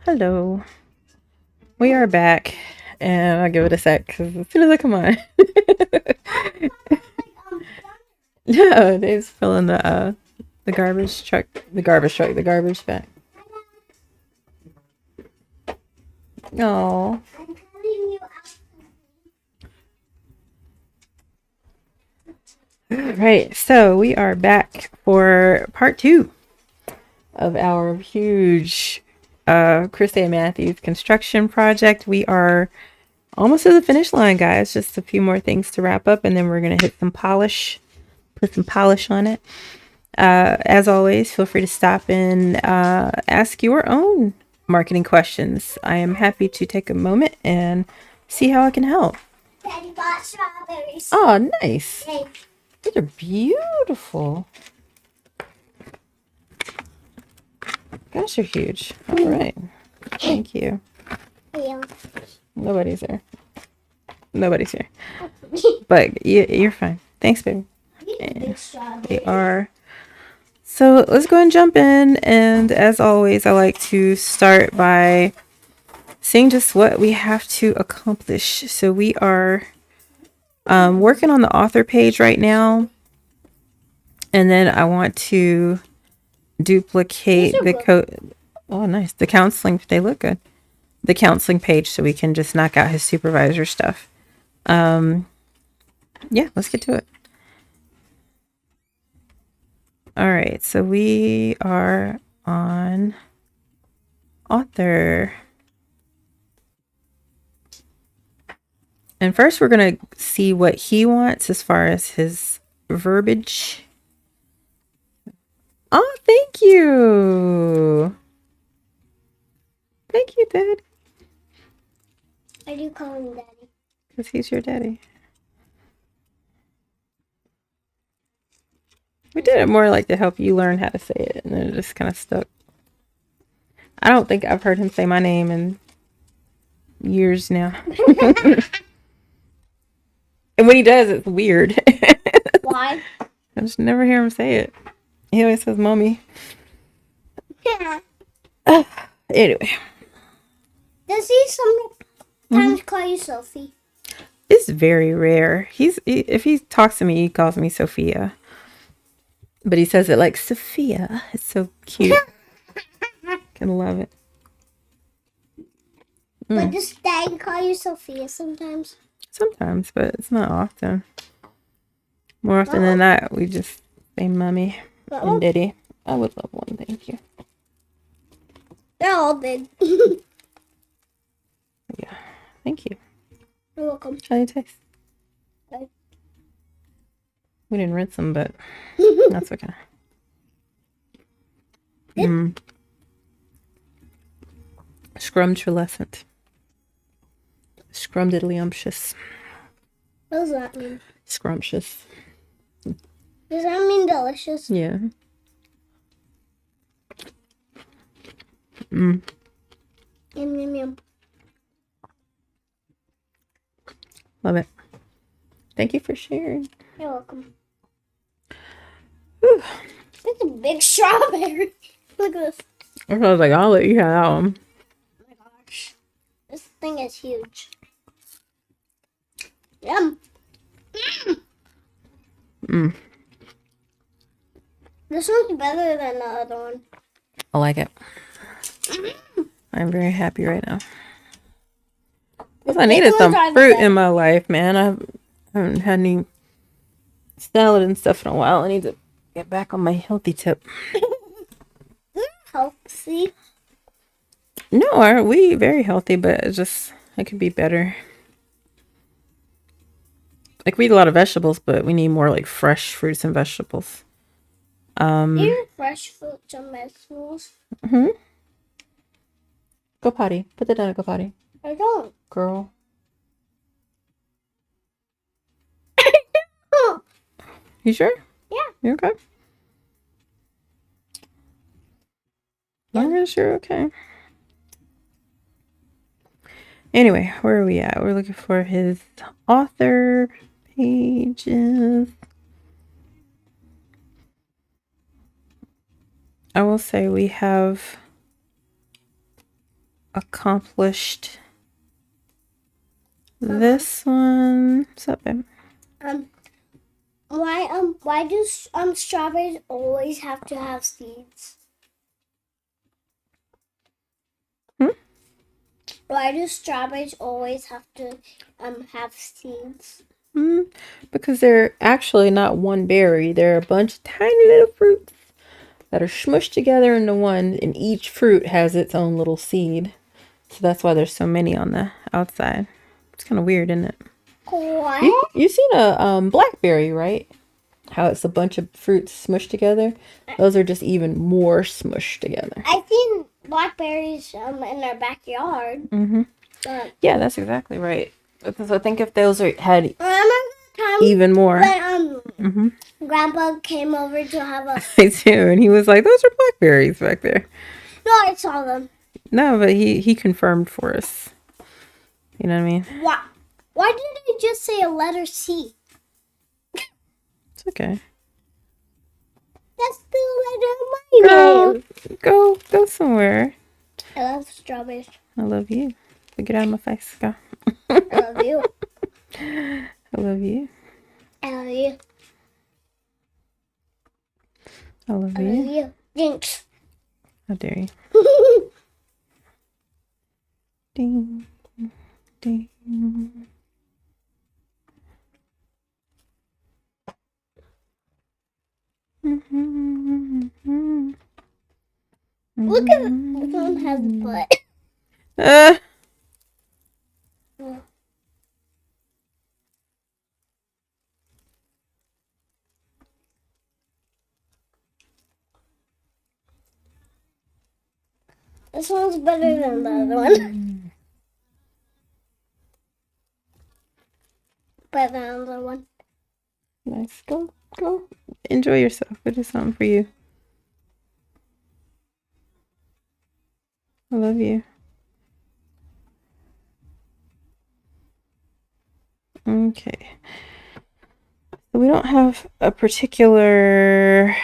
Hello. We are back, and I'll give it a sec because as soon as I come on, no, Dave's filling the garbage truck, the garbage bag. Oh, right. So we are back for part two of our huge Chris A. Matthews construction project. We are almost to the finish line, guys. Just a few more things to wrap up, and then we're gonna hit some polish, put some polish on it. As always, feel free to stop and ask your own marketing questions. I am happy to take a moment and see how I can help. Daddy bought strawberries. Oh, nice. Yay. These are beautiful. Gosh, you're huge. All right. Thank you. Yeah. Nobody's there. Nobody's here. But you're fine. Thanks, baby. Big strawberries. They are. So let's go and jump in. And as always, I like to start by seeing just what we have to accomplish. So we are working on the author page right now. And then I want to duplicate the code. Oh, nice. The counseling, they look good. The counseling page so we can just knock out his supervisor stuff. Yeah, let's get to it. All right, so we are on author. And first we're going to see what he wants as far as his verbiage. Oh, thank you. Thank you, Dad. I do call him Daddy. Because he's your daddy. We did it more like to help you learn how to say it, and then it just kind of stuck. I don't think I've heard him say my name in years now. And when he does, it's weird. Why? I just never hear him say it. He always says mommy. Anyway. Does he sometimes call you Sophie? It's very rare. If he talks to me, he calls me Sophia. But he says it like Sophia. It's so cute. Can love it. But does Daddy call you Sophia sometimes? Sometimes, but it's not often. More often than that, we just say mommy and daddy. I would love one, thank you. They're all big. Yeah, thank you. You're welcome. How do you taste? Good. We didn't rinse them, but that's okay. Scrumtulescent. Scrumdiddlyumptious. What does that mean? Scrumptious. Does that mean delicious? Yeah. Yum, yum, yum. Love it. Thank you for sharing. You're welcome. Whew. It's a big strawberry. Look at this. I was like, I'll let you have that one. Oh my gosh. This thing is huge. Yum. This one's better than the other one. I like it. I'm very happy right now. Because I needed some fruit in my life, man. I haven't had any salad and stuff in a while. I need to get back on my healthy tip. Healthy. No, we very healthy, but it's just, it could be better. Like, we eat a lot of vegetables, but we need more, like, fresh fruits and vegetables. Even fresh fruits and vegetables. Go potty. Put that down and go potty. I don't. Girl. You sure? Yeah. You okay? I'm sure okay. Anyway, where are we at? We're looking for his author pages. I will say we have accomplished this one. What's up, babe? Why do strawberries always have to have seeds? Why do strawberries always have to have seeds? Because they're actually not one berry. They're a bunch of tiny little fruits that are smushed together into one, and each fruit has its own little seed. So that's why there's so many on the outside. It's kind of weird, isn't it? What? You've seen a blackberry, right? How it's a bunch of fruits smushed together. Those are just even more smushed together. I've seen blackberries in our backyard. Yeah, that's exactly right. Because I think if those had Remember the time even more. when Grandpa came over to have a... I do, and he was like, "Those are blackberries back there." No, I saw them. No, but he confirmed for us. You know what I mean? Why did I just say a letter C? It's okay. That's the letter of my name. Go somewhere. I love strawberries. I love you. So get out of my face. Go. I love you. I love you. I love you. I love I you. love you. Jinx. How dare you? Ding, ding. Look at this one has a butt. This one's better than the other one. Better than the other one. Nice. Go. Enjoy yourself. It is something for you. I love you. Okay. So we don't have a particular...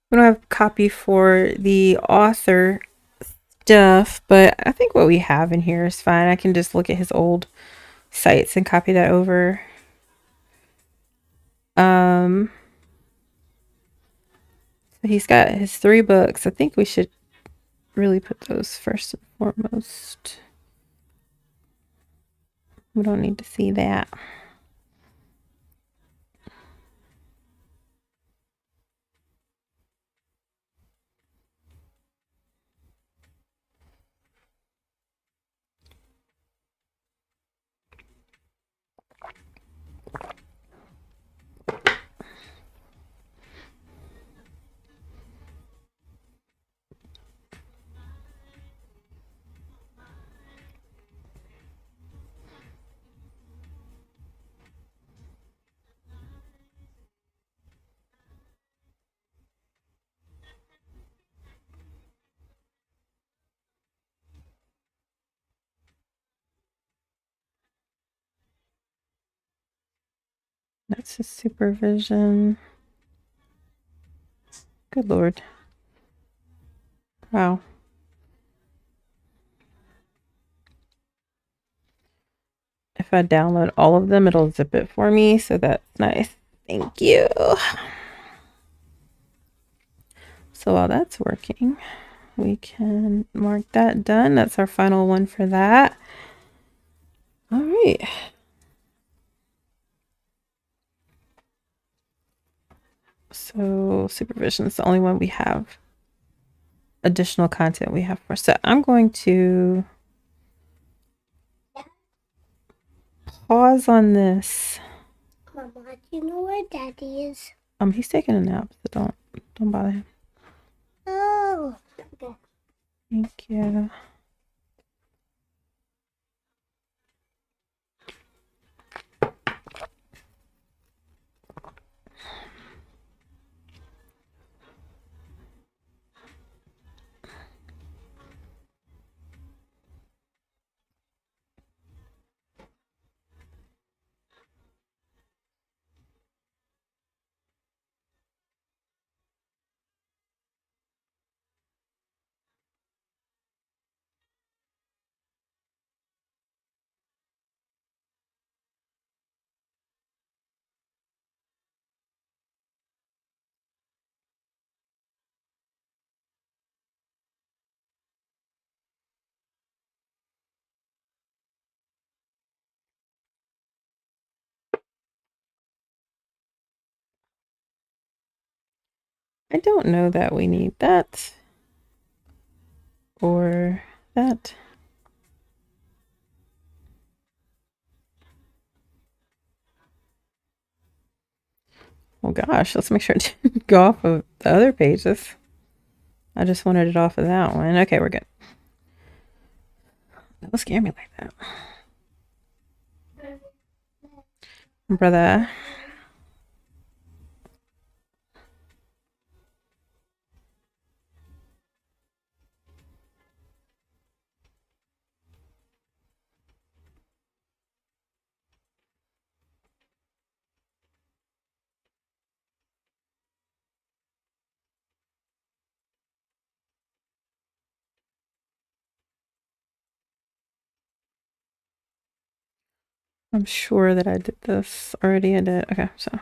We don't have a copy for the author stuff, but I think what we have in here is fine. I can just look at his old sites and copy that over. So he's got his 3 books. I think we should really put those first and foremost. We don't need to see that. That's his supervision. Good Lord. Wow. If I download all of them, it'll zip it for me, so that's nice. Thank you. So while that's working, we can mark that done. That's our final one for that. All right. So supervision is the only one we have additional content we have for. So I'm going to pause on this. Mama, do you know where Daddy is? He's taking a nap, so don't bother him. Oh. Okay. Thank you. I don't know that we need that or that. Oh gosh, let's make sure it didn't go off of the other pages. I just wanted it off of that one. Okay, we're good. Don't scare me like that. Brother. I'm sure that I did this already. I did. Okay, so.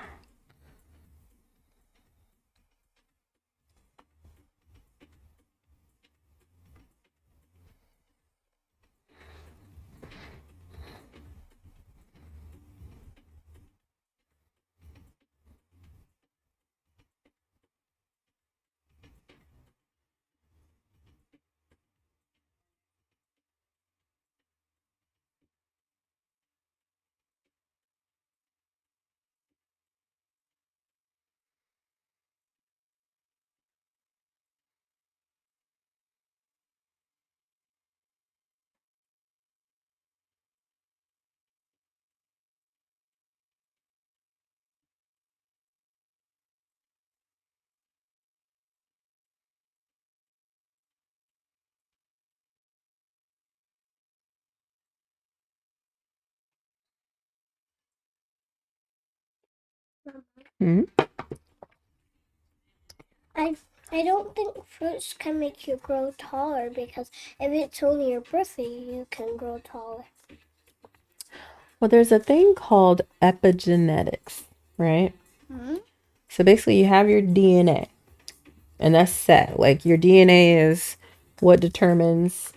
Hmm? I don't think fruits can make you grow taller because if it's only your birthday, you can grow taller. Well, there's a thing called epigenetics, right? Hmm? So basically, you have your DNA, and that's set. Like your DNA is what determines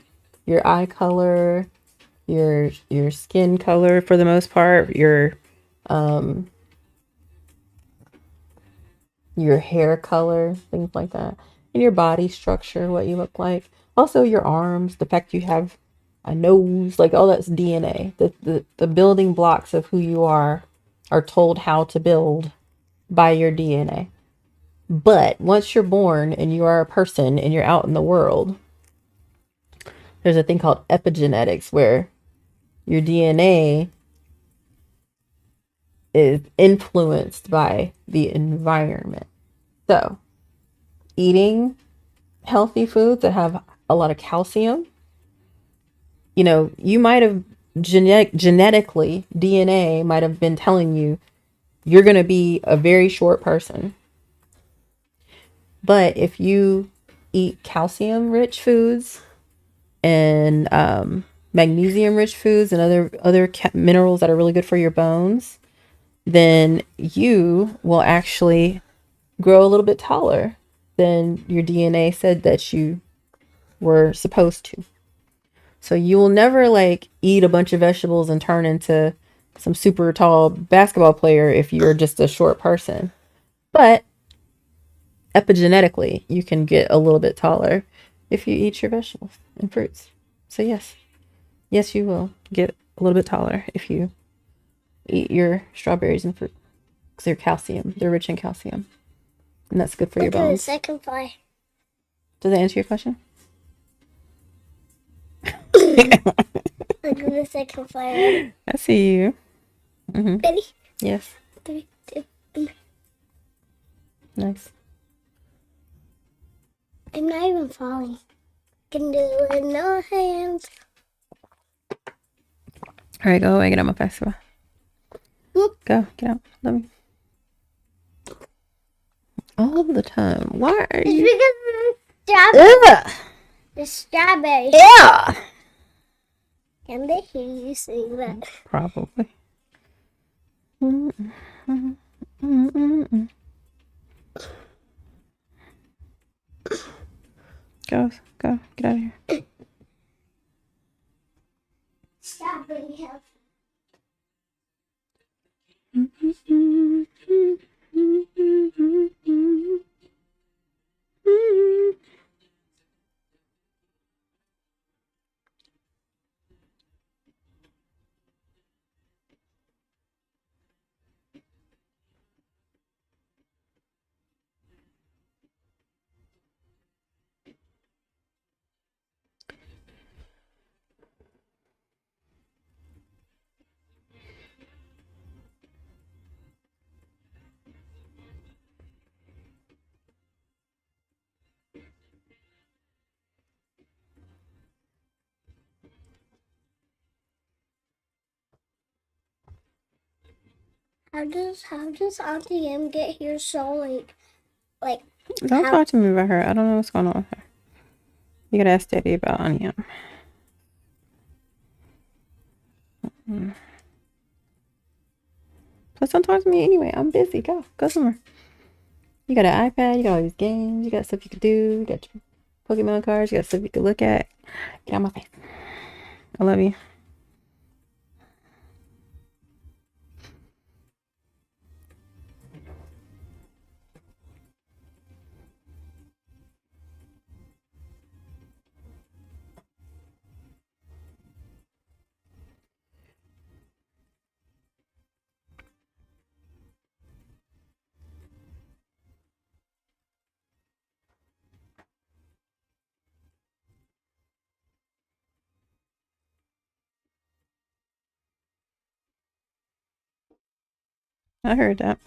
your eye color, your skin color for the most part, your hair color, things like that, and your body structure, what you look like. Also, your arms, the fact you have a nose, like all that's DNA. The building blocks of who you are told how to build by your DNA. But once you're born and you are a person and you're out in the world, there's a thing called epigenetics where your DNA is influenced by the environment. So, eating healthy foods that have a lot of calcium, you might have genetically, DNA might have been telling you you're going to be a very short person. But if you eat calcium rich foods and magnesium rich foods and other minerals that are really good for your bones, then you will actually grow a little bit taller than your DNA said that you were supposed to. So you will never like eat a bunch of vegetables and turn into some super tall basketball player if you're just a short person. But epigenetically, you can get a little bit taller if you eat your vegetables and fruits. So yes, you will get a little bit taller if you eat your strawberries and fruit because they're calcium. They're rich in calcium, and that's good for your Look at the bones. second fly. Does that answer your question? Look at the second fly. Ready? I see you. Ready? Yes. 3, 2, Nice. I'm not even falling. Can do it with no hands. All right, go away. Get out my face. Whoop. Go. Get out. Let me. All the time. Why are It's you? because of the strawberry. Ugh. The strawberry. Yeah. Can they hear you saying that? Probably. Go. Go. Get out of here. Strawberry help. How does Auntie M get here so like Don't how talk to me about her. I don't know what's going on with her. You gotta ask Daddy about Anya. Plus, don't talk to me anyway. I'm busy. Go somewhere. You got an iPad. You got all these games. You got stuff you can do. You got your Pokemon cards. You got stuff you can look at. Get out my face. I love you. I heard that.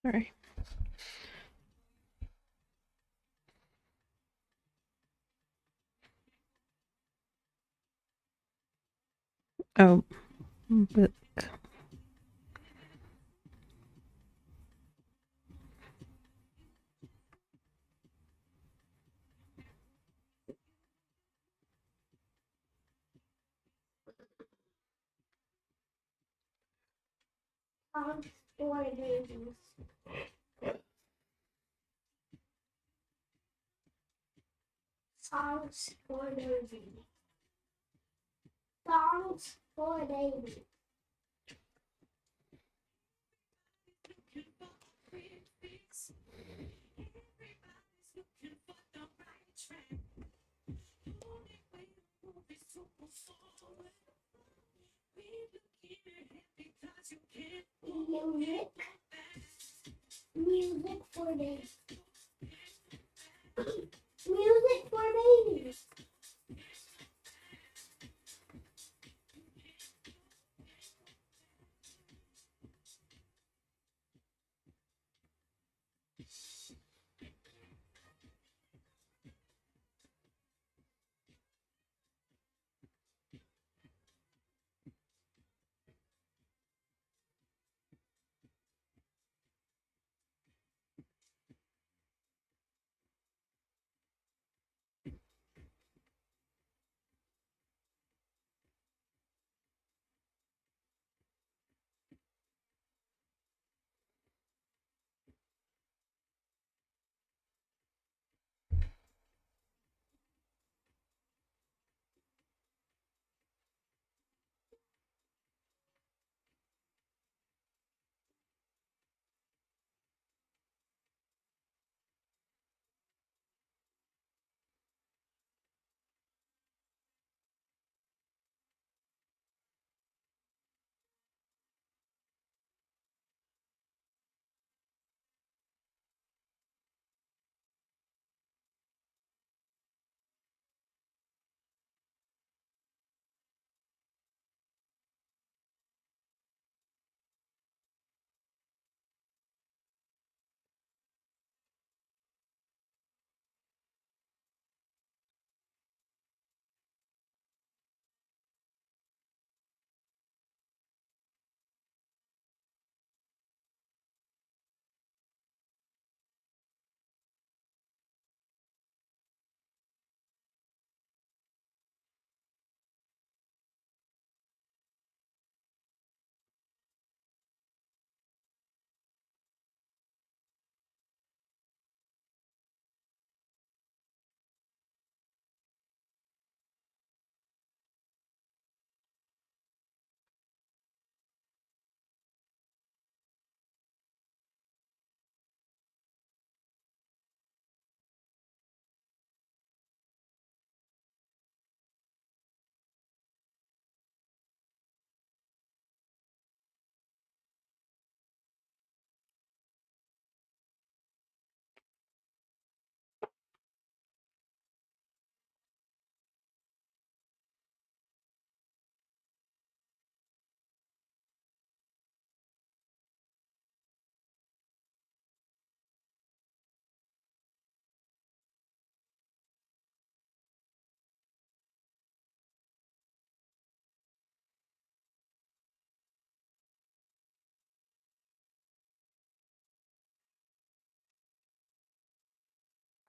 Sorry. Oh, but songs for babies? Songs for babies. Songs for babies. Music. Music for babies. Music for babies.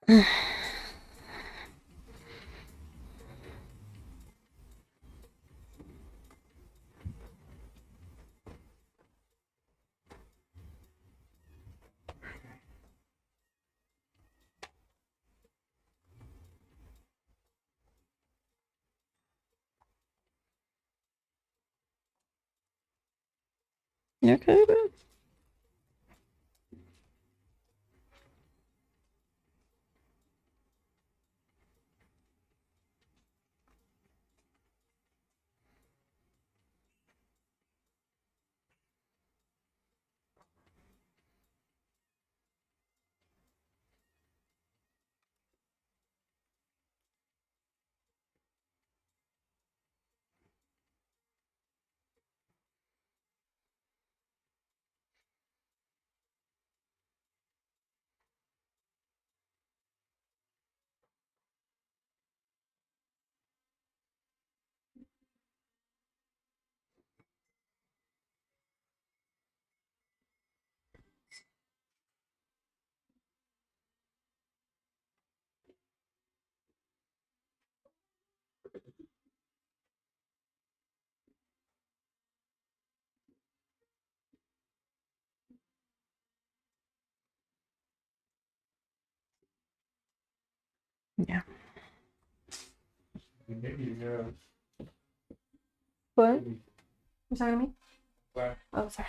Okay. Yeah. What? You talking to me? Oh, sorry.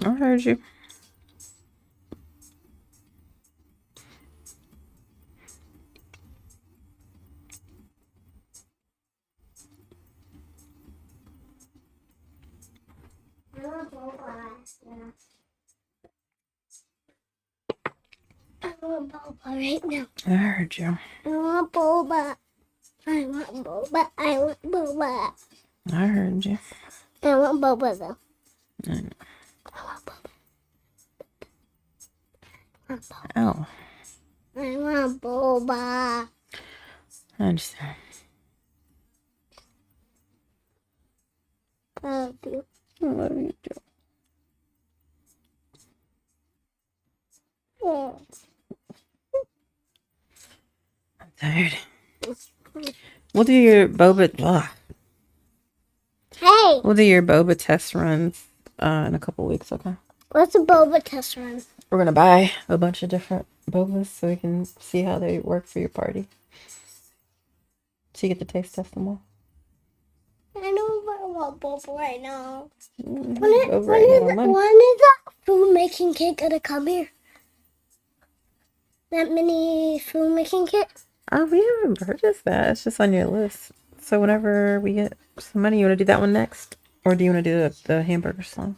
I heard you. I want boba right now. I heard you. I want boba. I want boba. I want boba. I heard you. I want boba though. I know. I want boba. Ow. I want boba. I understand. I love you. I love you too. Yeah. I'm tired. We'll do your boba. Ugh. Hey, We'll do your boba test runs in a couple weeks, okay? what's a boba test run? We're gonna buy a bunch of different bobas so we can see how they work for your party. So you get to taste test them all. I don't want boba right now. Boba When right now, Mom. is that food making kit gonna come here? That mini food making kit? Oh, we haven't purchased that. It's just on your list. So whenever we get some money, you want to do that one next? Or do you want to do the hamburger slime?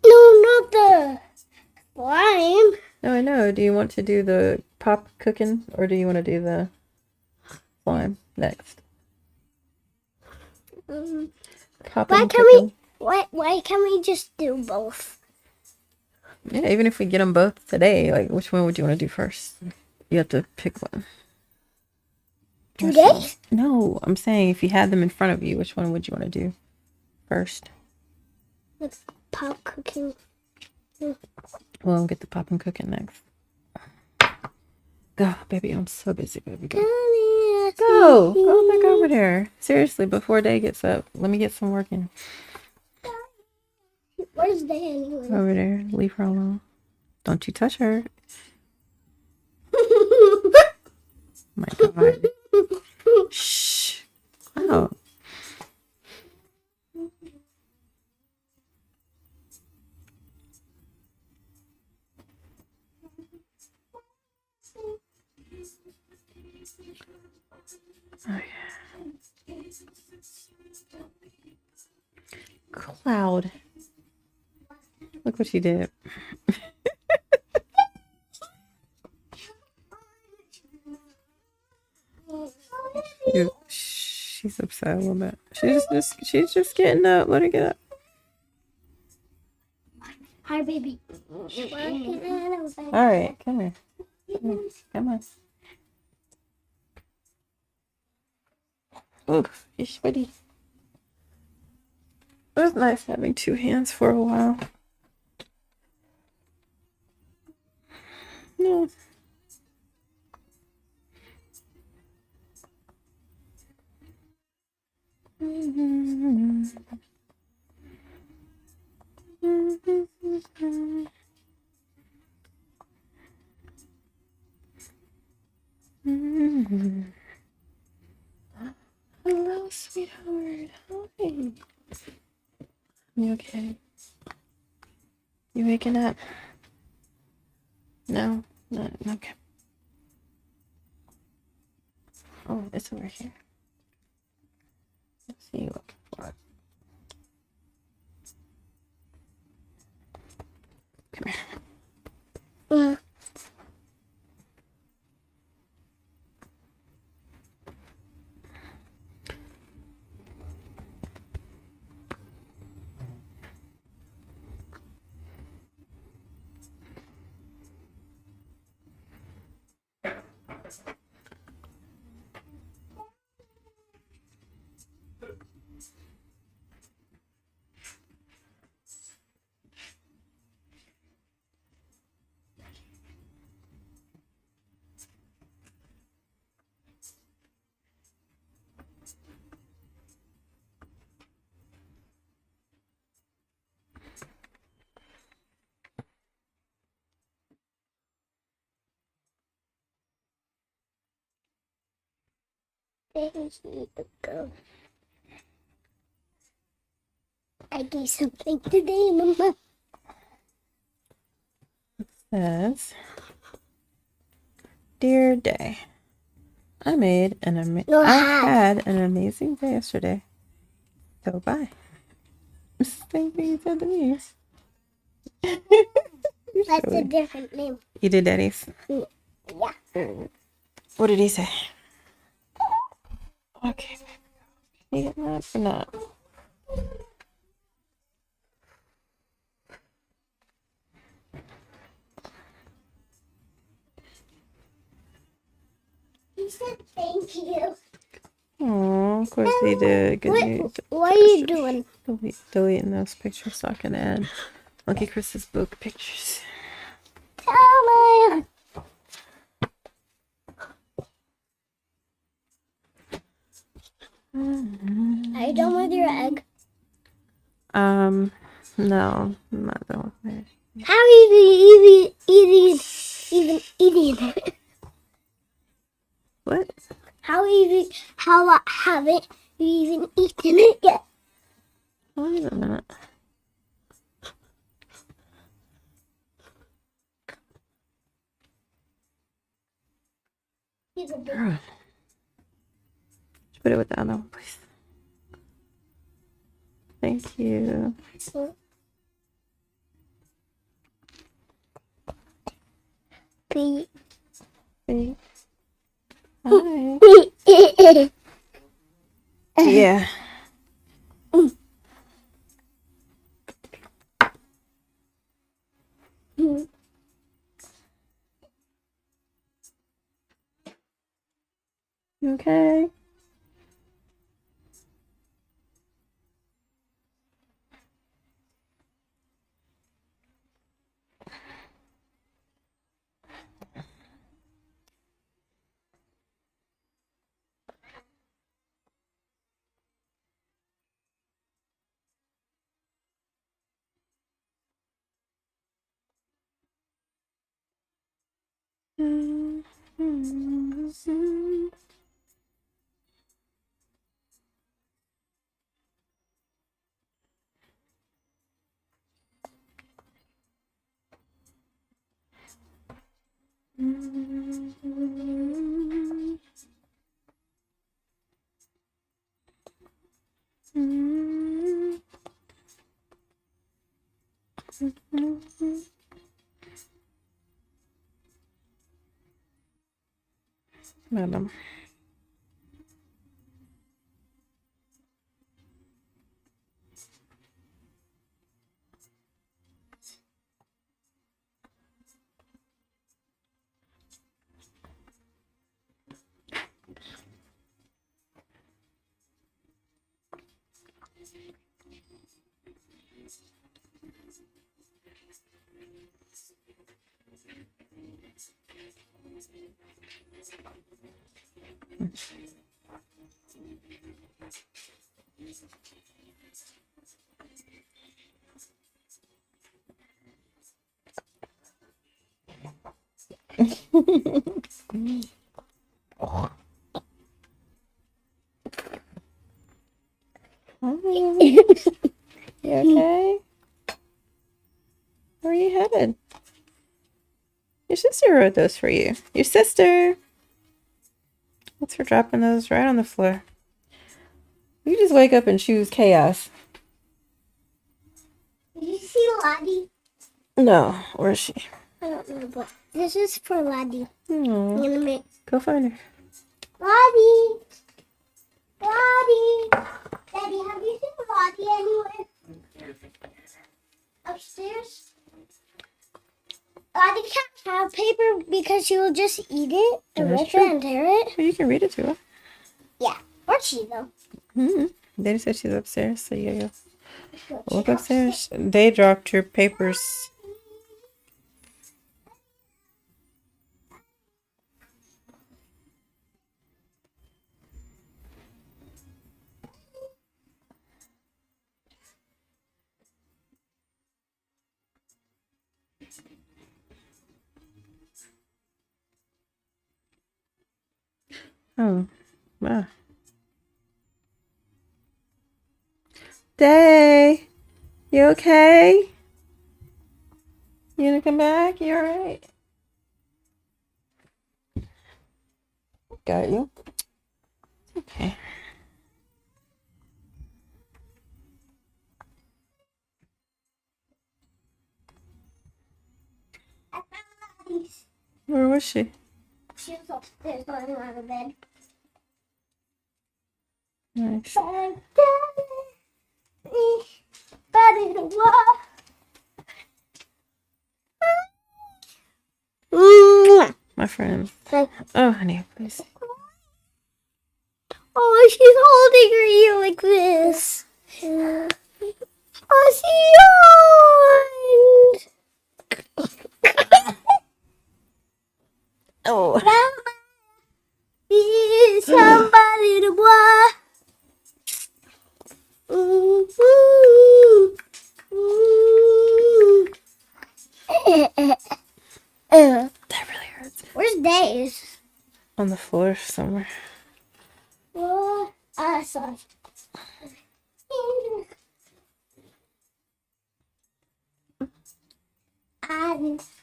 No, not the slime. No, I know. Do you want to do the pop cooking or do you want to do the slime next? Pop Why and can cooking. why can't we just do both? Yeah, even if we get them both today, like which one would you want to do first? You have to pick one. Today? No, I'm saying if you had them in front of you, which one would you want to do first? The pop cooking. Well, we'll get the pop and cooking next. Go, baby. I'm so busy, baby. Go. Go back over there. Seriously, before day gets up, let me get some working. Where's Day anyway? Over there. Leave her alone. Don't you touch her. My God. Shh. Oh. Okay. Cloud. Look what she did. She's upset a little bit. She's just getting up. Let her get up. Hi, baby. All right, come here. Come on. Oof, you sweaty. It was nice having two hands for a while. No. Hello, sweetheart. Hi. You okay? You waking up? No? No, okay. Oh, it's over here. Let's see you looking for it. Come here. There you go. I do something today, Mama. Says, dear day, I made an No, I had. had an amazing day yesterday. So bye. Same thing you said to me. You're That's silly. a different name. You did Daddy's. Yeah. What did he say? Okay. Can you get that or not? He said thank you. Oh, of course he did. Good news. What are you doing? Deleting those pictures so I can add Monkey Chris's book pictures. Come on. Are you done with your egg? No, I'm not done with it. How are you even eating it? What? How haven't you even eaten it yet? Wait a minute. Girl. Put it with the other one, please. Thank you. Be- Thanks. Hi. Yeah. You okay? Madam. You okay? Where are you headed? Your sister wrote those for you. Your sister! Thanks for dropping those right on the floor. You just wake up and choose chaos. Did you see Lottie? No, where is she? I don't know, but this is for Lottie. I'm Oh, gonna make go find her. Lottie. Lottie. Daddy, have you seen Lottie anywhere? Upstairs? Lottie can't have paper because she will just eat it and That's rip true. it and tear it. Well, you can read it to her. Yeah, where's she though? Daddy said she's upstairs, so you gotta go look upstairs. They dropped your papers. Oh, wow. stay? You okay? You gonna come back? You alright? Got you. Okay. Where was she? She was upstairs going out of bed. Nice. My friend. Oh, honey, please. Oh, she's holding her ear like this. Oh, she yawned. Oh. Somebody to watch. That really hurts. Where's Days? On the floor somewhere. What? I saw it. I need somebody.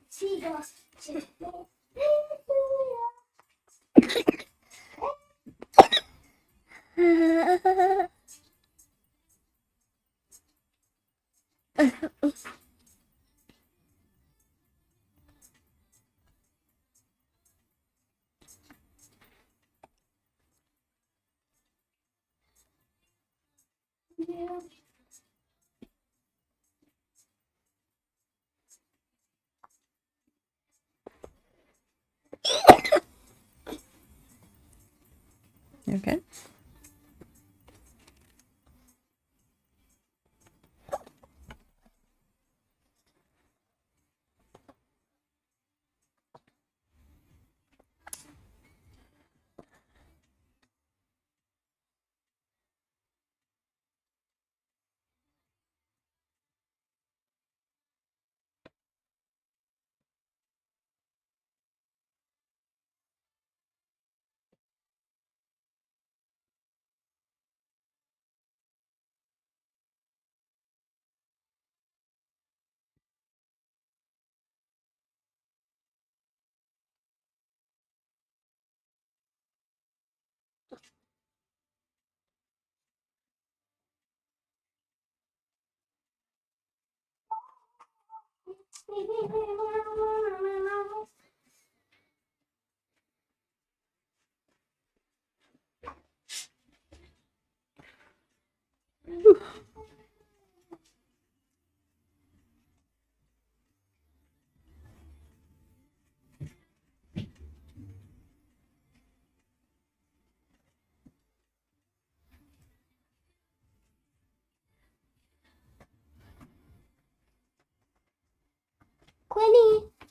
She goes. Okay.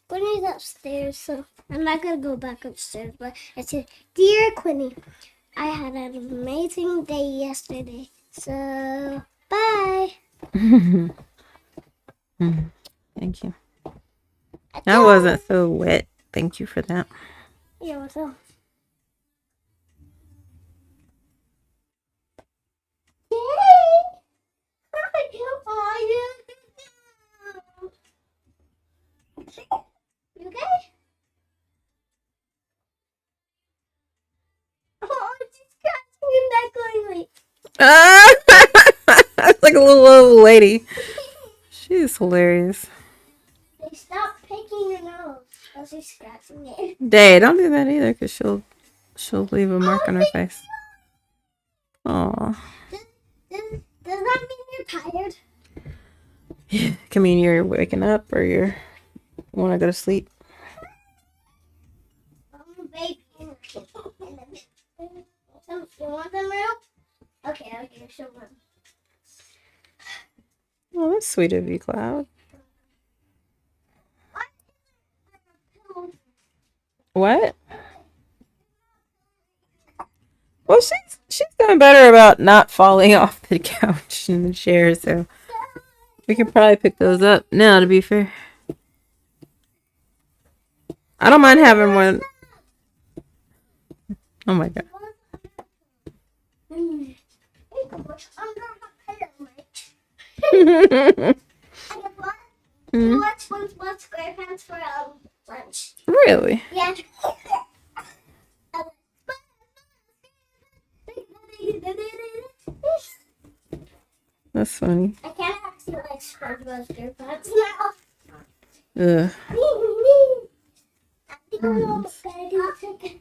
Quinny's upstairs, so I'm not gonna go back upstairs. But I said, dear Quinny, I had an amazing day yesterday. So bye. Thank you. That wasn't so wet. Thank you for that. Yeah, what's up? You okay? Oh, she's scratching your neck going like. It's like a little old lady. She's hilarious. They stop picking your nose. Oh, she's scratching it. Day, don't do that either, because she'll leave a mark on her face. Aw. Does that mean you're tired? I mean, you're waking up or you're want to go to sleep. Baby. You want them real? Okay, I'll give you some one. Oh, that's sweet of you, Cloud. What? Well, she's doing better about not falling off the couch and the chair, so We could probably pick those up now, to be fair. I don't mind having one. Oh my god. What's square pants for lunch? Really? Yeah. That's funny. I can't actually like SpongeBob SquarePants now. Ugh. I think I'm almost gonna do something.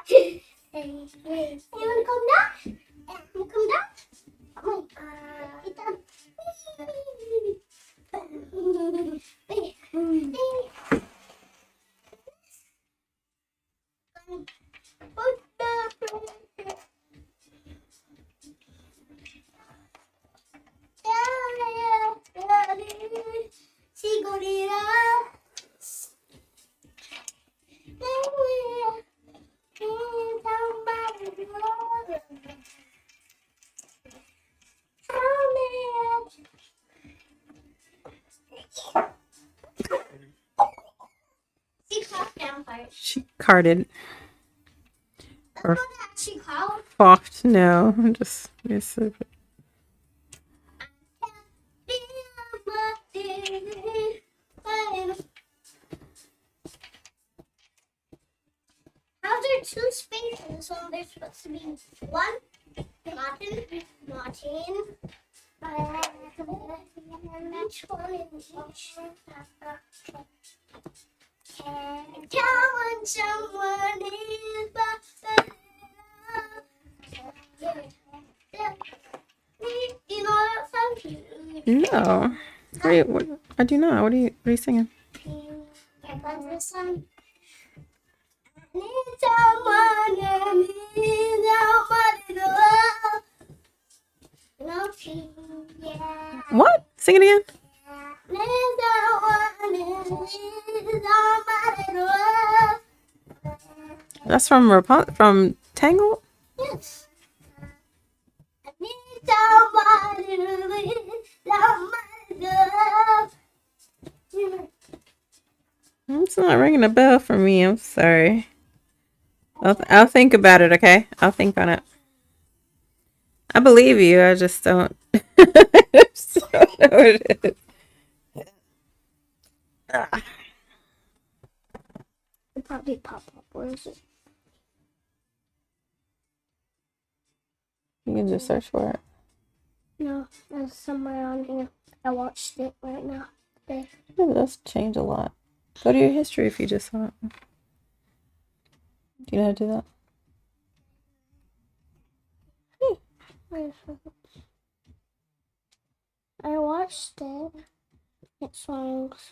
Hey, you wanna come down? You come down? Come on. Get down. She carded. Or She called. fought. No. Just. How's there two spaces when there's supposed to be one? Martin. Each one in each. Someone is you know that song? No. Wait, what? I do not. What are you singing? This song. Need someone, I need somebody to love. No tea, yeah. What? Sing it again. Need someone, I need somebody to love. That's from Tangled? Yes. I need somebody to leave, somebody to love. It's not ringing a bell for me. I'm sorry. I'll think about it, okay? I'll think on it. I believe you. I just don't. I just don't know what it is. It'll probably pop up. Where is it? You can just search for it. No, it's somewhere on here. I watched it right now. Today. It does change a lot. Go to your history if you just saw it. Do you know how to do that? Wait a second. I watched it. It's songs.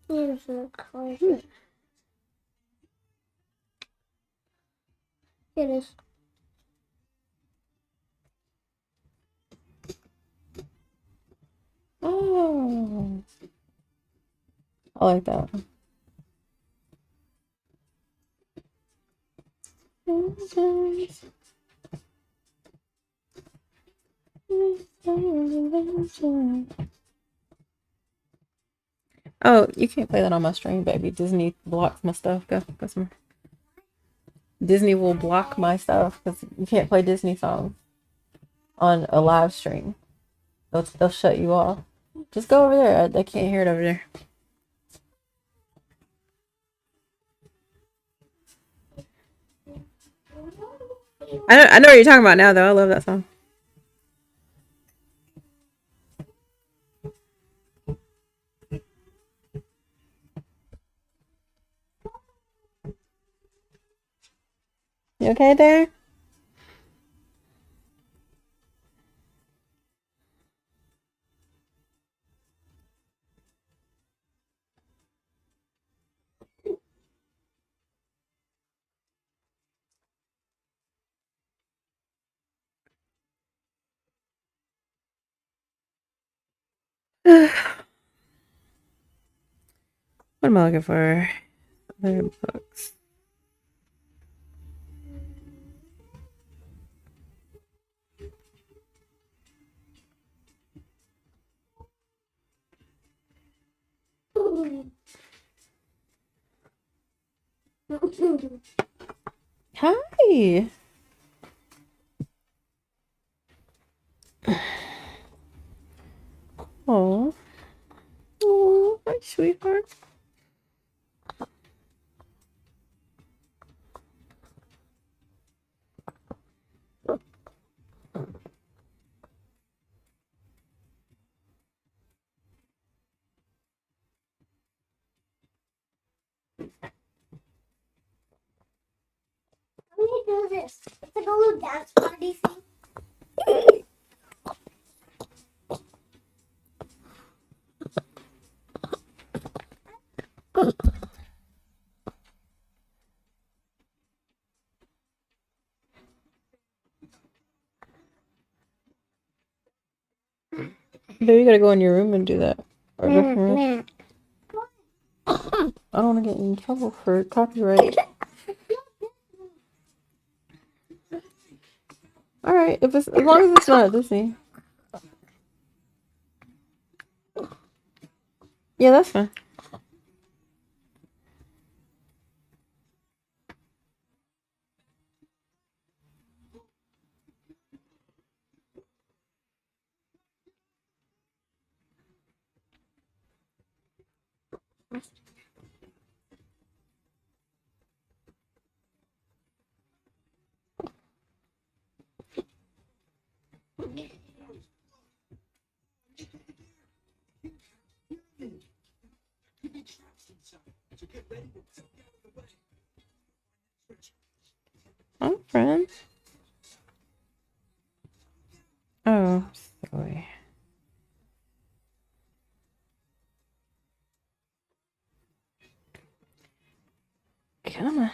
Music. Where is it? It is. Oh. I like that one. Oh, you can't play that on my stream, baby. Disney blocks my stuff. Go somewhere. Disney will block my stuff because you can't play Disney songs on a live stream. They'll shut you off. Just go over there. I can't hear it over there. I know what you're talking about now, though. I love that song. You okay there? What am I looking for? Other books. Hi. Oh. Oh, my sweetheart. Let me do this. It's like a little dance party thing. Baby, you gotta go in your room and do that. Or go from here. I don't want to get in trouble for copyright. All right, if it's as long as it's not at Disney. Yeah, that's fine. I'm friends. Oh, sorry. Come on.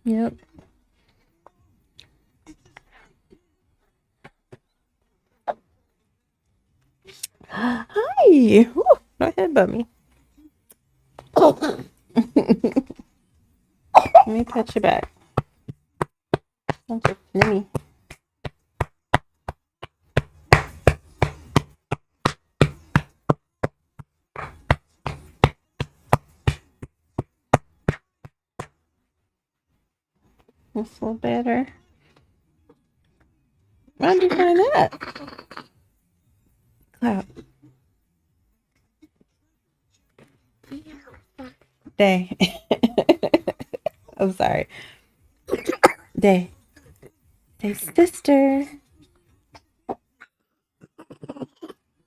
Yep. Hi. Ooh, don't headbutt me. Let me pat your back. Don't you flimmy. That's a little better. Why did you find that? Cloud. Day. I'm sorry. Day. Day, sister.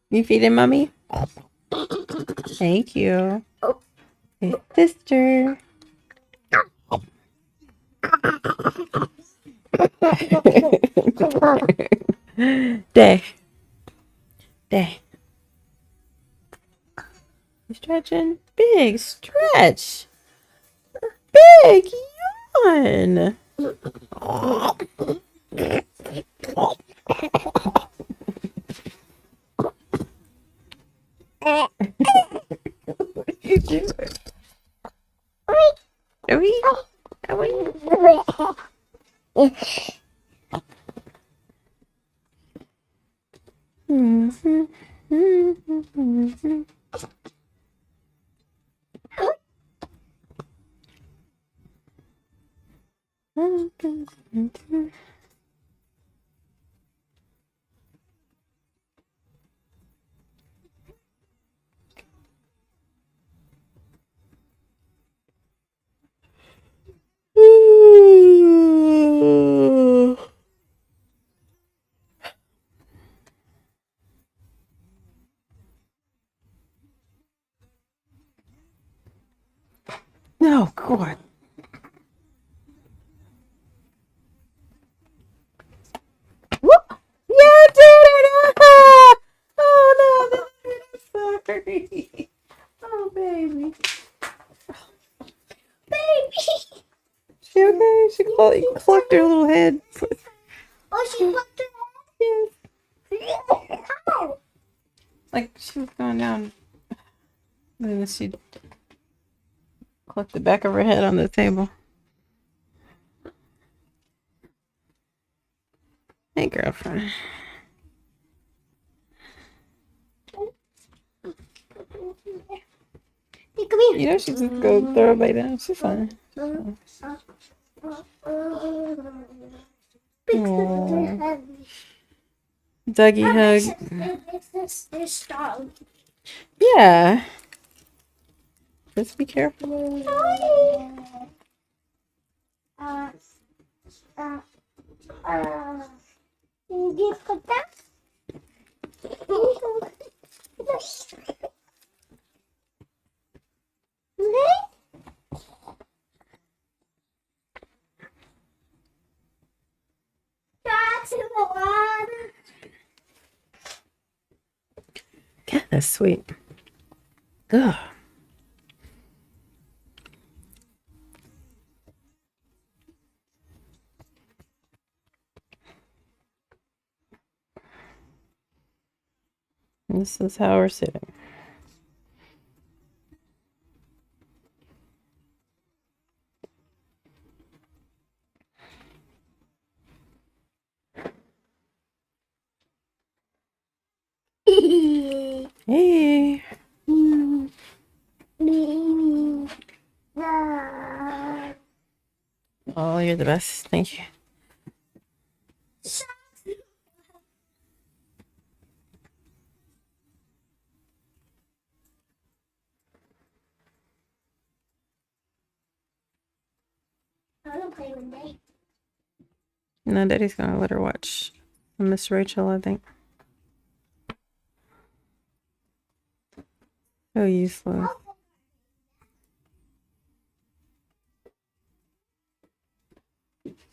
You feeding mommy? Thank you. Hey, sister. Day. Day. You stretching? Big stretch. Big yawn. What you doing? Are we? No, God. What? Yeah, I did it! Oh no, I'm sorry. Oh, baby. Baby. She okay? She Oh, you clucked her little head. Oh, she fucked her head. How? Like she was going down. And then she clucked the back of her head on the table. Hey, girlfriend. Hey, come here. You know she's just go throw it back down. She's fine. Aw. Dougie hug. They're strong. Yeah. Just be careful. Do you put that? That's in the water. Yeah, that's sweet. Ugh. This is how we're sitting. Hey. Oh, you're the best. Thank you. I don't play with me. No, Daddy's gonna let her watch Miss Rachel, I think. So useless.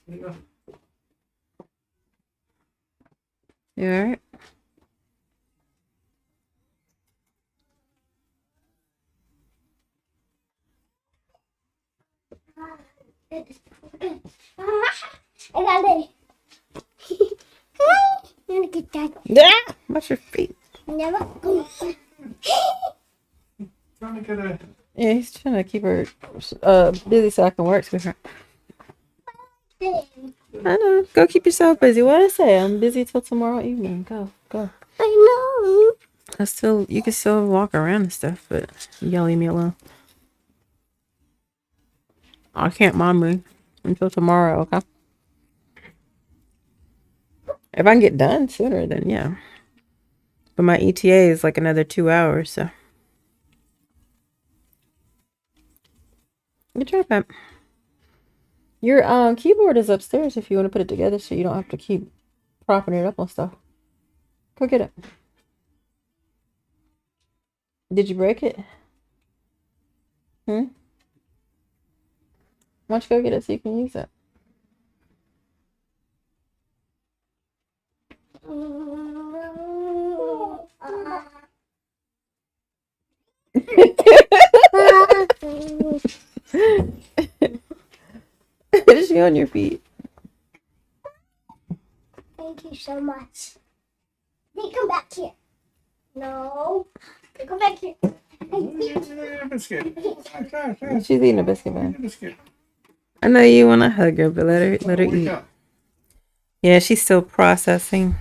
You alright? I got it. Hi. I'm gonna get that. Yeah. Watch your feet. Never go. Trying to get a. Yeah, he's trying to keep her busy so I can work with her. I know. Go keep yourself busy. What I say? I'm busy till tomorrow evening. Go. I know. You can still walk around and stuff, but you gotta leave me alone. I can't mind me until tomorrow, okay? If I can get done sooner, then yeah. But my ETA is like another 2 hours, so. Good job, Pep. Your keyboard is upstairs if you want to put it together so you don't have to keep propping it up on stuff. Go get it. Did you break it? Why don't you go get it so you can use it? Is she on your feet? Thank you so much. They come back here. No. They come back here. Biscuit. She's eating a biscuit, man. Biscuit. I know you want to hug her, but let her Wake eat. up. Yeah, she's still processing.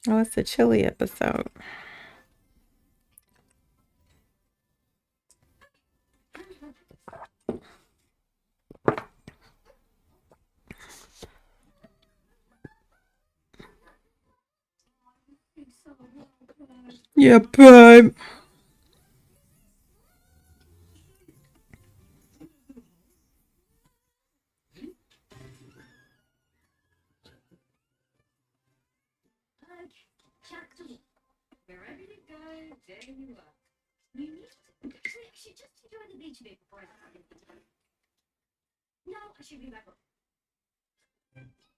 Oh, it's a chilly episode. Yeah, babe.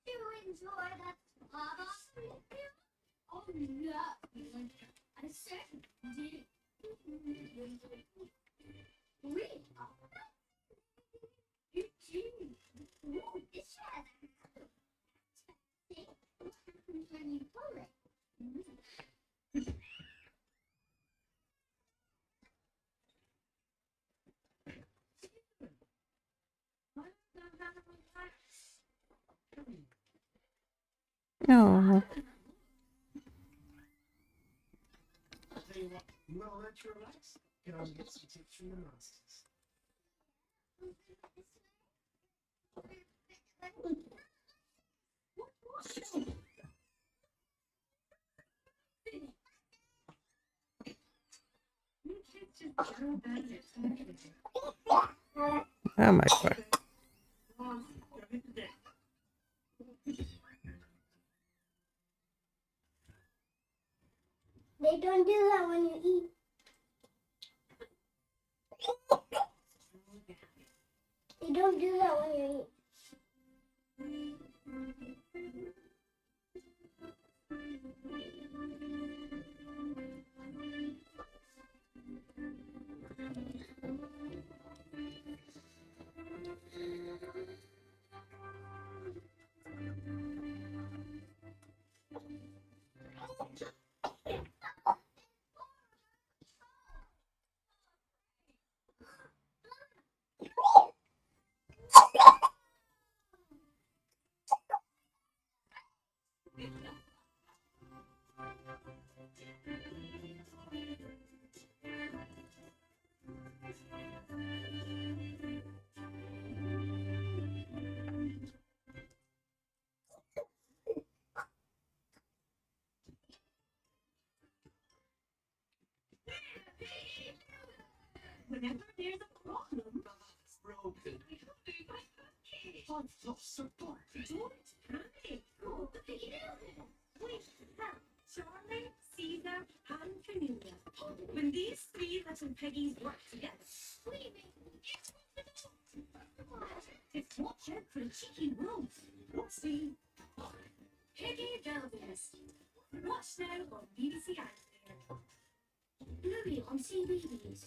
You enjoy that lava? Oh no! I said, did we? You too. Ooh, this rather. See what happens when you pull it. Oh, Tell you what, you want to let you relax? You can get some tips from the masters. oh my God. They don't do that when you eat. They don't do that when you eat. Whenever there's a problem, it's broken. I've lost support. Don't panic. Go to the hill. Wait, Charlie, Caesar, and Camilla. When these three little piggies work together, it's watch out for a cheeky wolf. What's the Piggy Velvet? Watch now on BBC iPlayer. Bluey on CBeebies.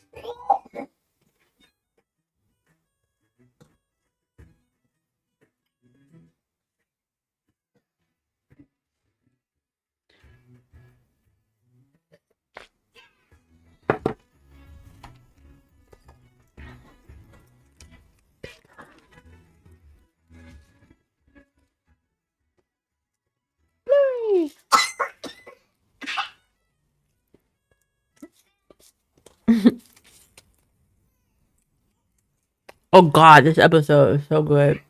Oh God, this episode is so good.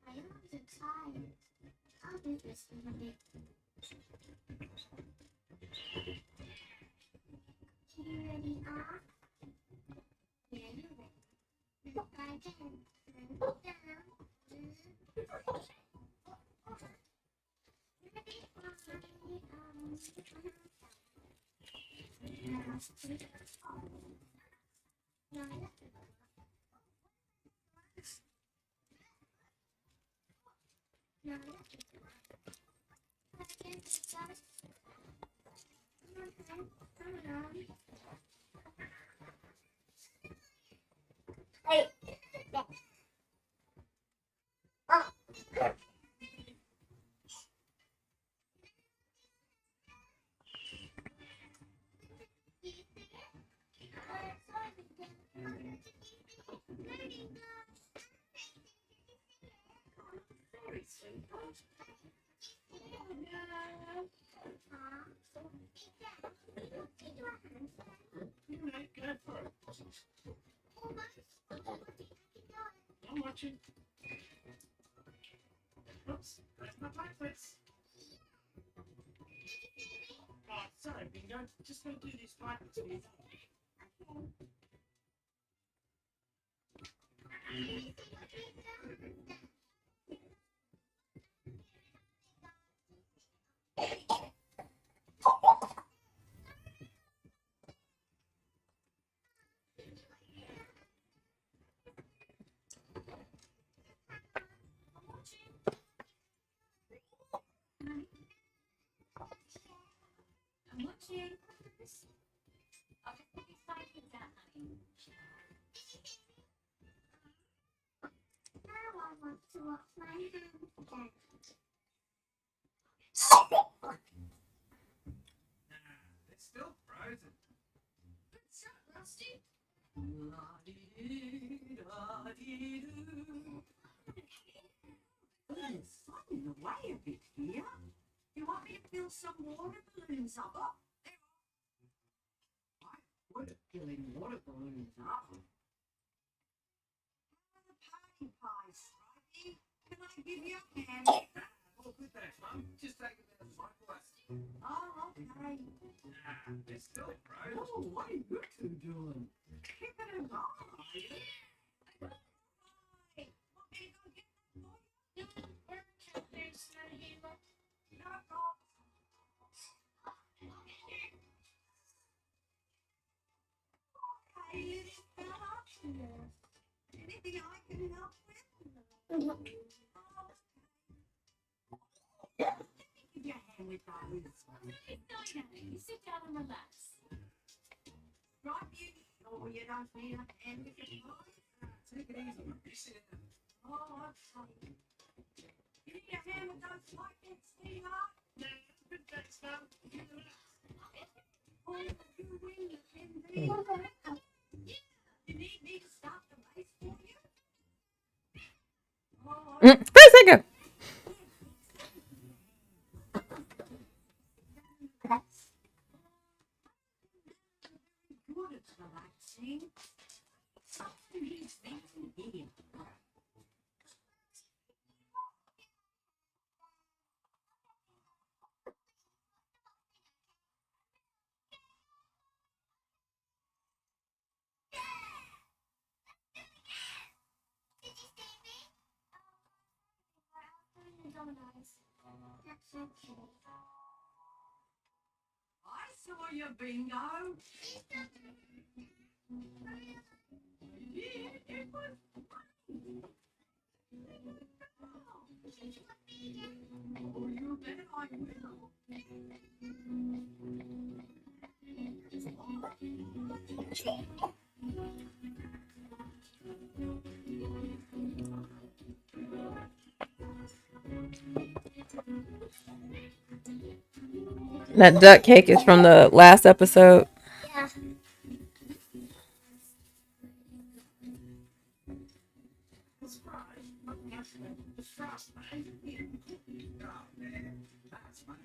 My arms are tired. I'll do this in a bit. You ready off? Yeah, you're ready. Try again. Down. Hey. Very sweetheart. Go for it. I'm watching. Oops, there's my blackface. Oh, sorry, Bingo. Just gonna do this blackface for you. I'm watching. I'll just put these five things out, honey. Now I want to wash my hands again. It's still frozen. What's up, Rusty? It's fun in a way a bit here. You want me to fill some water balloons up? Oh, there are. I would have filling water balloons up. The party pie, Stripey. Can I give you a hand? All good, thanks, Mum. Just take it down to my place. Oh, okay. It's still frozen. Oh, what are you two doing? Keeping it on, are you? Hey, want me to go get them for you? No, we're there's not here. No, no. Okay, little fella. Anything I can help with? Oh, give your hand with those. You sit down and relax. Right, you? Oh, you don't need a hand with your toys? Take it easy, Mum. You sit down. Oh, okay. You need a hand with those blankets, sweetheart? Yeah, good, thanks, Mum. You relax. Oh, you win the MD. Yeah. You need me to start the race for you? Oh, Where's that go? good at relaxing. Something he's thinking here. Did you see me? I was doing the dominoes. That's so cute. I saw you, Bingo. Yeah, it was funny. Oh, you bet I will. That duck cake is from the last episode. Yeah. It's fine. It's frost, mate. Oh, man. That's my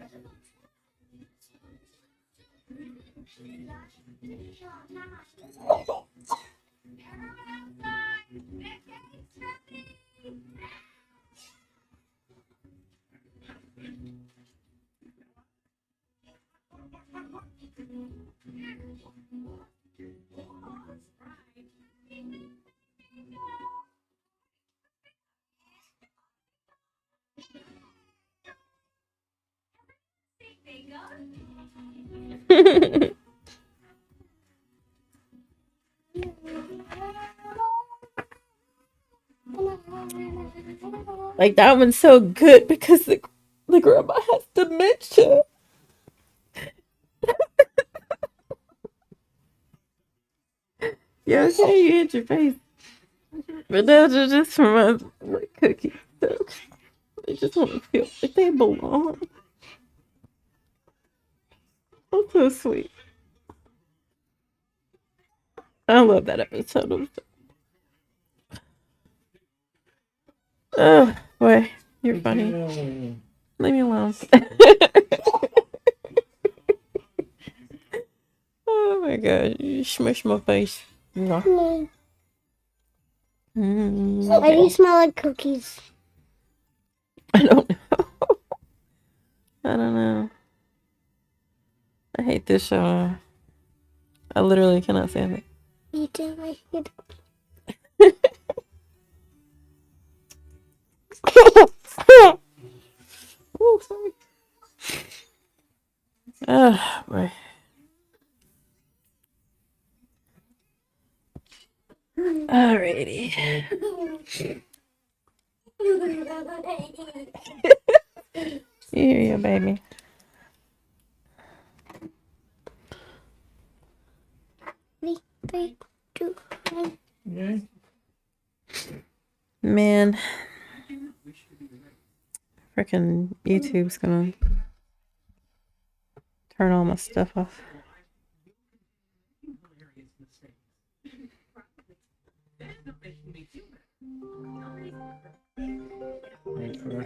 Like that one's so good because the grandma has dementia. You okay? You hit your face. But those are just from us like cookies. So they just want to feel like they belong. That's so sweet. I love that episode. Oh boy, you're funny. Leave me alone. Oh my god, you smush my face. No. No. Mm, Why do you okay. smell like cookies? I don't know. I don't know. I hate this show. I literally cannot stand it. You do. I hate Oh, sorry. Oh boy. Alrighty. Here you, baby. Three, two, one. Yeah. Man, freaking YouTube's gonna turn all my stuff off. Hilarious mistakes. That is not making me feel better.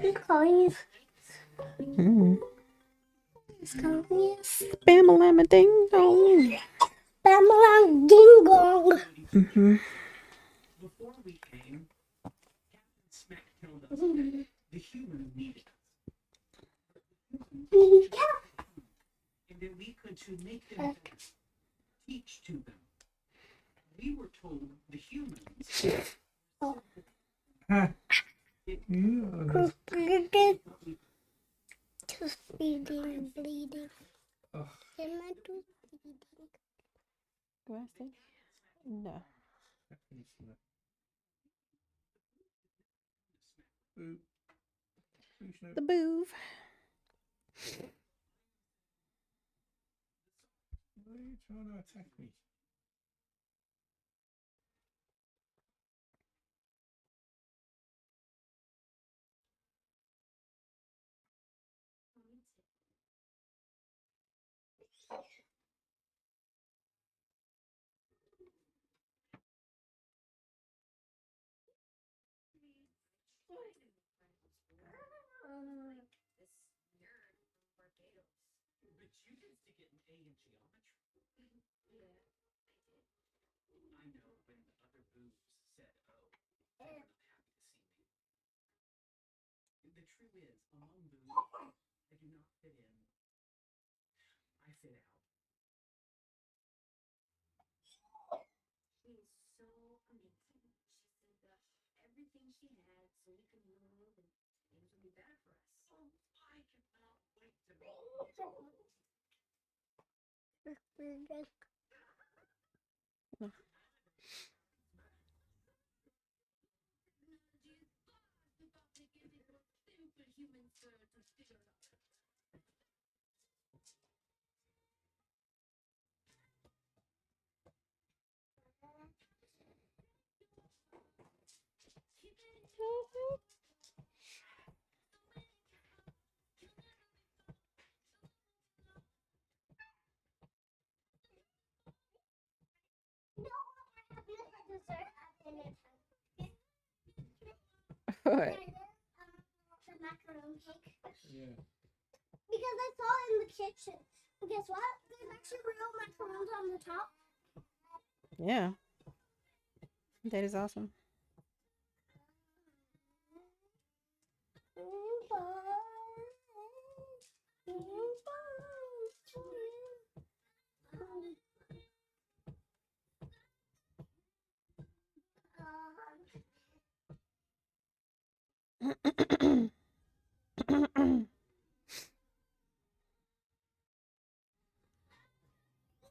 Who's calling you? Mm. Who's calling you? Bam-a-lamma ding dong. Bamalang ding gong. Mm-hmm. Before we came, Captain Smack told us the humans needed us. And that we could to make them better, teach to them. We were told the humans. Tooth bleeding. Ugh. Is my tooth bleeding? No. The boof. Why are you trying to attack me? But you used to get an A in geometry. I know when the other boobs said, "Oh, they were not happy to see me." The truth is, among boobs, I do not fit in. I fit out. She is so amazing. She said that everything she had so we could move and things would be better for us. Oh, I cannot wait to meet you. Stupid humans to figure it out. What? The macaron cake. Yeah. Because I saw it in the kitchen. And guess what? There's actually real macarons on the top. Yeah. That is awesome.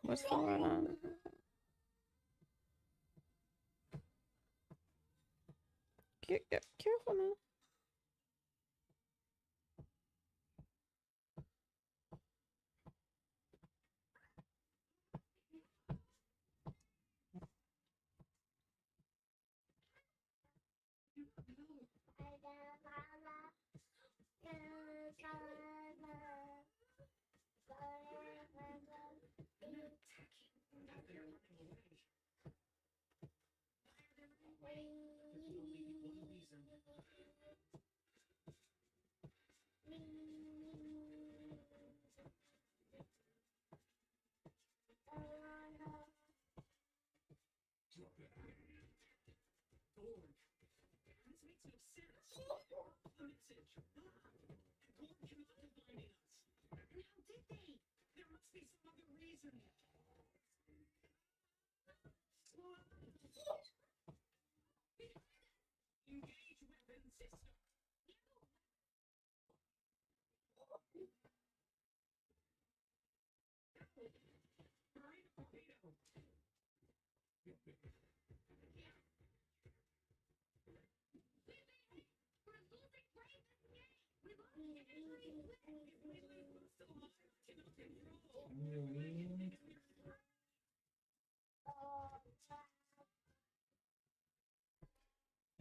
What's going on? Get careful now. There's only one reason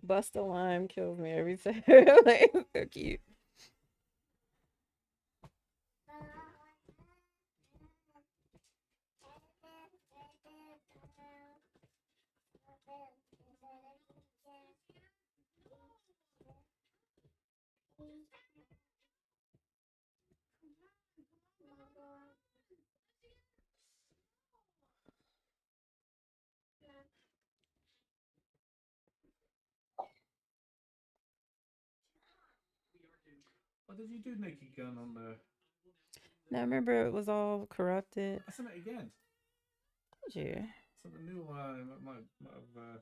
Busta Lime kills me every time. Like, it's so cute. What did you do, Naked Gun, on the? Now remember it was all corrupted. I sent it again. Did you? So the new one might have.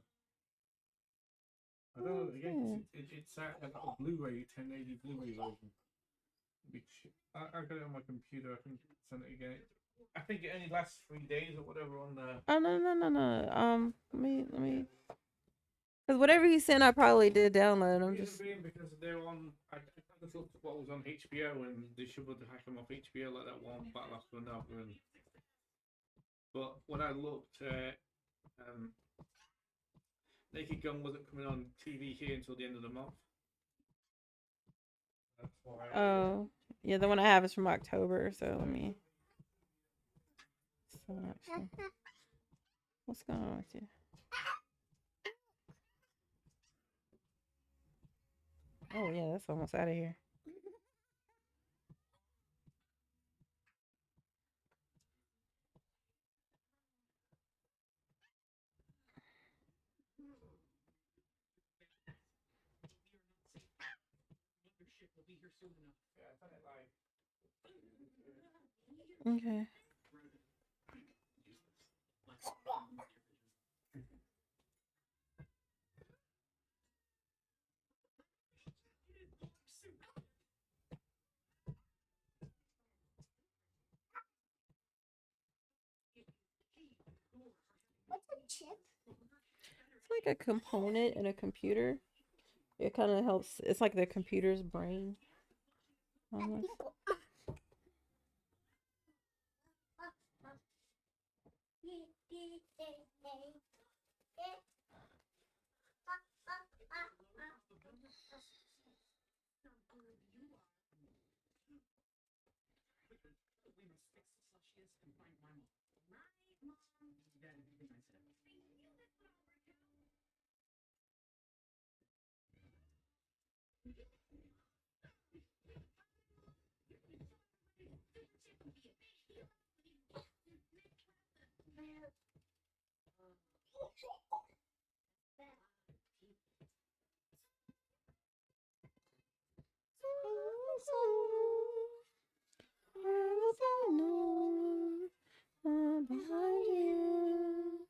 I don't know. Again, it's I got a Blu-ray 1080 Blu-ray version. Which I got it on my computer. I can send it again. I think it only lasts 3 days or whatever on the. Oh no. Let me. Because whatever he sent, I probably did download. I'm just. Because they're on. I just looked at what was on HBO and they should have hacked them off HBO like that one battle after another. And but when I looked, Naked Gun wasn't coming on TV here until the end of the month. That's why. Oh, yeah, the one I have is from October. So let me. What's going on with you? Oh yeah, that's almost out of here. Okay. What's a chip? It's like a component in a computer. It kind of helps. It's like the computer's brain. Almost. Behind you.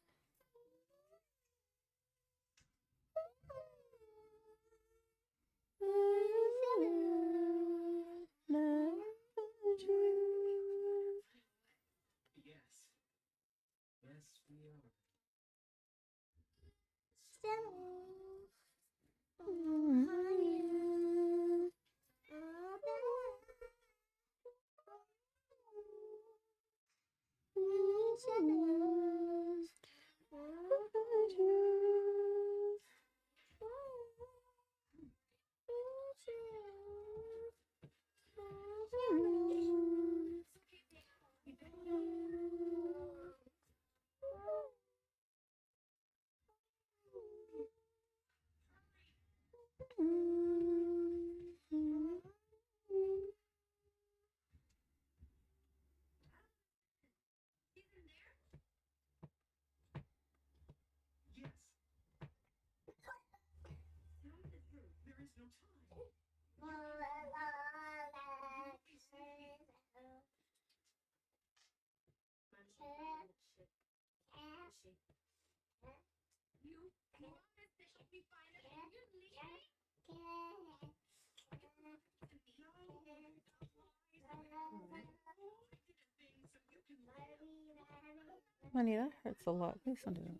Yes. Yes, we are. Yes. There is no time. You promised that you'd be fine and you're leaving? Honey, that hurts a lot. Please don't do that.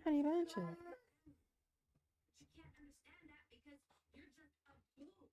Honey bunches. She can't understand that because you're just a fool.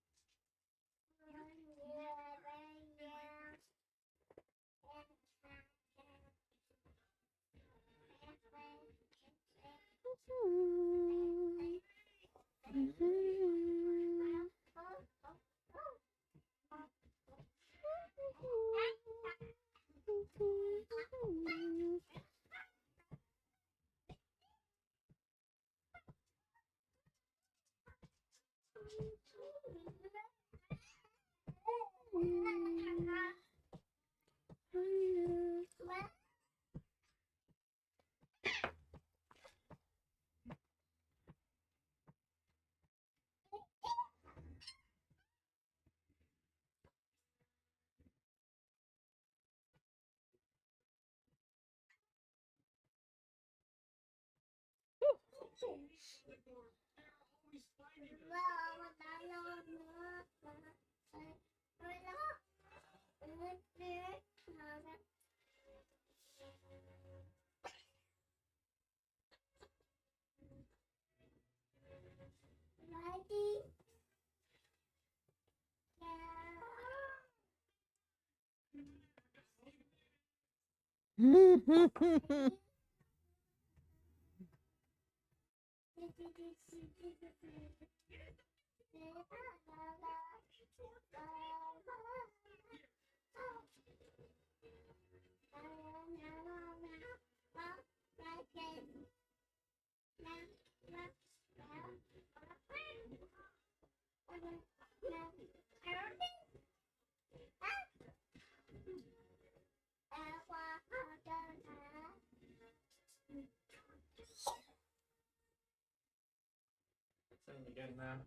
Same again now.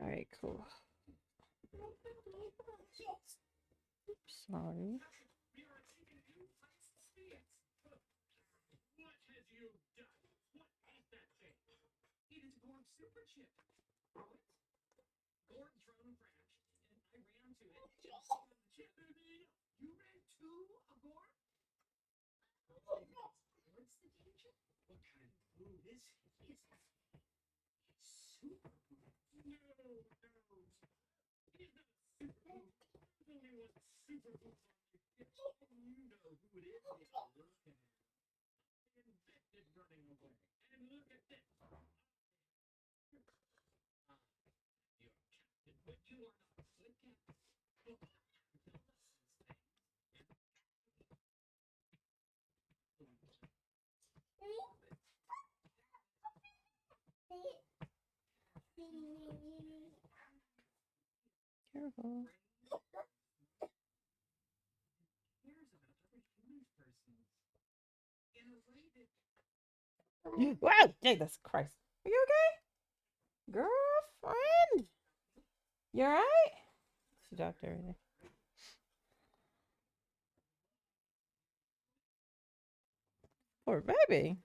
All right, cool. Sorry. What have you done? What is that thing? It is Gorg's super chip. What? Gorg's drone crashed, and I ran to it. Just on the chip. You ran to a Gorg? What's the danger? What kind of food is it? It's super food. No. It is not super food. There's only one super food. You know who it is. Look at it. Invented running away. And look at this. You're captain, but you are not a good captain. Look, Careful. cares about other human persons in a way that Wow, Jesus Christ. Are you okay? Girlfriend? You alright? She dropped everything. Poor baby.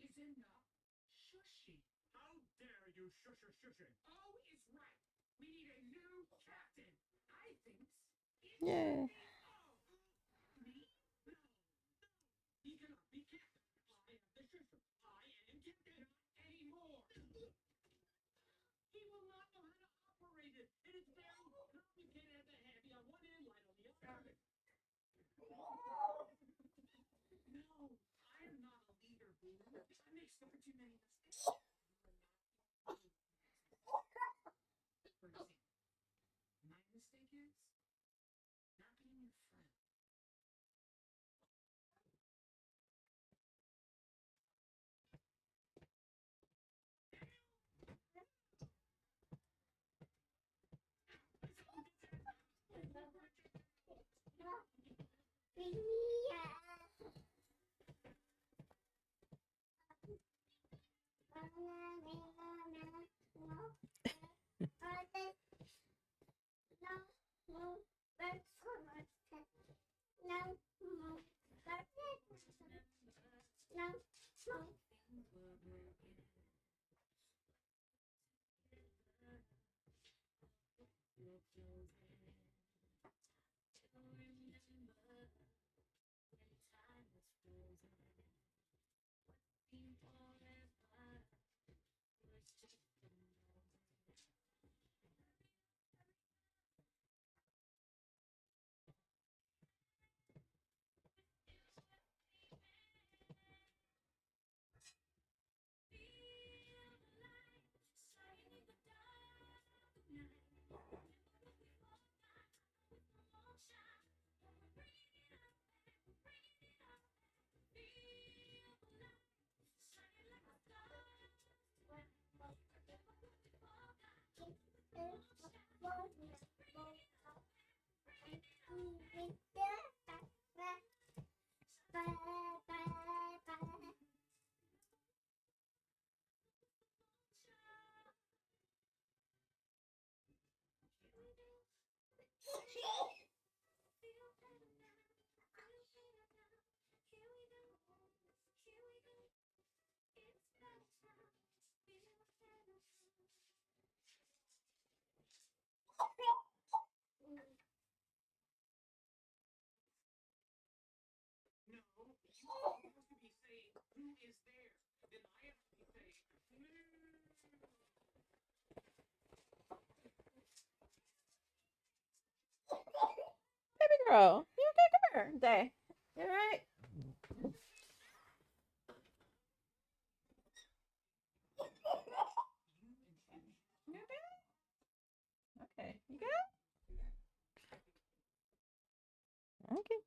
is enough shushing. How dare you shushing? Oh, is right. We need a new captain. I think it's Yeah. me. No. He cannot be captain. I am the shusher. I am captain. Not anymore. He will not know how to operate it. It is very complicated. Have the heavy on one end, light on the other. No, I am not a leader, Boo. I make far too many mistakes. For example, my mistake is not being your friend. No, no, no, no. No, you are supposed to be saying, who is there? Then I have to be saying, Baby girl, you okay? Come here. Day. You alright? You okay? Okay. You good? Okay.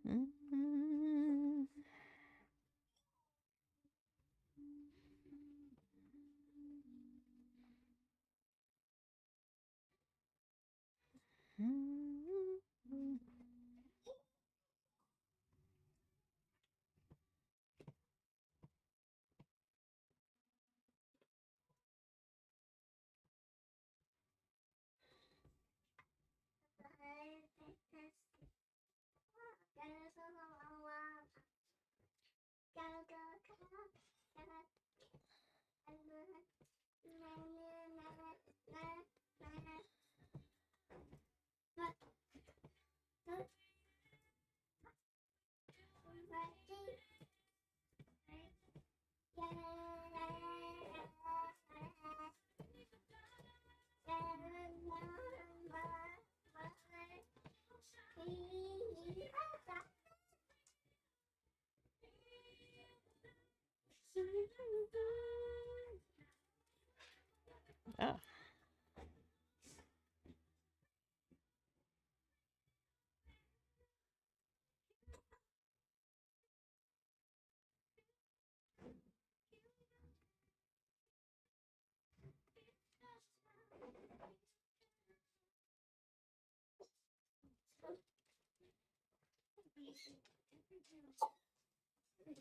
Mm-hmm. Oh.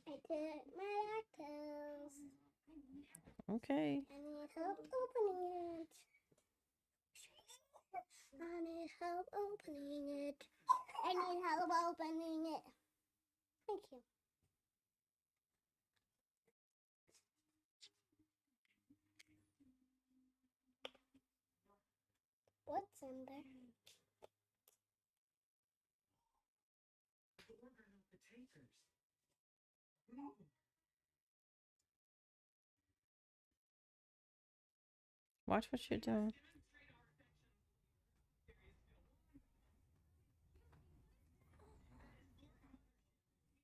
I took my lactose. Okay. I need help opening it. I need help opening it. I need help opening it. Thank you. What's in there? order of the takers. Watch what you're doing. Demonstrate our affection. There is still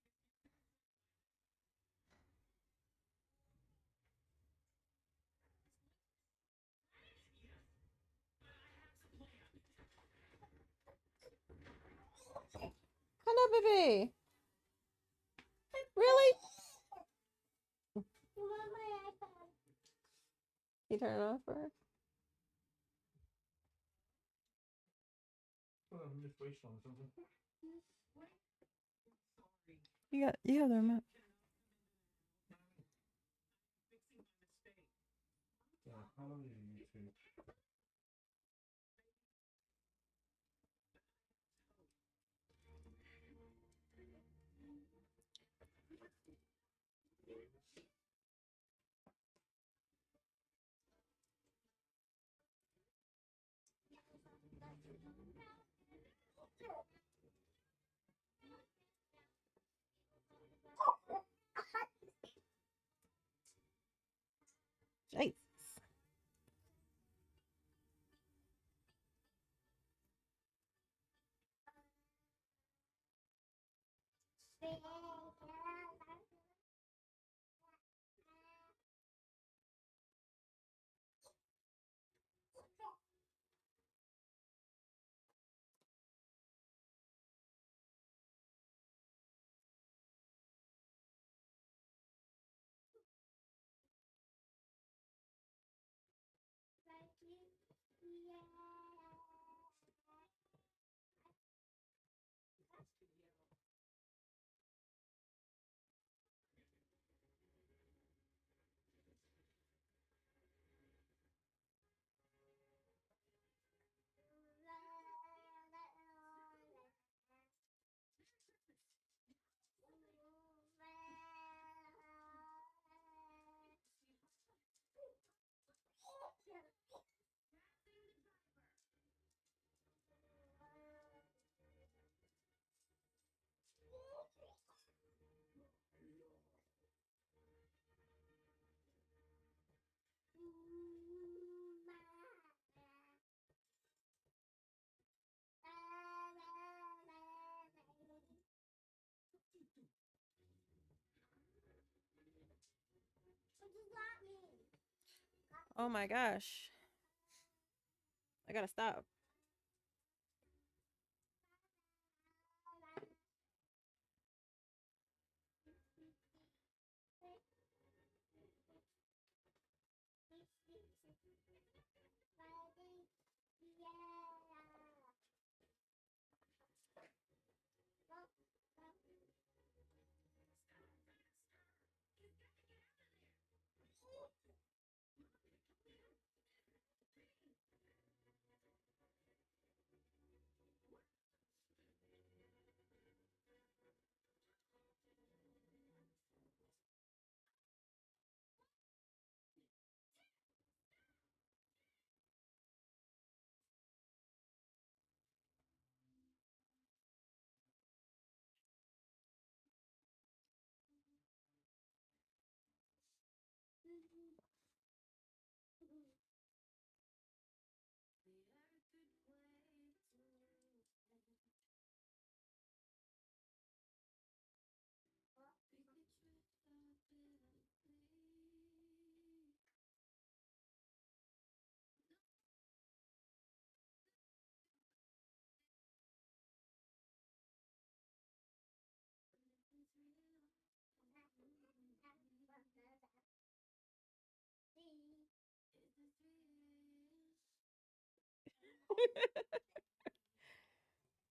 one. Yes, but I have to plan. Hello, baby. Really? You want my iPad? You turn it off for her? Well, I'm just wasting on something. Sorry. You have the remote. Fixing my mistake. Yeah, how long are you two? What does that mean? Oh my gosh. I gotta stop.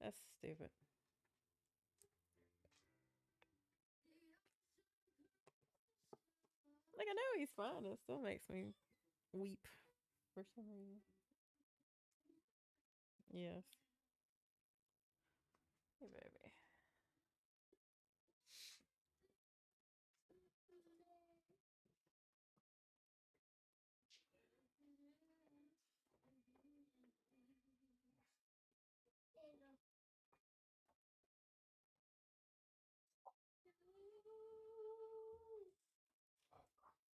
That's stupid. Like, I know he's fine. It still makes me weep for some reason. Yes. Hey, baby. You were scared. I almost made a number 3. Not too hard.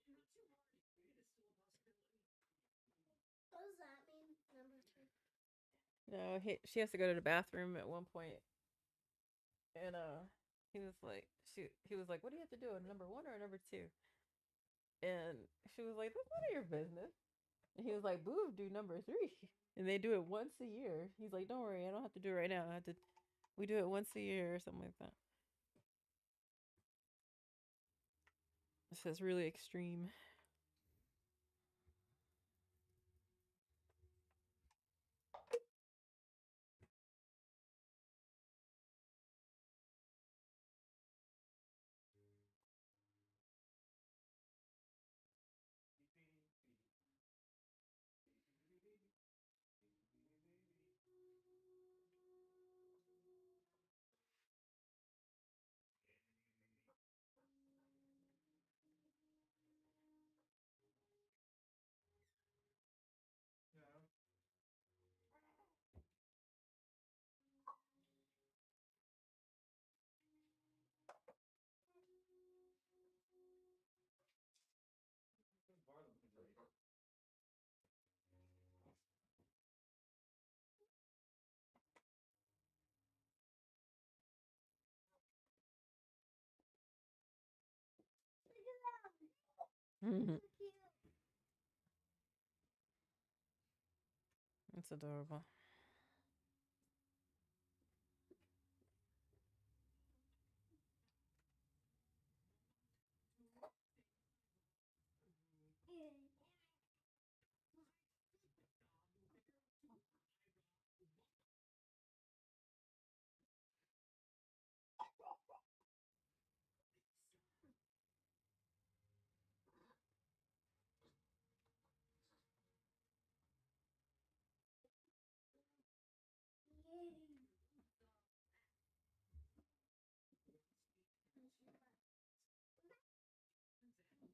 It is still a possibility. What does that mean? Number 3. No, she has to go to the bathroom at one point, and he was like, he was like, "What do you have to do? Number 1 or number 2?" And she was like, "That's none of your business." And he was like, "Boo, do number 3." And they do it once a year. He's like, "Don't worry, I don't have to do it right now. I have to. We do it once a year or something like that." This is really extreme. Mhm. Cute. It's adorable.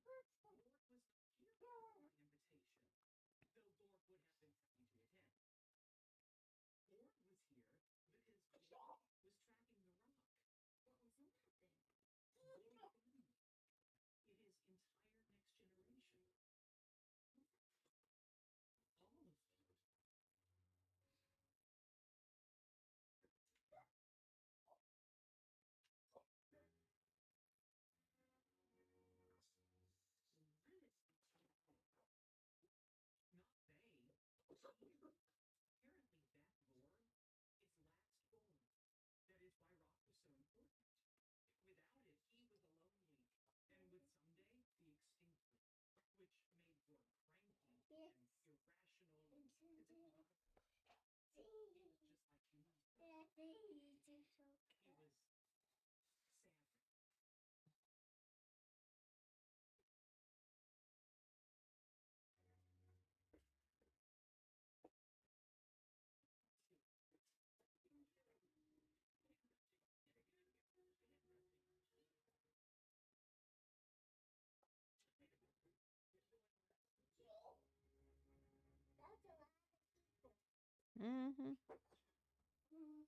Turns out, Lord was not here by invitation, though Lord would have been happy to attend. Lord was here because Lord was tracking the rock. What was in that then? Lord found it is entire next generation. All of them. Not they. He.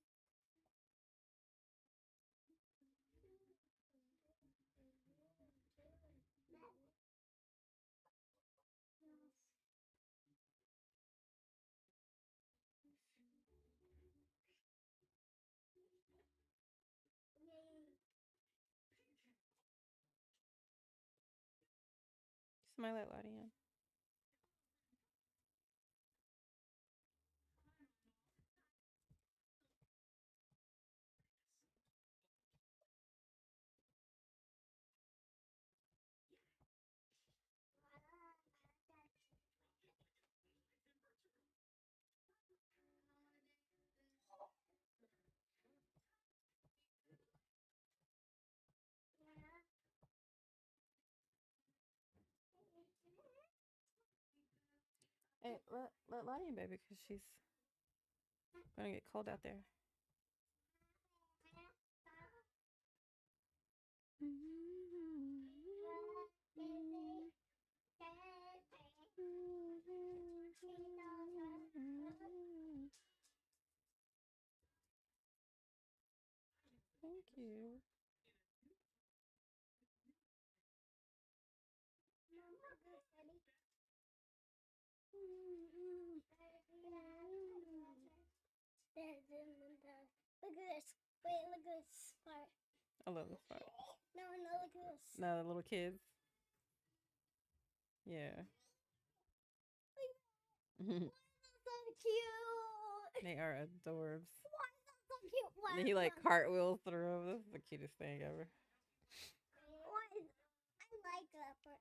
Apparently that Lord is last born. That is why rock was so important. Without it, he was a lone link and would someday be extinct, which made Lord cranky Yes. and irrational. It's See, just like you. yeah, they are so He was sad. That's a lot. Mm-hmm. Smile at Lottie. Hey, let Lottie in, baby, because she's gonna get cold out there. Thank you. Look at this. Wait, look at this part. I love this part. No, look at this. Now the little kids. Yeah. So cute. They are adorbs. Why is that so cute? Why And then he is like that- cartwheels through them. This is the cutest thing ever. Why is- I like that part.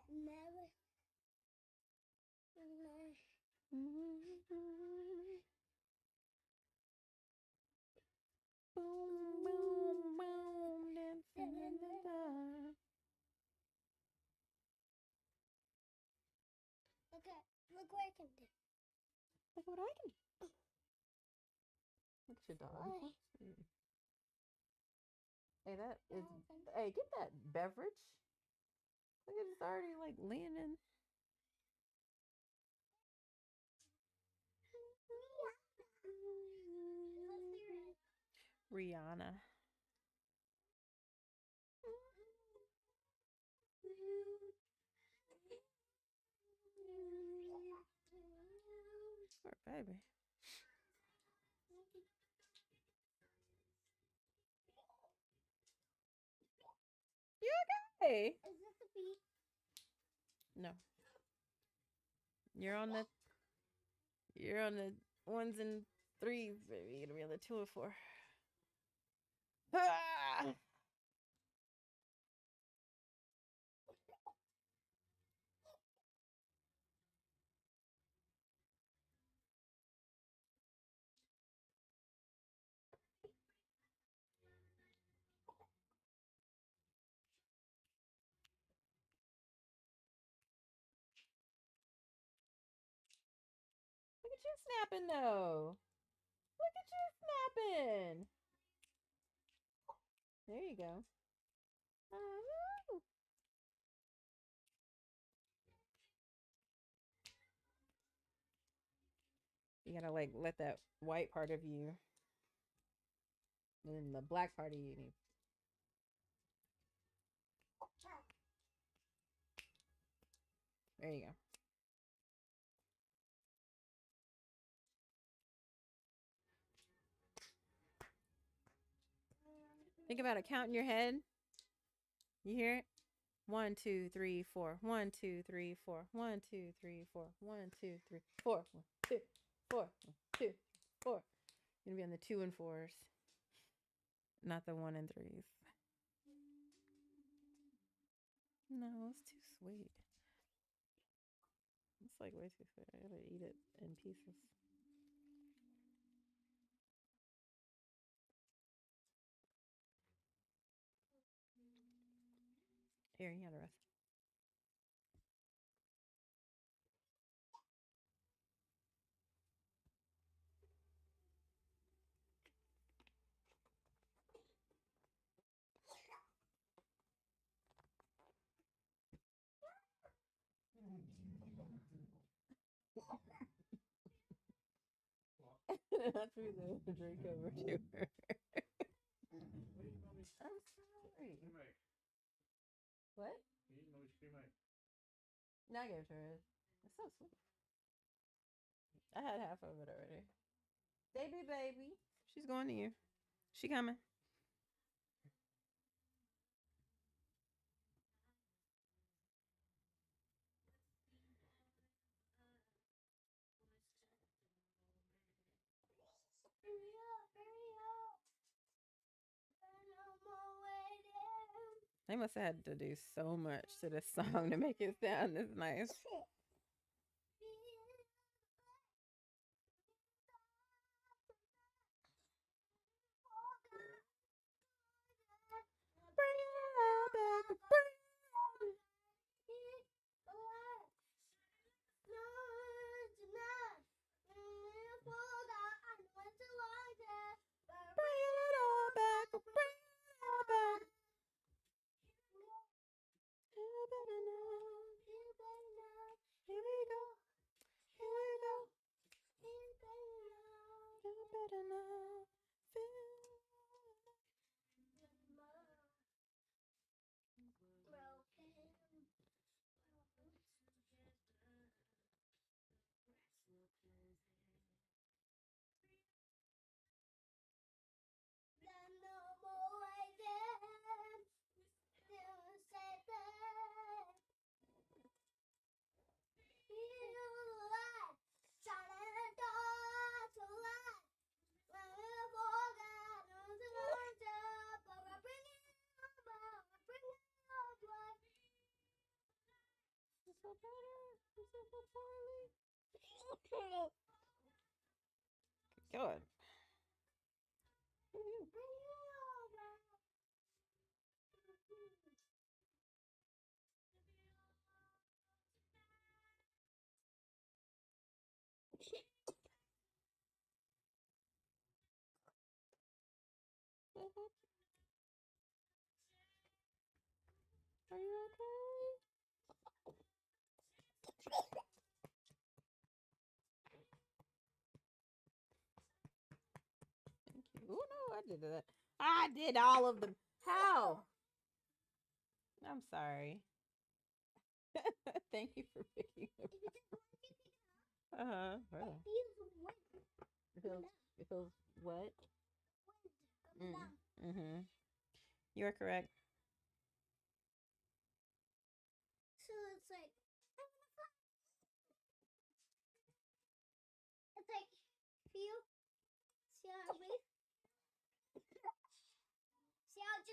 Never. Boom, boom, boom, dancing in the dark. Look what I can do. Look what I can do. Look at your dog. Why? Hey, that is. Hey, get that beverage. Look at it's already like leaning. Rihanna. Poor baby. Hey. Is this a B? No. You're on the ones and threes, baby. You're gonna be on the 2 and 4. Ah! Look at you snapping though. Look at you snapping. There you go. Oh. You gotta like let that white part of you, and then the black part of you need. There you go. Think about it. Count in your head. You hear it? 1, 2, 3, 4. 1, 2, 3, 4. 1, 2, 3, 4. 1, 2, 3, 4. 1, 2, 4. 1, 2, 4. You're gonna be on the 2 and 4s, not the 1 and 3s. No, it's too sweet. It's like way too sweet. I gotta eat it in pieces. Here, you got the rest. I threw the drink over to her. I'm sorry. What? No, I gave it to her. It's so sweet. I had half of it already. Baby. She's going to you. She coming. They must have had to do so much to this song to make it sound this nice. God. Are you okay? Thank you. Oh no, I did that. I did all of them. How? I'm sorry. Thank you for picking them. Well. It feels what? Mm-hmm. You're correct.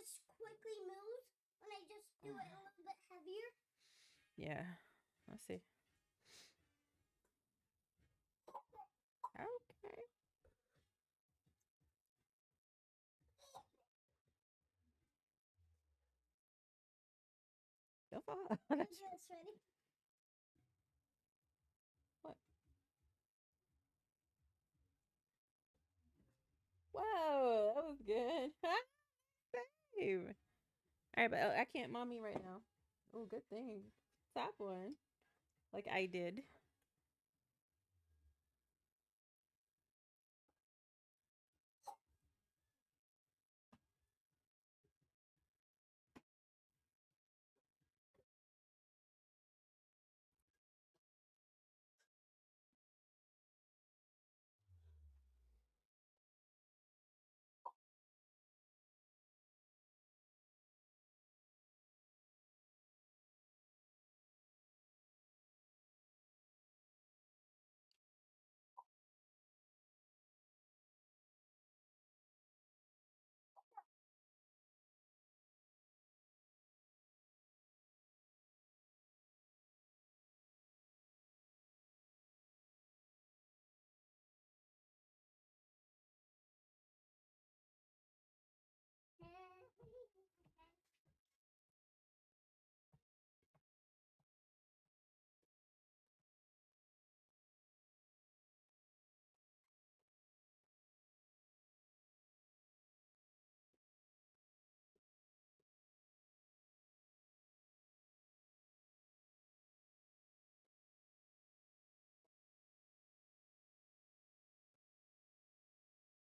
just quickly moves when I just do it a little bit heavier. Yeah. Let's see. Okay. So far. That's Yes, ready? what? Whoa, that was good. Save. All right, but I can't mommy right now. Oh, good thing. Top one. Like I did.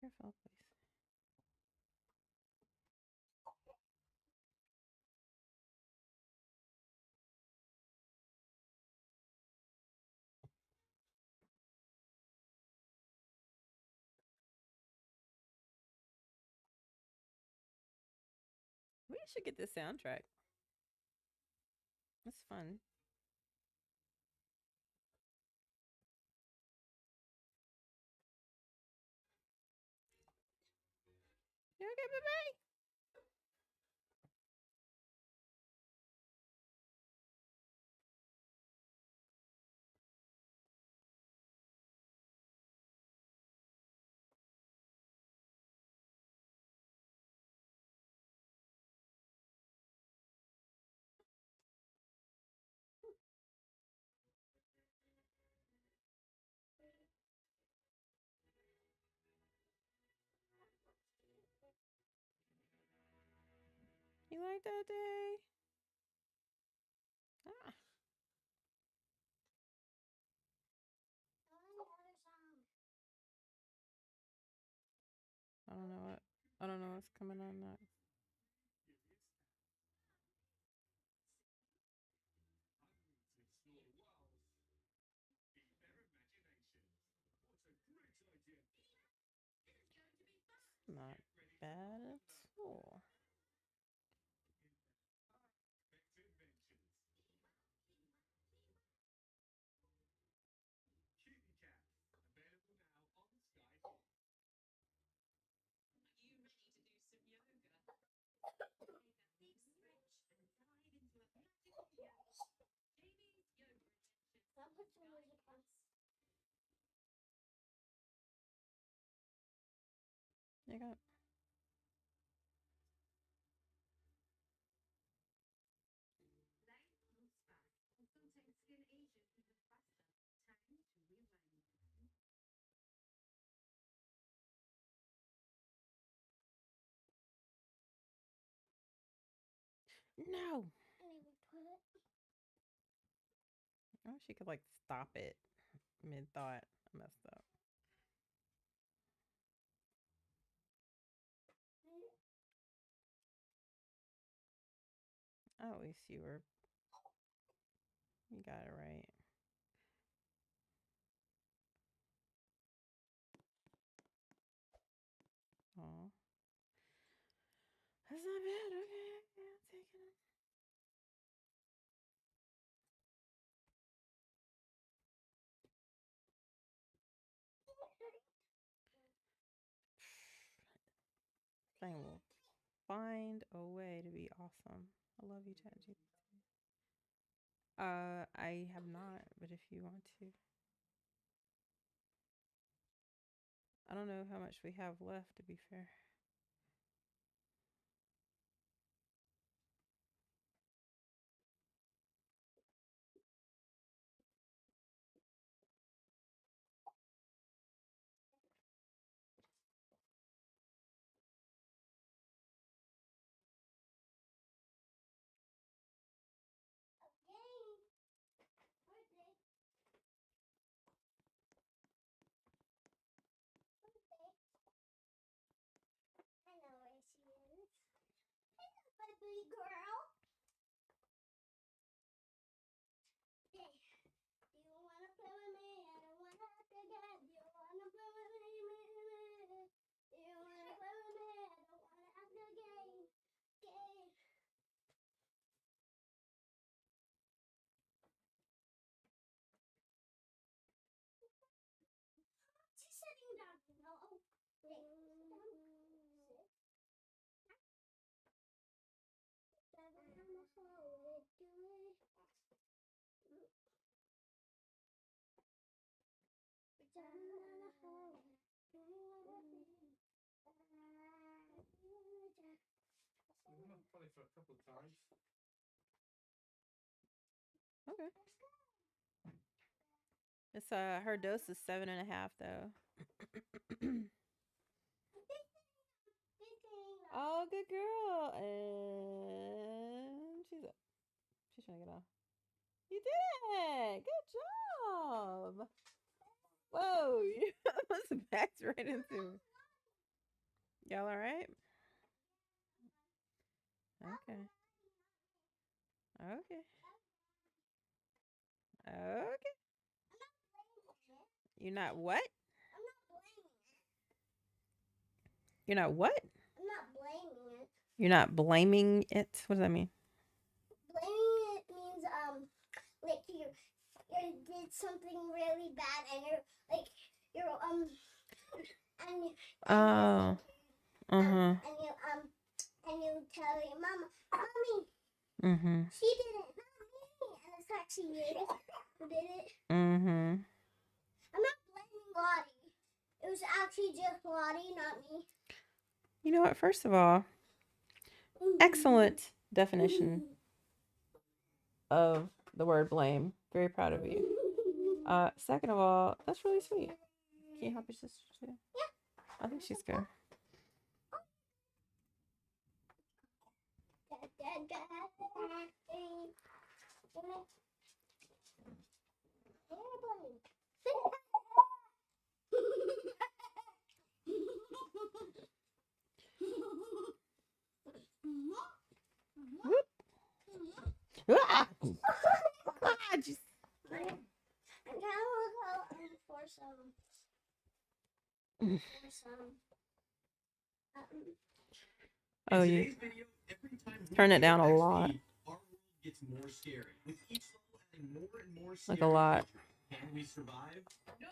Careful, please. We should get the soundtrack. That's fun. You okay, baby? You like that day? Ah, I don't know what. I don't know what's coming on next. Not bad at all. I'll put some music on. You got. No. I need a toilet. I wish you could like stop it mid thought. I messed up. At least you were. You got it right. Oh. That's not bad. Okay. Yeah, I'll take it. Thing will find a way to be awesome. I love you, ChatGPT. I have not, but if you want to. I don't know how much we have left, to be fair. I know where she is. Ugly girl. Hey, do you wanna play with me? I don't wanna have to get. Do you wanna play with me? Do you wanna play with me? I don't wanna have to game. Game. She's sitting down. No. Sit. Down the hallway, do it. Down the hallway, do it. We've been funny for a couple of times. Okay. It's her dose is 7.5 though. Oh, good girl. And she's up. She's trying to get off. You did it. Good job. Whoa, you almost backed right into me. Y'all all right? Okay. Okay. Okay. You're not what? I'm not blaming it. You're not what? I'm not blaming it. You're not blaming it? What does that mean? Blaming it means like you did something really bad and you're and Oh. and you tell your mama, mommy, she did it, not me, and it's actually you who did it. I'm not blaming Lottie. It was actually just Lottie, not me. You know what? First of all, excellent definition of the word blame. Very proud of you. Second of all, that's really sweet. Can you help your sister too? Yeah. I think she's good. Whoop. Ah! God, just... I'm trying to look out for some. Oh, you turn it down a lot. Our world gets more scary. With each level adding more and more Like a lot. Can we survive? No.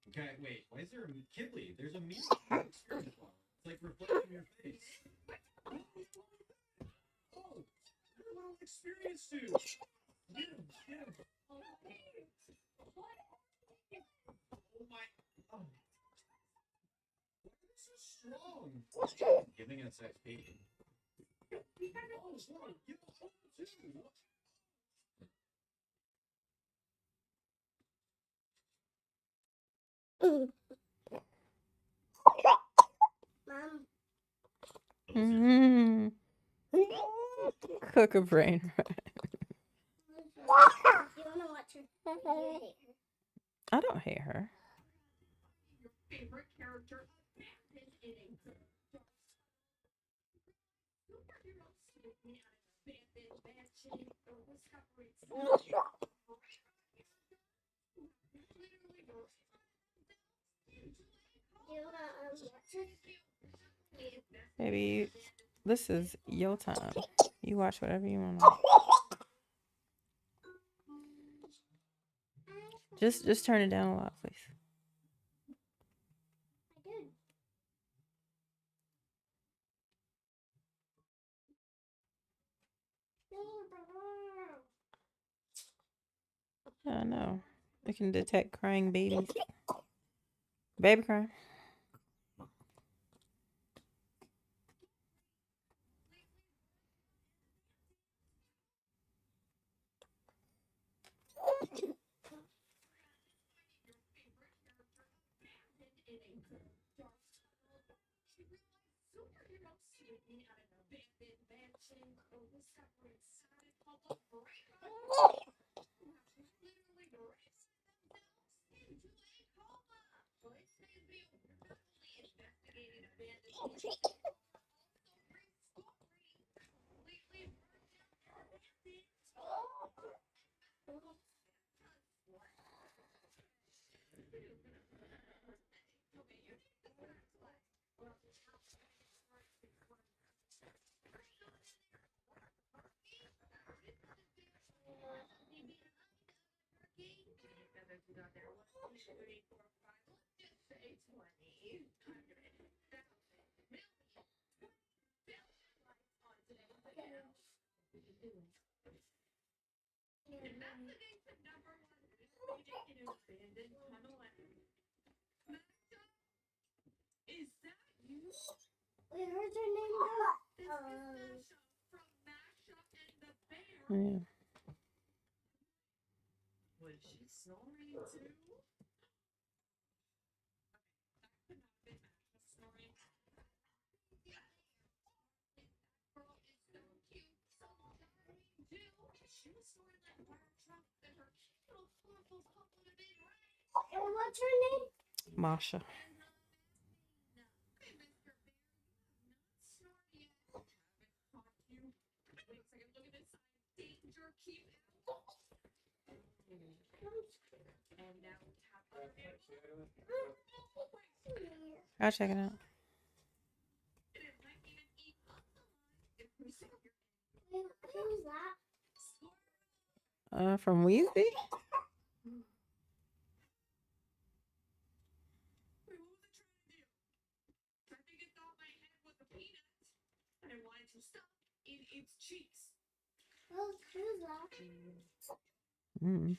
Okay, wait. Why is there a Kidley? There's a mirror. It's like reflecting your face. Oh, you're a little experienced too. Yeah. Oh my. Oh. Why are they so strong? Giving us XP. Oh, sorry. You too. Mom. Cook a brain. You wanna watch her? You hate her. I don't hate her. Your favorite character abandoned in a Baby, this is your time. You watch whatever you want. Just turn it down a lot, please. I did. I know. It can detect crying babies. Baby crying. Wait, where's her name go? Yeah. Was she snoring too? Snoring. Girl is so cute, so charming too. She was snoring like fire truck and her little colorful couple of big rats. And what's her name? Masha. Hey, Mr. Bear, you have not snored yet. Haven't caught you. Wait a second, look at this sign. Danger, keep out. And now we have our animal. I'll check it out. And it might even eat up the line if we say your Wait, who's that? From Weezy? Wait, what was it trying to do? I think it thought my head was a peanut. And it wanted to stop in its cheeks. Who's that? Mm.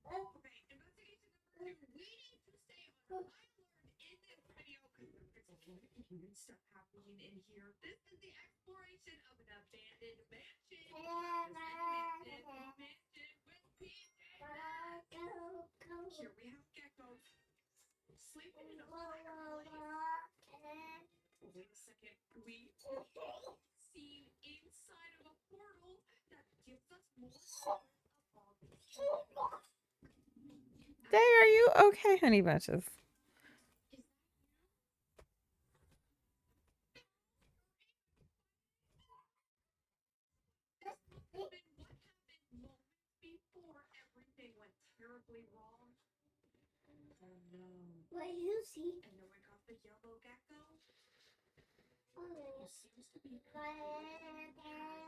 Okay, investigation number 2. We need to stay on high alert in this video because weird stuff happening in here. This is the exploration of an abandoned mansion. This abandoned mansion with people. Here we have geckos sleeping in a fireplace. Wait a second. We seen inside of a portal that gives us more of all these. Day, are you okay, honey bunches? What happened moments before everything went terribly wrong? Oh no. What do you see? And then we got the yellow gecko. Oh, Who seems to be we know why.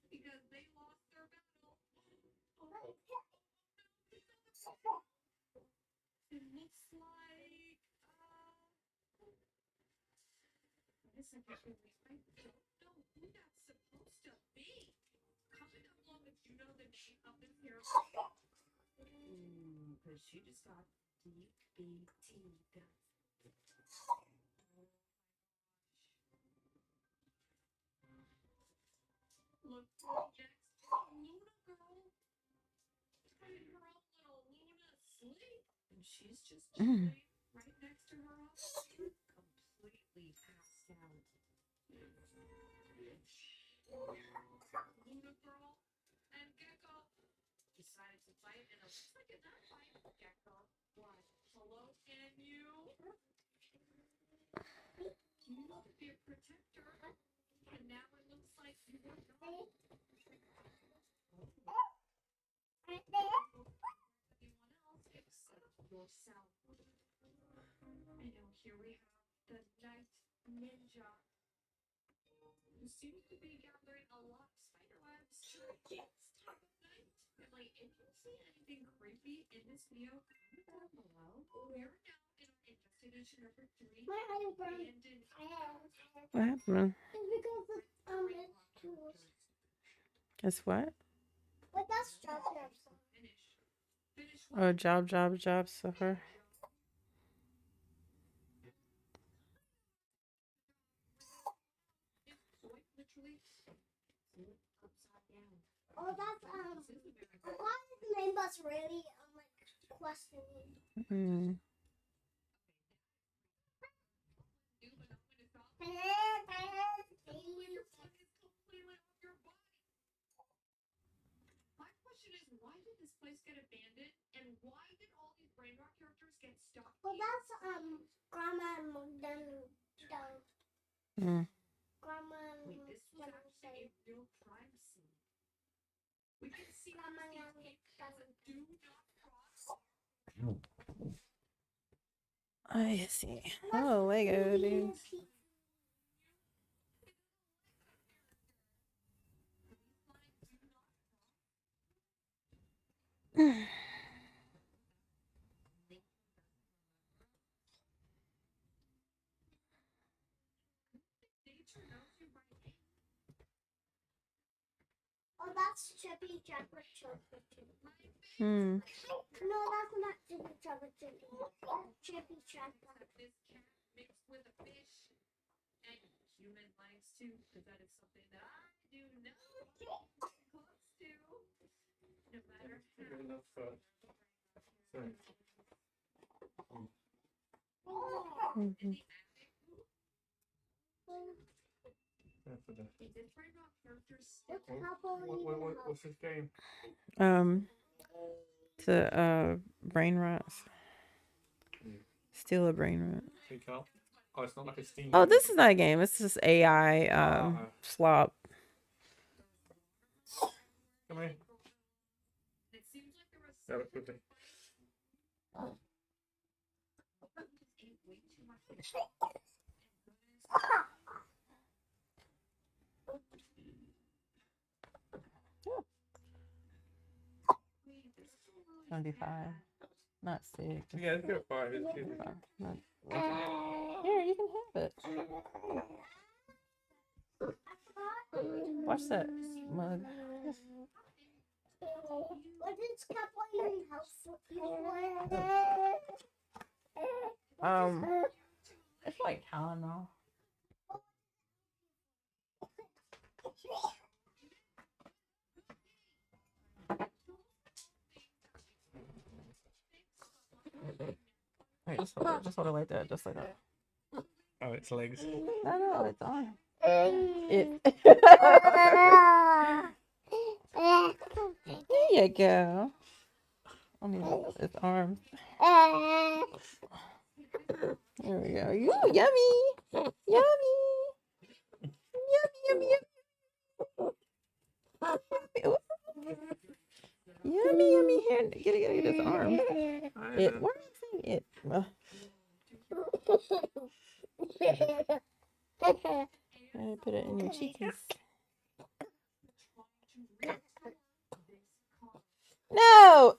Because they lost their battle. It looks like wait a second, I don't know who that's supposed to be. Comment down below if you know the name of this character. Because she just got deep big teeth. Look next, Luna girl. Having her own little Luna sleep. And she's just chilling right next to her own completely passed out. Luna girl and Gecko decided to fight, and it looks like in that fight, Gecko won. Hello, can you? You used to be a protector, and now it looks like you are not. Anyone else except yourself. I know here we have the night ninja who seems to be gathering a lot of spider webs during this time of night. And like, if you see anything creepy in this video, comment down below. We are now in our investigation number 3. My eye burned. Abandoned What happened? It's because it's too. It's what? But that's job finish Oh, job, suffer. literally upside down. Oh, that's why is the name bus really like questioning? Hmm. My question is, why did this place get abandoned, and why did all these brain rot characters get stuck? Well, that's grandma and then down. Mm. Grandma and Wait, this was actually a real crime scene. We can see Grandma these and kids do not cross. I see. Oh, Lego, dude. Nature knows you by name. Oh, that's Chippy Jabber Chippy. Hmm. No, that's not Chippy Jabber Chippy. Chippy Jabber. This cat mixed with a fish and human legs too, because that is something that I do not close to. No matter Good how. enough for. Sorry. Mhm. Yeah, for the. Is this brain rot character still? What's this game? To brain rots. Steal a brain rot. Pick up. Oh, it's not like a Steam. Oh, game. this is not a game. It's just AI slop. Come here. It seems like there was Grab it quickly. ate way too much. Wait, this is a really 25. Not 6. Yeah, let's go 5. It's good. Here, you can have it. Watch that mug. What is Kathleen house for? It's like Tylenol. Wait, just hold it like that, just like that. Oh, it's legs. No, it's on. It. There you go. I don't even know its arms. There we go. Ooh, yummy. Yummy. Yummy. Ooh. Yummy. Here, get its arm. It. Why am I saying it? Put it in your cheekies. No.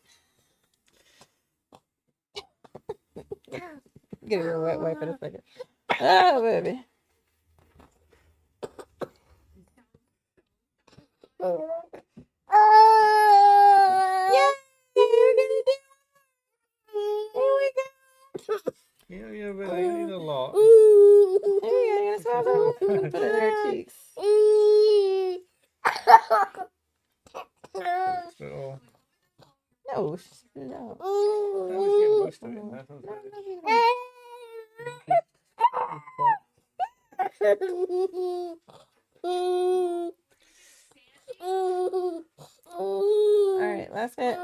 Get a real wet wipe in a second. Oh, baby. Yeah, you're gonna do it. Here we go. Yeah, but I need a lot. There you go. You're gonna swallow it. Put it in her cheeks. Little. No, no. That was getting most of it. That was All right, last bit.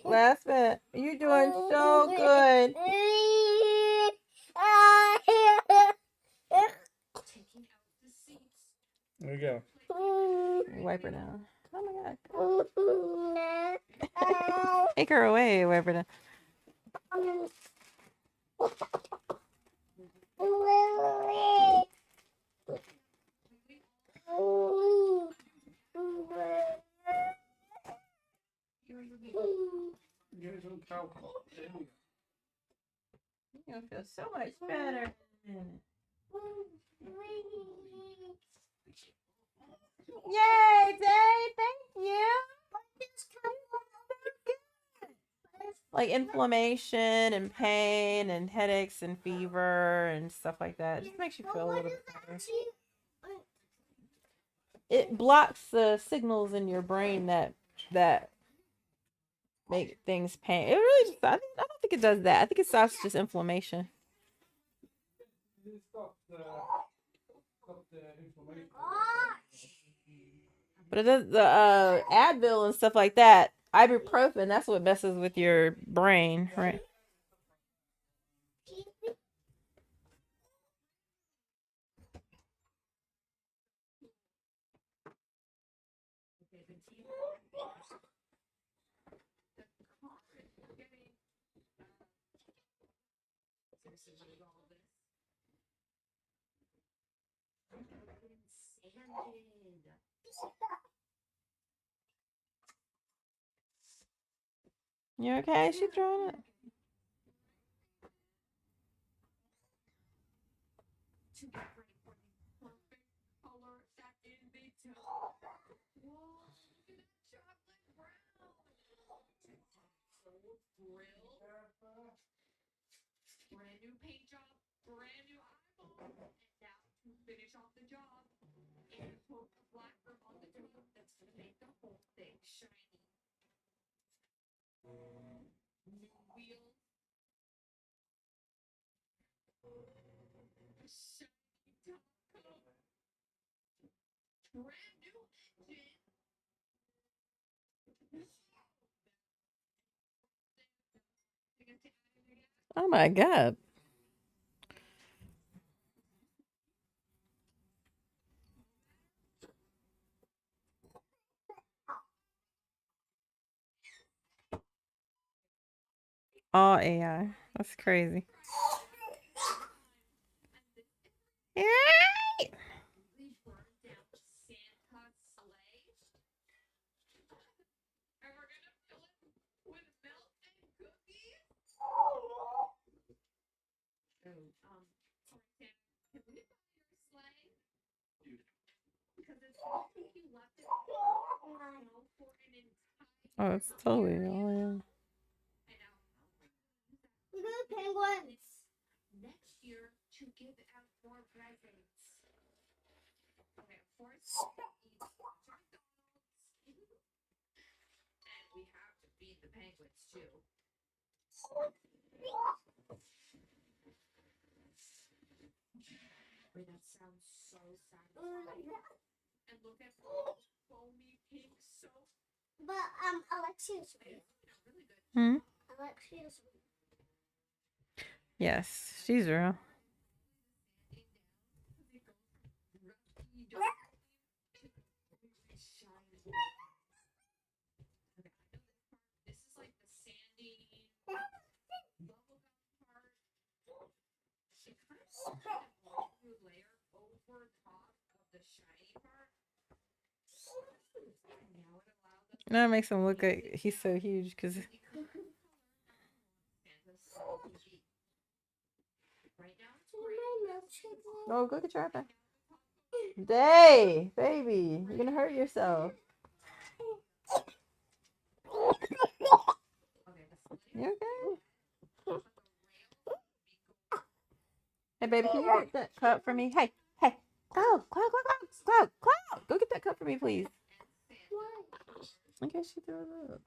Last bit. You're doing so good. There we go. Wipe her down. Oh my god. Take her away, wipe her down. You're gonna feel so much better. Yay, Dave! Thank you. Like inflammation and pain and headaches and fever and stuff like that. It just makes you feel a little bit better. It blocks the signals in your brain that make things pain. It really just, I don't think it does that. I think it stops just inflammation. But it does the Advil and stuff like that. Ibuprofen, that's what messes with your brain, right? You okay? She throwing it. Brand new paint job, brand new eyeball, and now to finish off the job, and put the blacker on the top that's gonna make the whole thing shiny. New wheels, shiny top coat, brand new engine. Oh my God. All AI. That's crazy. Yay! We burned down Santa's sleigh, and we're gonna fill it with milk and cookies. Oh, Santa, can we buy your sleigh? Because it's like you left it for an entire Oh, it's totally all AI. Good penguins. next year to give out more presents. Okay, of course, we eat McDonald's. And we have to feed the penguins too. Wait, that sounds so satisfying. And look at the foamy pink soap. But Alexia's It's really good. Hmm? Alexia's Yes, she's real. This is like the sandy bubblegum part. It kind of looks like a blue layer over top of the shiny part. Now it allows us That makes him look like he's so huge because Santa's sleigh. Right now it's green. oh, go get your iPad. Day, baby, you're gonna hurt yourself. You okay? Hey, baby, can you get that cup for me? Hey, hey, Cloud, Cloud, Cloud, Cloud, Cloud, go get that cup for me, please. Okay, she threw it up.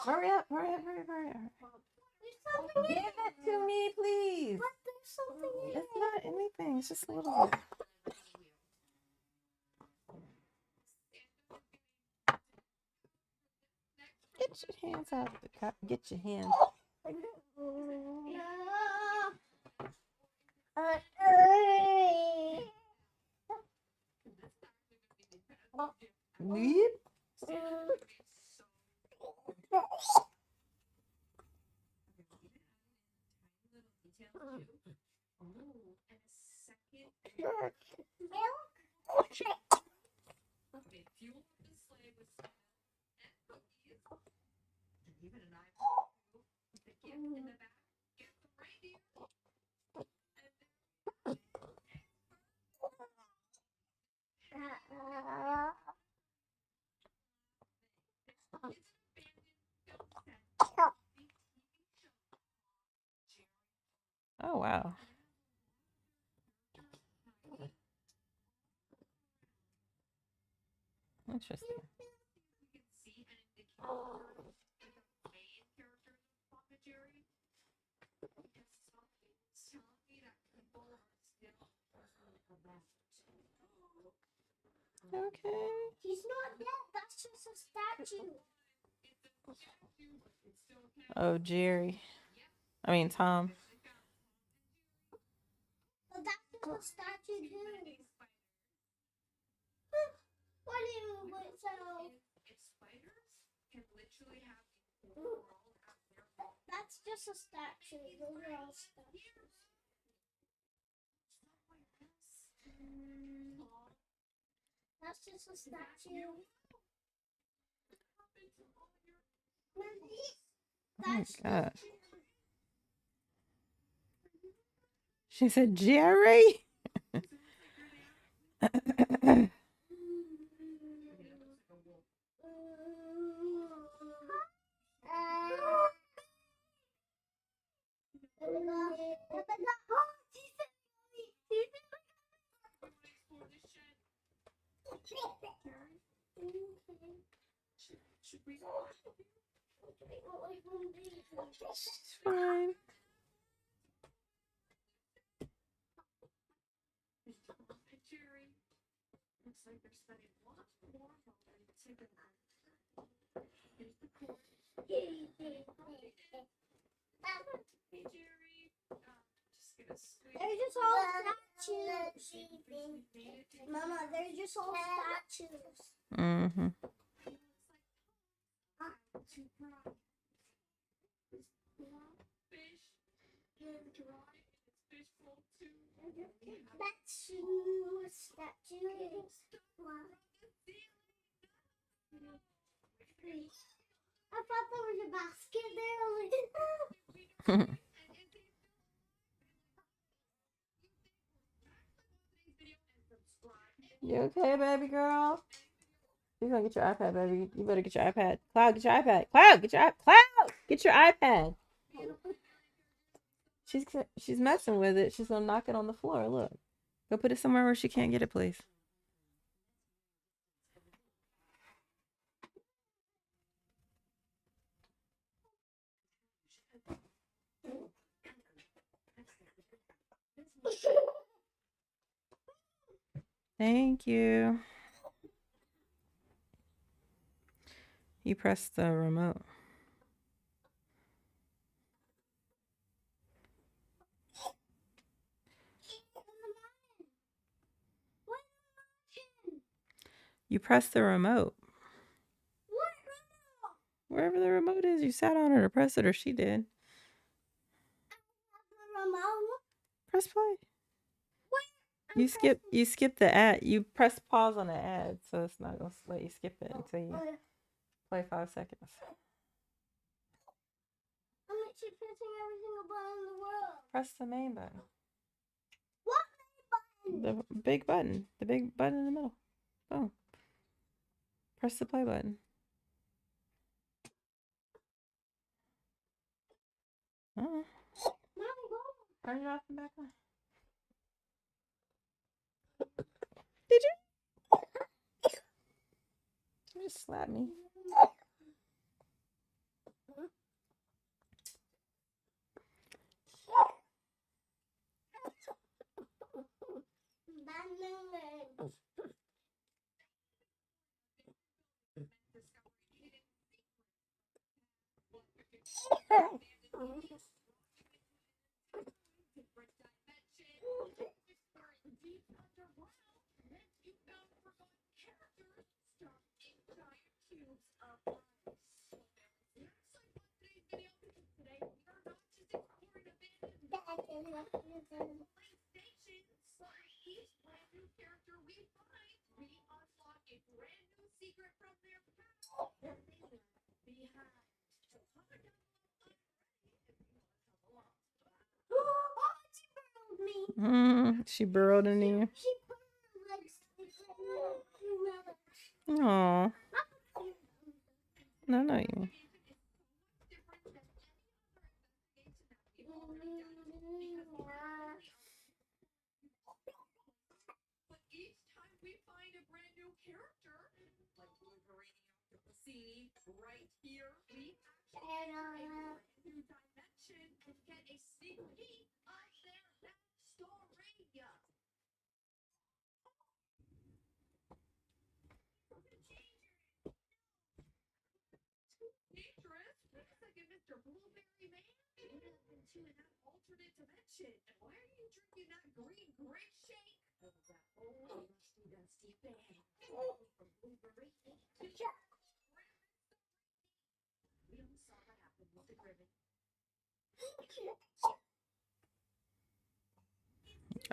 Hurry up, hurry up, hurry up, hurry up. Give it to me, please. It's not anything, it's just a little bit. Get your hands out of the cup. Get your hands. Weep. Okay, fuel up the sleigh with some milk and cookies. And even an eyeball. Oh, wow. Interesting. Okay. He's not dead. That's just a statue. Oh, Jerry. I mean, Tom. But that's just a statue, dude. What do you mean? So that's just a statue. Those are all statues. That's just a statue. Oh my God. She said, Jerry. She's fine. They're just all statues. Mama, they're just all statues. Mm-hmm. Statues. I thought there was a basket there. You okay, baby girl? You're gonna get your iPad, baby. You better get your iPad. Cloud, get your iPad. Cloud, get your Cloud, get your iPad. She's messing with it. She's gonna knock it on the floor. Look. Go put it somewhere where she can't get it, please. Thank you. You pressed the remote. You pressed the remote. What remote? Wherever the remote is, you sat on it or pressed it, or she did. The remote? Press play. What? You skip the ad. You press pause on the ad, so it's not gonna let you skip it until you play 5 seconds. I'm actually pressing every single button in the world. Press the main button. What main button? The big button. The big button in the middle. Oh. Press the play button. Mommy, Turn it off and back on. Did you? You just slapped me. She burrowed in you. She put her legs Oh, no, no, you. But each time we find a brand new character, like Wolverine Octopussy, right here, we actually enter a brand new dimension and get a sneak peek of their backstory. Dangerous. Wait a second, Mr. Blueberry Man. What happened to an alternate dimension? And why are you drinking that green grape shake? That was that old rusty dusty fan. From Blueberry to we all saw what happened with the Griffin.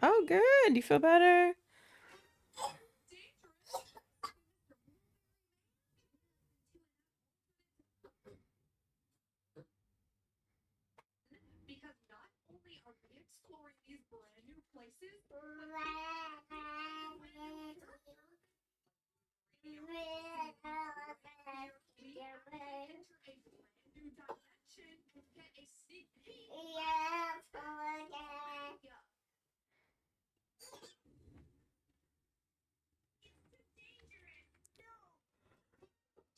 Oh, good. You feel better? Because not only are we exploring these brand new places, we enter a brand new dimension and get a sneak peek.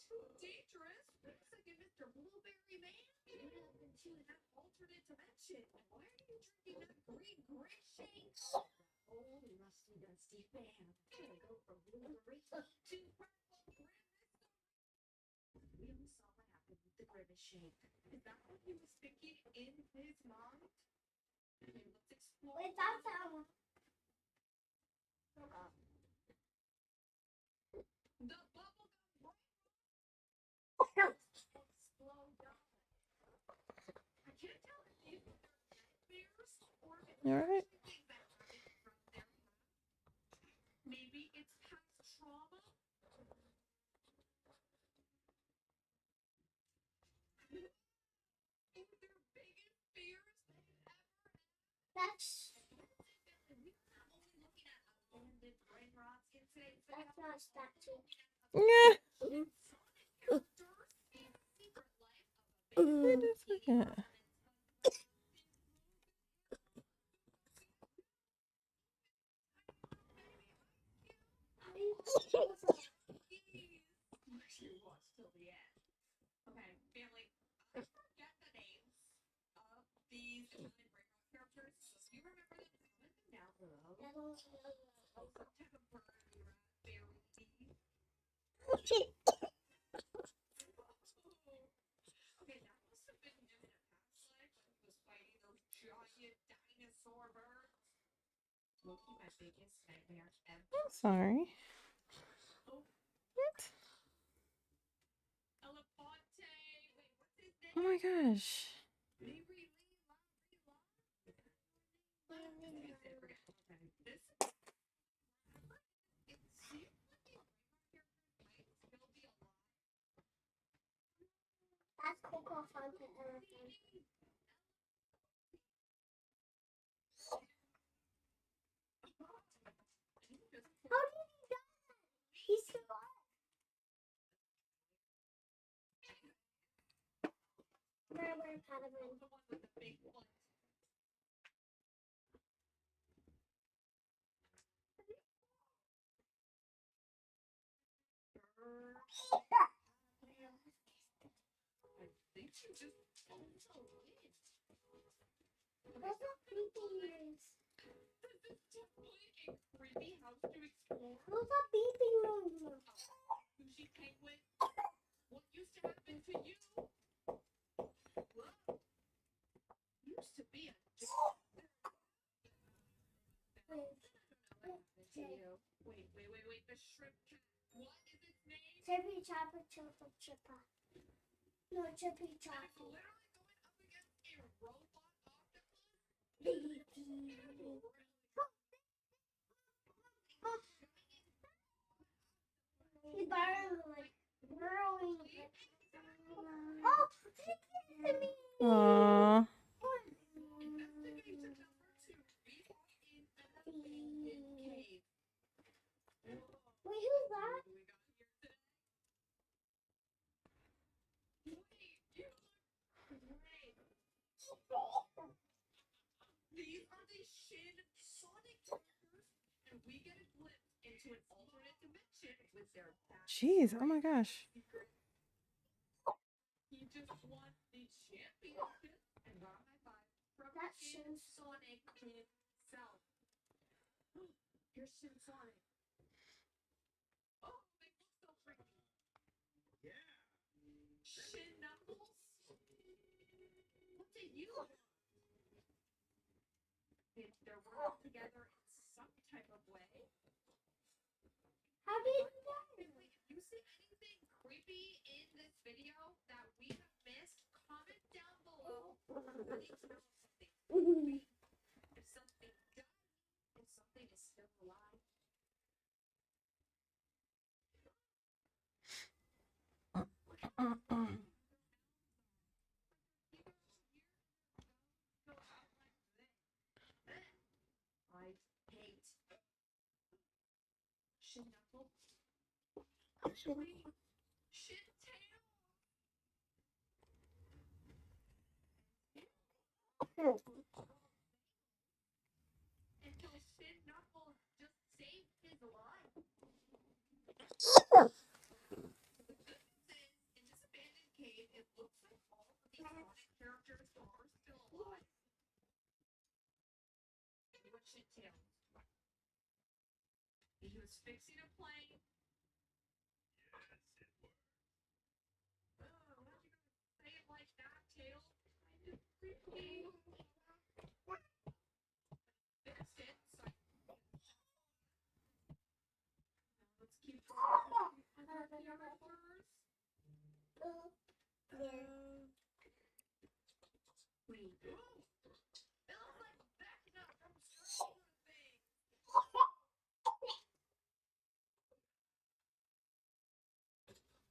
Too dangerous. Wait a second, Mr. Blueberry Man. What happened to that alternate dimension? And why are you drinking that green grape shake? That old rusty dusty fan. Gonna go from Blueberry to purple Grimace. We all saw what happened with the Grimace shake. Is that what he was thinking in his mind? Okay, let's explore. Wait, that's how. The bubblegum slow down. I can't tell if these are nightmares or if You all right? things that happen from their past. Maybe it's past trauma. Their biggest fears they've ever had. That's We're not only looking at abandoned brain rot incidents, but that's not a statue. Yeah. characters and the secret life of a Wait a second. Actually watch till the end. Okay, family, I forget the names of these abandoned brain rot characters, so if you remember them, comment them down below. Temporary raspberry. Okay, that must have been him in a past life when he was fighting those giant dinosaur birds. Loki, my biggest nightmare ever. I'm sorry. Oh, What? Elefante. Wait, what's his name? Oh my gosh. Riri, Okay, this. It seems like the character might still be alive. That's Coco Fountain Elephant. How did he die? He's still alive. Where Padawan? The one with the big foot. I think you just also win. Those are beeping rooms. This is definitely a creepy house to explore. Those are beeping rooms. Sushi penguin. What used to happen to you? Whoa. Used to be a dog. Wait. The shrimp cat. What is its name? Chippy Chopper Chopper Chipper. No, Chippy And it's Chopper. literally going up against a robot octopus. He's burrowing. Oh, she's kissing me. Aww. Investigation number 2. We are in Shin Sonic characters, and we get a glimpse into an alternate dimension with their past Jeez, oh my gosh. secret. He just won the championship and got a high five from That's Shin Shin. Sonic himself. Here's Shin Sonic. Oh, they look so freaky. Yeah. Shin Knuckles. What do you want? They're working together in some type of way. How do you do that? If you see anything creepy in this video that we have missed, comment down below. We need to know if something's creepy, if something died, if something is still alive. I hate Shin Knuckles. Shin Tail. Until Shin Knuckles just saved his life. The good news is, in this abandoned cave, it looks like all of these Sonic characters are still alive. What Shin Tail? He was fixing a plane. Yes, it worked. Oh, why'd you say it like that, Tail? Kind of creepy. Fixed it, so let's keep going. Other characters. Wait. It looks like backing up from Stranger Things.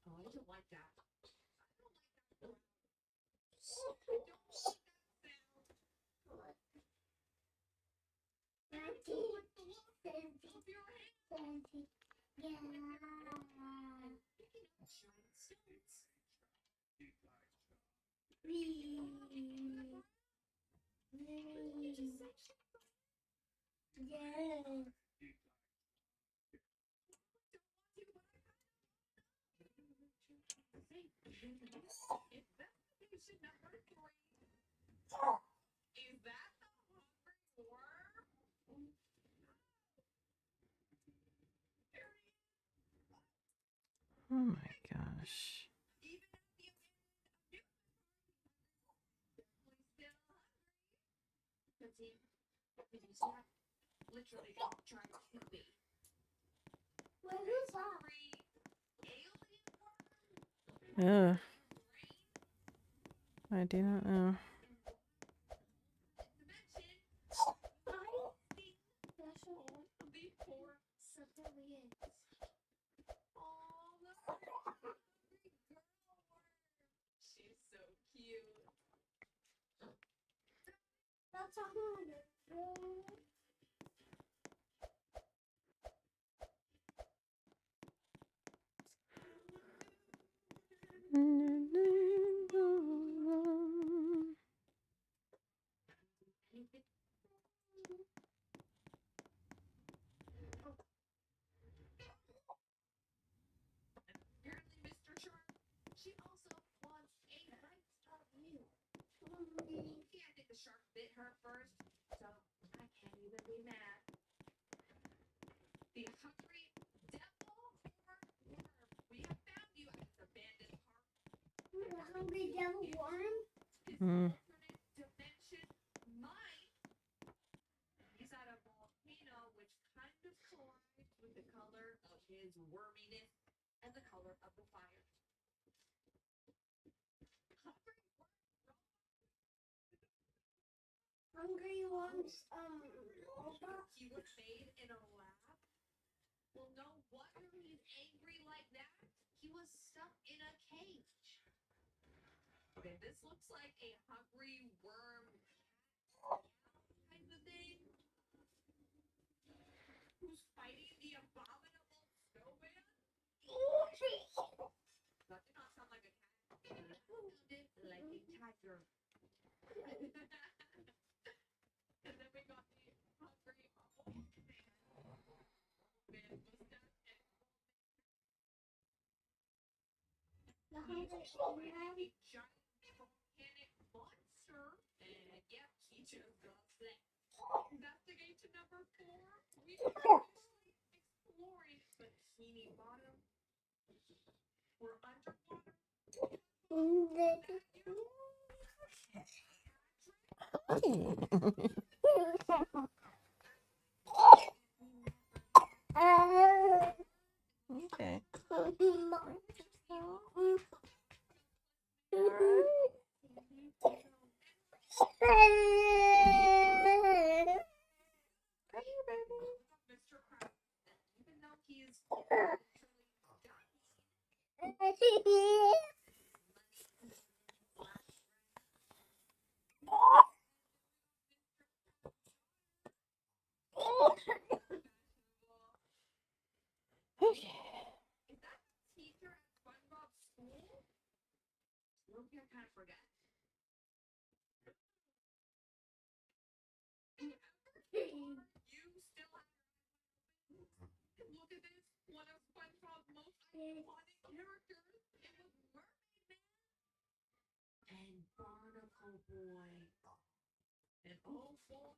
Oh, I don't like that. I don't like that sound. I don't like that sound. I don't like the look of your hand. Yeah. And picking up giant stones. You like John. Yeah. You Investigation number 3. Is that the hungry worm? There he is. Oh my gosh. Even at the abandoned definitely still hungry. Because did you see that? Literally trying to be. Wait, who's that? Hungry alien worm? Ugh, I do not know. Dimension. Special Before civilians. all the hungry girl worm. She's so cute. That's a hundred. Apparently, Mr. Shark, she also wants a bite of you. Yeah, I think the shark bit her first, so I can't even be mad. The hungry devil worm. We have found you at this abandoned park. The hungry devil worm. His Mm. alternate dimension mind. He's at a volcano which kind of collides with the color of his worminess and the color of the fire. Hungry worms. He was made in a lab. Well, no wonder he's angry like that. He was stuck in a cage. Okay, this looks like a hungry worm kind of thing. Who's fighting the abominable snowman? That did not sound like a cat. It sounded like a tiger. And then we got the a giant volcanic monster. And yep, he just got that. Investigation number 4. We are officially exploring Bikini Bottom. We're underwater. Okay. Mr. Krabs, even though he is literally dying. Okay. Is that the teacher at SpongeBob's school? Loki, I kind of forget. You still have look at this. One of SpongeBob's most iconic characters. It was Mermaid Man and Barnacle Boy. And oh boy,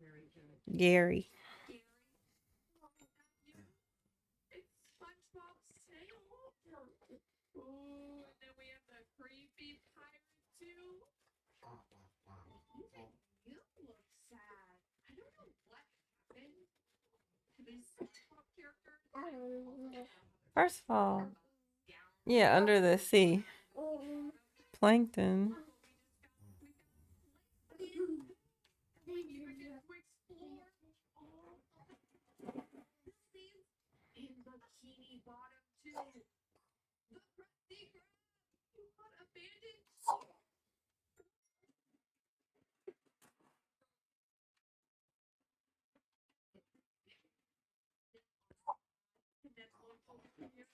very good. Gary. It's SpongeBob's sailboat. Ooh, and then we have the creepy pirate too. Even you look sad. I don't know what happened to these SpongeBob characters. First of all, yeah, under the sea. Plankton. In Bikini Bottom too. The Krusty Krab. You got abandoned. And that's one over here.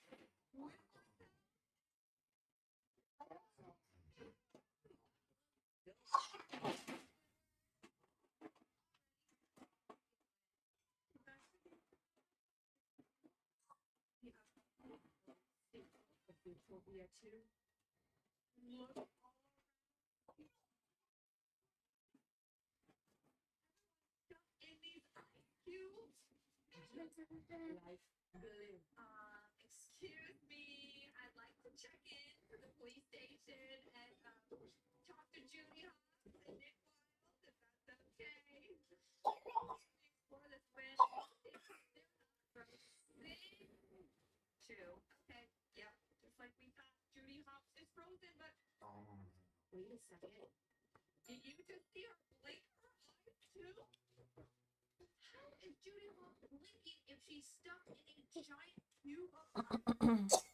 Utopia too. Look all in these ice cubes. Life blue. Excuse me. I'd like to check in to the police station and talk to Judy Hobbs and Nick Wiles, if that's okay. Explore this man. Two. Okay. Yep. Just like we thought. Judy Hobbs is frozen, but wait a second. Did you just see her blink her eyes too? How is Judy Hobbs blinking if she's stuck in a giant cube of ice?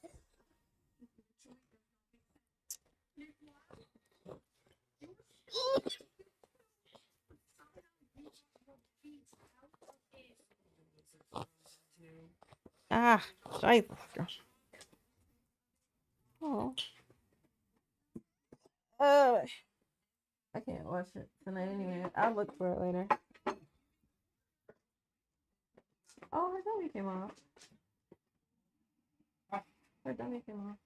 Nick Wiles? Somehow you will beat out of it. Ah, shite. Oh. I can't watch it tonight anyway. I'll look for it later. Oh, her dummy came off. Her dummy came off.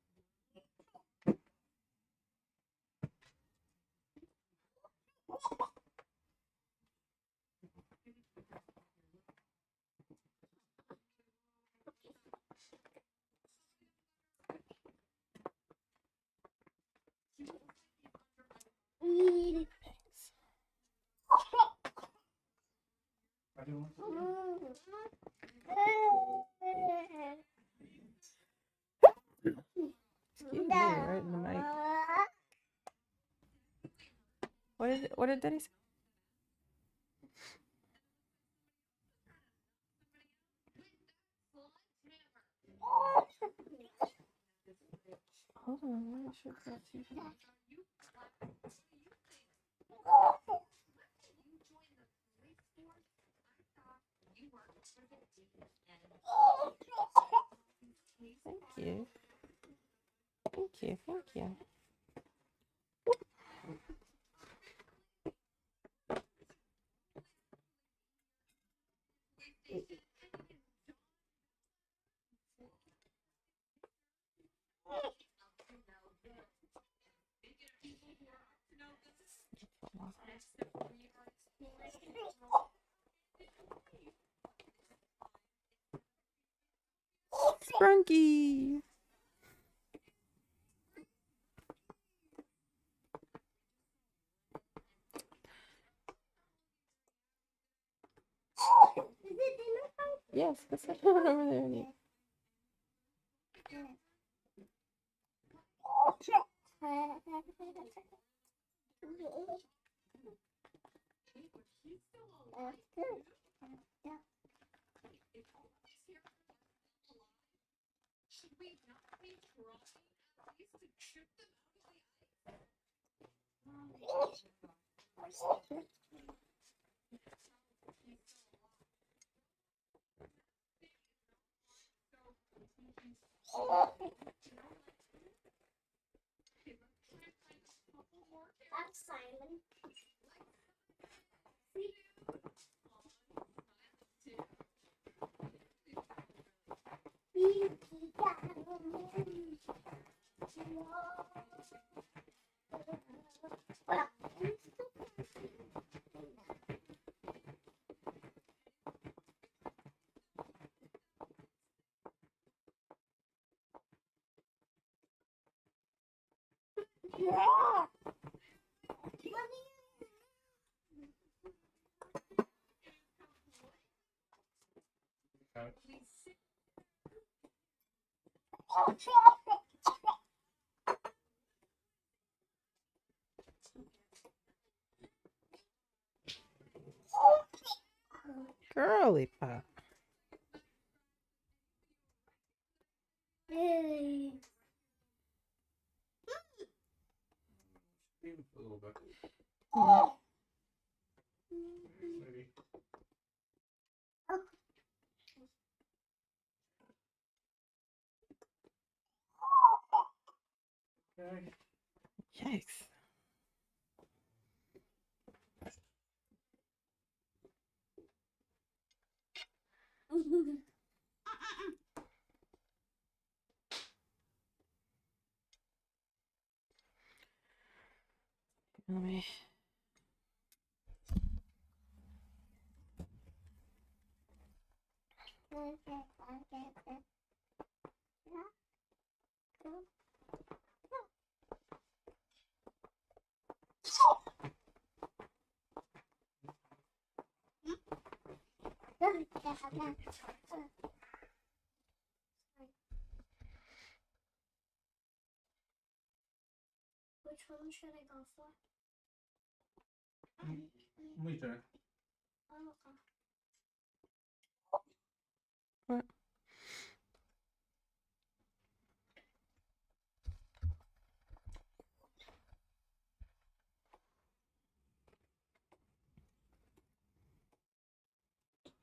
I don't want to. Excuse me, right in the mic. What is it? What did Daddy say? Hold on, why should that see that? Thank you. Thank you. Thank you. Sprunky. Is it dinner time? Yes, that's that one over there. Nick. That's good. Yeah. Should we not be trying at least to chip them out of the ice? That's Simon. Girly pop. Yay. Steam for a little bit. Maybe. Okay. Yikes. Let me. Which one should I go for? My turn. Oh, okay. What?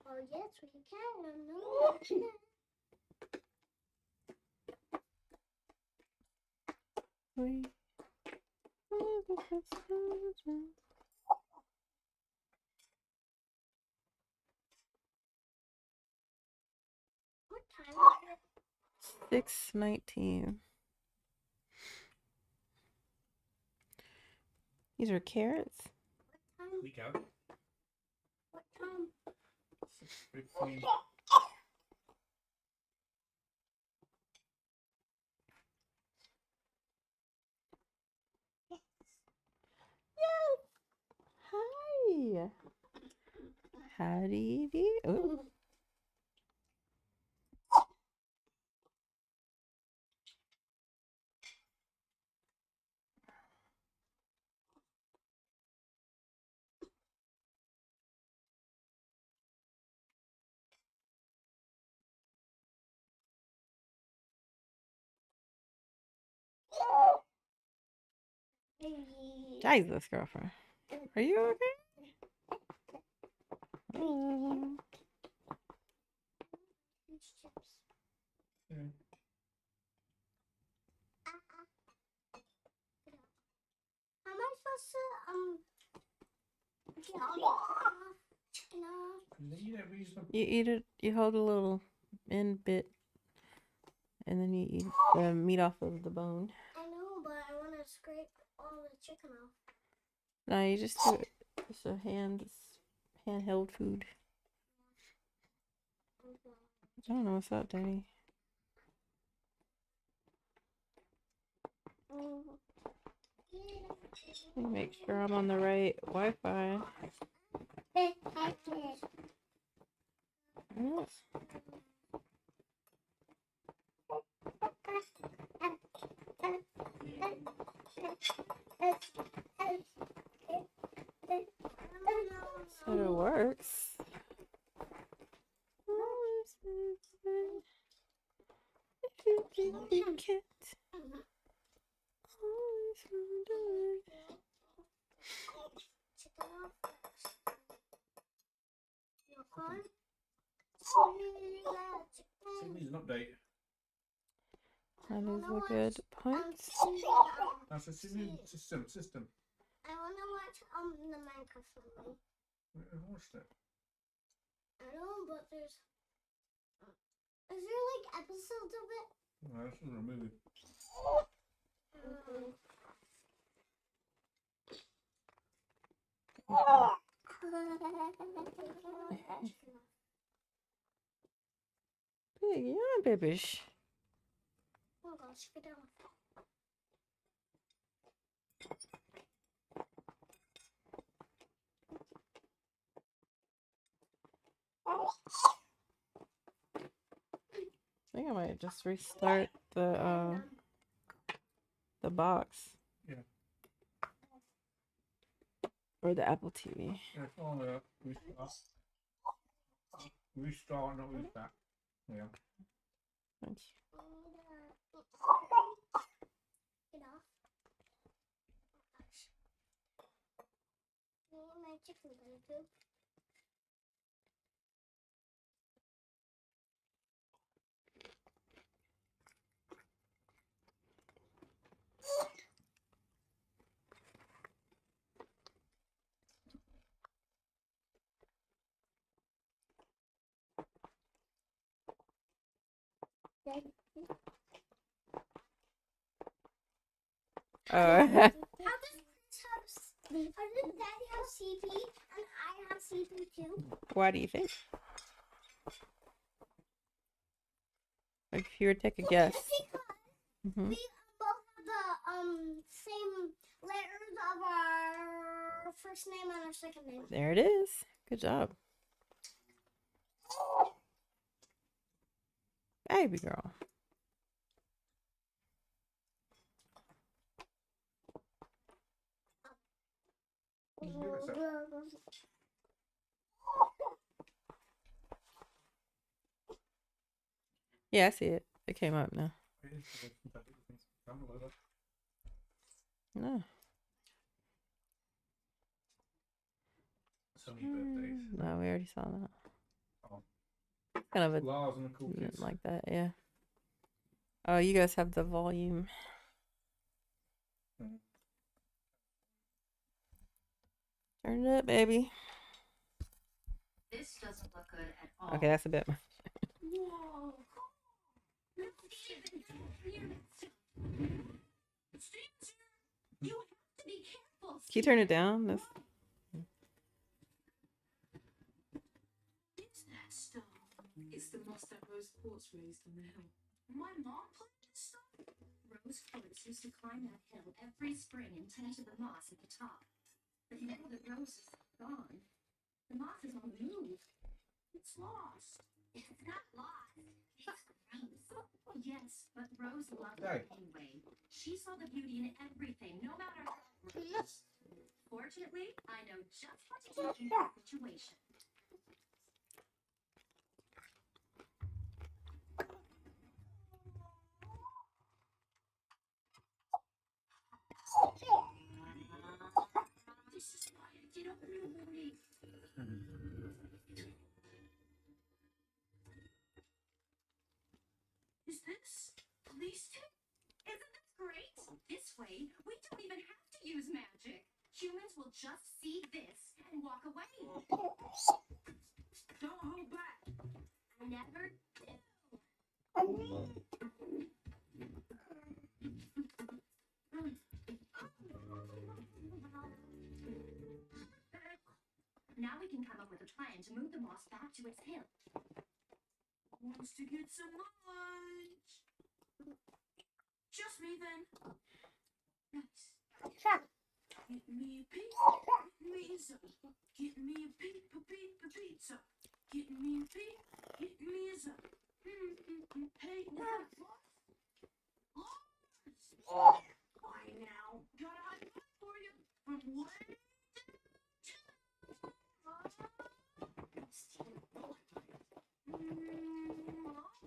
Oh, yes, we can. No, we can. We. What time is it? 6:19. These are carrots. What time? Week out. What time? 6:15. Hi. Howdy do. Ooh. Jesus, girlfriend. Are you okay? These chips. Yeah. How am I supposed to get all the chicken off? And then you don't use them. You eat it. You hold a little end bit, and then you eat the meat off of the bone. I know, but I want to scrape all the chicken off. No, you just do it. It's a handheld food. I don't know what's up, Daddy. Let me make sure I'm on the right Wi-Fi. Yes. So it works. If you think you can't, always wonder. So it needs an update. That is a good point. That's a system. I want to watch the Minecraft movie. I watched it. I don't know, but there's. Is there like episodes of it? No, this isn't a movie. Big yawn, babish. Oh gosh, get down. I think I might just restart the box. Yeah. Or the Apple TV. Yeah, it's on there. Restart, not restart. Yeah. Thanks. Get off. Gosh. My chicken better too. How does Daddy have CP and I have CP too? Why do you think? Like, if you were to take a guess. Because we both have the same letters of our first name and our second name. There it is. Good job. Baby girl. Yeah, I see it. It came up now. No. So many birthdays. No, we already saw that. Oh. Kind of a Lars and the cool kids. like that, yeah. Oh, you guys have the volume. Turn it up, baby. This doesn't look good at all. Okay, that's a bit much. Whoa. You have to be careful. Can you turn it down? That's... It's that stuff. It's the moss that Rose Quartz raised on the hill. My mom planted this stuff. Rose Quartz used to climb that hill every spring and tend to the moss at the top. But now that Rose is gone, the moss is on the move. It's lost. It's not lost. It's gross. Yes, but Rose loved it anyway. She saw the beauty in everything, no matter how gross. Fortunately, I know just what to do in that situation. This is why I get up in the morning. Is this police tip? Isn't this great? This way, we don't even have to use magic. Humans will just see this and walk away. Don't hold back. I never do. Now we can come up with a plan to move the moss back to its hill. Wants to get some lunch. Just me then. Nice. Get me a pizza. Get me a pizza. Get me a pizza. Get me a pizza. Hey, Lars. Why now? Got a high five for you. From one to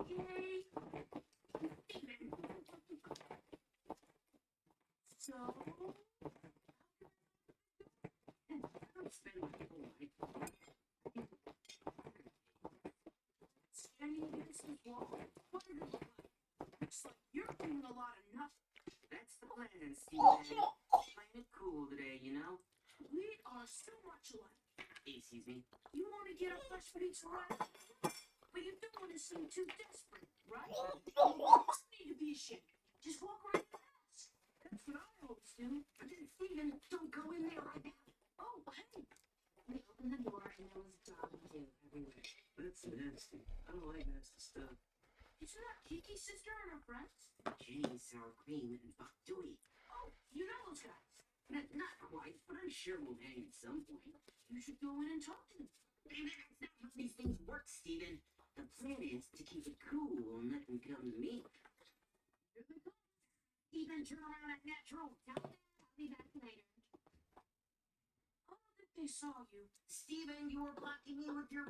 okay. So, I'm spending my whole life standing against this wall. What did it look like? Looks like you're doing a lot of nothing. That's the plan, Steve. Playing it cool today, you know? We are so much alike. Excuse me. You want to get a fresh pizza right? But you don't want to seem too desperate, right? You don't need to be ashamed. Just walk right in the house. That's what I always do. But then, Steven, don't go in there right now. Oh, hey. We opened the door and there was dog poo everywhere. That's nasty. I don't like nasty stuff. Isn't that Kiki's sister and her friends? Jenny, Sour Cream, and Buck Dewey. Oh, you know those guys. Not quite, but I'm sure we'll hang at some point. You should go in and talk to them. That's not how these things work, Steven. The plan is to keep it cool and let them come to me. Here they come. Steven, turn around that natural. Tell them I'll be back later. I don't think they saw you. Steven, you were blocking me with your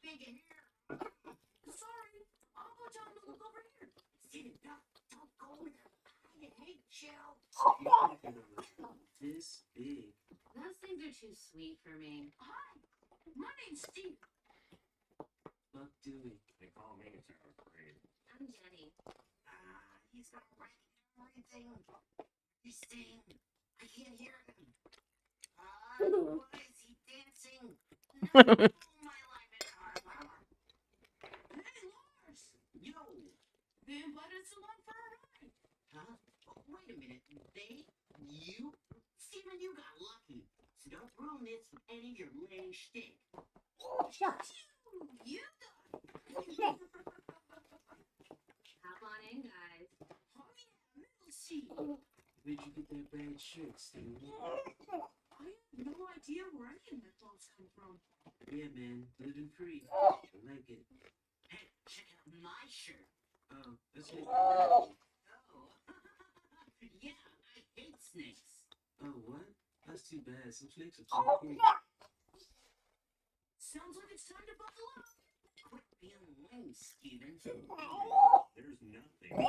big hair. Sorry. I'll go tell them to look over here. Steven, don't go there. I hate you. This big. Those things are too sweet for me. Hi, my name's Steve. Buck Dewey. They call me Sour Cream. I'm Jenny. He's got right everything. He's saying, I can't hear him. Why is he dancing? No, my life is hard. Hey, Lars. Yo. They invited us along for a ride. Huh? Oh, wait a minute. You? Steven, you got lucky. So don't ruin this with any of your lame shtick. You got it. Hop on in, guys. Oh, yeah, middle seat. Where'd you get that bad shirt, Steven? I have no idea where any of my clothes come from. Yeah, man. Living free. I like it. Hey, check out my shirt. Oh, that's it. Oh. Yeah, I hate snakes. Oh, what? That's too bad. Some snakes are so cool. Sounds like it's time to buckle up. Quit being lame, Steven. There's nothing.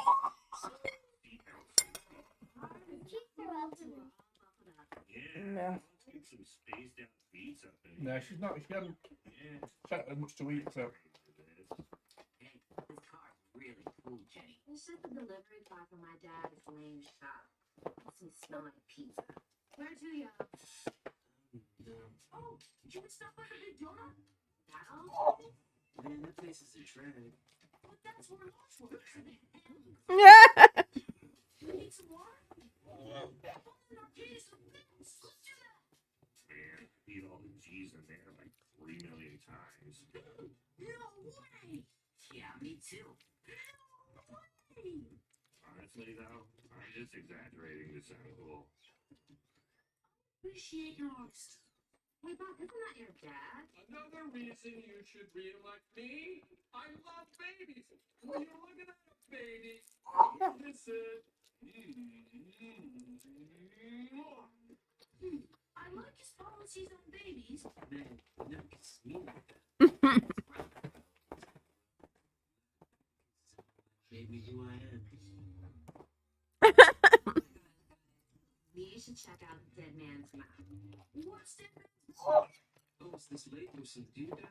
Yeah, No. let's get some spaced out beats up in No, here. she's not. She hasn't Yeah. had much to eat, so. Hey, this car's really cool, Jenny. I set the delivery car for my dad's lame shop. Some smelling pizza. Where to, ya? Oh, did you get stuff by the big donut? That all? Man, that place is a drag. But that's where Lars works. You need some water? Let's do that. Man, eat all the G's in there like 3 million times. No way! Yeah, me too. No way! Honestly, though, I'm just exaggerating to sound cool. Appreciate your honesty. Wait, Bob, isn't that your dad? Another reason you should re-elect me. I love babies. Will you look at that baby? Kiss it. I like his policies on babies. Man, never gets me like that. Made me who I am. You should check out Dead Man's Mouth. What's Dead Man's Mouth? Oh, it's this lake with some dude on it?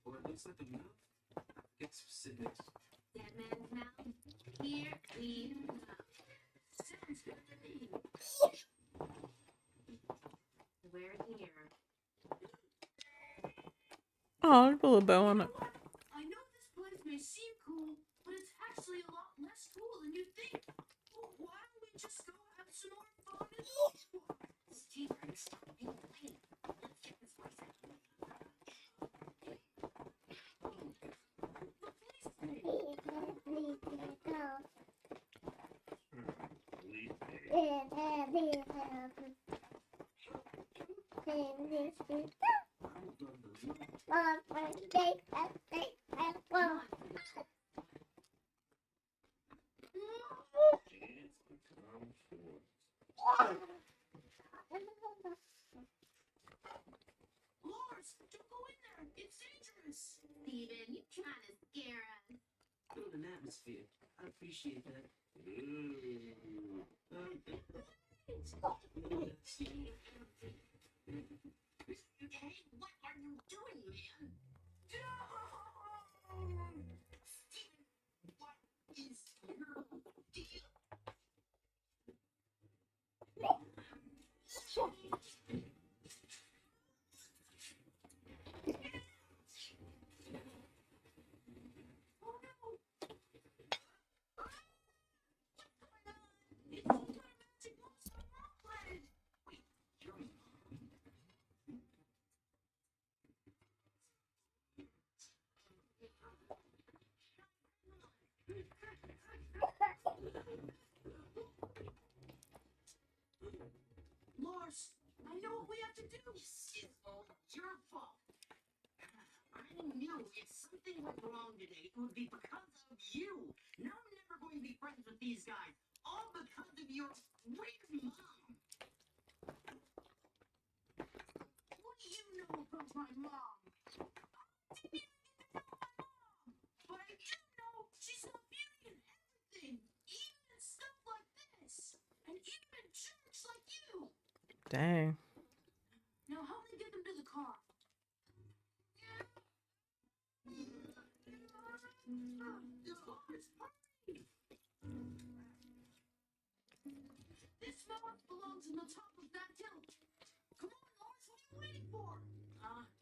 Or it looks like a mouth? I forget specifics. Dead Man's Mouth? Here we go. Sounds good to me. We're here. Oh, put a little bow on it. I know this place may seem cool, but it's actually a lot less cool than you think. Well, why don't we just go have some more fun and Steven, stop being lame. Let's get this place out. Leave, baby. Lars, don't go in there. It's dangerous. Steven, you trying to scare us? Build an atmosphere. I appreciate that. Hey, what are you doing, man? Steven, what is your deal? Lars, I know what we have to do. It's all your fault. I knew if something went wrong today, it would be because of you. Now I'm never going to be friends with these guys. All because of your weird mom. What do you know about my mom? I didn't even get to know my mom. But I do know she's a beauty in everything. Even in stuff like this. And even in church like you. Dang. Now help me get them to the car. This mountain belongs in the top of that hill. Come on, Lars, what are you waiting for?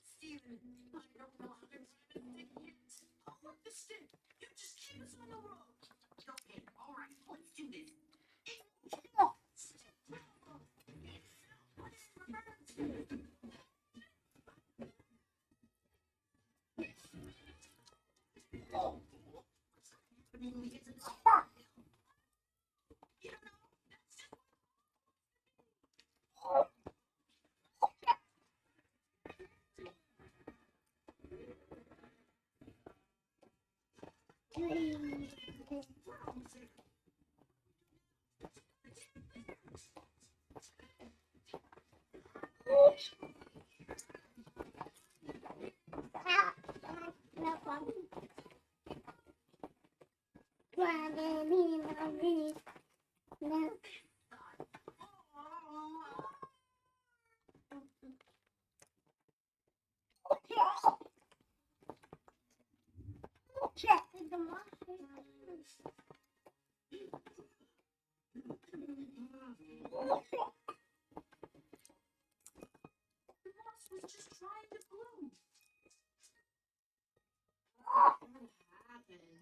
Steven, I don't know how to drive a stick yet. I'll work the stick. You just keep us on the road. Okay, all right, let's do this. When we get to the you don't know. That's just was just trying to bloom. What happened?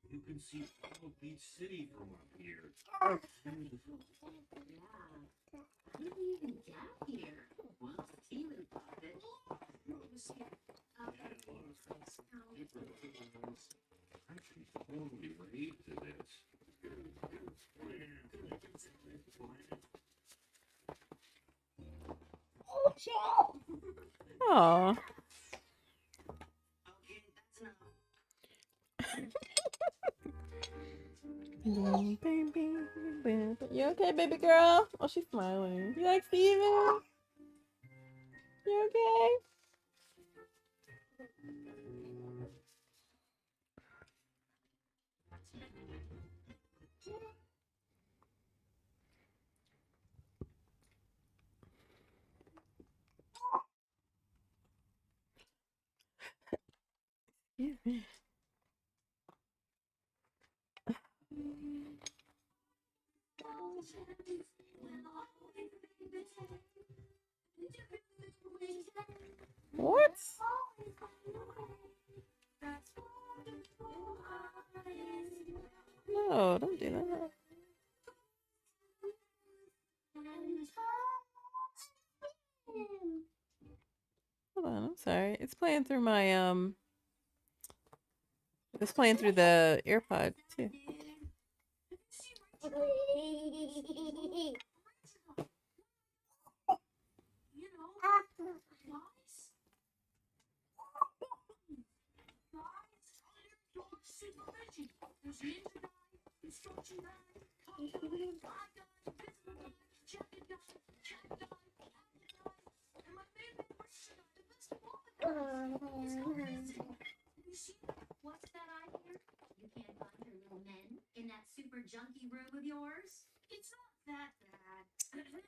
You can see all of Beach City from up here. Yeah. How did we even get here? Well, Steven thought it. Actually, totally relate to this. Oh. Okay, that's enough. You okay, baby girl? Oh, she's smiling. You like Steven? You okay? Excuse me. What? No, don't do that. playing through my it's playing through the AirPod too. You know, guys, under your supervision, there's ninja guy, construction guy, cop guy, fly guy, visitor guy, jacket guy, cat guy, actor guy, and my favorite person guy, the best of all the guys, is not missing. You see, what's that I hear? You can't find your little men in that super junky room of yours? It's not that bad. Getting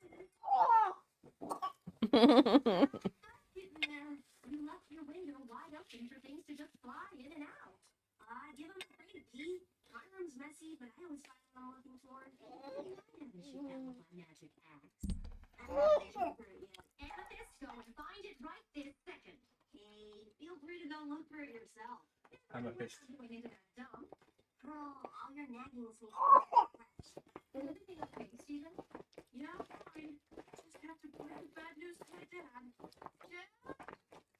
there. You left your window wide open for things to just fly in and out. Give them a free key. My room's messy, but I always find what I'm looking for. I never should have my magic axe. I haven't looked for it yet. Amethyst, go and find it right this second. Hey, feel free to go look for it yourself. Amethyst. Going into that dump. Girl, all your nagging is making me fresh. Is everything okay, Steven? Yeah, fine. Just have to bring the bad news to my dad.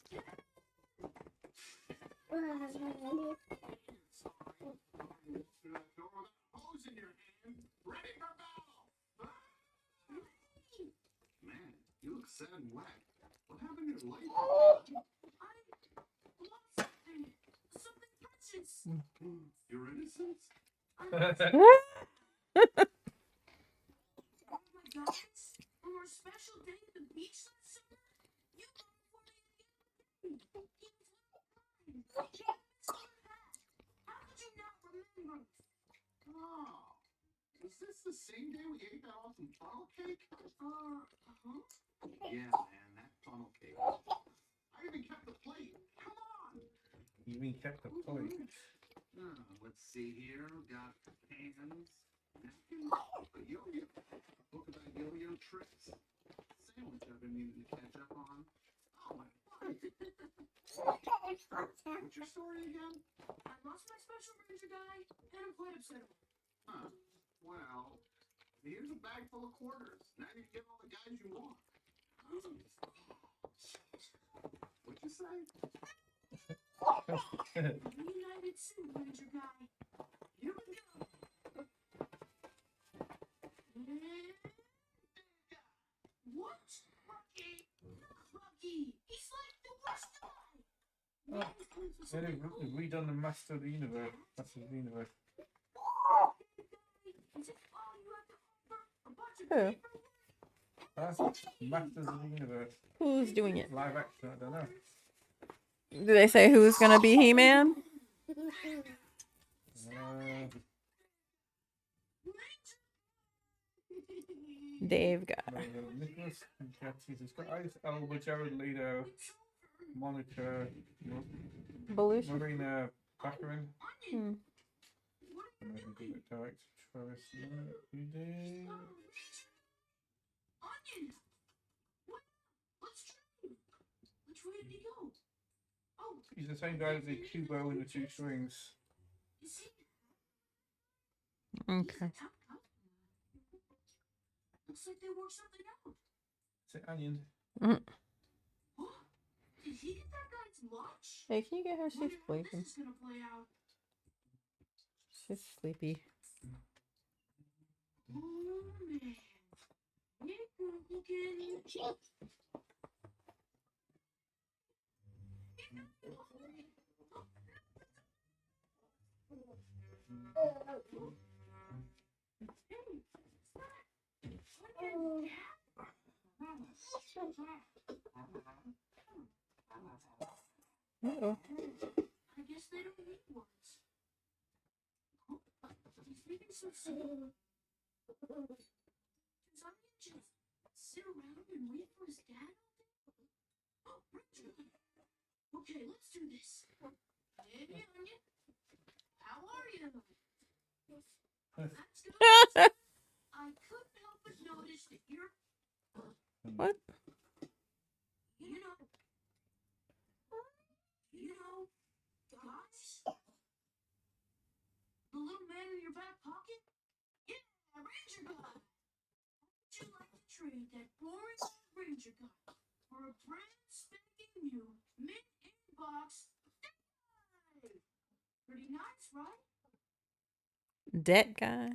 Yeah? Hose in your hand, ready for battle. Man, you look sad and wet. What happened to your life? I lost something. Something precious. Your innocence? Oh my gosh. On our special day at the beach last summer, you got it for me again. He was left behind. How could you not remember? Oh, is this the same day we ate that awesome funnel cake? Uh-huh. Yeah, man, that funnel cake. I even kept the plate. Come on. You mean kept the plate? Let's see here. Got pans, napkins, a yo-yo, book about yo-yo tricks, sandwich I've been needing to catch up on. Oh my God. What's your story again? I lost my special ranger guy, and I'm quite upset about it. Huh. Well, here's a bag full of quarters. Now you can get all the guys you want. What'd you say? Reunited soon, ranger guy. Here we go. What? Lucky. He's like the worst guy. They've redone the Master of the Universe. Master of the Universe. Is it all you have to offer? A bunch of Who? paper? That's Masters of the Universe. Who's doing it? Live action, I don't know. Do they say who's gonna be He-Man? Dave got. Nicholas, Jesus Christ, Elba, Jared Leto, Monica, Belushi. Marina Baccarin, Hmm. Director Travis Uday. Onion! What? Let's try. Which way did he go? Oh, He's the same guy as the Kubo and the Two Strings. is he? Okay. Looks like they worked something out. Is it Onion? Huh? Did he get that guy's lunch? Hey, can you get her? She's Wonder how sleeping. this is gonna play out. She's sleepy. Oh man. Nick looking. Uh-oh. I guess they don't need words. Oh, he's leaving so soon. Does Onion just sit around and wait for his dad all day? Oh, Richard. Okay, let's do this. Hey, Onion. How are you? That's good. I couldn't help but notice that you're... What? You know, guys? The little man in your back pocket? Yeah, Ranger Guy! Would you like to trade that boring old Ranger Guy for a brand spanking new mint box. Pretty nice, right? Debt guy.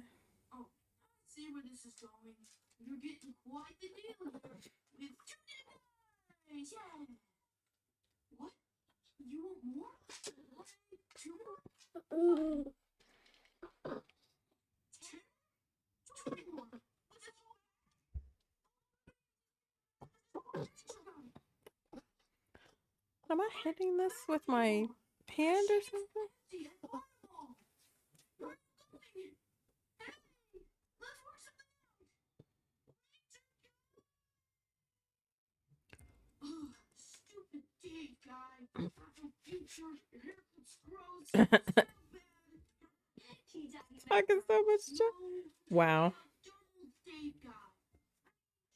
Oh, I see where this is going. You're getting quite the deal here. With 2 days. Yeah. What? You want more? What? 2 more? 10? 20 more. What's it for? Am I hitting this with my hand or something? See, that's wonderful. Where are you going? Hey, let's work something out. Ugh, stupid Dave guy. From future, your haircut's gross. So bad. Talking so much junk. Wow. Donald Dave guy.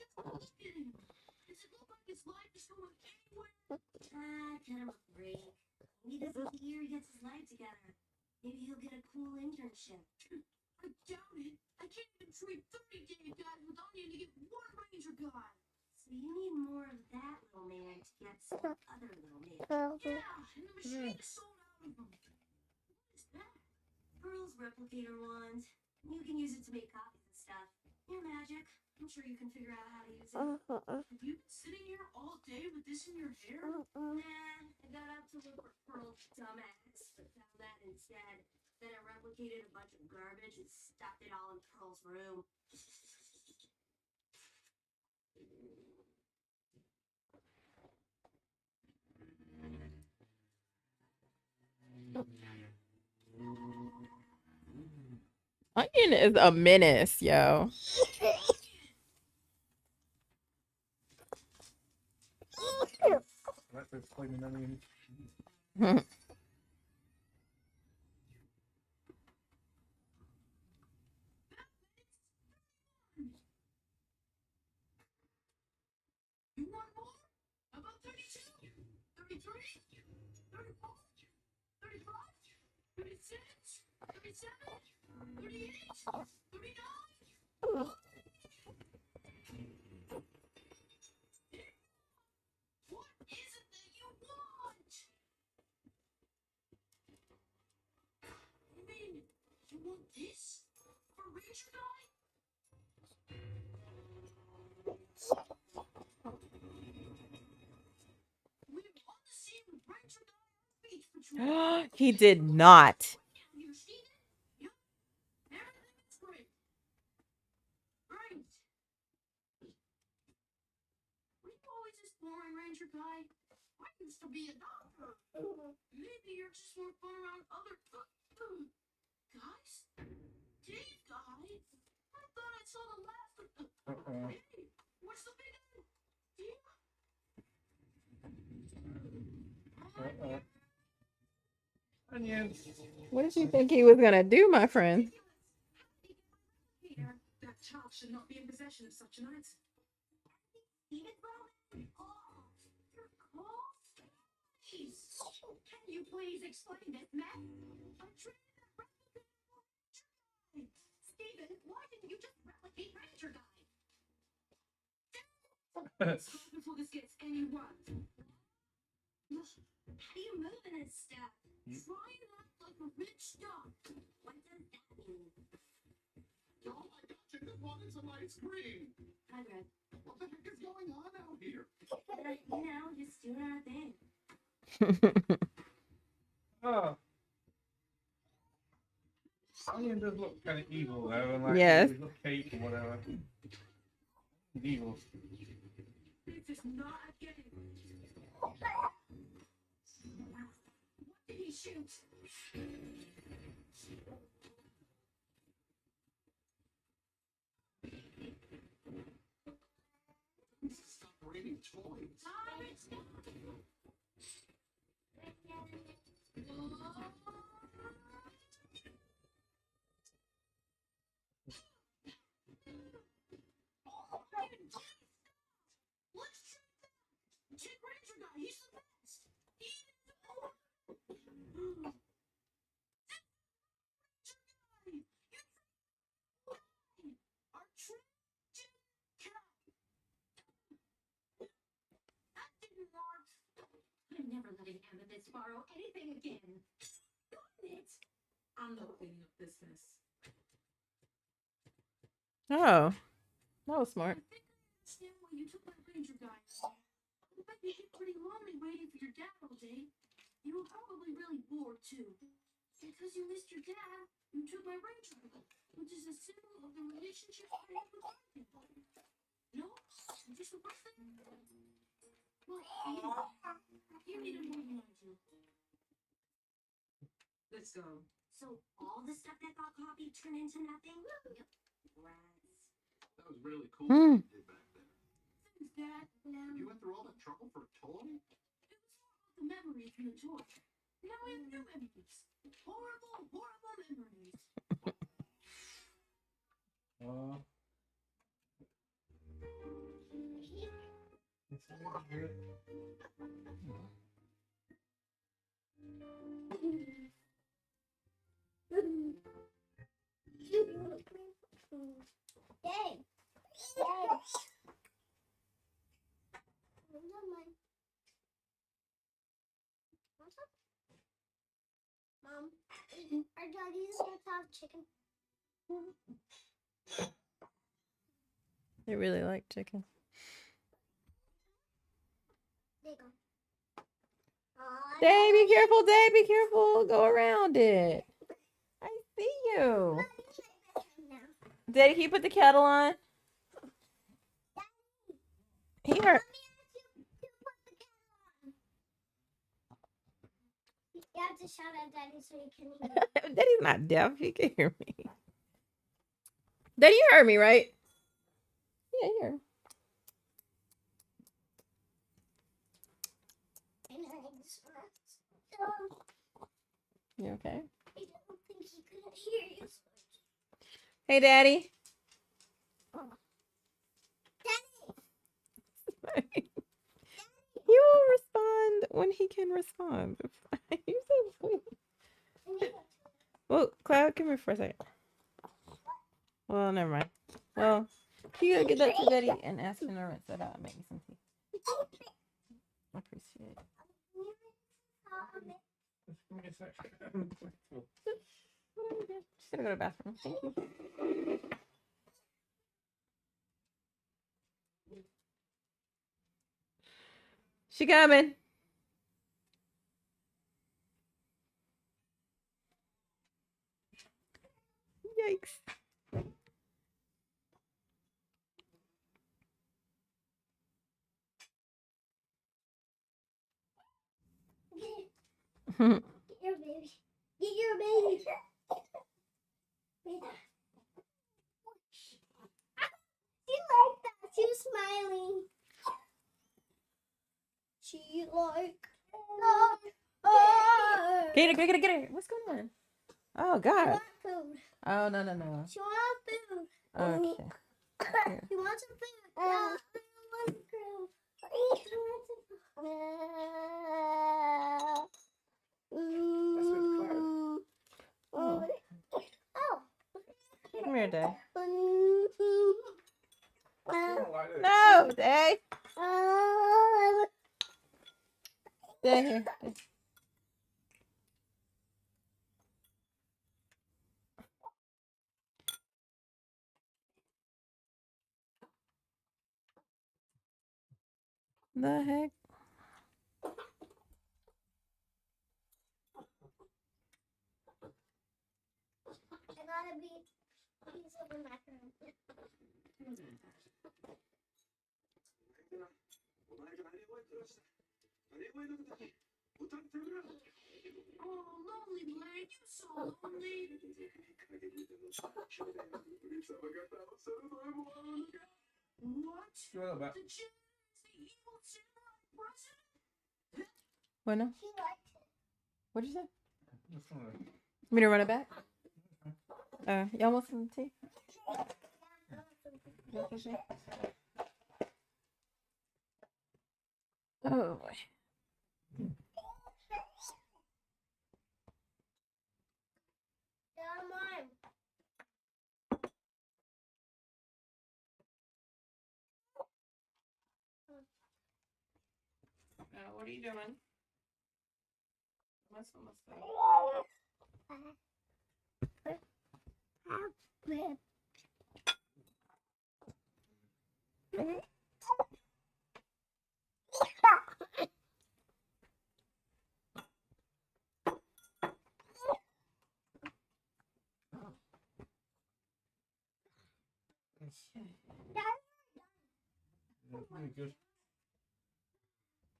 Just look at him. Does it look like his life is going anywhere? Cut him a break. Maybe this year he gets his life together. Maybe he'll get a cool internship. I doubt it. I can't even treat 30 Dave guys without needing to get one Ranger guy. So you need more of that little man to get some other little man. Yeah, and the machine is sold out of them. What is that? Pearl's replicator wand. You can use it to make copies and stuff. Your magic. I'm sure you can figure out how to use it. Have you been sitting here all day with this in your hair? Nah, I got up to look for Pearl's dumbass, but found that instead. Then I replicated a bunch of garbage and stuffed it all in Pearl's room. Onion is a menace, yo. That's a flaming onion. You want more? How about 32? 33? 34? 35? 36? 37? 38? 39? What is it that you want? You mean you want this? For Ranger Guy? We've on the scene with Ranger Guy on Beach Patrol. He did not. You seen it? Yup. Everything is great. Great. Were you always this boring, Ranger Guy? I used to be a doctor. Maybe you're just more fun around other guys? Dave Guy? I thought I saw the last of Hey, what's the big deal? Onions. What did you think he was gonna do, my friend? That child should not be in possession of such an item. Can you please explain this, Matt? I'm trying to replicate Ranger Guy. Steven, why didn't you just replicate Ranger Guy? Stop before this gets any worse. How do you move in this stuff? Try and act like a rich dog. What does that mean? Oh my gosh, I just wanted some ice cream. Hi, Greg. What the heck is going on out here? Just doing our thing. Oh. Onion does look kind of evil though, and like Yes. he look cake or whatever. Evil. This is not a game. What did he shoot? Stop raining toys. Let's check that. Check Ranger Guy. He's the best. He is the Our Trojan cat. That didn't of this borrow anything again. Got it. I'm not cleaning up this mess. Oh, that was I smart. think I understand why you took my ranger guy. I bet you get pretty lonely waiting for your dad all day. You were probably really bored too. Because you missed your dad, you took my ranger, which is a symbol of the relationship I have with him. No, just the first thing. Well, you need a more behind you. Let's go. So all the stuff that got copied turned into nothing? Yep. Rats. That was really cool Hmm. what you did back there. Thanks, Dad. You went through all that trouble for a toy? It was all about the memories from the toy. Now I have new memories. Horrible, horrible memories. Dang. Never mind. What's up? Mom, our doggies want to have chicken. They really like chicken. There you go. Aw, Day, be careful. Day, be careful. Go around it. I see you. now. Daddy, can you put the kettle on? Here. Let me ask you to put the kettle on. You have to shout at Daddy so you can hear. Daddy's not deaf. He can hear me. Daddy, you heard me, right? Yeah, you heard me. You okay? I don't think he could hear you. Hey, Daddy. Daddy! He will respond when he can respond. You're so sweet. Well, Cloud, come here for a second. Well, never mind. Well, you gotta get that to Daddy and ask him to rinse that out and make me some tea. I appreciate it. Just give me a sec. Just gotta go to the bathroom. Thank you. She coming. Yikes. Get your baby. Get your baby. She liked that. She was smiling. She liked that. Get her. What's going on? Oh, She God. wants food. Oh, no. She wants food. Okay. Here. She wants some food. Yeah, I want food. Oh. Oh. Come here, Day. You don't like this. No, Day. Day, here. Day. The heck? I gotta be a piece of the macaroni. Oh, lonely Blake, you're so lonely. What? Go on back. The Jim is the evil samurai president? Bueno, She liked it. what'd you say? Just wanna- Want me to run it back? Y'all want some tea? You want some tea? Oh, boy. Yeah, mine. What are you doing? That's almost done. Yeah, very good.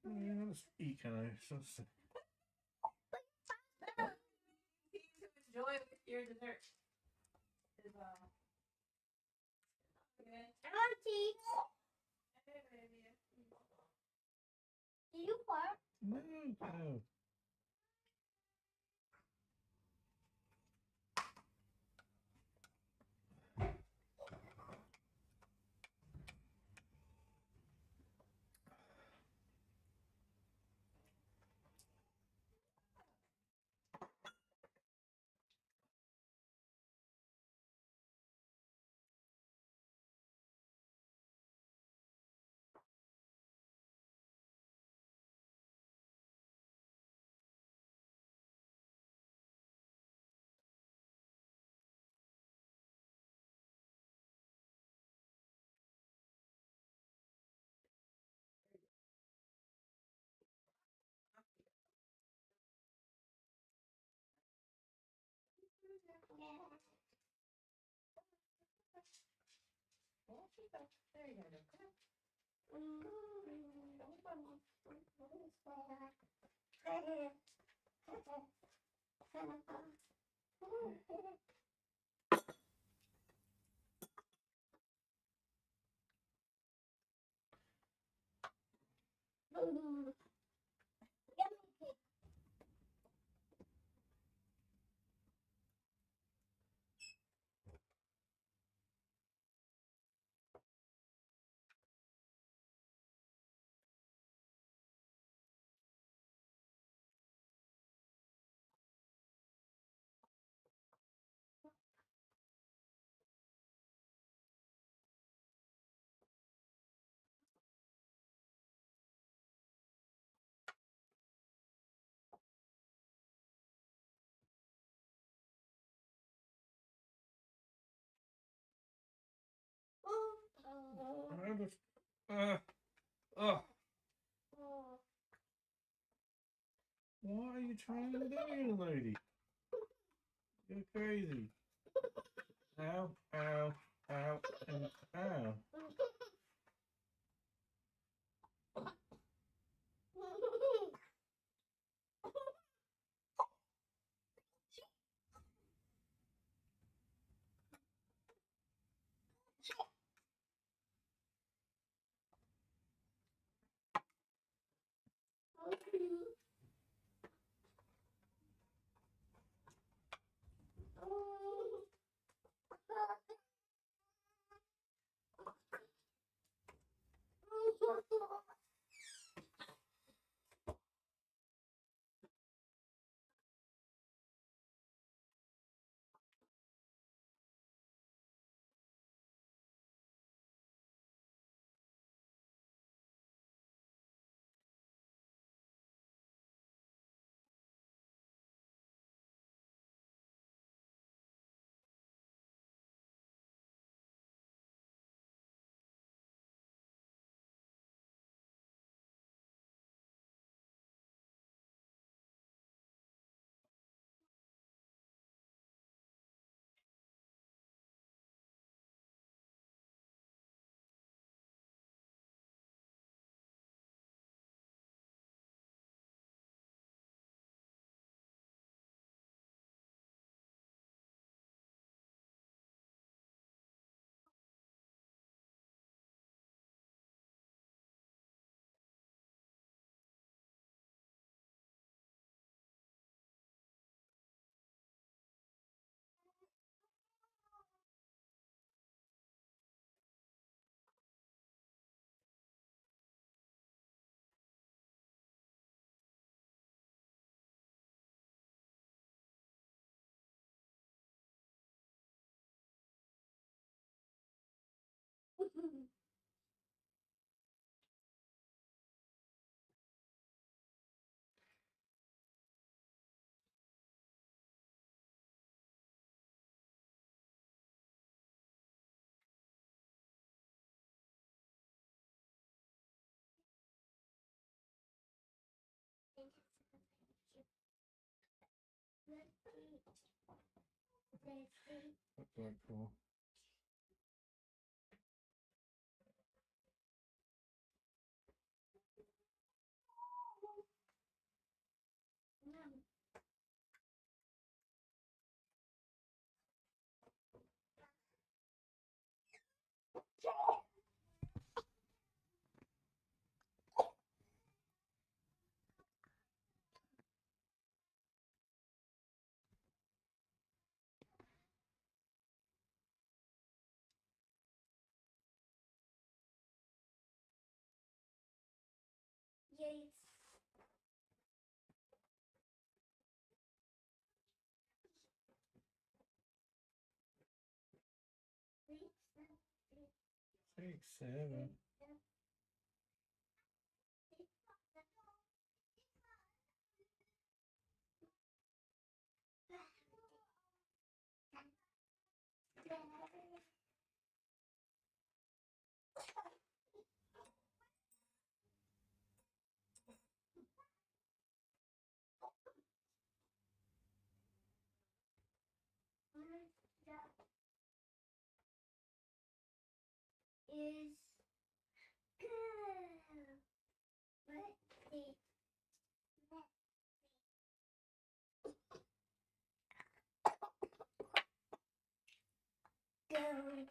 Yeah, let's eat, can I? To enjoy with your dessert. Is, Auntie, do you fart? No, no. there you go. I just, oh, why are you trying to do, lady? You're crazy. Ow, ow, ow, and ow. That's quite cool. Yates. Six, seven. Is good. But the go.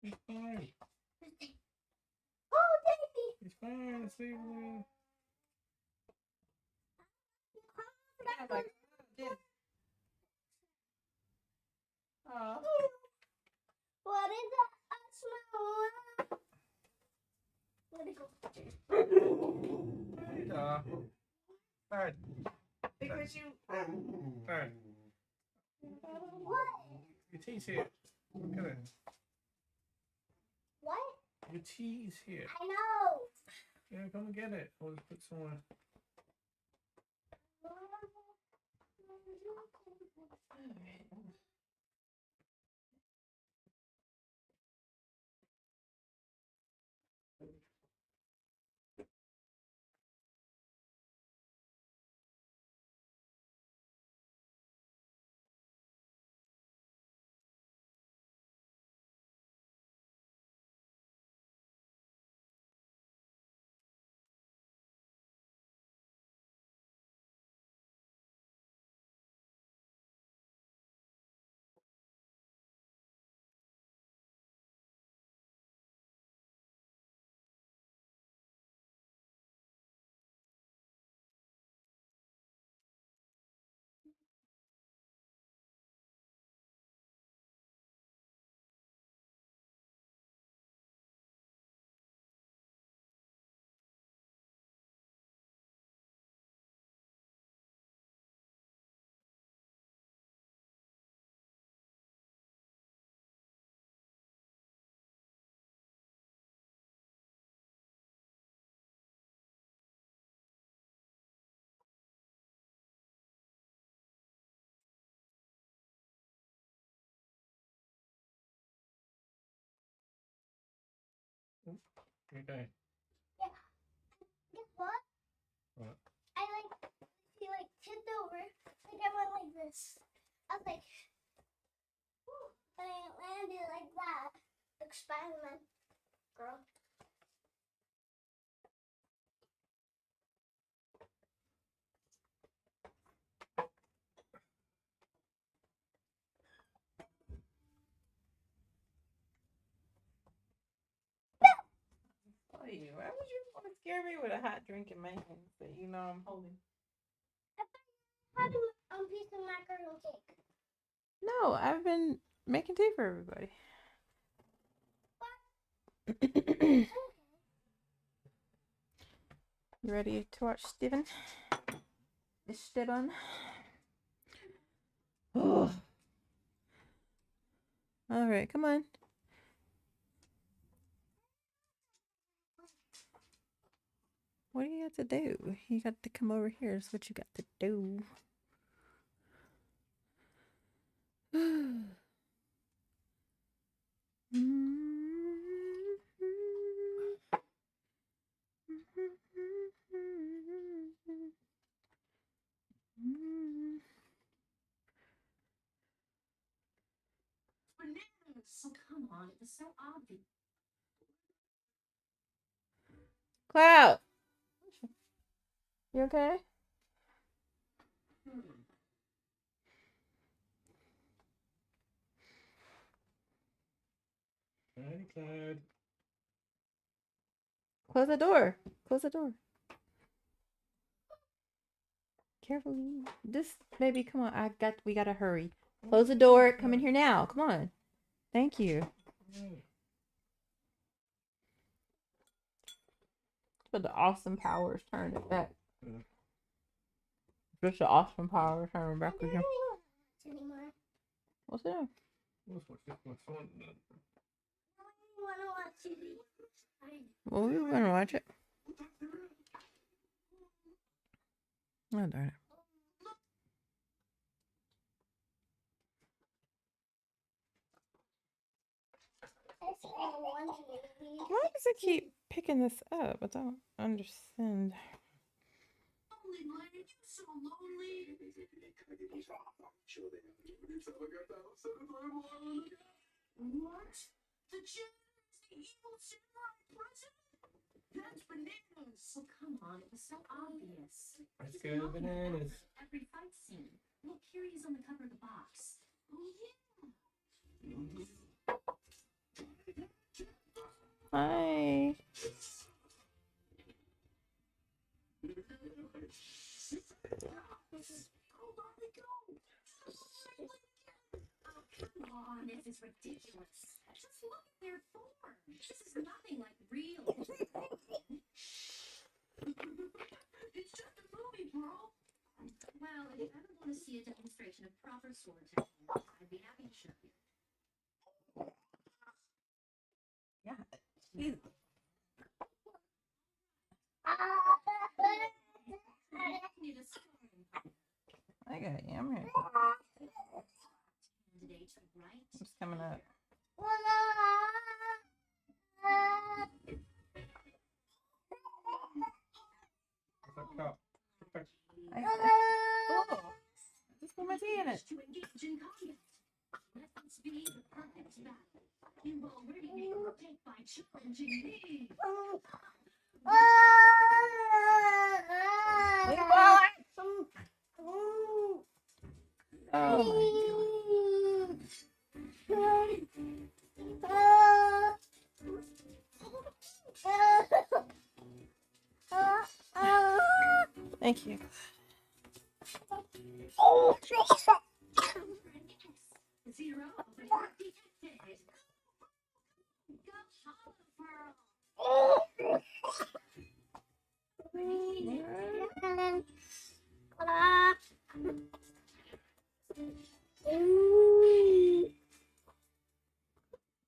It's fine. Oh, baby! It's fine. It's leaving. Oh my God. Oh. What is that? I smell. Let it go. Dad. Because you. Dad. What? Your tea's here. Look at it. What? Your tea's here. I know. Yeah, come and get it. Or put somewhere. Okay. Guess what? What? I he tipped over. I went like this. I was like, whew, and I landed like that. Like Spider-Man, girl. Why would you want to scare me with a hot drink in my hands that you know I'm holding? Having a piece of macaron cake. No, I've been making tea for everybody. You ready to watch Steven? Miss Steven? Oh. All right, come on. What do you have to do? You got to come over here. Is what you got to do. Bananas! So come on, it was so obvious. Cloud, you okay? Hey, Cloud. Close the door. Close the door. Carefully. Just baby, come on. We gotta hurry. Close the door. Come in here now. Come on. Thank you. But the Austin Powers turned it back. Just the Austin Powers turned it back I again. don't even anymore. What's that? Let's watch this one. I don't want to watch TV. Well, we were gonna watch it. Oh darn it. Why does it keep picking this up? I don't understand. Lonely, Lane, you so lonely. What? The janitor is the evil samurai president? That's bananas. So come on, it was so obvious. Let's go bananas. Every fight scene. Look, here he is on the cover of the box. Oh yeah. Hi. Come on, this is ridiculous. Just look at their form. This is nothing like real. It's just a movie, bro. Well, if you ever want to see a demonstration of proper sword technique, I'd be happy to show you. Yeah. Need a scoring. I got you. I'm here. Candidate to the right. It's coming up. What's that cup? Oh, just put my tea in it. To engage in combat. Let this be the perfect battle. You've already made a mistake by challenging me. Oh my Thank you. Zero detected. Go Pearl.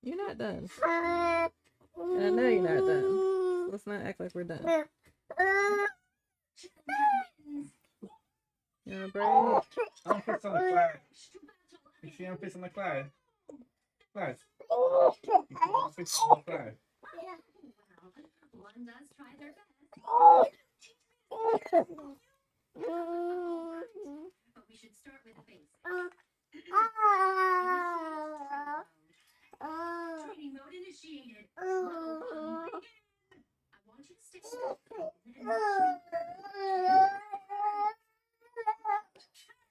You're not done. And I know you're not done. Let's not act like we're done. You wanna break? I'm pissed on the cloud. You see I'm pissed on the cloud? Cloud. You see I'm pissed on the cloud? Everyone does try their best. But we should start with the basics. Training mode initiated. Level 1 begin. I want you to stay still and watch me.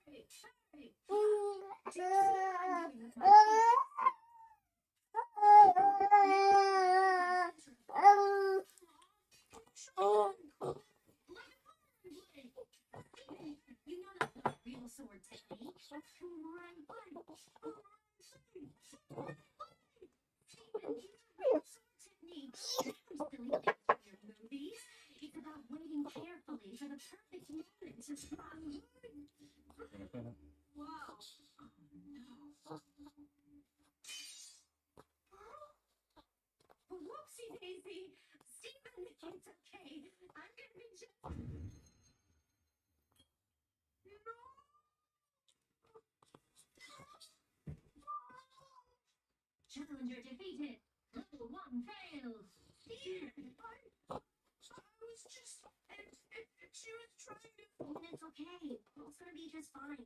Hey, hey. Do you see what I'm doing with my feet? You know that's not real sword technique. Come on, buddy. Steven, you know real sword technique. There's silly things in your movies. It's about waiting carefully for the perfect moment to strike. Wow. Oh, whoopsie daisy. Steven, it's okay. I'm gonna be just... Challenger defeated. Level 1 failed. I was just... she was trying to... It's okay. It's gonna be just fine.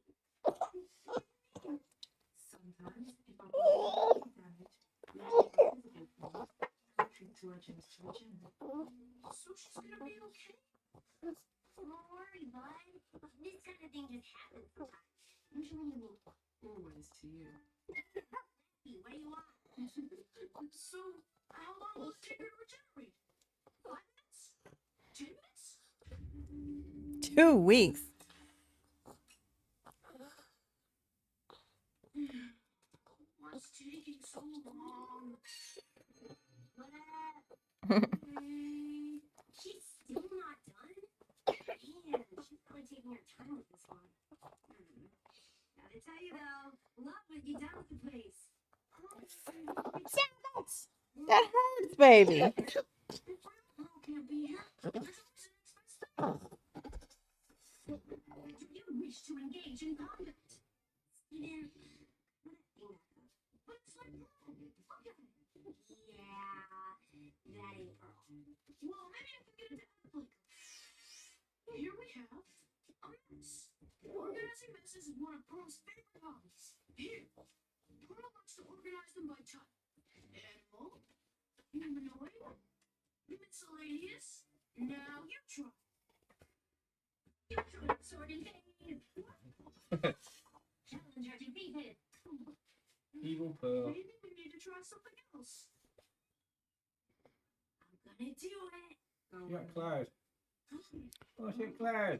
Sometimes, if our body is damaged, we need physical forms to treat to our genes to regenerate. So she's gonna be okay? Don't worry, bud. This kind of thing just happens sometimes. Usually you mean... Always to you. Hey, what do you want? So, how long will it take her to regenerate? 5 minutes? 10 minutes? 2 weeks. What's taking so long? She's still not done? Man, she's really taking her time with this one. Gotta tell you though, love what you done with the place. That hurts, baby. If Pearl can't be here, there's always an expense. Do you wish to engage in combat? Steven, but it's like Pearl. Look at it. Yeah, that ain't Pearl. Well, maybe I can get it to act like her. Here we have a mess. Organizing messes is one of Pearl's favorite hobbies. Here, Pearl wants to organize them by type. Animal, humanoid, miscellaneous. Now you try. You try, sword and fade. Challenger defeated. Evil Pearl. Maybe we need to try something else. I'm gonna do it. You got Cloud. Oh, shit, Cloud.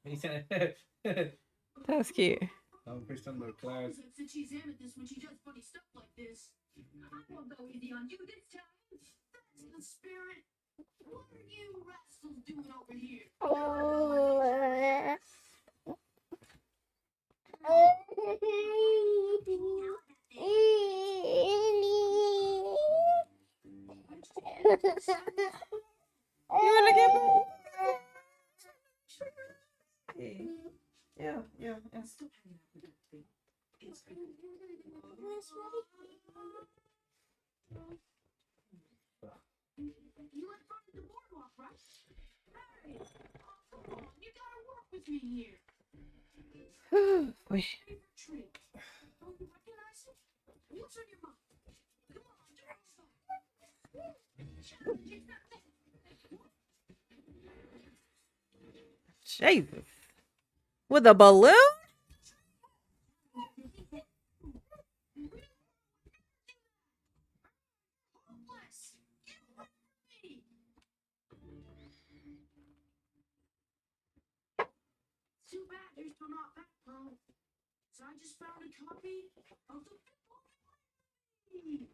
He said, That's cute. I'm pissed on the Cloud. Since she's amethyst when she does funny stuff like this. I won't go easy on you this time. That's the spirit. What are you rascals doing over here? You wanna get Yeah. And still hanging out with that thing. It's good. You went front of the boardwalk, right? Hey, come on, you gotta work with me here. Wish. Favorite tree. Don't you recognize it? What's on your mind? Come on, do Jesus. With a balloon? Too bad you're still not back, Pearl. So I just found a copy of the Pitbull movie.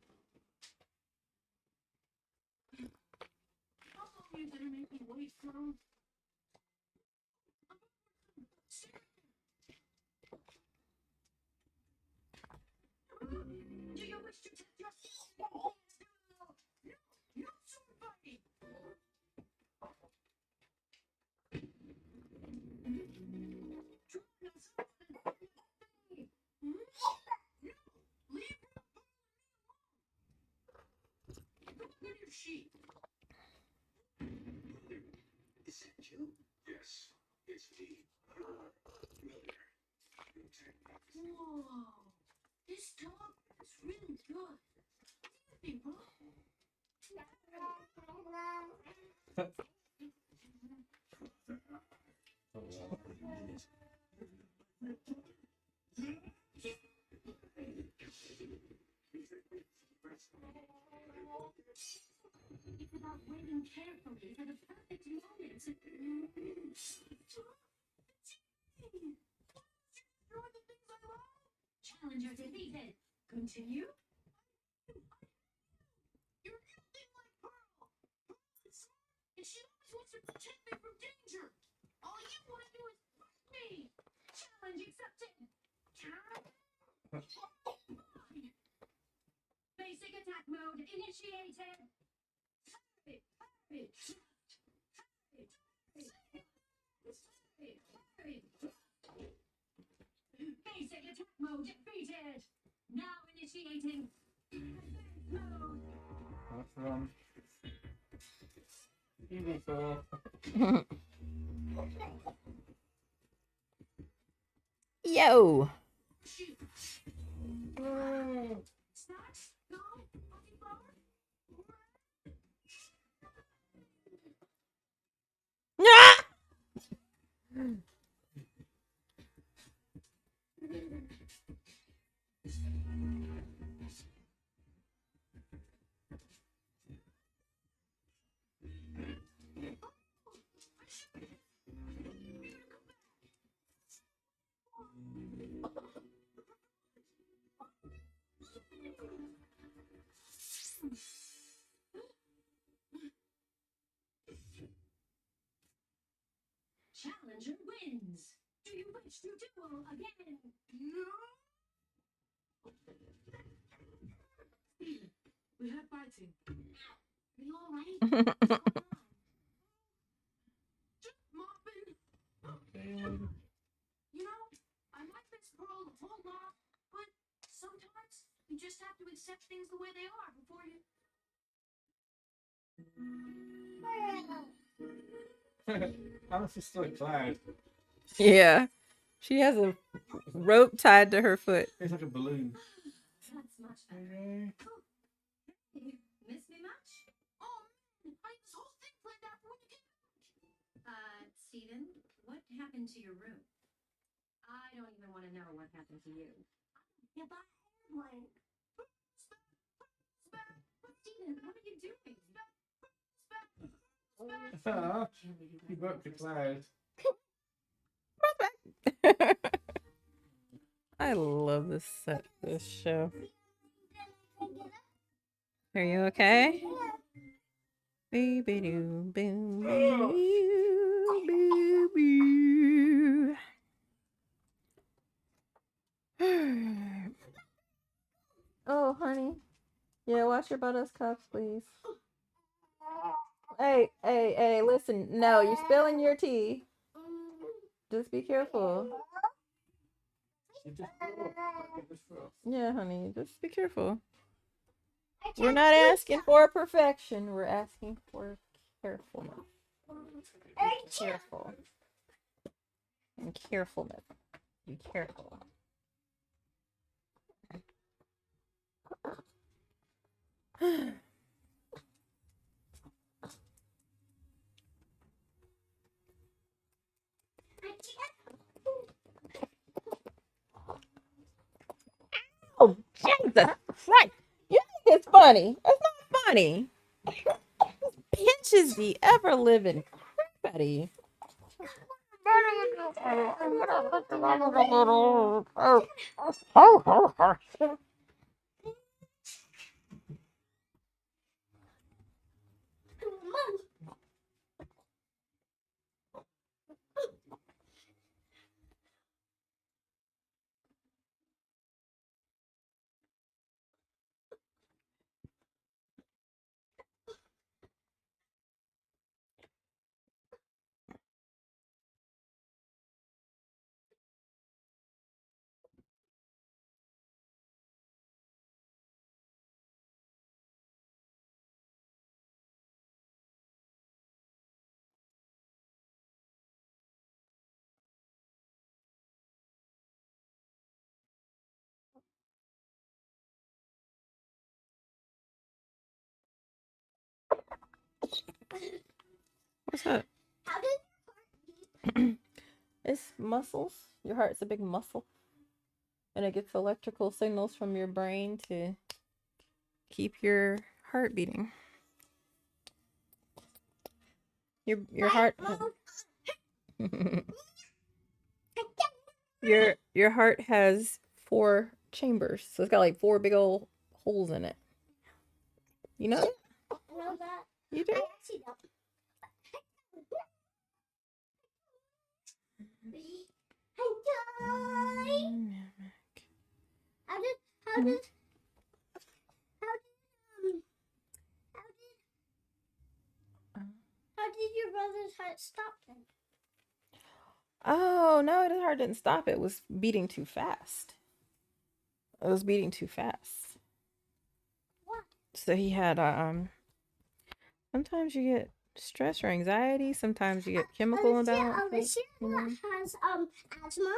How long are you gonna make me wait, Pearl? Do you wish to test your skills? No, sword fighting. Where's she? Is that you? Yes, it's me. Miller. Whoa. This dog is really good. What do you think, bro? It's about waiting carefully for the perfect moment. Throwing the things I love? Challenger defeated. Continue? You're acting like Pearl. Pearl is smart, and she always wants to protect me from danger. All you want to do is fight me. Challenge accepted. Fine. Basic attack mode initiated. Basic attack mode defeated. Now initiating advanced mode. That's wrong. Beautiful. Yo. Shoot. Start. Go. Looking forward. Ah! Challenger wins. Do you wish to duel again? No. Steven, we heard fighting. Are you all right? What's going on? Just mopping. You know, I might miss Pearl a whole lot, but sometimes you just have to accept things the way they are before you. Alice is still a cloud. Yeah. She has a rope tied to her foot. It's like a balloon. That's much better. You miss me much? Oh, man, I had this whole thing planned out for when you came back. Steven, what happened to your room? I don't even want to know what happened to you. Yeah, but I had one. Steven, what are you doing? You broke the cloud. I love this show. Are you okay? Boo-ba-doo, boo, boo, boo, boo. Oh, honey. Yeah, wash your butterscups, please. Hey, listen. No, you're spilling your tea. Just be careful. You just throw up. Like it just throw up. Yeah, honey, just be careful. We're not asking for perfection. We're asking for carefulness. Careful. And carefulness. Be careful. Oh, Jesus Christ. You think it's funny. It's not funny. Pinches the ever living crap out of you. What's that? How did your heart beat? It's muscles. Your heart's a big muscle. And it gets electrical signals from your brain to keep your heart beating. Your heart your heart has 4 chambers. So it's got like 4 big old holes in it. You know? I know that. You do? I actually don't. How did how did how did your brother's heart stop then? Oh, no, his heart didn't stop. It was beating too fast. It was beating too fast. What? So he had sometimes you get stress or anxiety, sometimes you get chemical imbalance. Alicia has asthma.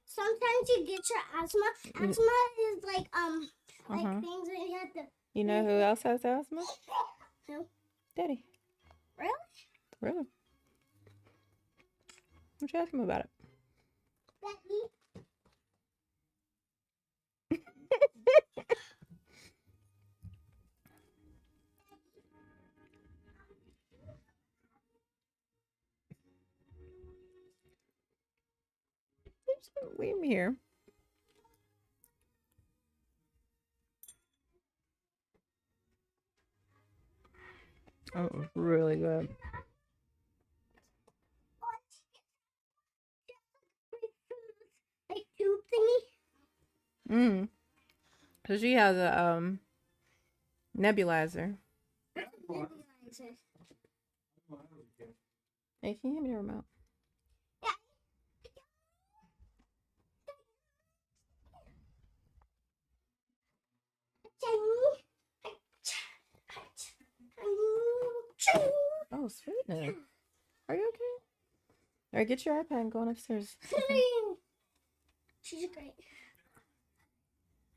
Sometimes you get your asthma. Asthma is like things that you have to. You know who else has asthma? Who? Daddy. Really? Really? What you ask him about it? Becky. Leave him here. Oh, it was really good. Like tube thingy. So she has a nebulizer. Nebulizer. Hey, can you hand me the remote? Oh, sweetness. Are you okay? All right, get your iPad and go on upstairs. Okay. She's great.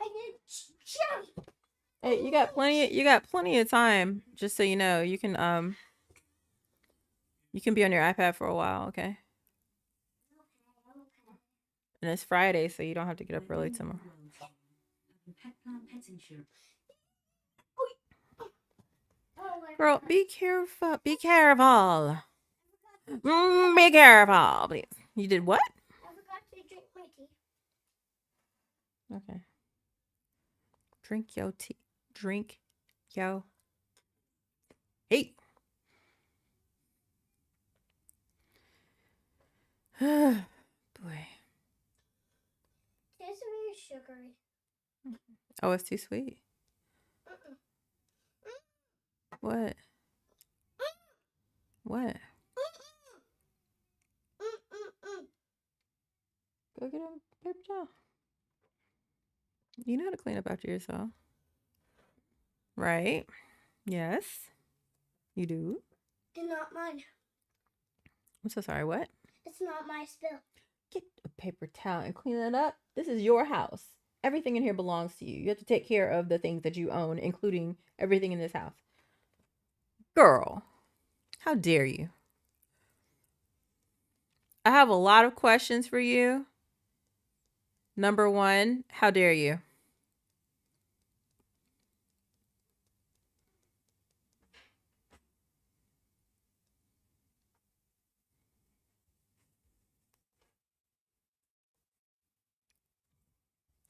I did. Hey, you got plenty of time. Just so you know, you can be on your iPad for a while, okay? And it's Friday, so you don't have to get up early tomorrow. Girl, be careful. Be careful. Be careful, please. You did what? I forgot to drink my tea. Okay. Drink yo tea. Drink yo. Hey. Boy. Tastes very sugary. Oh, it's too sweet. What? What? Go get a paper towel. You know how to clean up after yourself. Right? Yes. You do? It's not mine. I'm so sorry. What? It's not my spill. Get a paper towel and clean it up. This is your house. Everything in here belongs to you. You have to take care of the things that you own, including everything in this house. Girl, how dare you? I have a lot of questions for you. Number 1, how dare you?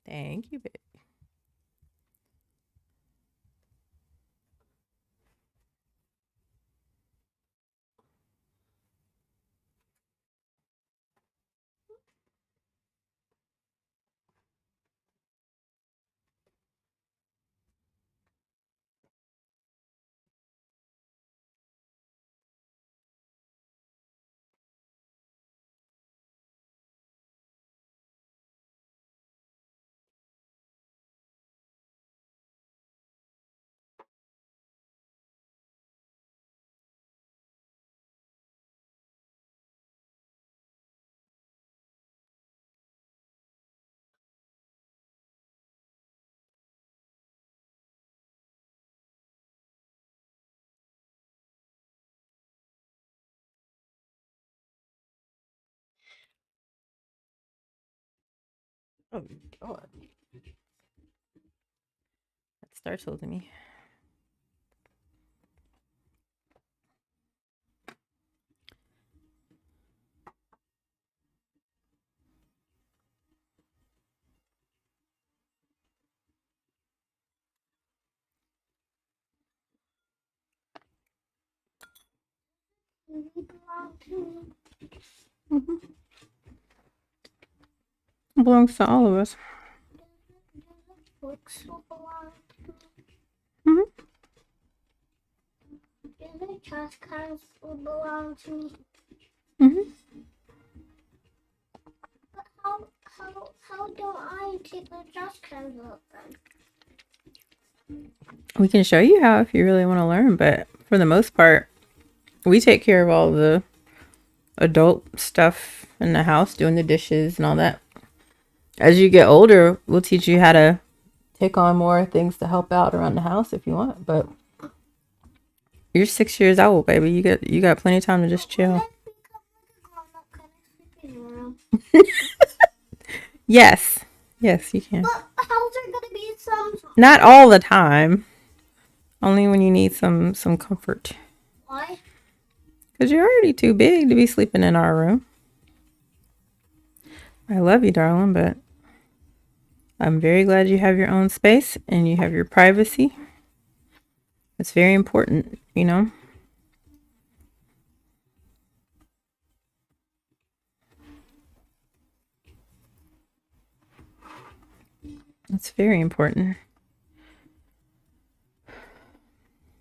Thank you, babe. Oh God. That startled me. You belong to me. Mm-hmm. Belongs to all of us. Books will belong to me. Mm-hmm. The trash cans will belong to me. Mm-hmm. But how don't I take the trash cans out then? We can show you how if you really want to learn, but for the most part, we take care of all the adult stuff in the house, doing the dishes and all that. As you get older, we'll teach you how to take on more things to help out around the house if you want. But you're 6 years old, baby. You got plenty of time to just chill. When I become like a grown-up, can I sleep in your room? Yes. Yes, you can. But how's there gonna be some? Not all the time. Only when you need some comfort. Why? Because you're already too big to be sleeping in our room. I love you, darling, but I'm very glad you have your own space and you have your privacy. It's very important, you know? It's very important.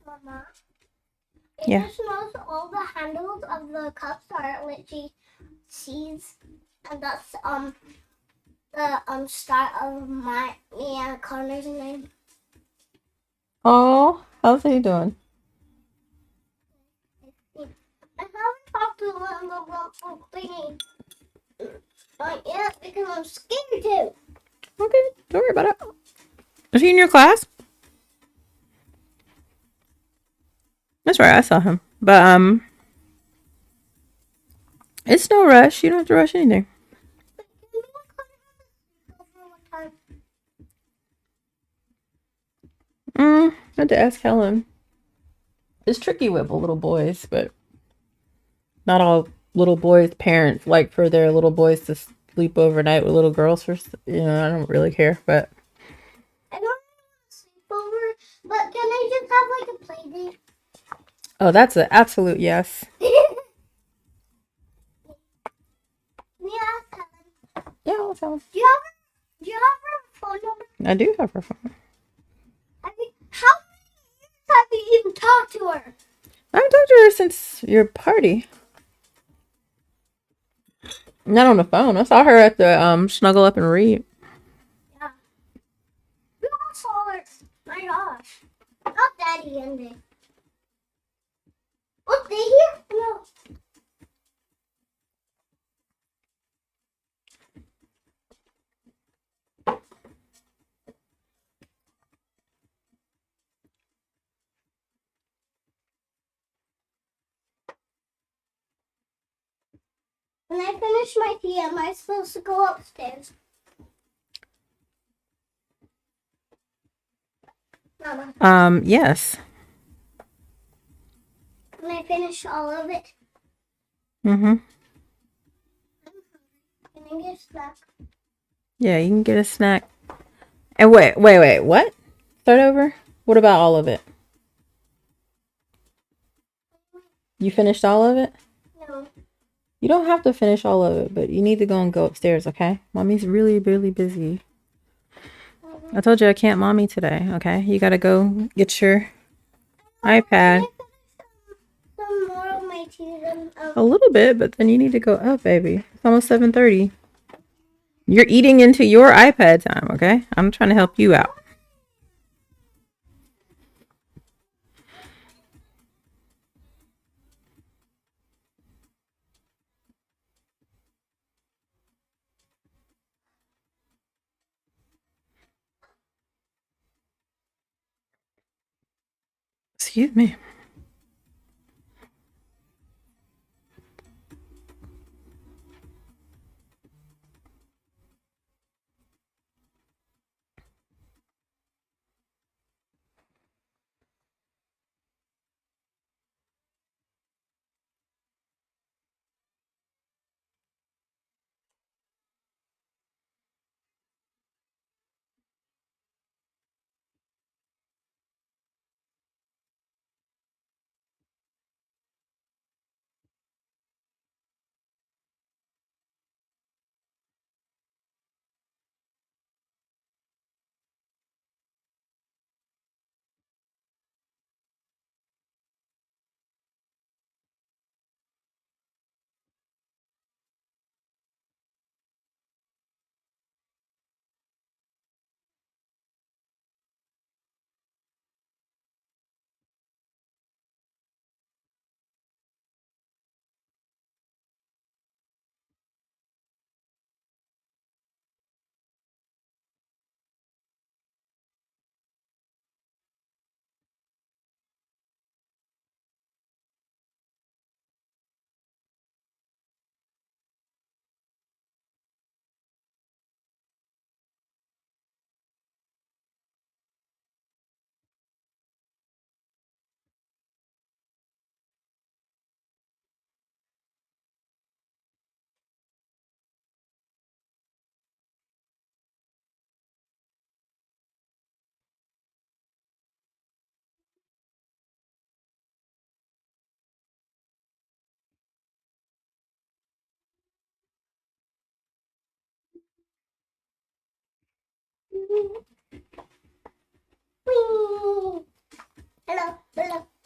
Mama. Yeah. It just knows all the handles of the cups are literally C's, and that's the start of me and Connor's name. Oh, how's he doing? I haven't talked to him about thingy. Not yet because I'm scared to. Okay, don't worry about it. Is he in your class? That's right, I saw him. But it's no rush. You don't have to rush anything. I had to ask Helen. It's tricky with little boys, but not all little boys' parents like for their little boys to sleep overnight with little girls. I don't really care, but I don't want to sleep over, but can I just have like a play date? oh, that's an absolute yes. Yeah, Helen. Yeah, I'll tell him. Do you have her phone number? I do have her phone. How many years have you even talked to her? I haven't talked to her since your party. Not on the phone. I saw her at the snuggle up and read. Yeah. We all saw her. My gosh. Not Daddy and they. Was they here? No. When I finish my tea, am I supposed to go upstairs? Mama. Yes. When I finish all of it, Mm-hmm. can I get a snack? Yeah, you can get a snack. And wait, what? Start over? What about all of it? You finished all of it? No. You don't have to finish all of it, but you need to go upstairs, okay? Mommy's really, really busy. I told you I can't mommy today, okay? You gotta go get your iPad. Some more of my tea than A little bit, but then you need to go up, baby. It's almost 7:30. You're eating into your iPad time, okay? I'm trying to help you out. Excuse me.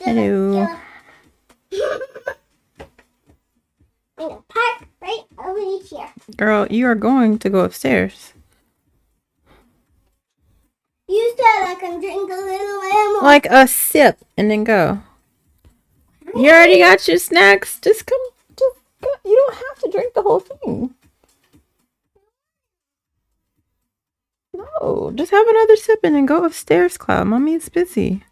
Hello. In the park right over here. Girl, you are going to go upstairs. You said I can drink a little lemon. Like a sip and then go. You already got your snacks. Just come. Just go. You don't have to drink the whole thing. No, just have another sip and then go upstairs, Cloud. Mommy is busy.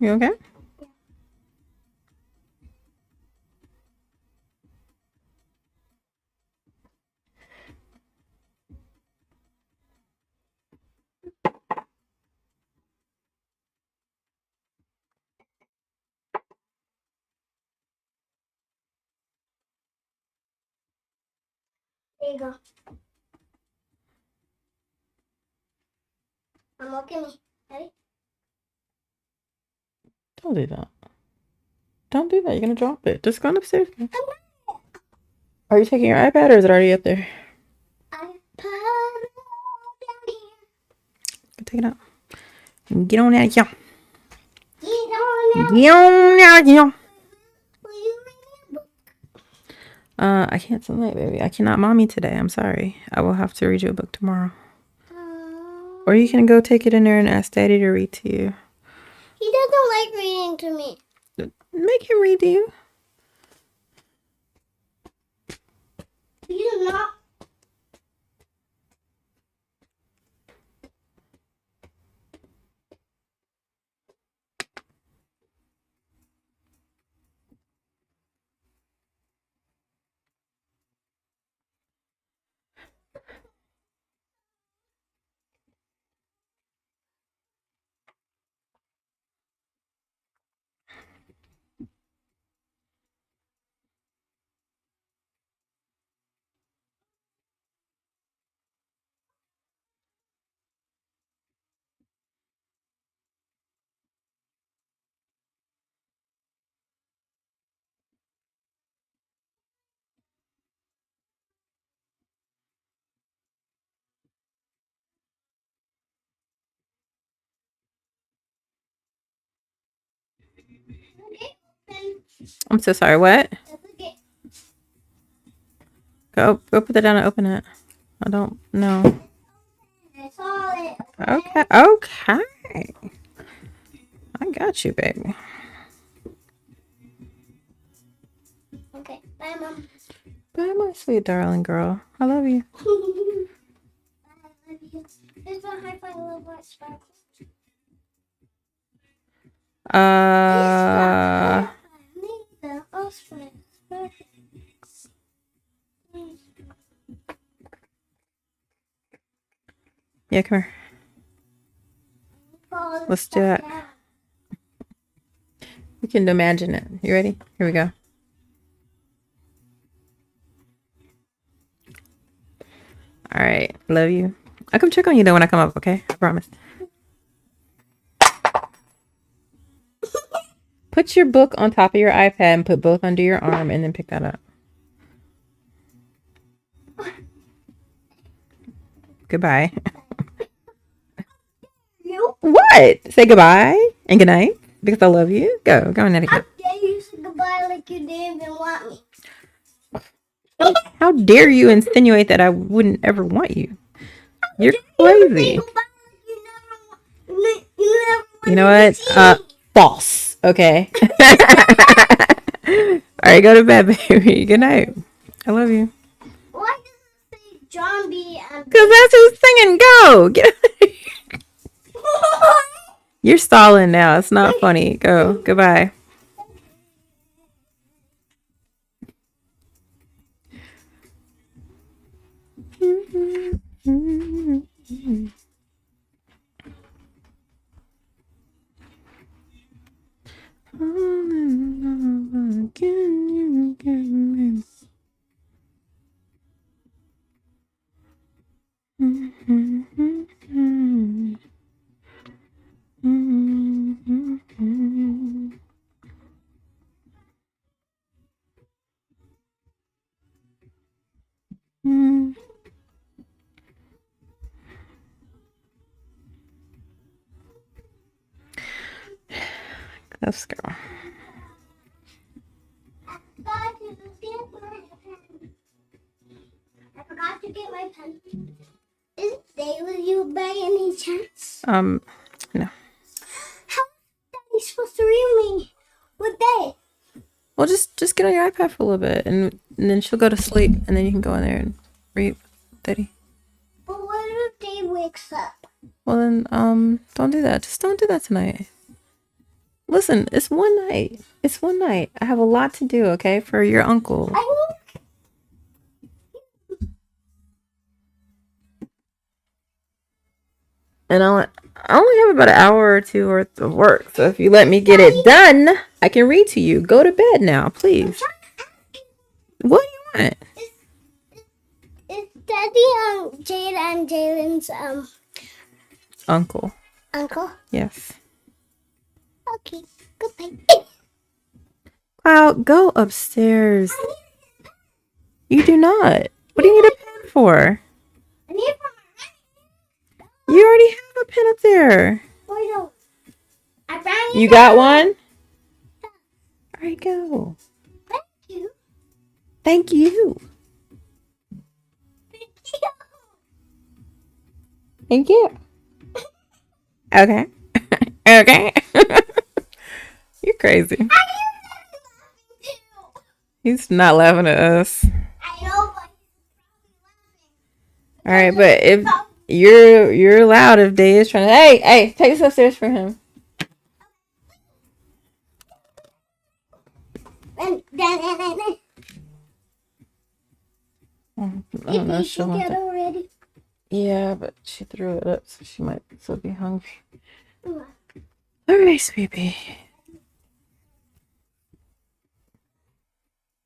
You okay? There you go. I'm looking me. Ready? Don't do that. Don't do that. You're gonna drop it. Just go upstairs. Are you taking your iPad or is it already up there? I put it all down here. Go take it out. Get on out, yeah. Get on now. Get on out, yeah. Will you read me a book? I can't tonight, baby. I cannot mommy today. I'm sorry. I will have to read you a book tomorrow. Or you can go take it in there and ask Daddy to read to you. He doesn't like reading to me. Make him read to you. He does not. Okay. Then I'm so sorry. What? that's okay. Go put that down and open it. I don't know. That's all it. Okay. Okay. I got you, baby. Okay. Bye, Mom. Bye, my sweet darling girl. I love you. I love you. There's one high five little black sparkle. Yeah, come here. Let's do it. We can imagine it. You ready? Here we go. All right. Love you. I'll come check on you though when I come up, okay? I promise. Put your book on top of your iPad and put both under your arm and then pick that up. Goodbye. You? What? Say goodbye and good night because I love you. Go on, Nettie. How dare you say goodbye like you didn't even want me? How dare you insinuate that I wouldn't ever want you? You're Say crazy. goodbye like you never You know wanted what? to see me. False. Okay. All right, go to bed, baby. Good night. I love you. Why does it say John B. and Because that's who's singing. Go. Get You're stalling now. It's not funny. Go. Goodbye. Can you give me? Yes, girl. I forgot to get my pen. Is they with you by any chance? No. How is Daddy supposed to read me with they? Well, just get on your iPad for a little bit, and then she'll go to sleep, and then you can go in there and read, Daddy. But what if they wakes up? Well, then, don't do that. Just don't do that tonight. Listen, it's one night. It's one night. I have a lot to do, okay, for your uncle. And I only have about an hour or two worth of work. So if you let me get it done, I can read to you. Go to bed now, please. What do you want? Is Daddy Jade and Jalen's Uncle. uncle? Yes. Okay, goodbye. Wow, go upstairs. You do not. What do you need a pen for? I need it for my You already have a pen up there. I don't. I brought You got one? All right, go. Thank you. Thank you. Thank you. Thank you. Okay. Okay. You're crazy. He's not laughing at us. I know, but All right, but if you're allowed, if Day is trying to, hey, take this upstairs for him. and I don't know. you She'll should want get that. already. Yeah, but she threw it up, so she might still be hungry. Mm. All right, sweetie.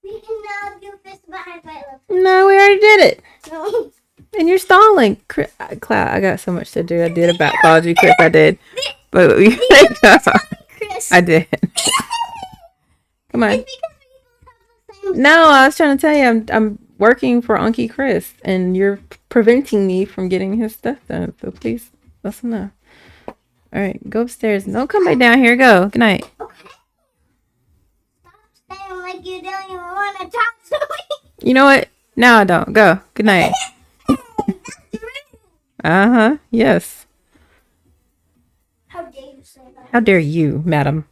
We can now do fist behind my lip. No, we already did it. No. And you're stalling. Cloud, I got so much to do. I did a biology quiz. I did. But we Chris. I did. Come on. It's because we both have the same. No, I was trying to tell you I'm working for Unky Chris, and you're preventing me from getting his stuff done. So please let him know. All right, go upstairs. Don't come back down here. Go. Good night. Okay. Stop saying like you don't even want to talk to me. You know what? Now I don't. Go. Good night. That's rude. Uh-huh. Yes. How dare you say that? How dare you, madam?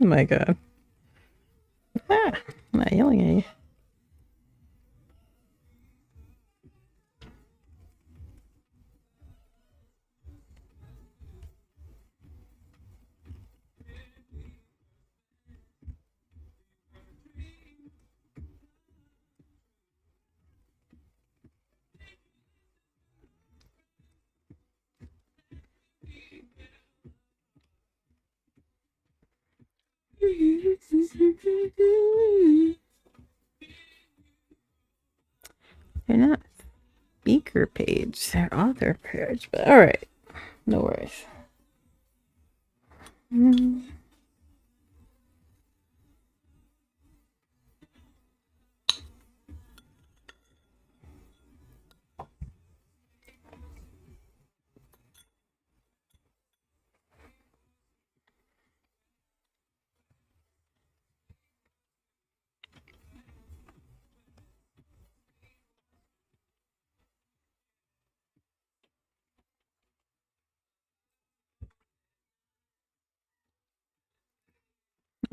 Oh my god. Ah, I'm not yelling at you. They're not speaker page, they're author page, but alright. No worries.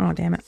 Oh, damn it.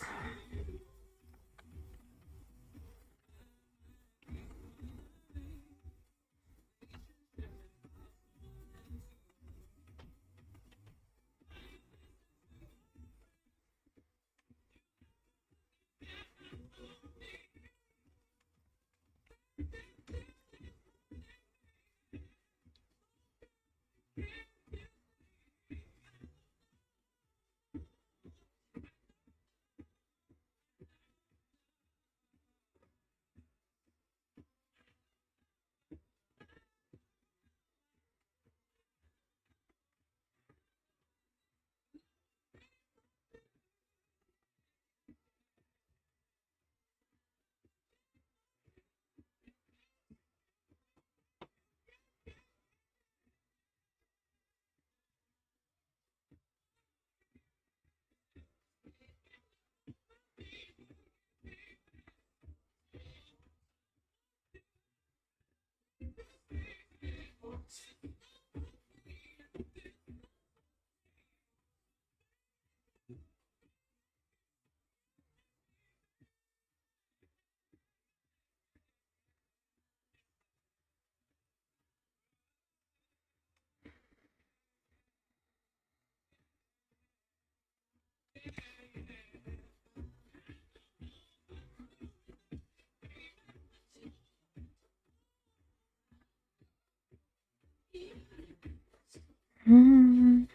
Mm.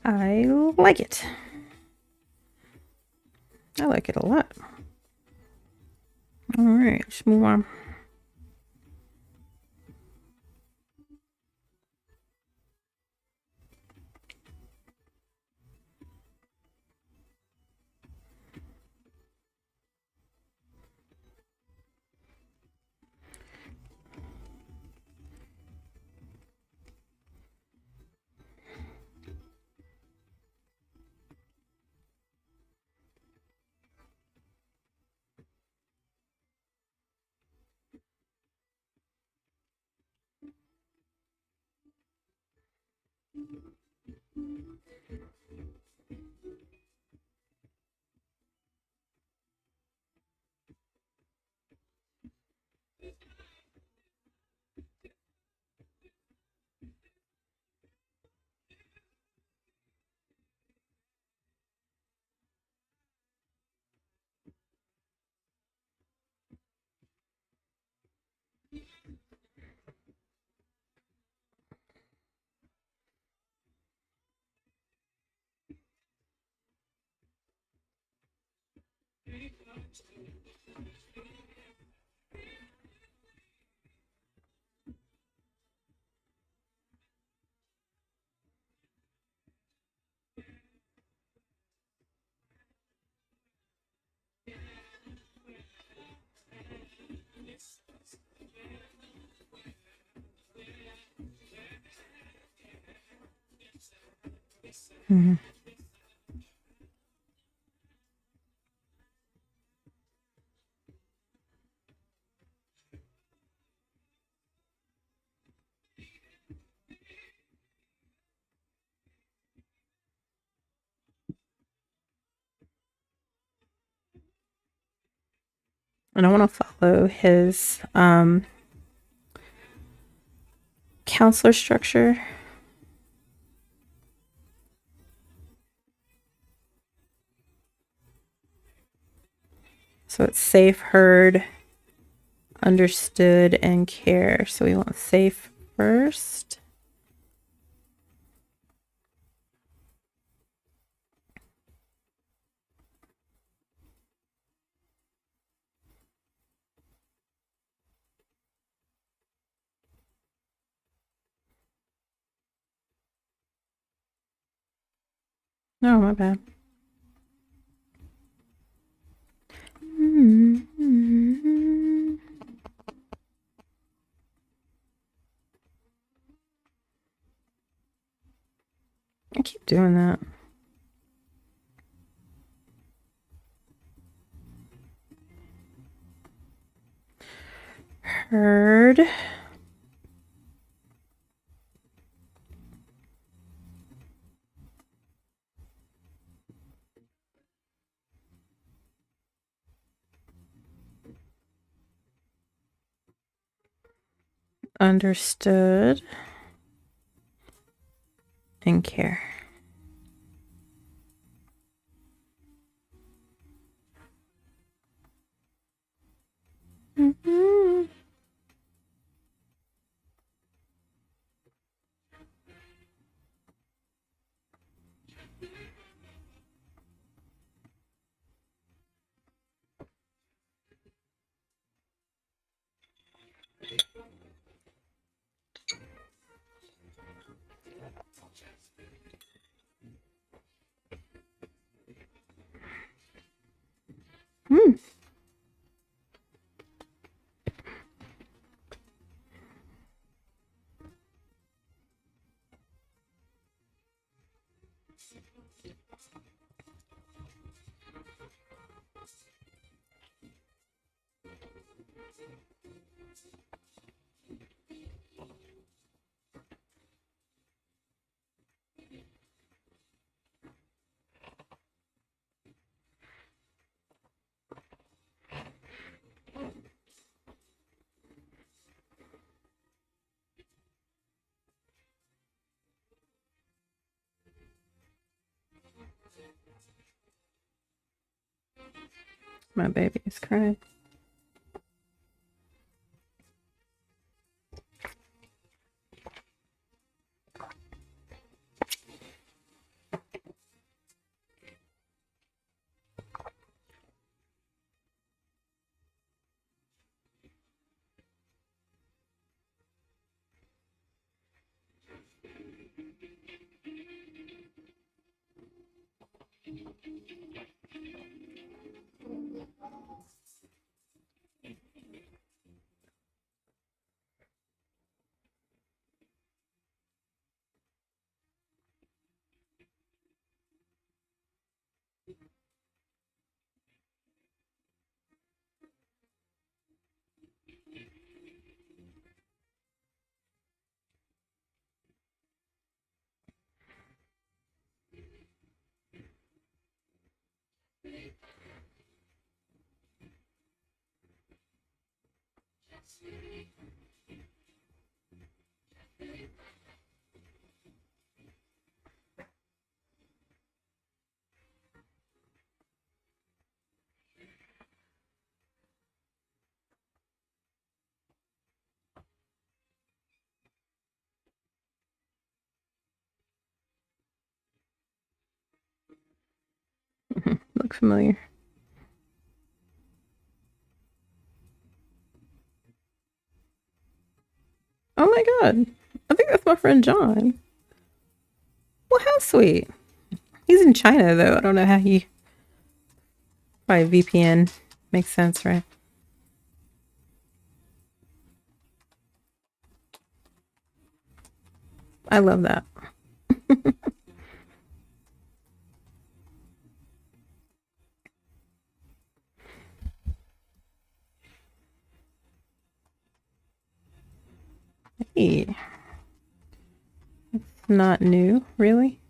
I like it. I like it a lot. All right, let's move on. Mm-hmm. And I want to follow his counselor structure. So it's safe, heard, understood, and care. So we want safe first. No, my bad. I keep doing that. Heard. Understood. And care. Mm-hmm. Mm. My baby is crying. Look familiar. Oh my god. I think that's my friend John. Well, how sweet. He's in China though. I don't know how he probably VPN makes sense, right? I love that. Hey. It's not new, really.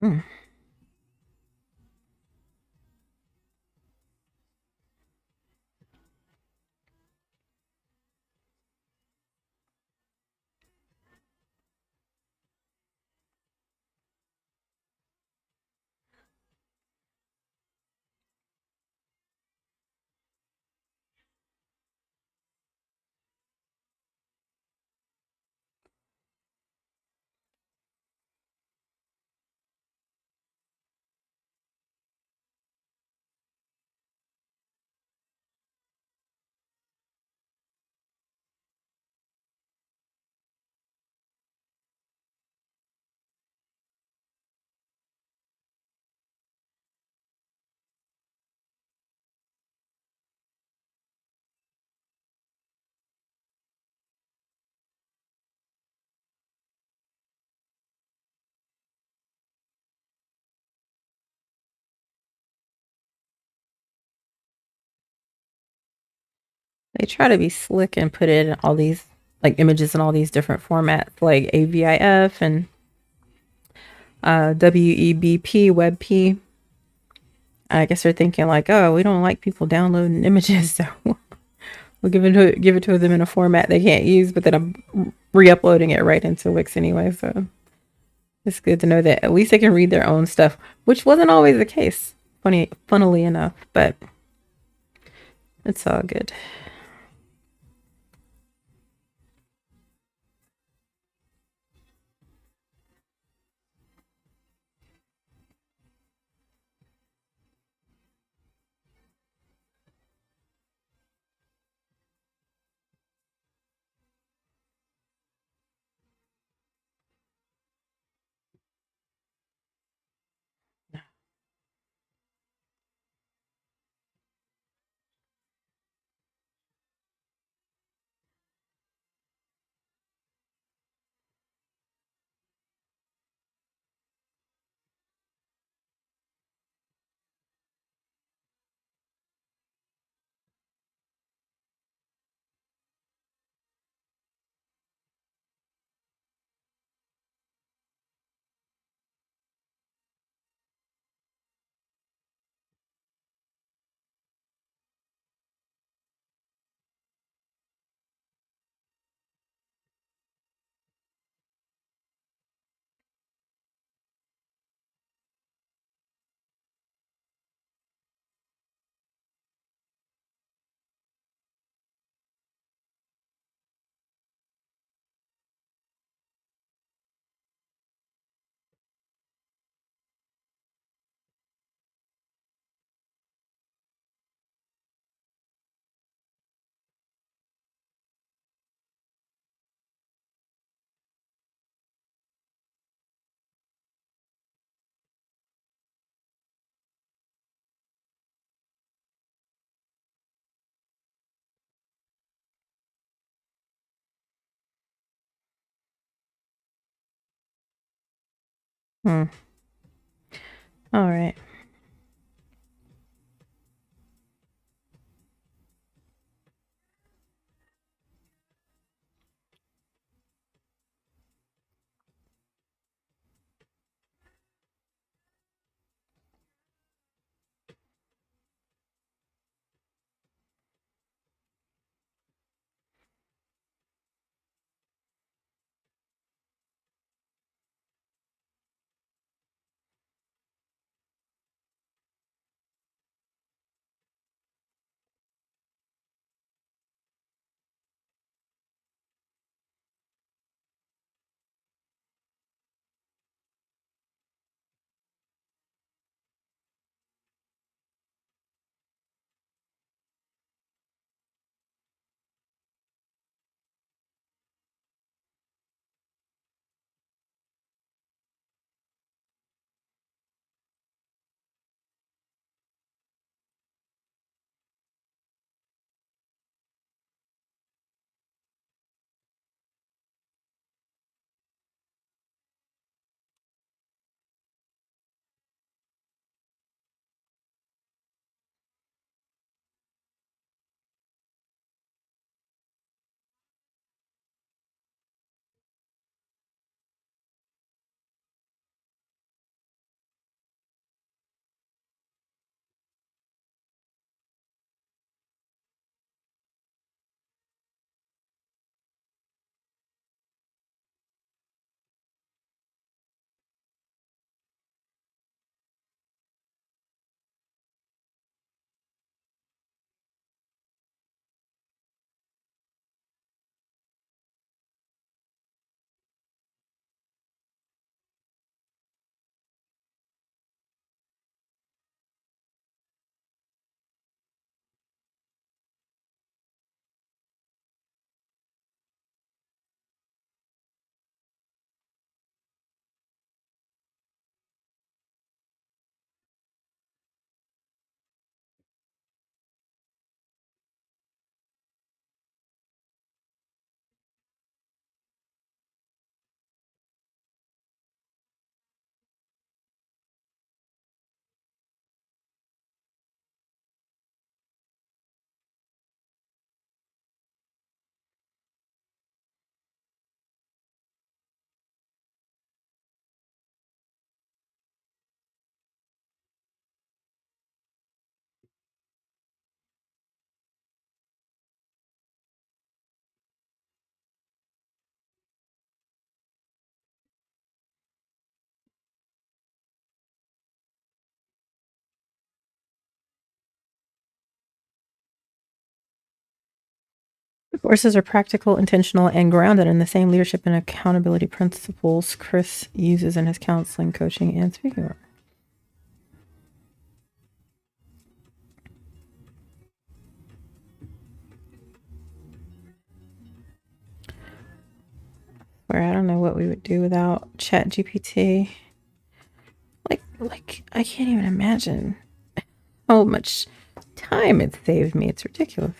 Mm. They try to be slick and put it in all these like images in all these different formats, like AVIF and WEBP, WebP. I guess they're thinking like, oh, we don't like people downloading images, so We'll give it to them in a format they can't use, but then I'm re-uploading it right into Wix anyway. So it's good to know that at least they can read their own stuff, which wasn't always the case. Funnily enough, but it's all good. All right. Courses are practical, intentional, and grounded in the same leadership and accountability principles Chris uses in his counseling, coaching, and speaking work. Where I don't know what we would do without ChatGPT. Like I can't even imagine how much time it saved me. It's ridiculous.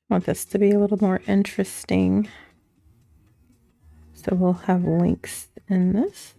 I want this to be a little more interesting. So we'll have links in this.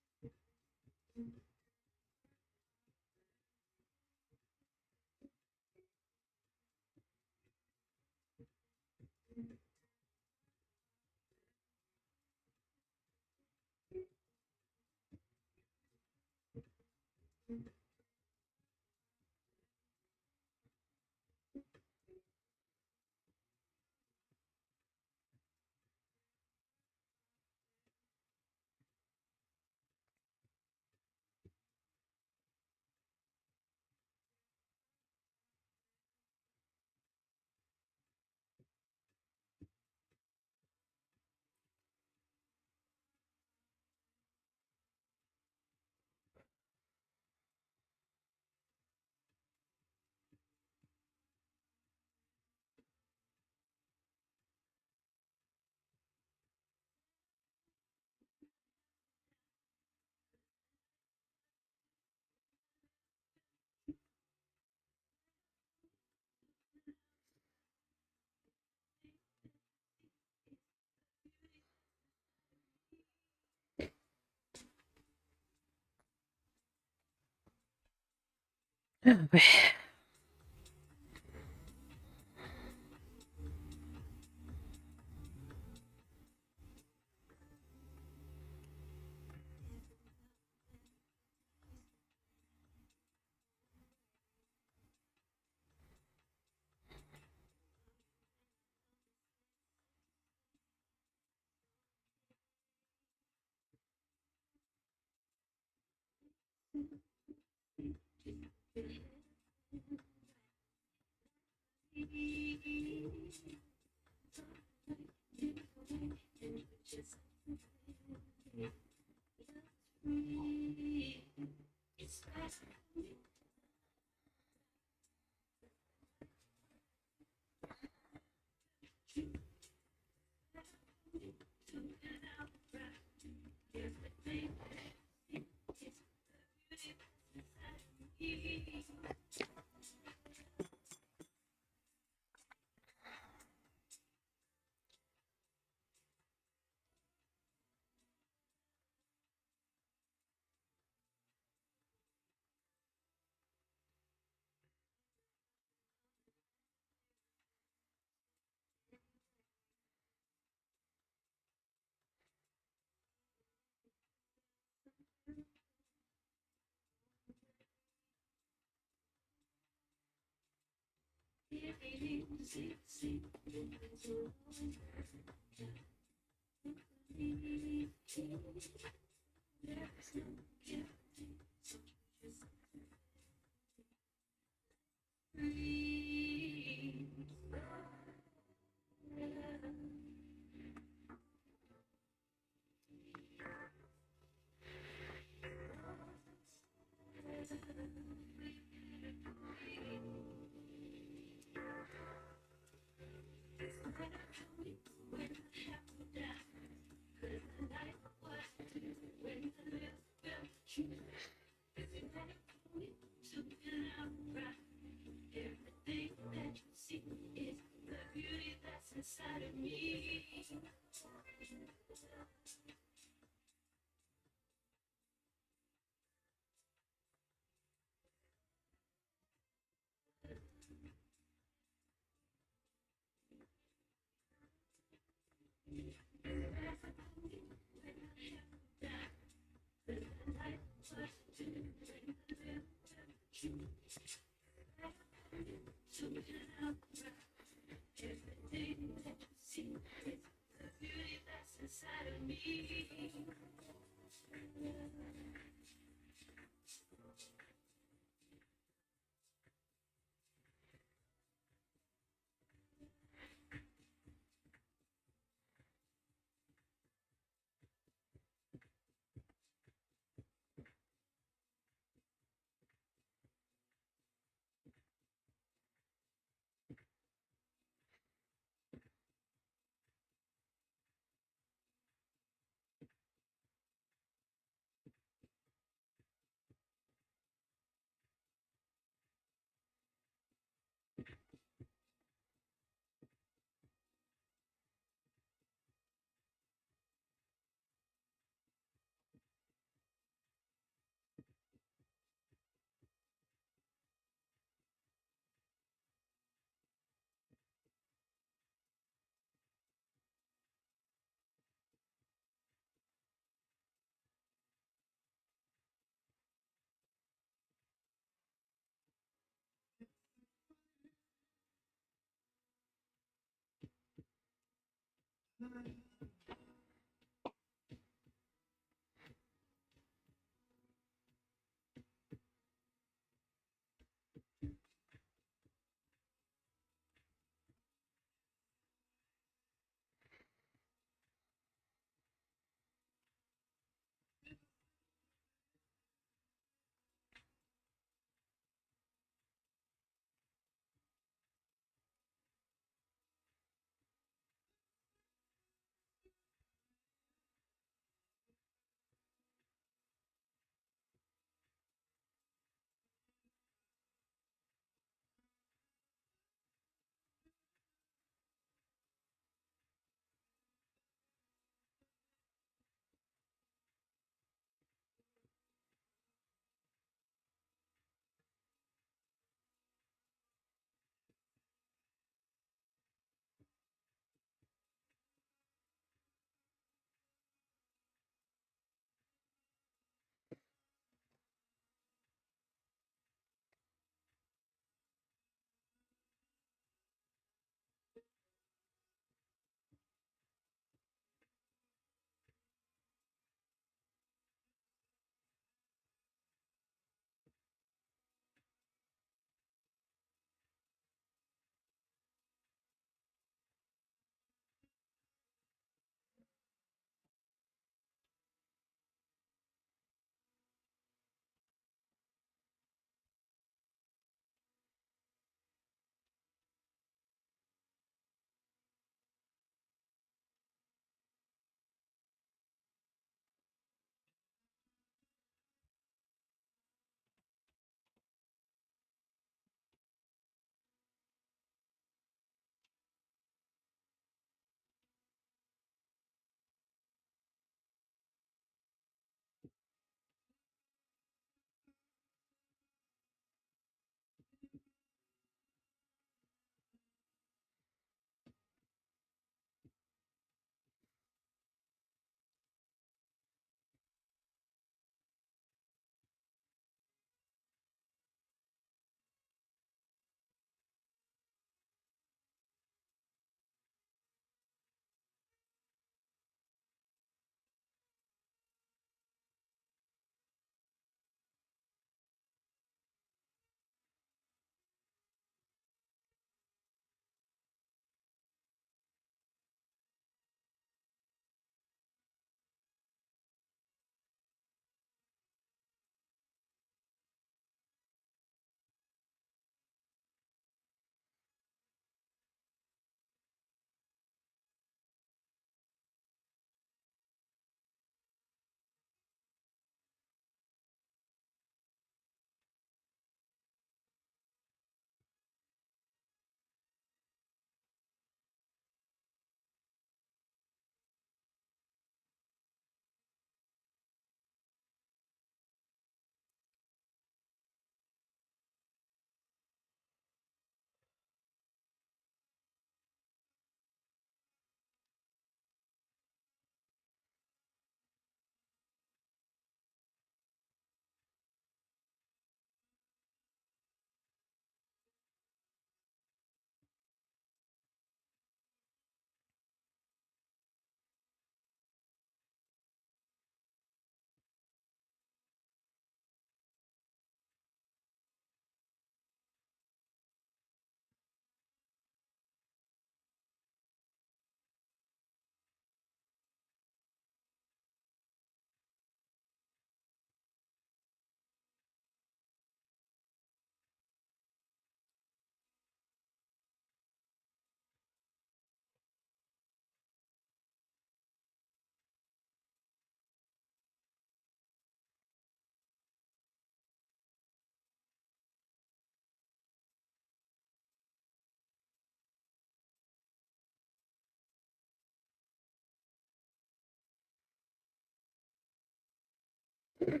I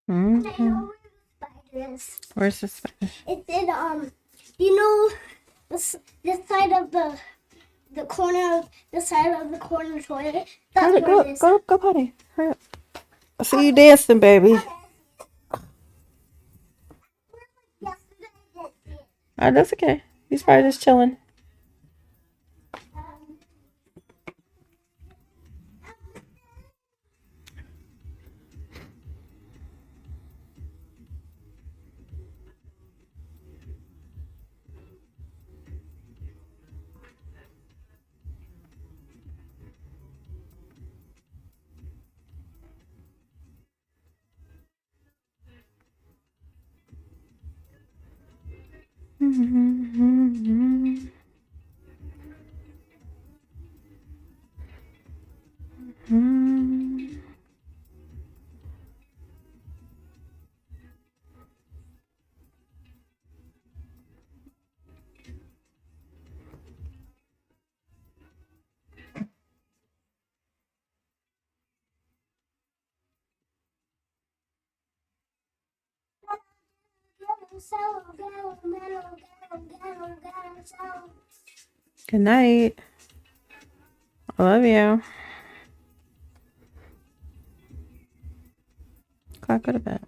Mm-hmm. know where the spider is. Where's the spider? It's in you know, this side of the corner of the side of the corner toilet. That's Go, where it is. go potty. Hurry up. I see you dancing, baby. Yesterday I didn't see it. That's okay. He's probably just chilling. Mm-hmm. Mm-hmm. Good night. I love you. Go to bed.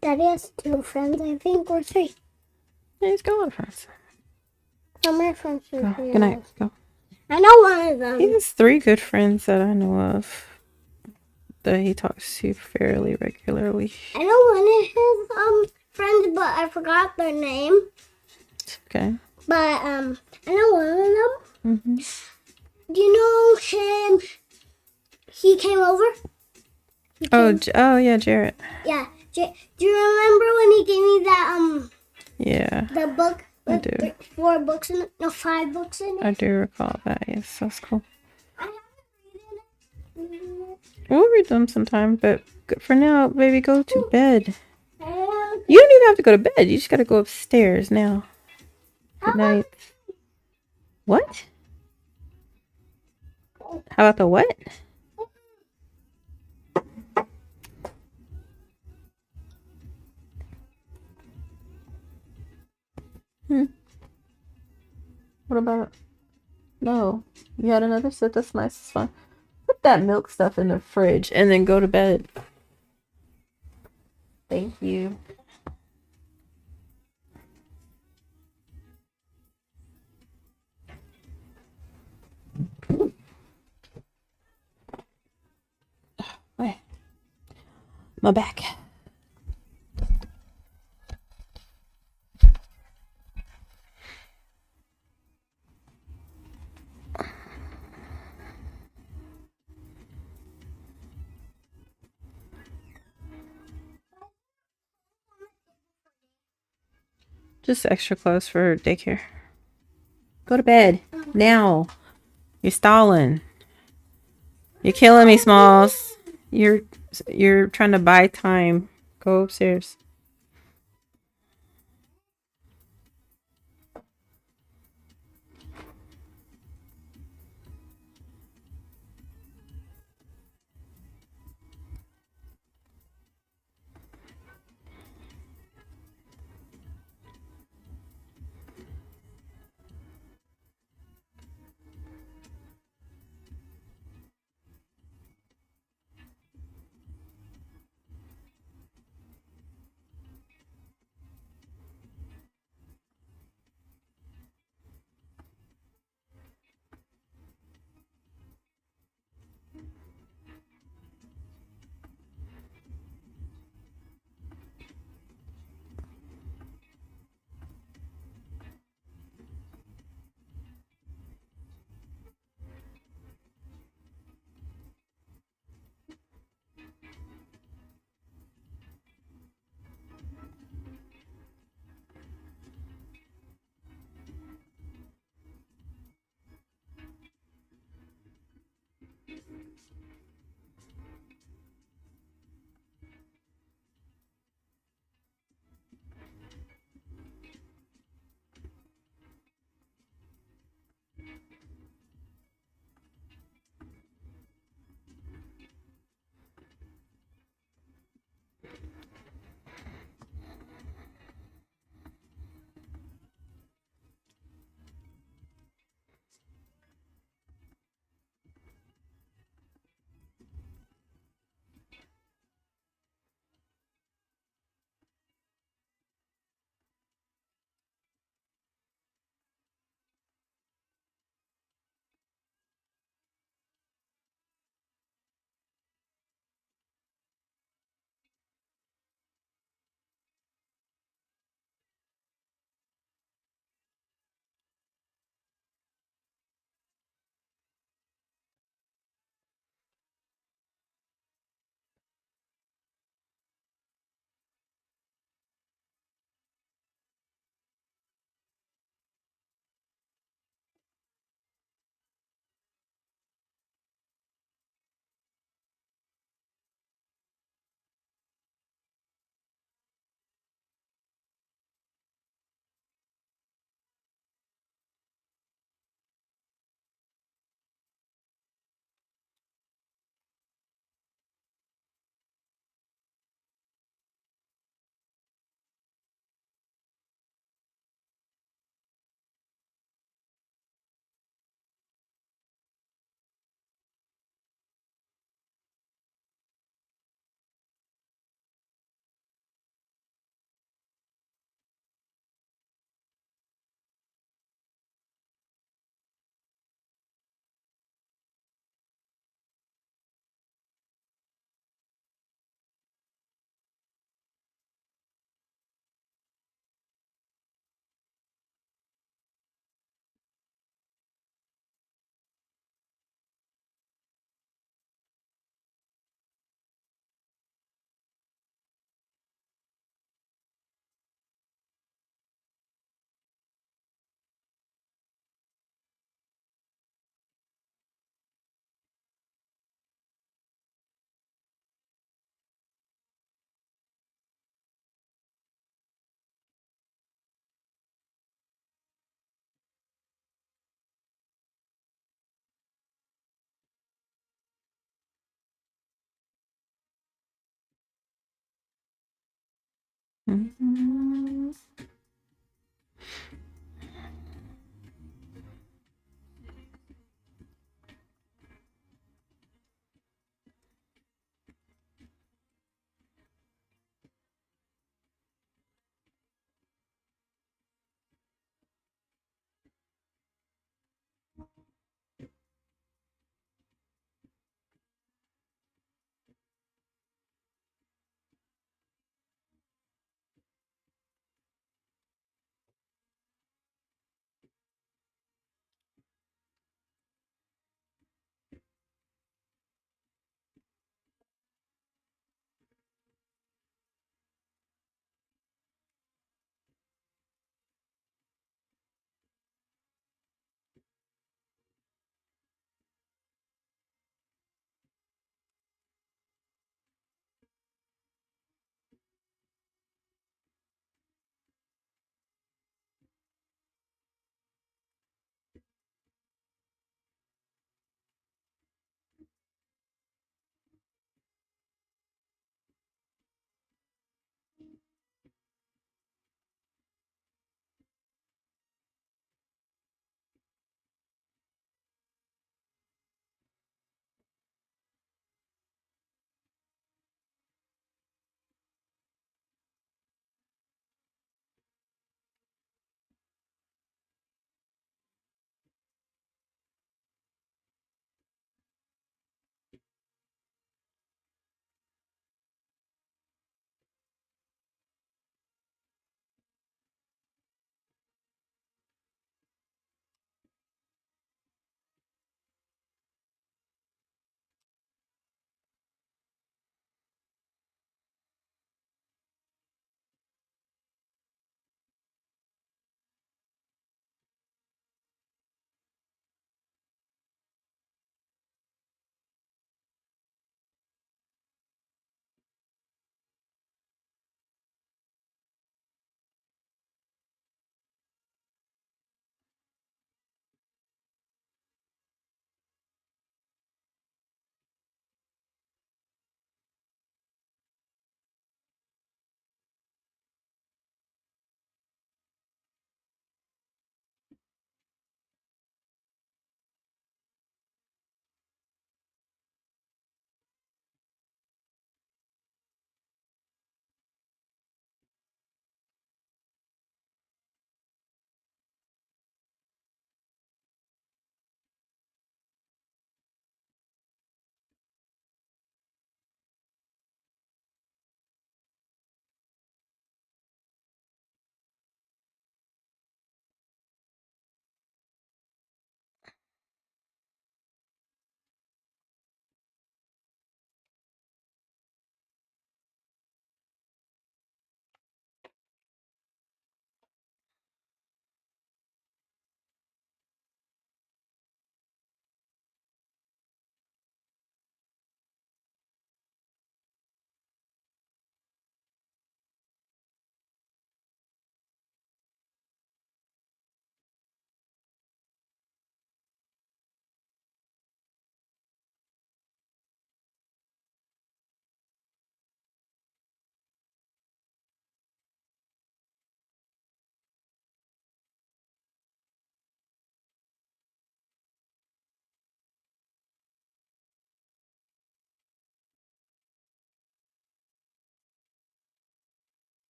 Daddy has 2 friends, I think, or 3. Yeah, he's going first. Some are friends. Go. Good night. Go. I know one of them. He has 3 good friends that I know of that he talks to fairly regularly. I know one of his friends, but I forgot their name. Okay. But I know one of them. Mm-hmm. Do you know him? He came over. Oh yeah, Jarrett. Yeah. Do you remember when he gave me that Yeah, the book I with do. 4 books in it? No, 5 books in it. I do recall that. Yes, that's cool. I haven't read it. We'll read them sometime, but for now, baby, go to bed. And You don't even have to go to bed. You just gotta go upstairs now. Good night. What? How about the what? What about? No. You had another sip. That's nice. It's fine. Put that milk stuff in the fridge and then go to bed. Thank you. Wait. My back. Just extra clothes for daycare. Go to bed. Now. You're stalling. You're killing me, Smalls. You're trying to buy time. Go upstairs. Mhm.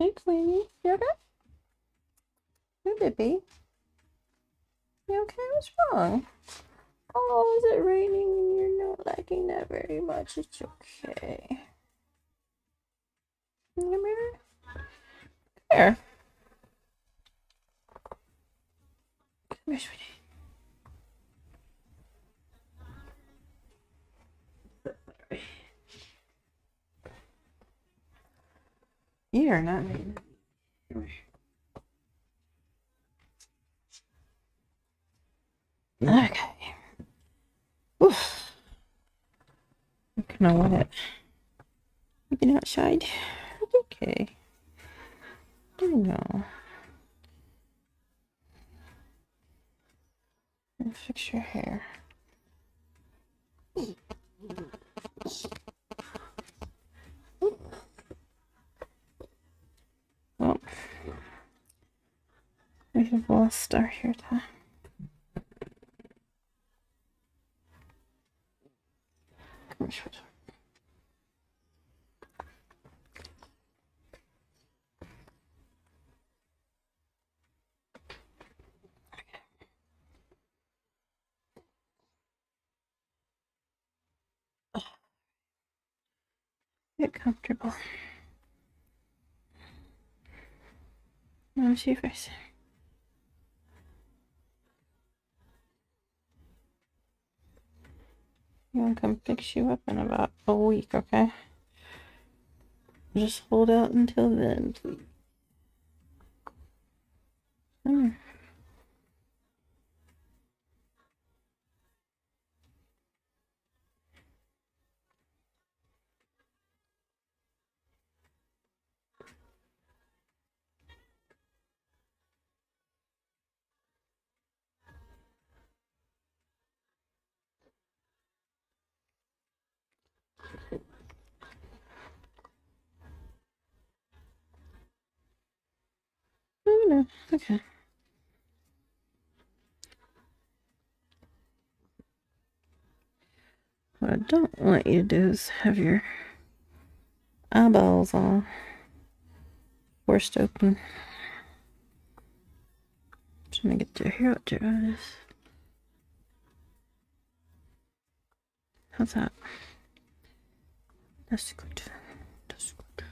Hey, Queenie. You okay? Hey, baby. You okay? What's wrong? Oh, is it raining and you're not liking that very much? It's okay. Come here. Here. Come here, sweetie. You are not making it. Come here. Okay. Oof. I'm kind of wet. You've been outside. It's okay. I know. I'll fix your hair. Well, we have lost our hair time. Come here, sweetheart. Get comfortable. Let me see your face. I'm gonna come fix you up in about a week, okay? Just hold out until then, please. Come here. Oh no, okay. What I don't want you to do is have your eyeballs all forced open. Just gonna get your hair out your eyes. How's that? That's good. That's good.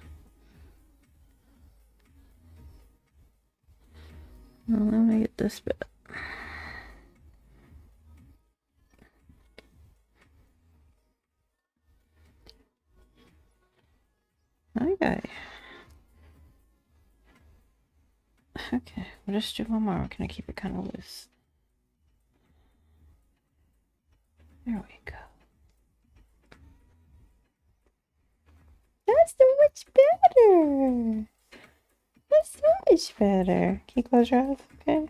Well, let me get this bit. Okay. Okay, we'll just do one more. We're gonna keep it kind of loose. There we go. That's so much better. That's so much better. Can you close your eyes? Okay.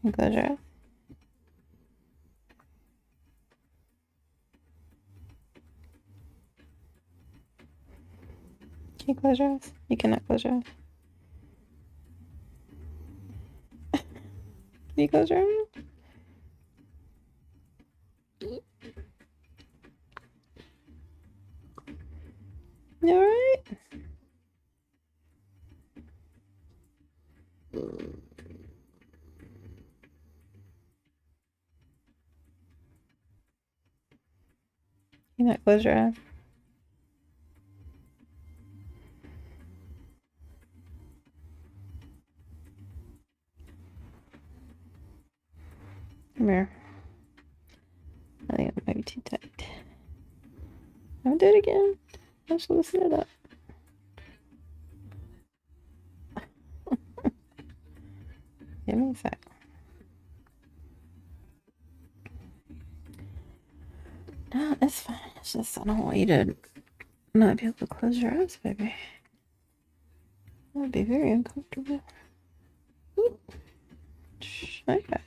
Can you close your eyes? Can you close your eyes? You cannot close your eyes. Can you close your eyes? You alright? Can you not close your eyes? Come here. I think it might be too tight. I'll do it again. Let's loosen it up. Give me a sec. No, it's fine. It's just I don't want you to not be able to close your eyes, baby. That would be very uncomfortable. Oop. Okay.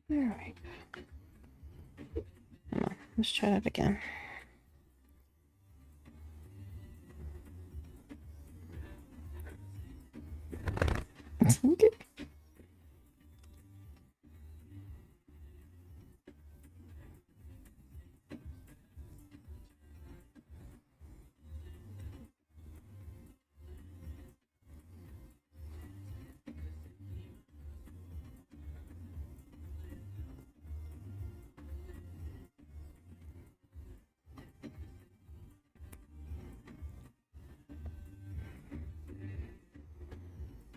There we go. Come on, let's try that again. Okay.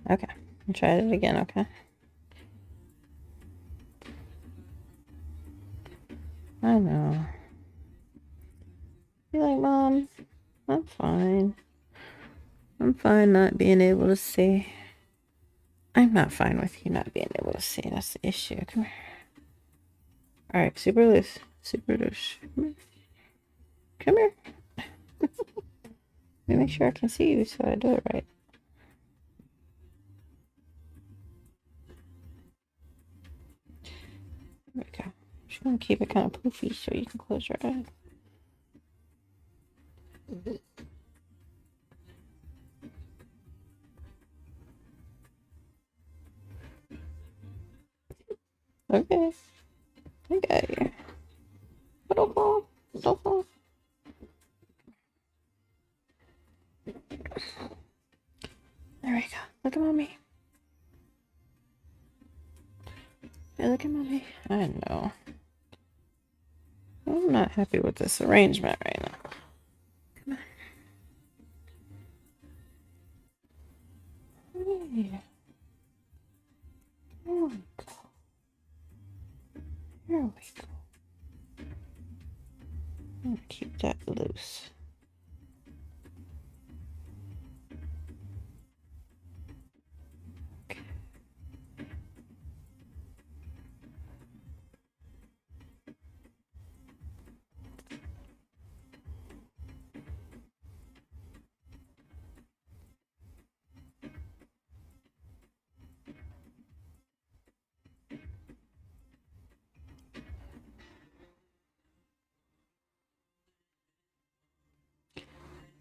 Okay. I'll try it again, okay? I know. You're like, Mom, I'm fine. I'm fine not being able to see. I'm not fine with you not being able to see. That's the issue. Come here. Alright, super loose. Super loose. Come here. Come here. Let me make sure I can see you so I do it right. There we go. I'm just gonna keep it kind of poofy so you can close your eyes. Okay. I got you. But don't fall. Don't fall. There we go. Look at mommy. Hey, look at mommy. I know. I'm not happy with this arrangement right now. Come on. Hey. There we go. There we go. I'm gonna keep that loose. Okay.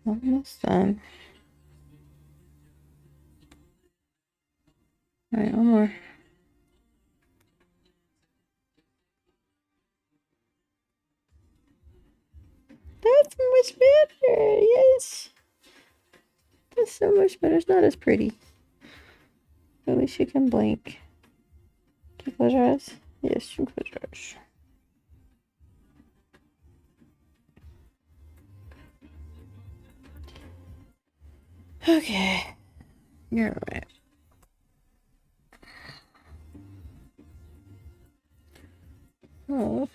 Almost done. Alright, one more. That's much better. Yes. That's so much better. It's not as pretty. At least you can blink. Can you close your eyes? Yes, you can close your eyes. Okay. You're right. Oh,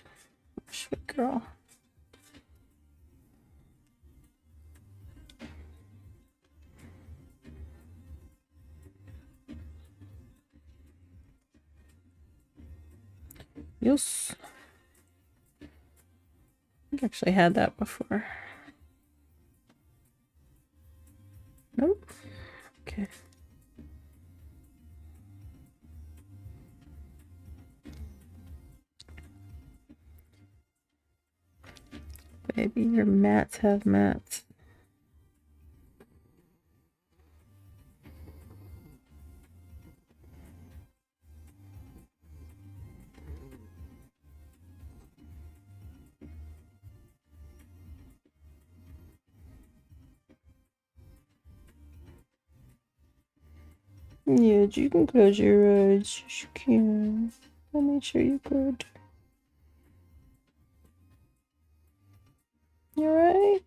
sweet girl. Yes. I've actually had that before. Nope. Okay. Maybe your mats have mats. Yes, you can close your eyes. Yes, you can. I'll make sure you're good. You alright?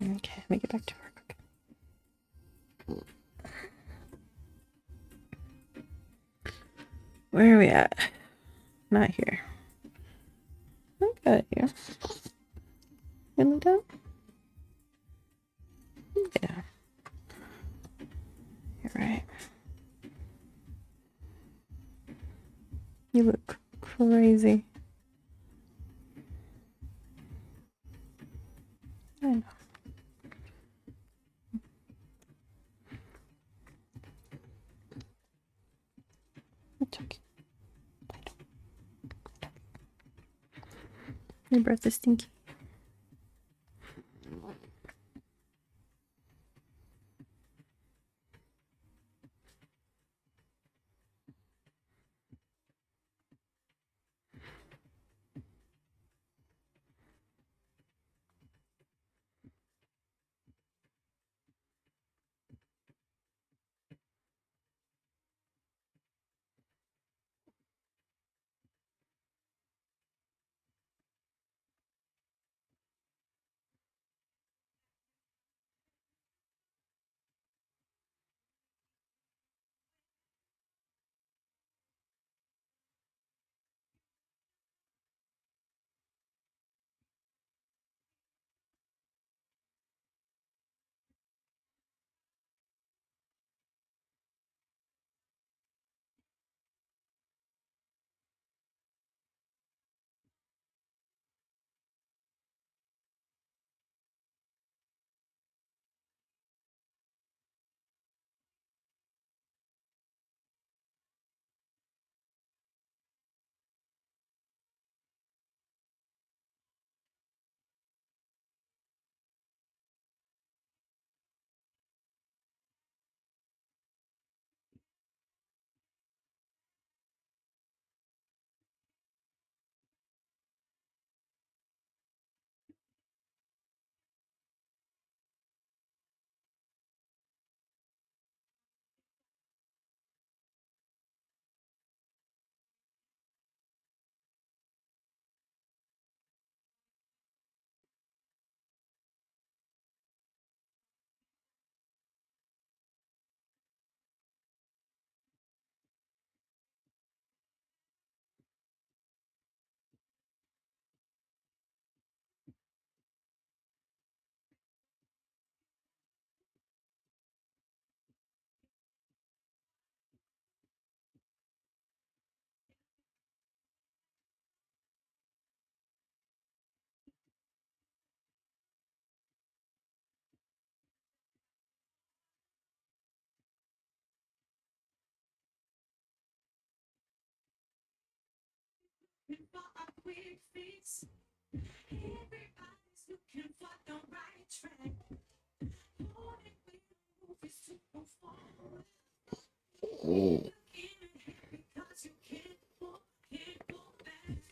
Okay, let me get back to work. Where are we at? Not here. I got you. You look down? Get down. You're right. You look crazy. I know. It's okay. Your breath is stinky. face. Everybody's looking for the right track. Holding with the move is to go forward. Looking ahead because you can't go back.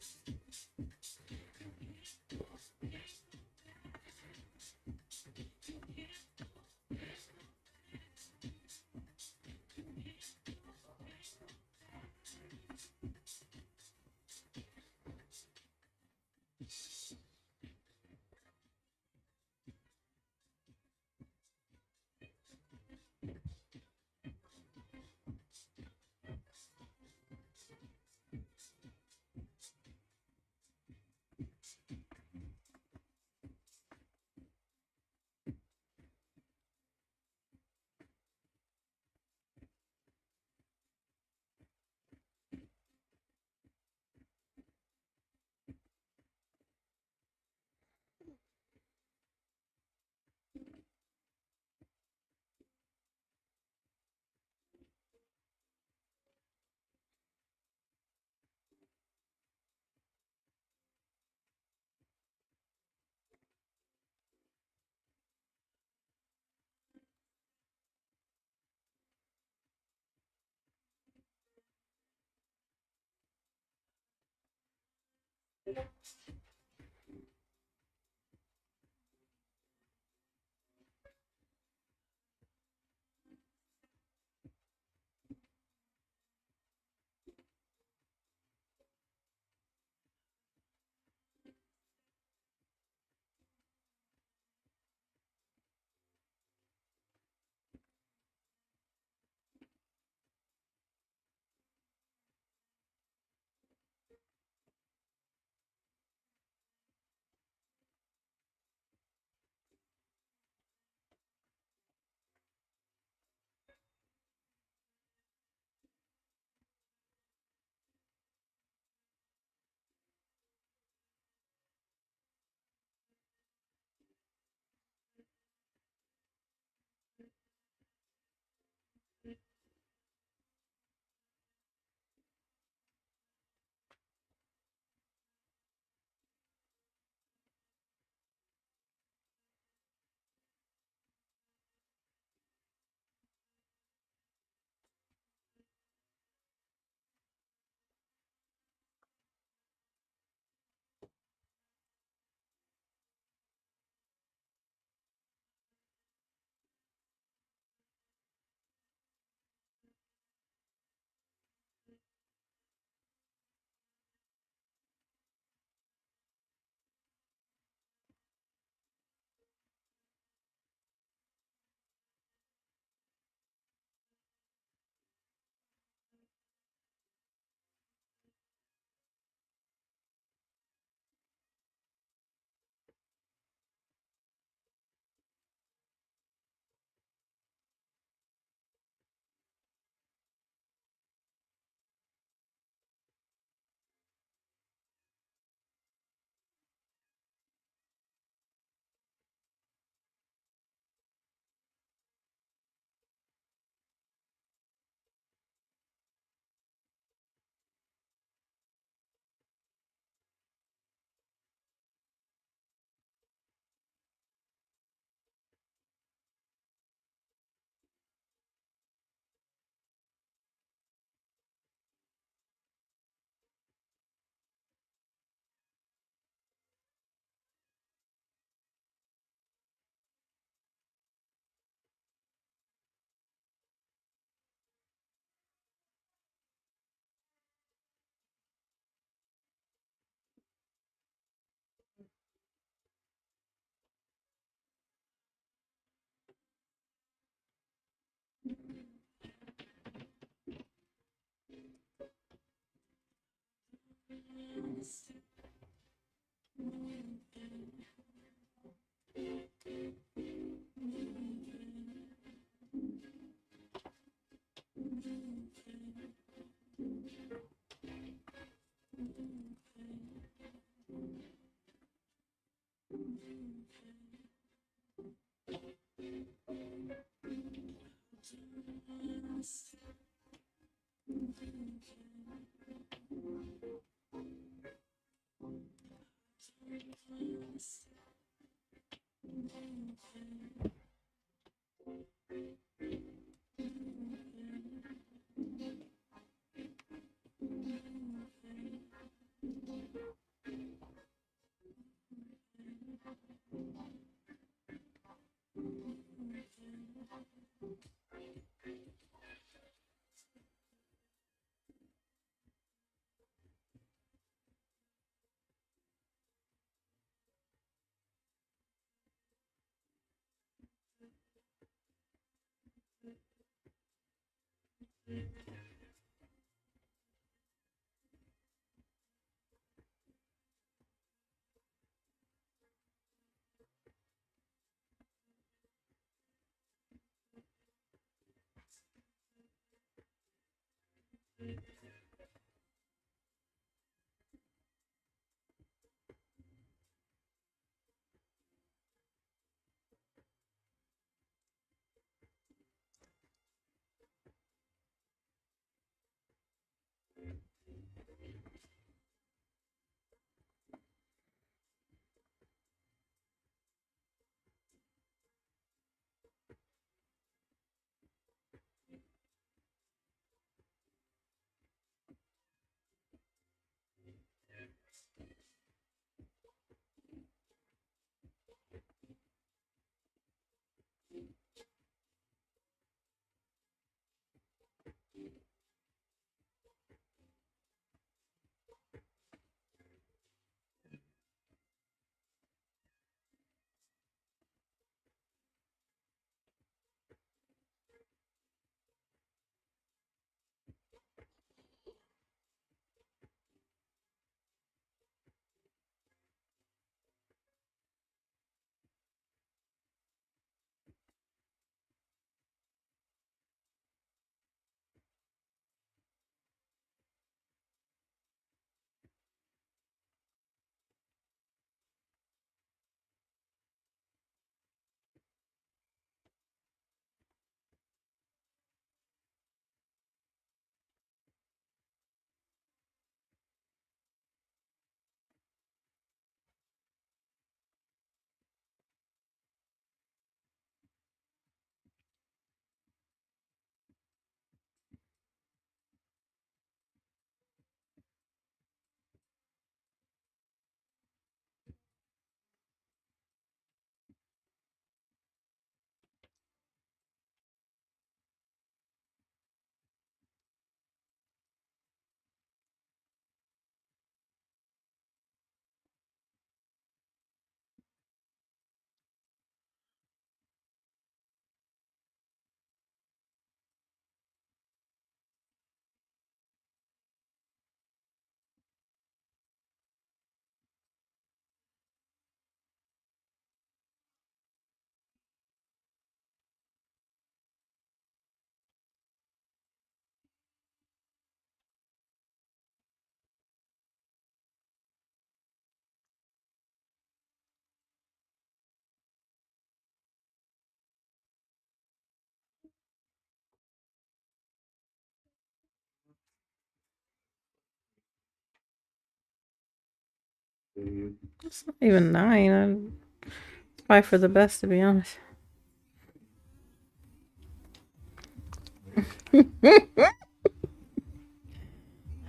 It's not even 9. It's probably for the best, to be honest.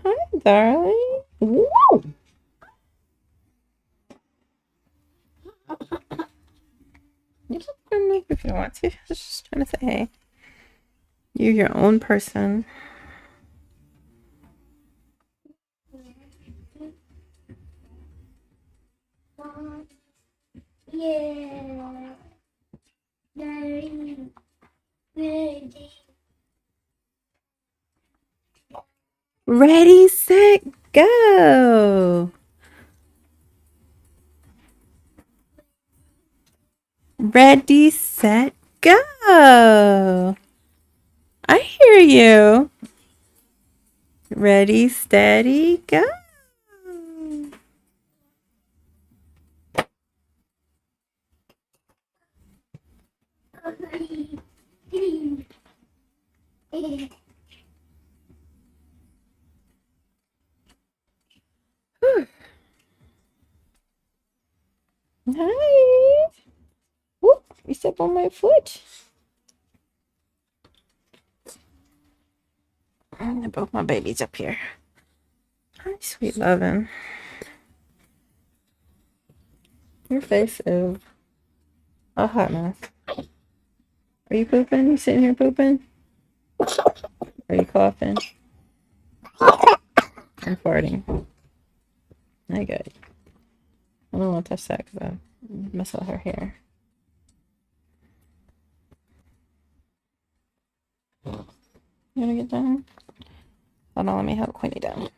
Hi, darling. Woo! You can move if you want to. Just trying to say hey. You're your own person. Yeah. Daddy. Daddy. Ready, set, go. Ready, set, go. I hear you. Ready, steady, go. Hi. Whoop, you step on my foot. And both my babies up here. Hi, sweet lovin'. Your face is a hot mess. Are you pooping? You sitting here pooping? Are you coughing? I'm farting. I got it. I don't want to touch that because I mess with her hair. You want to get down? Hold on, let me help Queenie down.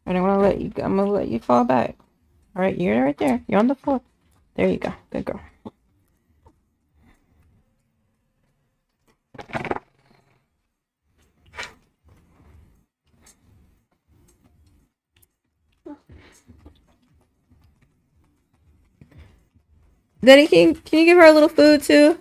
I don't want to let you. I'm gonna let you fall back. All right, you're right there. You're on the floor. There you go. Good girl. Daddy, can you give her a little food too?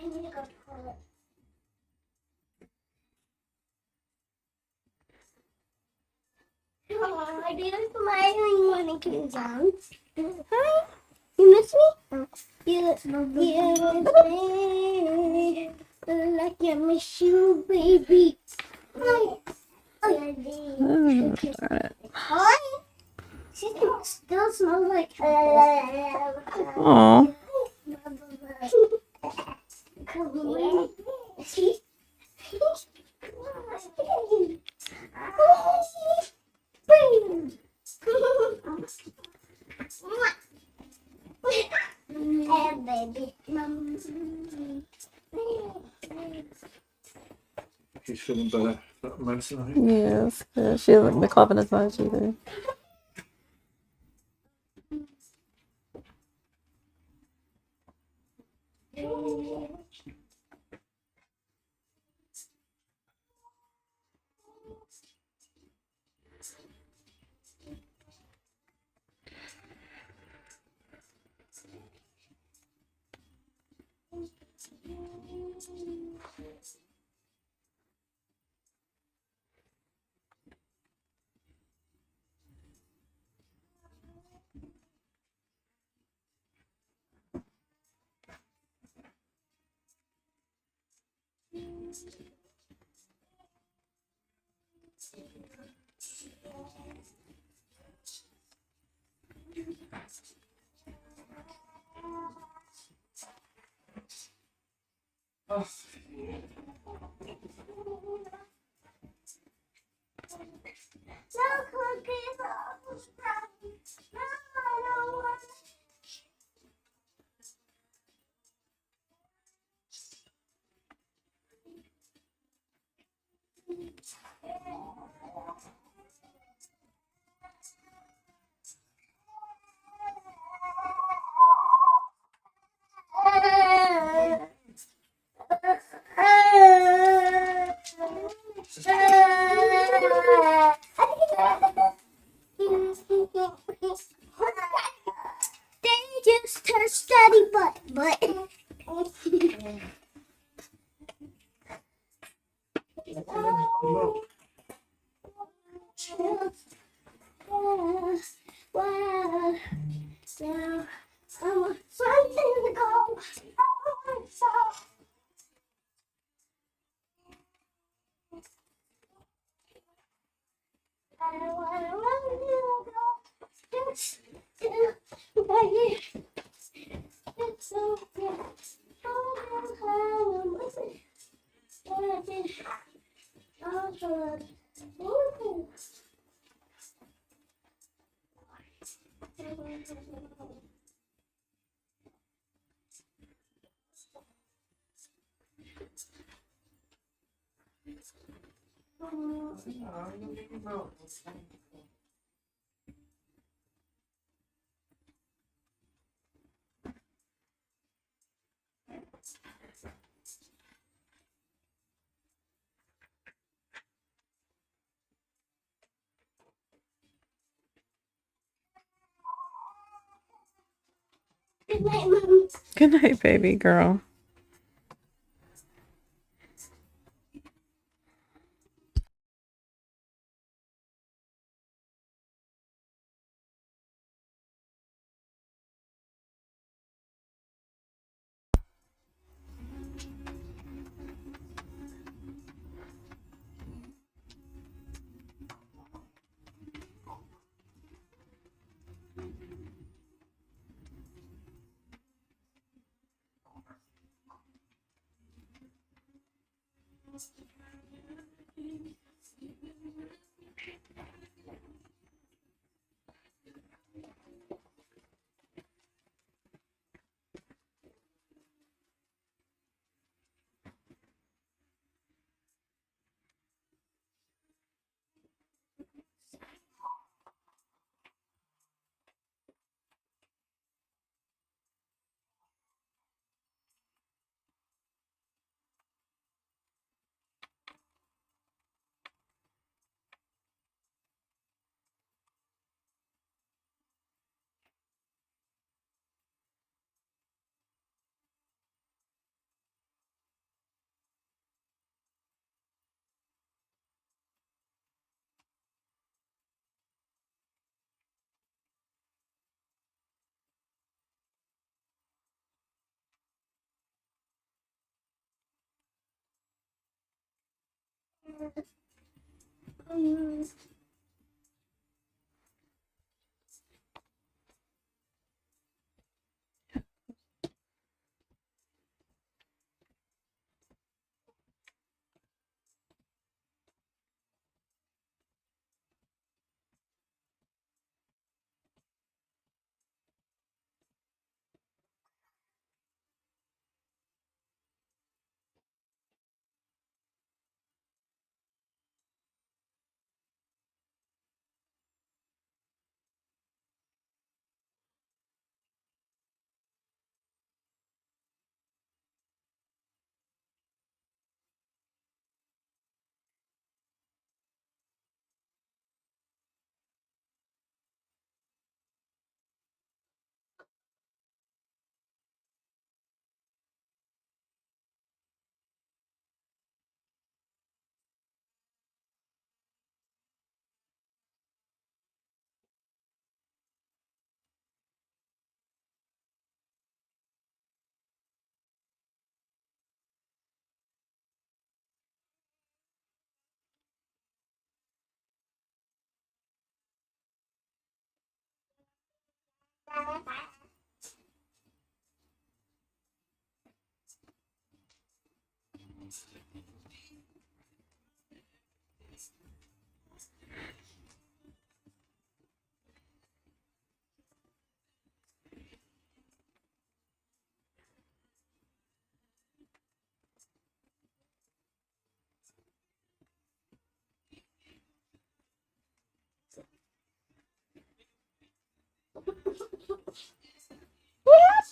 I need to go to the toilet. Oh, I didn't smiling when it came down. Hi. You miss me? You miss me like I miss you, baby. Hi. Hi. She still smells like Aw. Hey, baby. He's feeling better. That medicine, I think. Yes. Yeah, she hasn't been coughing as much either. Oh. No cookies. No, I don't want. They just touched Daddy butt. Wow. Now, I want something to go. I want some. I want to go. Just to baby. It's so good. Oh, Good night, Mom. Good night, baby girl.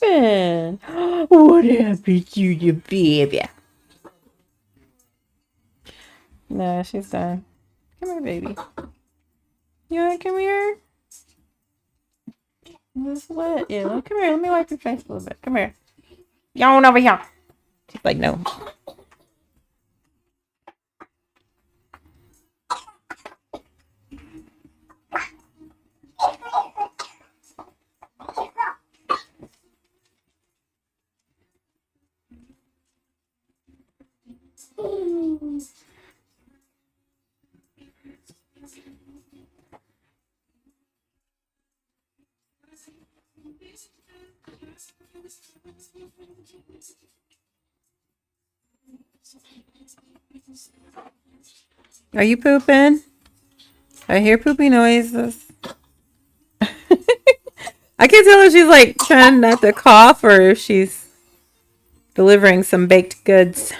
Happened? What happened to you, baby? No, she's done. Come here, baby. You wanna come here? Just let you. Come here. Let me wipe your face a little bit. Come here. Yawn over here. She's like, no. Are you pooping? I hear poopy noises. I can't tell if she's like trying not to cough or if she's delivering some baked goods.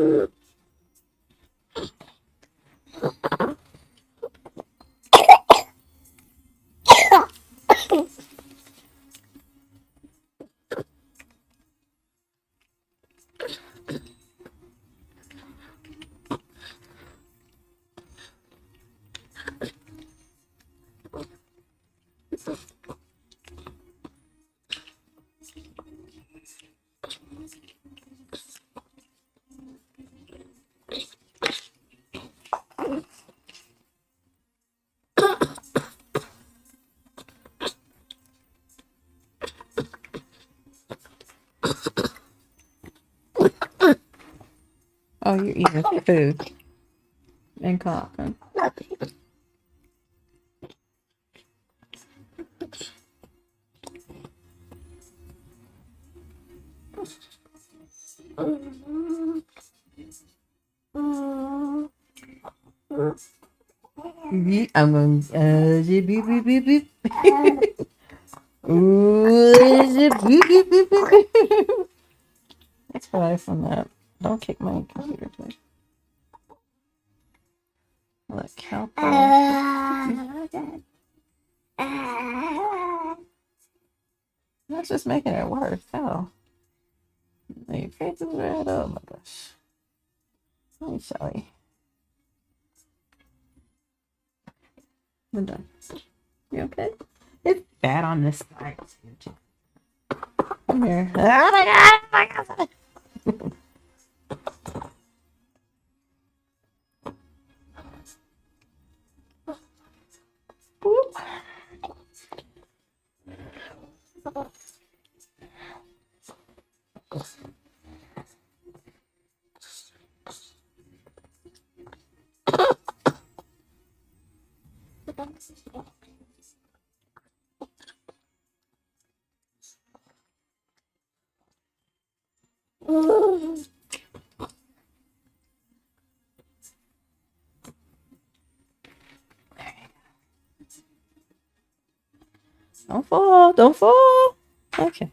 Oh, you're eating food and coughing. I'm going. Beep beep beep beep. Ooh, beep beep beep beep. That's what I from that. Don't kick my computer, please. Look, help. That's just making it worse. Oh. Your face is red. Oh my gosh. I'm sorry. I'm done. You okay? It's bad on this side. Come here. Oh my god! Oh my god! Whoop. Don't fall. Don't fall. Okay.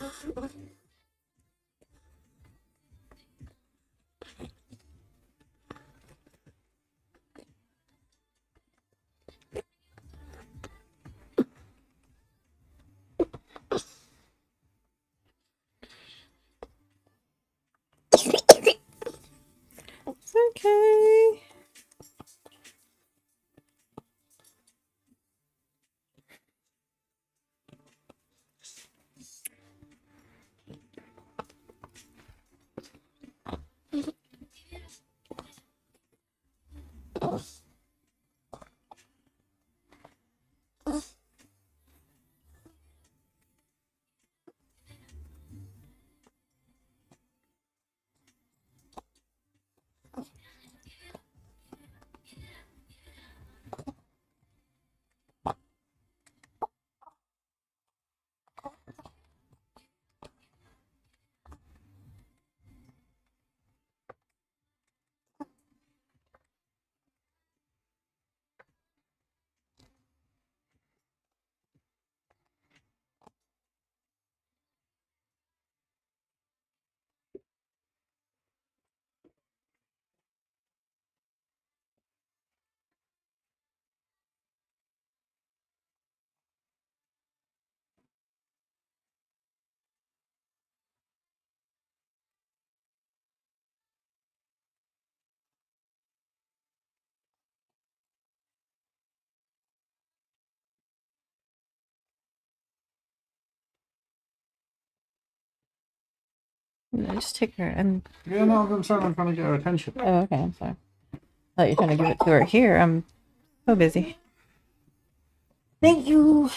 It's okay. No, just take her and. Yeah, no, I'm trying to get her attention. Oh, okay. I'm sorry. I thought you were trying to give it to her. Here, I'm so busy. Thank you.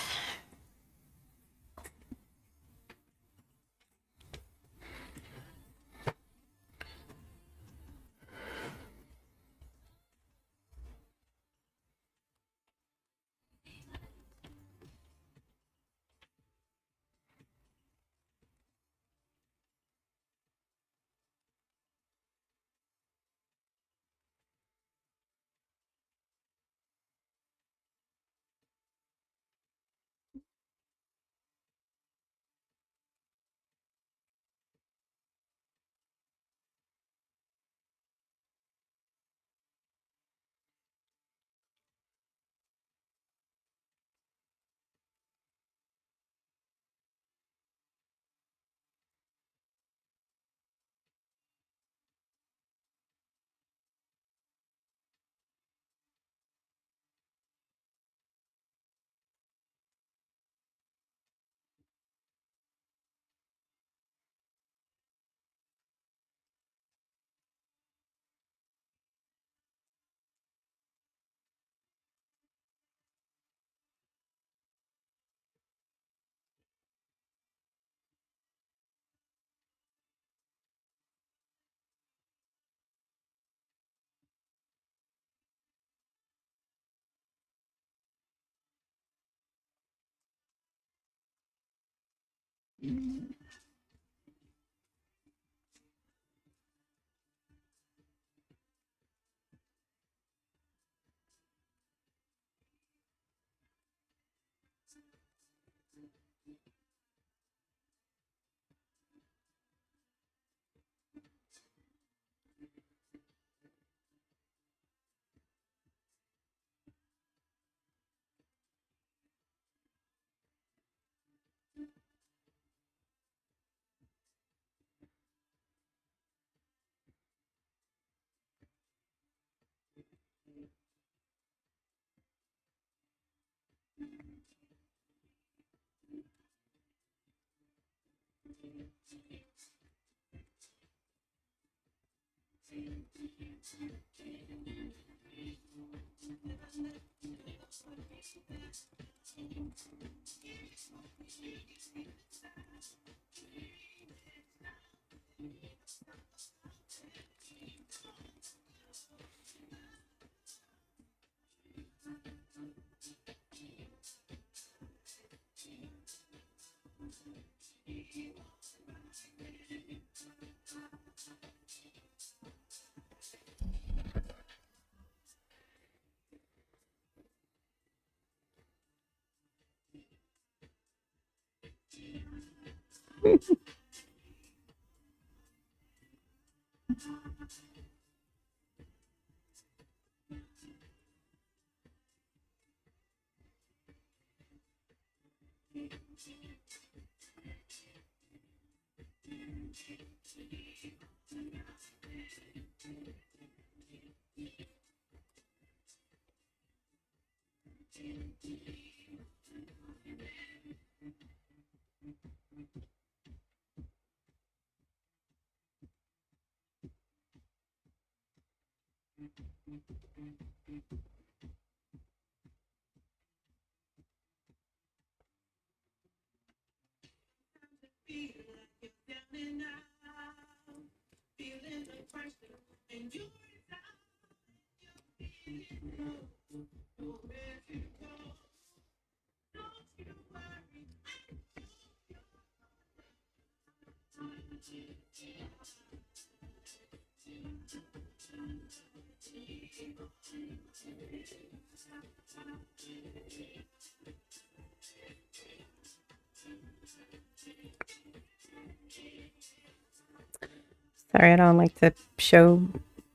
Sorry, I don't like to show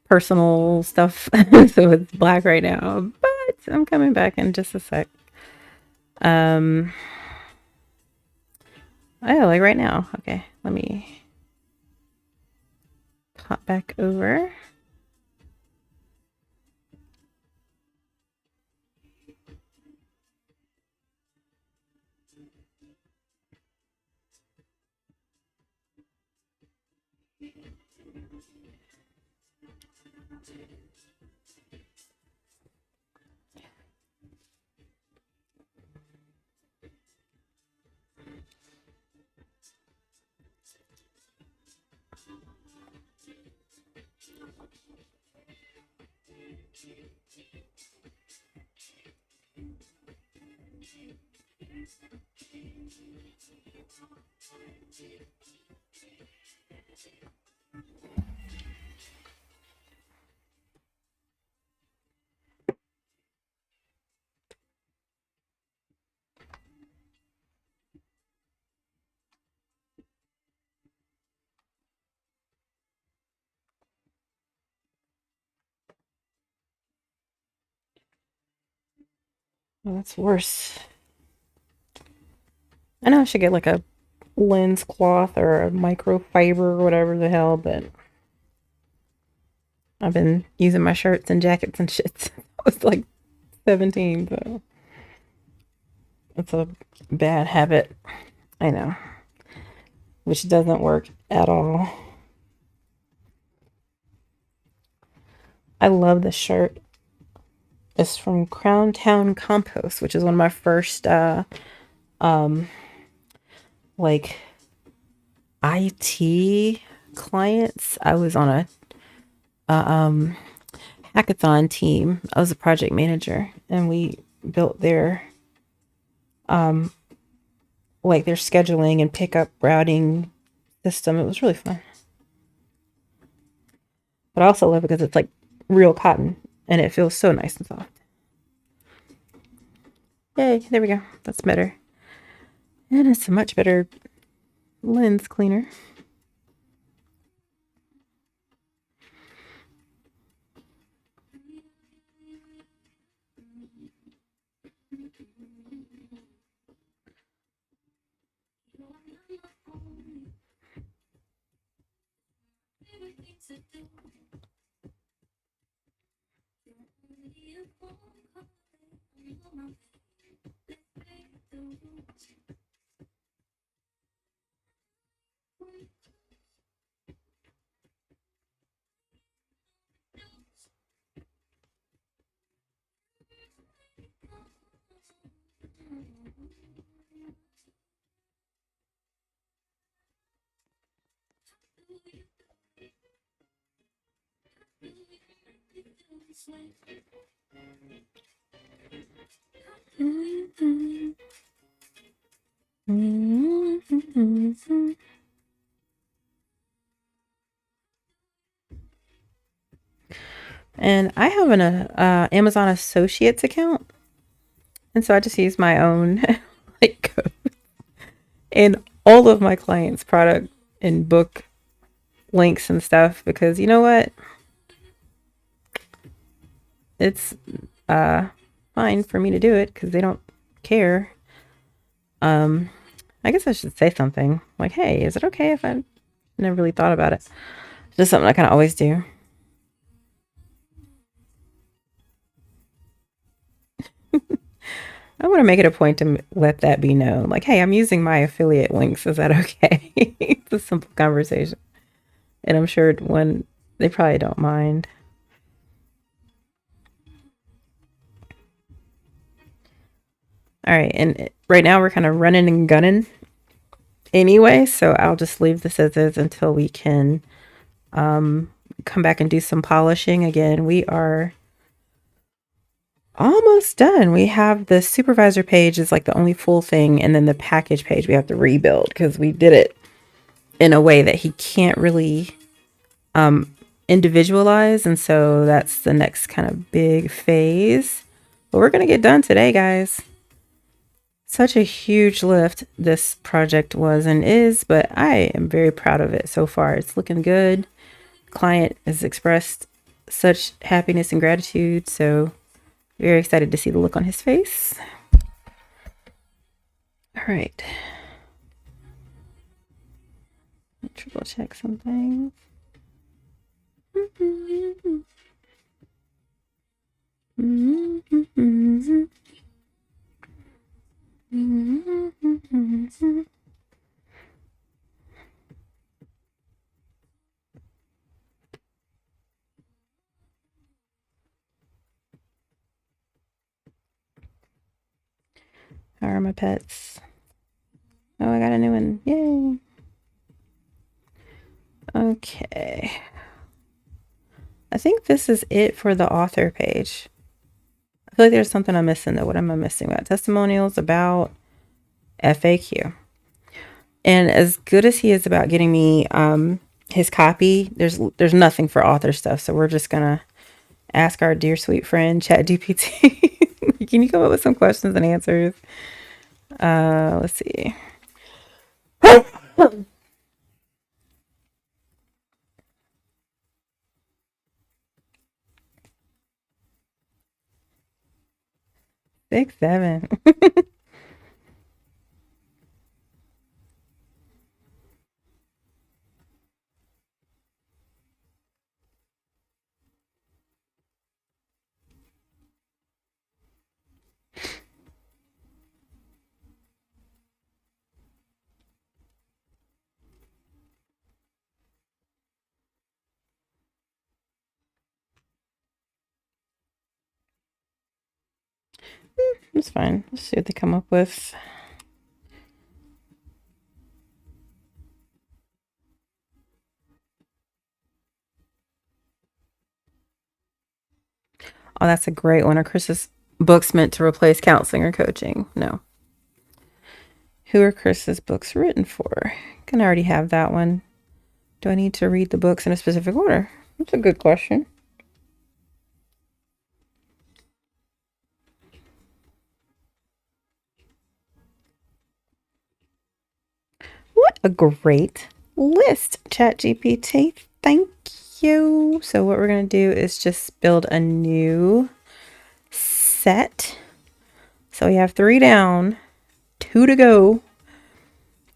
personal stuff, so it's black right now. But I'm coming back in just a sec. Oh, like right now. Okay, let me pop back over. Oh, that's worse. I know I should get like a lens cloth or a microfiber or whatever the hell, but I've been using my shirts and jackets and shit since I was like 17, so it's a bad habit. I know. Which doesn't work at all. I love this shirt. It's from Crown Town Compost, which is one of my first like IT clients. I was on a hackathon team. I was a project manager, and we built their like their scheduling and pickup routing system. It was really fun. But I also love it because it's like real cotton and it feels so nice and soft. Yay, there we go. That's better. And it's a much better lens cleaner. And I have an Amazon Associates account, and so I just use my own like code. And all of my clients' product and book links and stuff, because you know what? It's fine for me to do it because they don't care. I guess I should say something like, hey, is it okay if I never really thought about it? It's just something I kind of always do. I want to make it a point to let that be known. Like, hey, I'm using my affiliate links. Is that okay? It's a simple conversation. And I'm sure when they probably don't mind. All right. And right now we're kind of running and gunning anyway. So I'll just leave this as is until we can come back and do some polishing. Again, we are almost done. We have the supervisor page is like the only full thing, and then the package page we have to rebuild because we did it in a way that he can't really individualize, and so that's the next kind of big phase. But we're gonna get done today, guys. Such a huge lift this project was and is, but I am very proud of it so far. It's looking good. Client has expressed such happiness and gratitude, so very excited to see the look on his face. All right. Triple check something. How are my pets? Oh, I got a new one. Yay. Okay. I think this is it for the author page. I feel like there's something I'm missing though. What am I missing? About testimonials, about FAQ. And as good as he is about getting me his copy, there's nothing for author stuff. So we're just gonna ask our dear sweet friend ChatGPT. Can you come up with some questions and answers? Let's see. 6, 7. It's fine. Let's see what they come up with. Oh, that's a great one. Are Chris's books meant to replace counseling or coaching? No. Who are Chris's books written for? Can I already have that one? Do I need to read the books in a specific order? That's a good question. What a great list, ChatGPT. Thank you. So what we're going to do is just build a new set. So we have 3 down, 2 to go.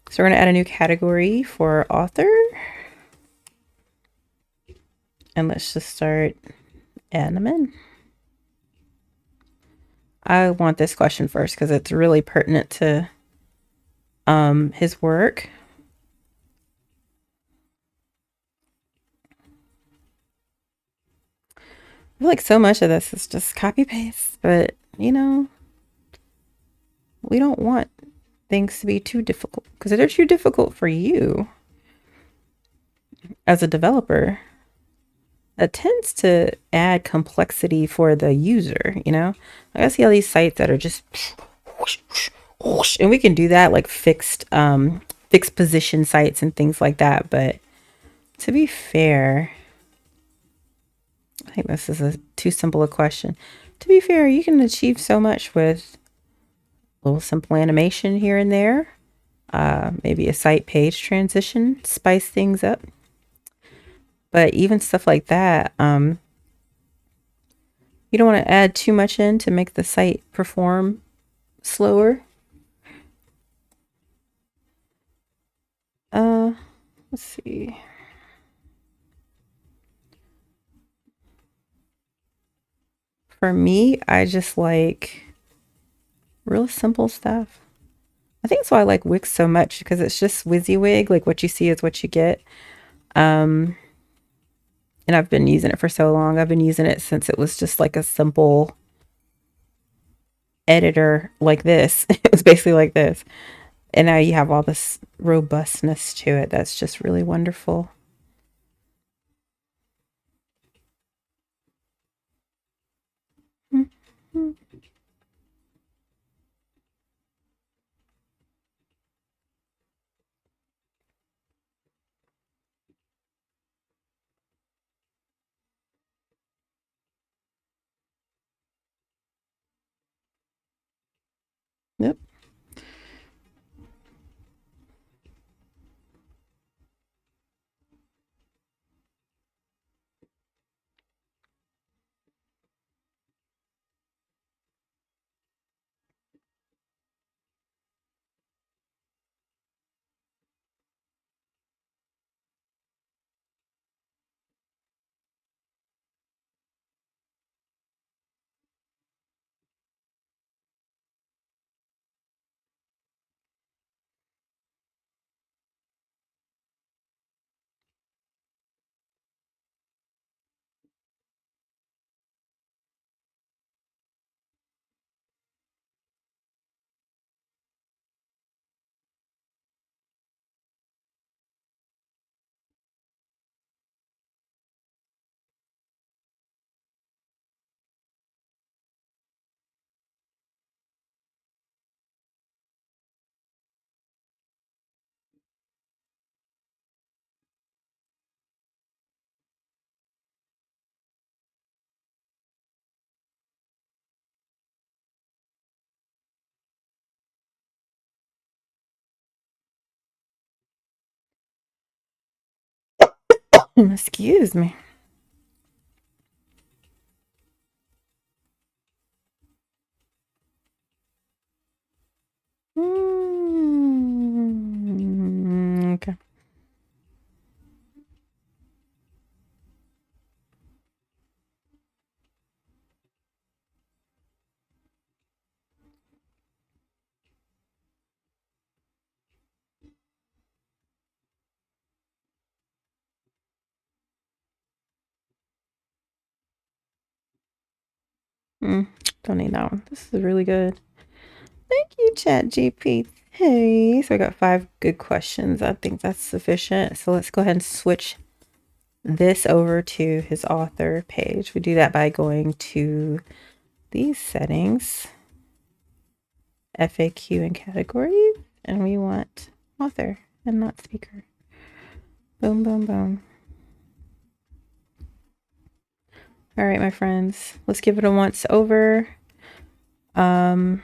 So we're going to add a new category for author. And let's just start adding them in. I want this question first because it's really pertinent to his work. I feel like so much of this is just copy paste, but you know, we don't want things to be too difficult, because if they're too difficult for you as a developer, that tends to add complexity for the user. You know, I see all these sites that are just whoosh, whoosh, whoosh, and we can do that like fixed position sites and things like that. But to be fair, I think this is too simple a question. To be fair, you can achieve so much with a little simple animation here and there. maybe a site page transition, spice things up. But even stuff like that, you don't want to add too much in to make the site perform slower. Let's see. For me, I just like real simple stuff. I think that's why I like Wix so much, because it's just WYSIWYG. Like what you see is what you get. And I've been using it for so long. I've been using it since it was just like a simple editor like this. It was basically like this. And now you have all this robustness to it. That's just really wonderful. Yep. Excuse me. Okay. Don't need that one. This is really good. Thank you, ChatGPT. Hey, so I got 5 good questions. I think that's sufficient. So let's go ahead and switch this over to his author page. We do that by going to these settings, FAQ and categories, and we want author and not speaker. Boom, boom, boom. All right, my friends, let's give it a once over. A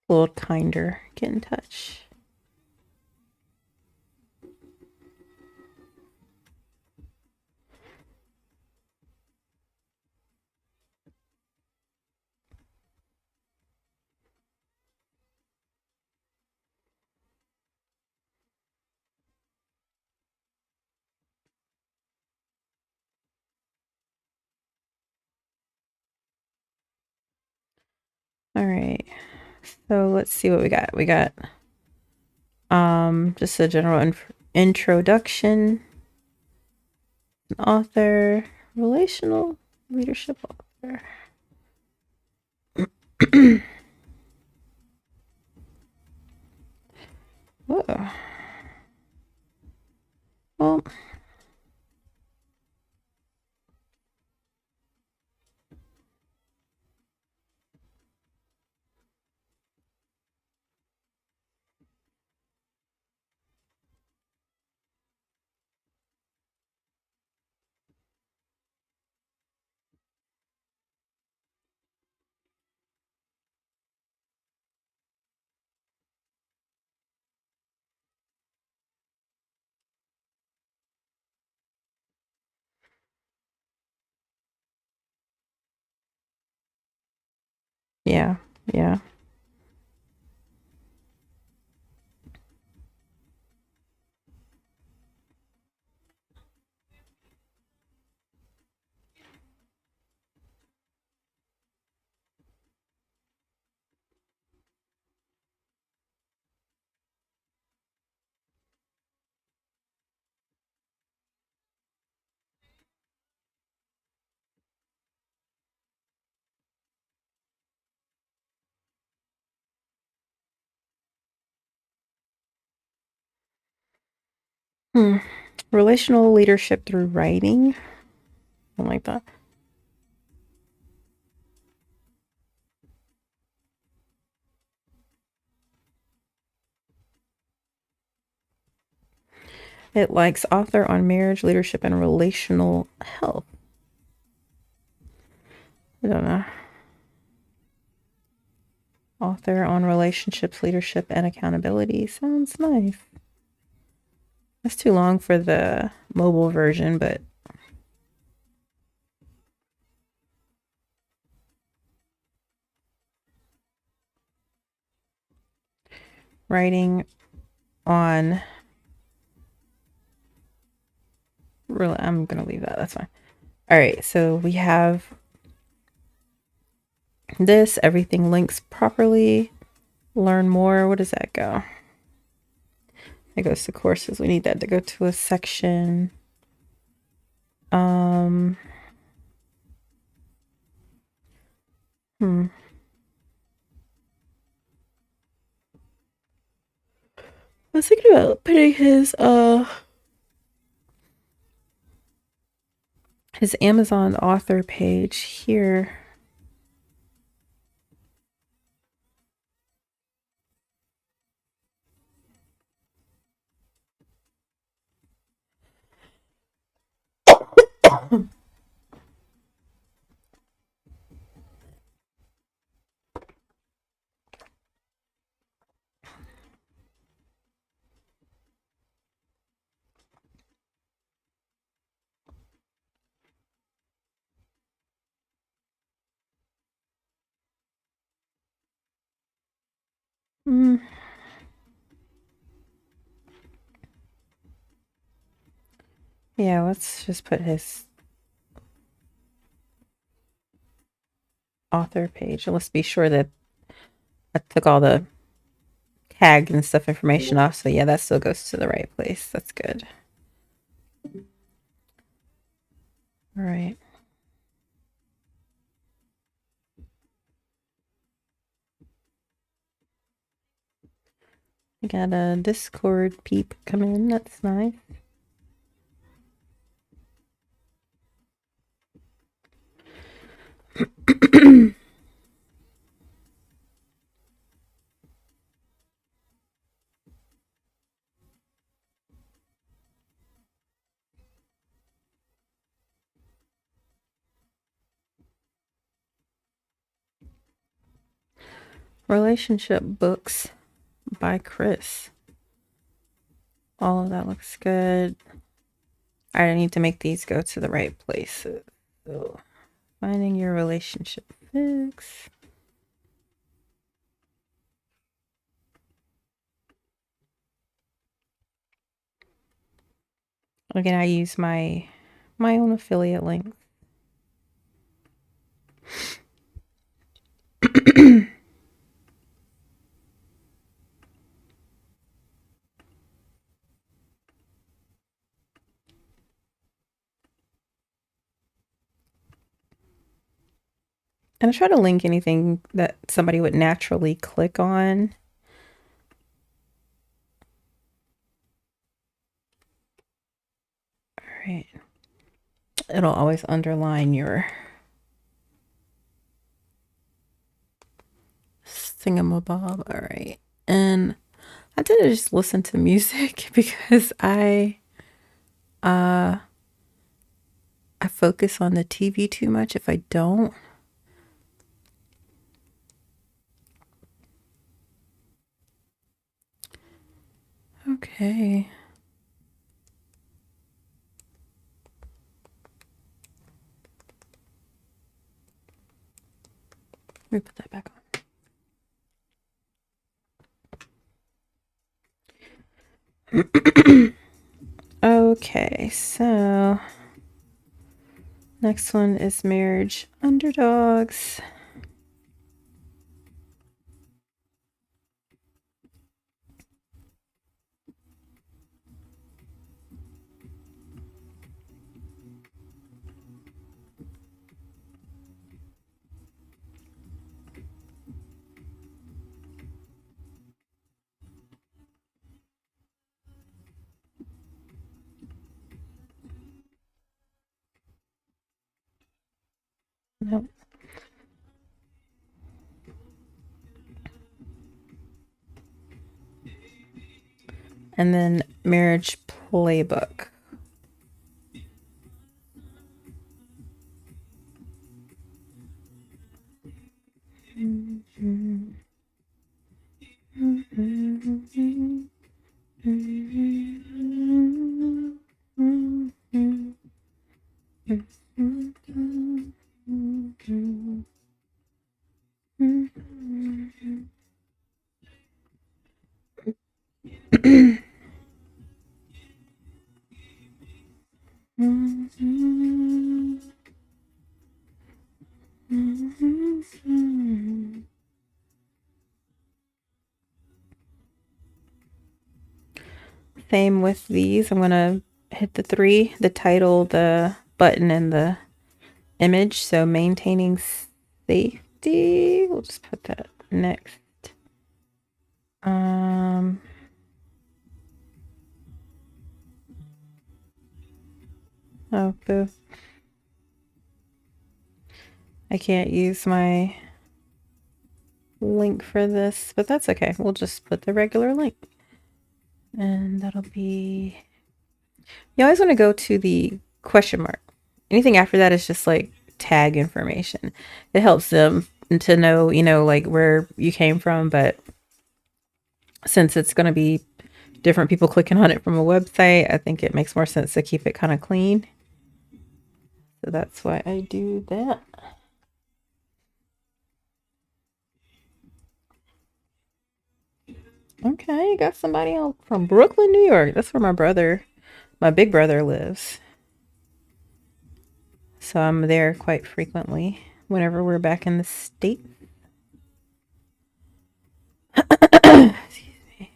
little kinder, get in touch. All right, so let's see what we got. We got just a general introduction, author, relational leadership author. Whoa. Well, Yeah. Yeah. Hmm. Relational leadership through writing. Something like that. It likes author on marriage, leadership, and relational health. I don't know. Author on relationships, leadership, and accountability. Sounds nice. That's too long for the mobile version, but writing on really, I'm gonna leave that. That's fine. All right, so we have this. Everything links properly. Learn more. Where does that go? It goes to courses. We need that to go to a section. Hmm. I was thinking about putting his Amazon author page here. Mm. Yeah, let's just put his author page. Let's be sure that I took all the tag and stuff information off. So yeah, that still goes to the right place. That's good. All right. We got a Discord peep come in. That's nice. Relationship books by Chris. All of that looks good. All right, I need to make these go to the right places. So, finding your relationship fix. Again, I use my own affiliate link. And I try to link anything that somebody would naturally click on. All right. It'll always underline your thingamabob. All right. And I tend to just listen to music because I focus on the TV too much if I don't. Okay. Let me put that back on. Okay, so next one is marriage underdogs. Nope. And then marriage playbook. Same with these. I'm going to hit the 3, the title, the button, and the image. So maintaining safety. We'll just put that next. Oh, boo. I can't use my link for this, but that's okay. We'll just put the regular link. And that'll be... You always want to go to the question mark. Anything after that is just like tag information. It helps them to know, you know, like where you came from, but since it's going to be different people clicking on it from a website, I think it makes more sense to keep it kind of clean. So that's why I do that. Okay, you got somebody else from Brooklyn, New York. That's where my big brother lives. So I'm there quite frequently whenever we're back in the States. Excuse me.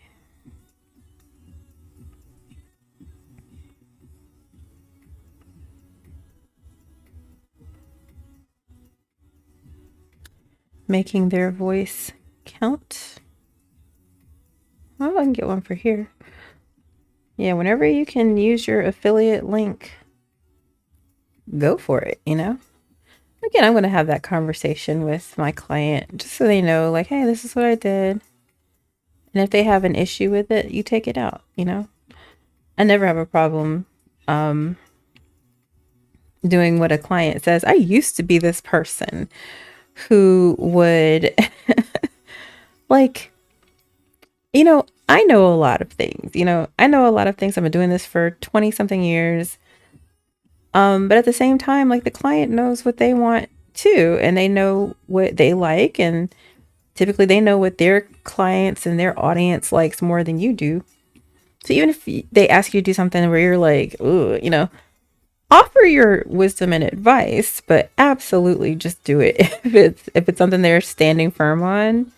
Making their voice count. Oh, I can get one for here. Yeah, whenever you can use your affiliate link, go for it, you know? Again, I'm going to have that conversation with my client just so they know, like, hey, this is what I did. And if they have an issue with it, you take it out, you know? I never have a problem doing what a client says. I used to be this person who would, like, you know, I know a lot of things, you know, I know a lot of things. I've been doing this for 20 something years. But at the same time, like the client knows what they want too, and they know what they like. And typically they know what their clients and their audience likes more than you do. So even if they ask you to do something where you're like, ooh, you know, offer your wisdom and advice, but absolutely just do it. If it's something they're standing firm on,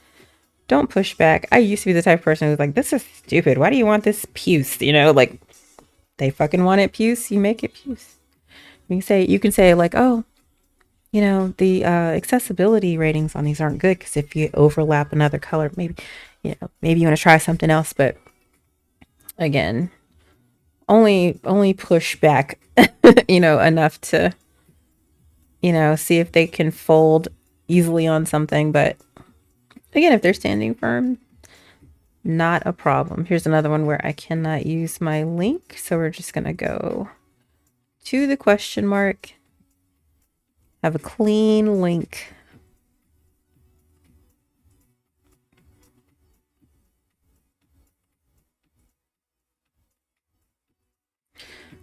don't push back. I used to be the type of person who's like, this is stupid. Why do you want this puce? You know, like they fucking want it puce, you make it puce. You can say like, oh, you know, the accessibility ratings on these aren't good because if you overlap another color, maybe you want to try something else. But again, only push back, you know, enough to, you know, see if they can fold easily on something. But again, if they're standing firm, not a problem. Here's another one where I cannot use my link. So we're just going to go to the question mark, have a clean link.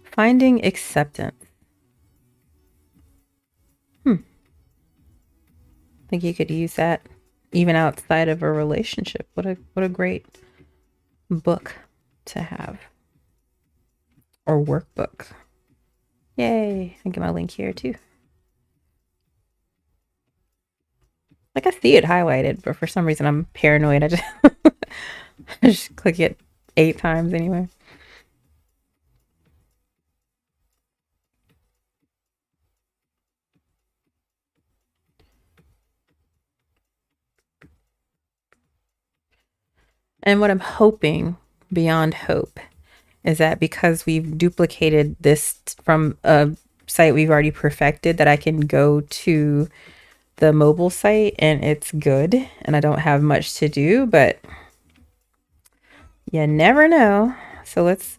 Finding acceptance. I think you could use that even outside of a relationship. What a great book to have. Or workbook. Yay. I get my link here too. Like I see it highlighted, but for some reason I'm paranoid. I just click it 8 times anyway. And what I'm hoping, beyond hope, is that because we've duplicated this from a site we've already perfected, that I can go to the mobile site and it's good and I don't have much to do, but you never know. So let's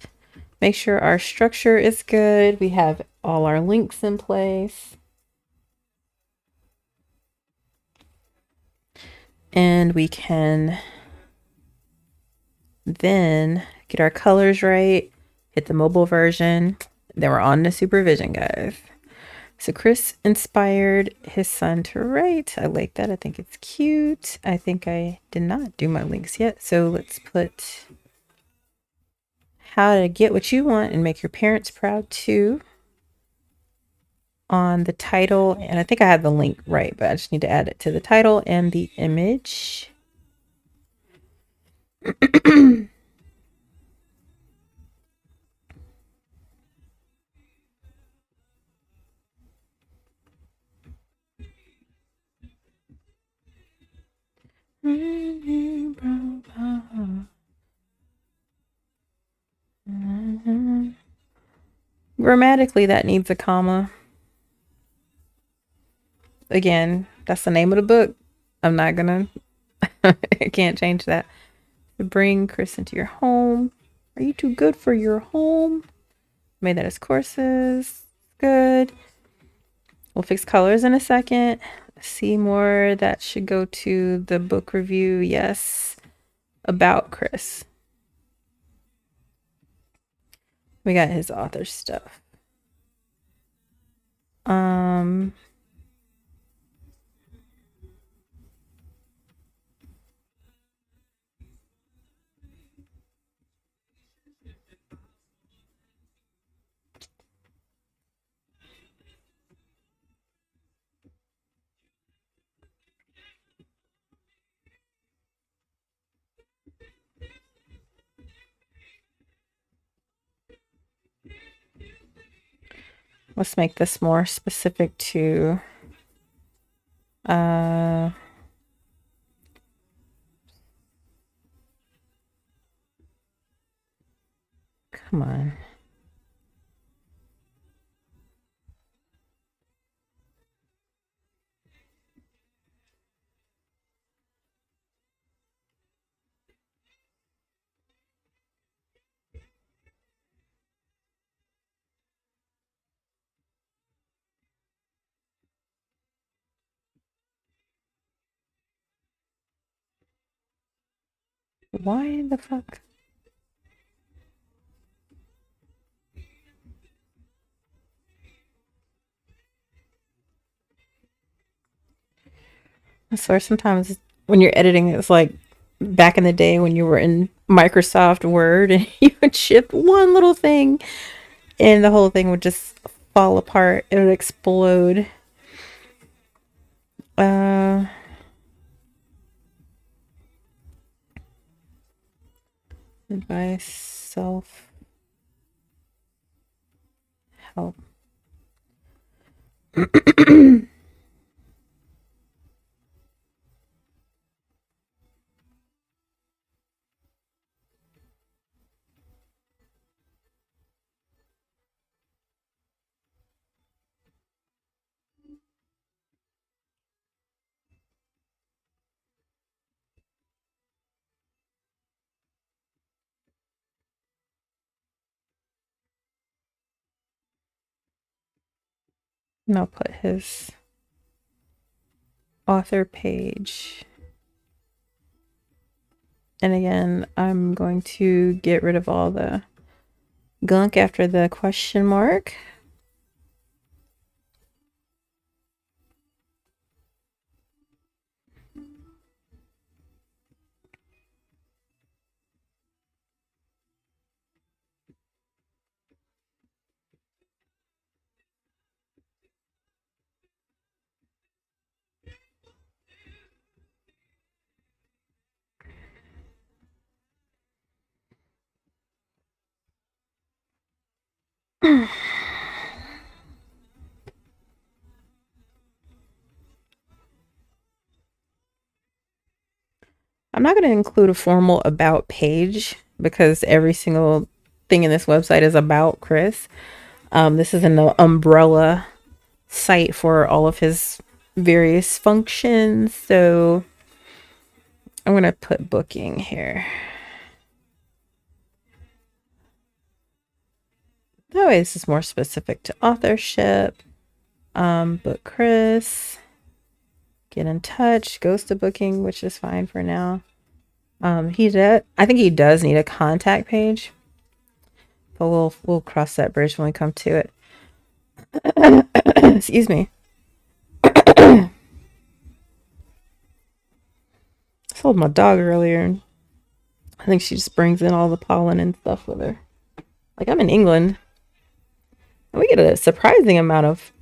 make sure our structure is good. We have all our links in place. And we can then get our colors right, hit the mobile version. Then we're on to supervision, guys. So Chris inspired his son to write. I like that. I think it's cute. I think I did not do my links yet. So let's put how to get what you want and make your parents proud too on the title. And I think I have the link right, but I just need to add it to the title and the image. Grammatically, that needs a comma. Again, that's the name of the book. I'm not gonna, I can't change that. Bring Chris into your home. Are you too good for your home? Made that as courses. Good. We'll fix colors in a second. See more. That should go to the book review. Yes. About Chris. We got his author stuff. Let's make this more specific to come on. Why the fuck? I swear sometimes when you're editing, it's like back in the day when you were in Microsoft Word and you would shift one little thing and the whole thing would just fall apart. It would explode. Advice, self help. And I'll put his author page. And again, I'm going to get rid of all the gunk after the question mark. I'm not going to include a formal about page because every single thing in this website is about Chris. This is an umbrella site for all of his various functions. So I'm going to put booking here. That way this is more specific to authorship. Book Chris. Get in touch. Goes to booking, which is fine for now. I think he does need a contact page. But we'll cross that bridge when we come to it. Excuse me. I sold my dog earlier, and I think she just brings in all the pollen and stuff with her. Like, I'm in England, and we get a surprising amount of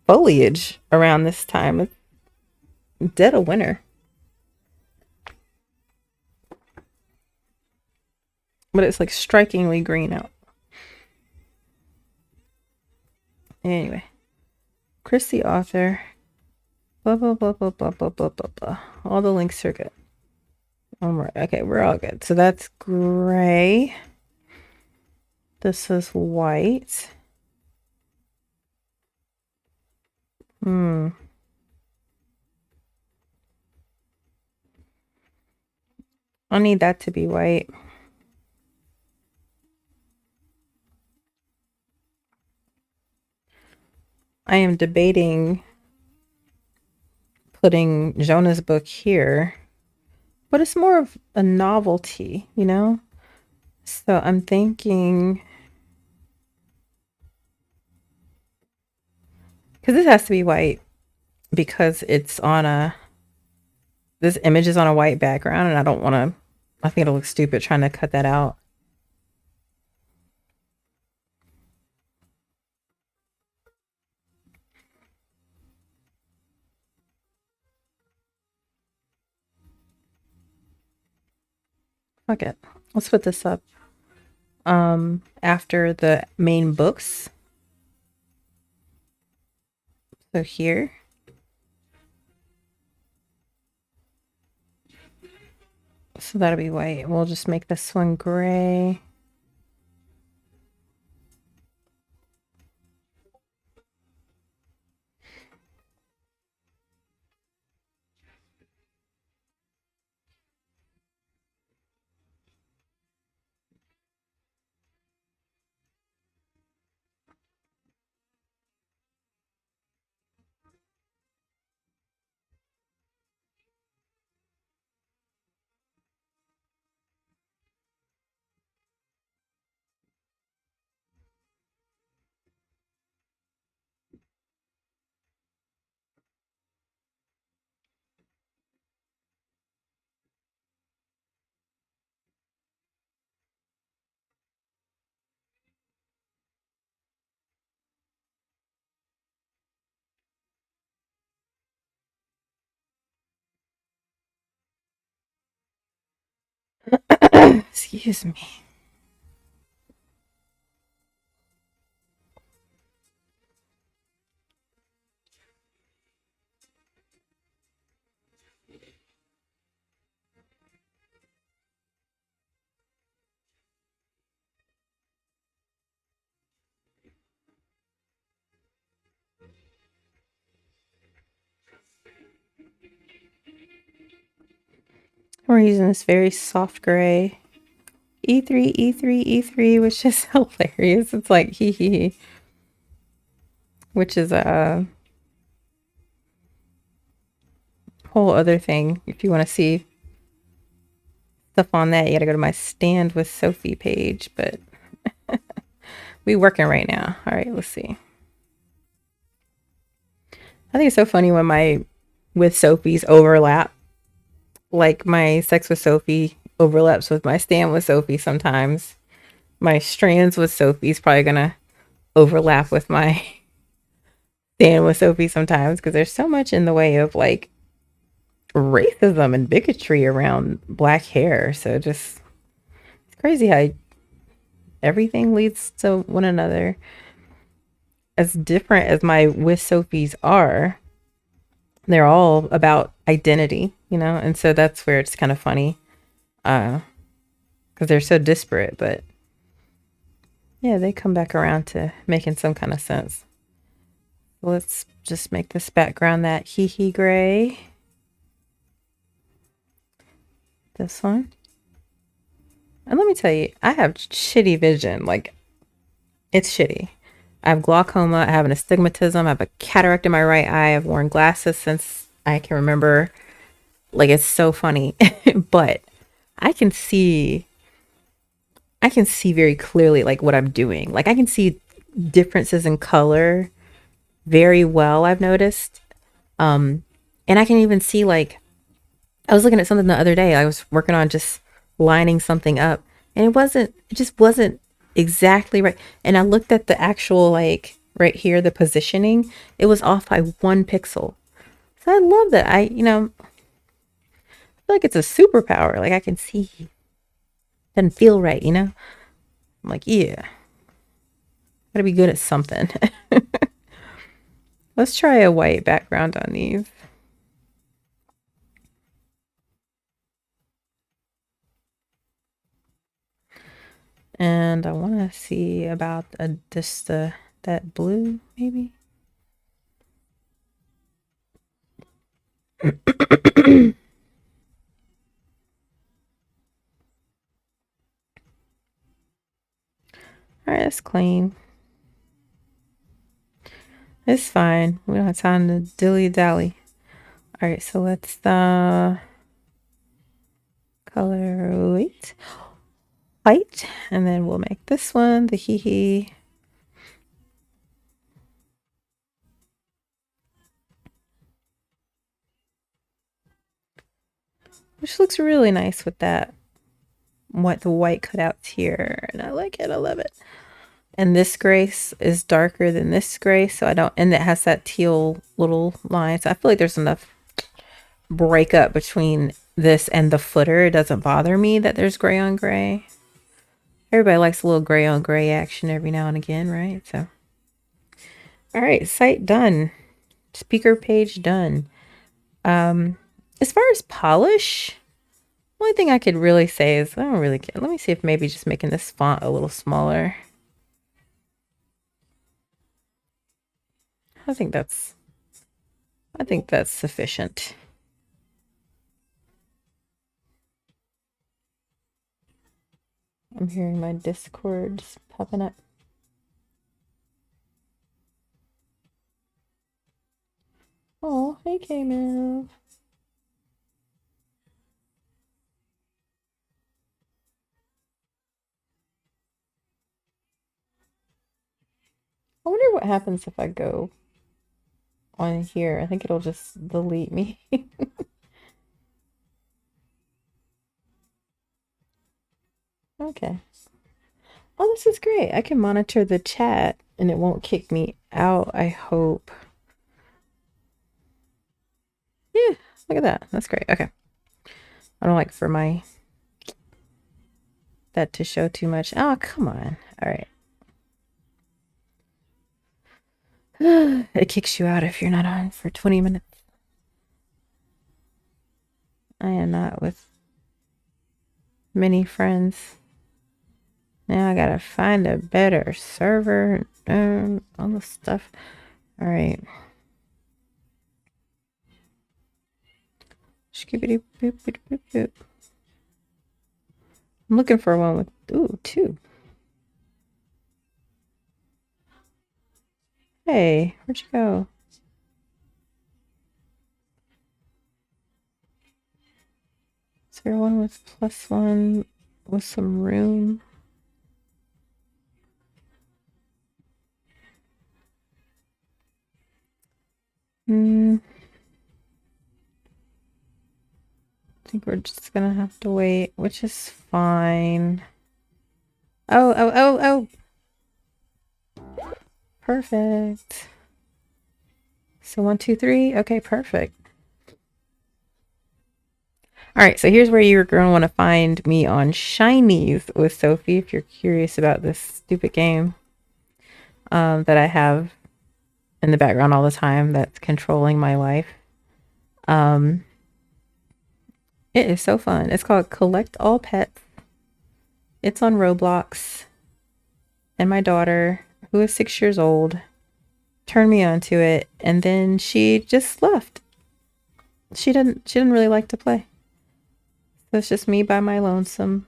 foliage around this time. It's dead of winter. But it's like strikingly green out. Anyway. Chris the author. Blah, blah, blah, blah, blah, blah, blah, blah, blah. All the links are good. Okay, we're all good. So that's gray. This is white. I'll need that to be white. I am debating putting Jonah's book here, but it's more of a novelty, you know? So I'm thinking, because this has to be white because it's on this image is on a white background, and I don't want to, I think it'll look stupid trying to cut that out. Fuck it. Let's put this up after the main books. So here. So that'll be white. We'll just make this one gray. Excuse me. We're using this very soft gray. E3, E3, E3, which is hilarious. It's like hee hee hee. Which is a whole other thing. If you want to see stuff on that, you gotta go to my Stand with Sophie page, but we working right now. All right, let's see. I think it's so funny when my with Sophie's overlap. Like my Sex with Sophie overlaps with my Stand with Sophie sometimes. My Strands with Sophie's probably gonna overlap with my Stand with Sophie sometimes because there's so much in the way of like racism and bigotry around black hair. So just it's crazy how everything leads to one another. As different as my with Sophie's are, they're all about identity, you know, and so that's where it's kind of funny because they're so disparate, but yeah, they come back around to making some kind of sense. Let's just make this background that hee gray. This one. And let me tell you, I have shitty vision. Like, it's shitty. I have glaucoma. I have an astigmatism. I have a cataract in my right eye. I've worn glasses since I can remember. Like, it's so funny. But I can see very clearly like what I'm doing. Like, I can see differences in color very well, I've noticed. And I can even see, like, I was looking at something the other day. I was working on just lining something up, and it just wasn't exactly right. And I looked at the actual, like, right here, the positioning, it was off by 1 pixel. So I love that. I feel like it's a superpower. Like, I can see, doesn't feel right, I'm like, yeah, gotta be good at something. Let's try a white background on these. And I want to see about that blue, maybe. All right, that's clean. It's fine. We don't have time to dilly-dally. All right, so let's color white, and then we'll make this one the hee. Which looks really nice with that, the white cutouts here, and I like it. I love it. And this gray is darker than this gray, so and it has that teal little line. So I feel like there's enough breakup between this and the footer. It doesn't bother me that there's gray on gray. Everybody likes a little gray on gray action every now and again, right? So, all right, site done. Speaker page done. As far as polish, the only thing I could really say is I don't really care. Let me see if maybe just making this font a little smaller. I think that's sufficient. I'm hearing my Discord just popping up. Oh, hey, K-Move. I wonder what happens if I go on here. I think it'll just delete me. Okay. Oh, this is great. I can monitor the chat and it won't kick me out, I hope. Yeah, look at that. That's great. Okay. I don't like for that to show too much. Oh, come on. All right. It kicks you out if you're not on for 20 minutes. I am not with many friends. Now I gotta find a better server and all this stuff. All right. Skibbity boop boop boop boop. I'm looking for one with 2. Hey, where'd you go? Is there one with +1 with some room? I think we're just gonna have to wait, which is fine. Oh. Perfect. So 1, 2, 3. Okay, perfect. All right, so here's where you're going to want to find me on Shinies with Sophie if you're curious about this stupid game that I have in the background all the time that's controlling my life. It is so fun. It's called Collect All Pets. It's on Roblox. And my daughter, who is 6 years old, turned me onto it, and then she just left. She didn't really like to play. So it's just me by my lonesome.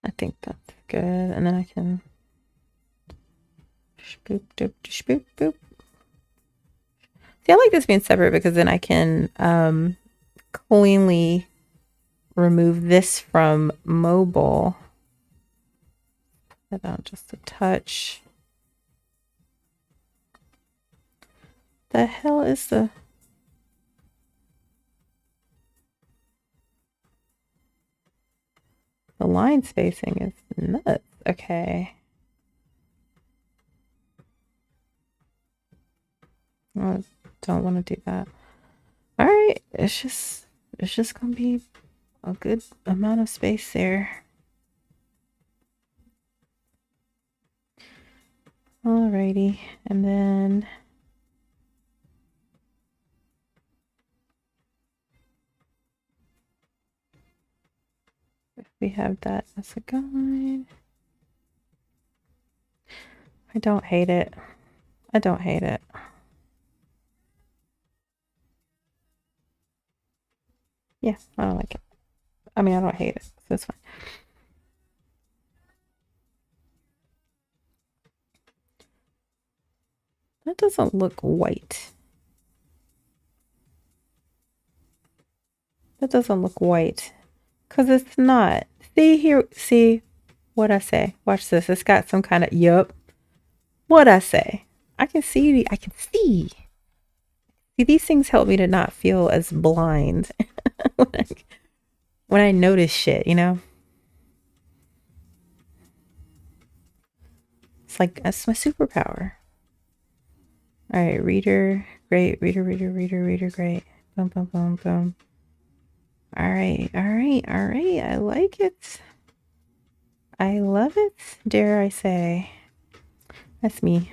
I think that's good. And then I can boop, doop, boop, boop. See, I like this being separate because then I can cleanly remove this from mobile. Put down just a touch. The hell is the line spacing is nuts. Okay. I don't want to do that. All right, it's just gonna be a good amount of space there. Alrighty, and then if we have that as a guide, I don't hate it. I don't hate it. Yeah, I don't like it. I mean, I don't hate it, so it's fine. That doesn't look white. That doesn't look white. Because it's not. See here, see what I say. Watch this. It's got some kind of, yup. What I say. I can see. See, these things help me to not feel as blind when I notice shit, you know? It's like, that's my superpower. All right, reader, great. Reader, great. Boom, boom, boom, boom. All right. I like it. I love it, dare I say. That's me.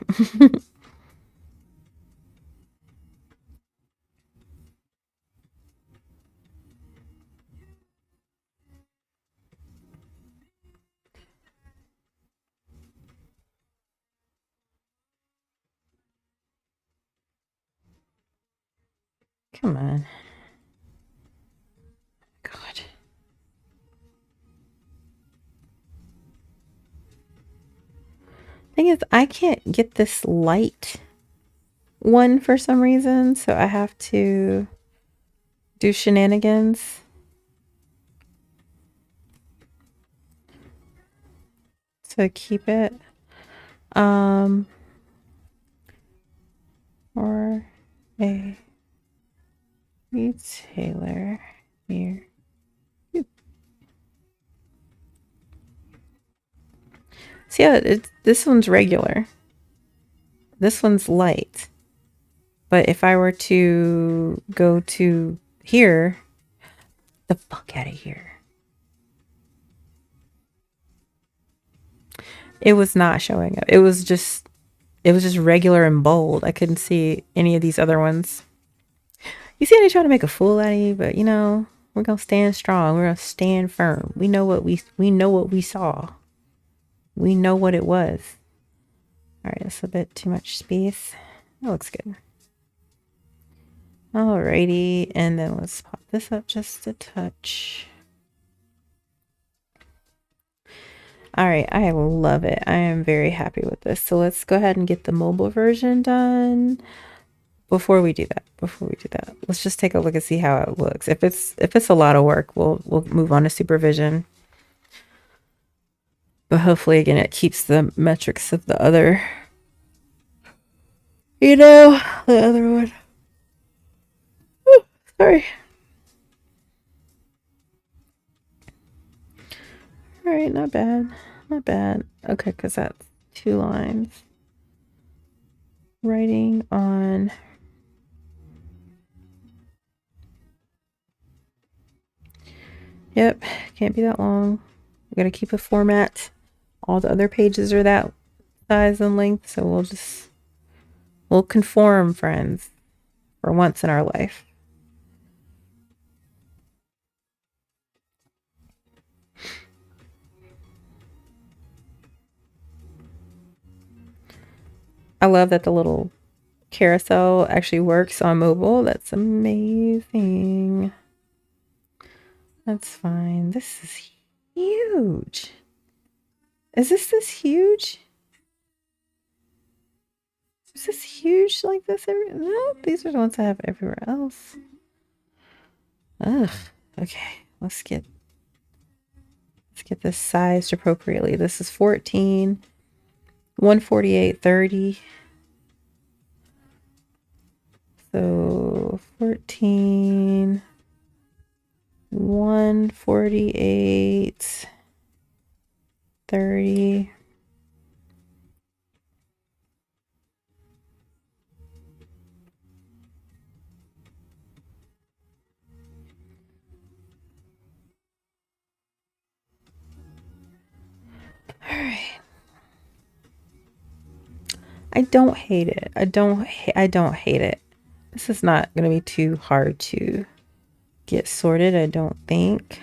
Come on. God. Thing is, I can't get this light one for some reason, so I have to do shenanigans. To keep it. Or a retailer here. See, yeah, this one's regular. This one's light. But if I were to go to here, the fuck out of here. It was not showing up. It was just regular and bold. I couldn't see any of these other ones. You see, they try to make a fool out of you, but you know, we're gonna stand strong. We're gonna stand firm. We know what we saw. We know what it was. All right, that's a bit too much space. That looks good. Alrighty, and then let's pop this up just a touch. All right, I love it. I am very happy with this. So let's go ahead and get the mobile version done. Before we do that, let's just take a look and see how it looks. If it's a lot of work, we'll move on to supervision. But hopefully, again, it keeps the metrics of the other, you know, the other one. Ooh, sorry. All right, not bad. not bad. Okay, because that's 2 lines. Writing on. Yep, can't be that long. We gotta keep a format. All the other pages are that size and length, so we'll conform, friends, for once in our life. I love that the little carousel actually works on mobile. That's amazing. That's fine. This is huge. Is this huge? Is this huge like this? No, these are the ones I have everywhere else. Ugh. Okay, let's get this sized appropriately. This is 14, 148, 30. So 14, 148, 30. All right. I don't hate it. I don't hate it. This is not going to be too hard to get sorted, I don't think.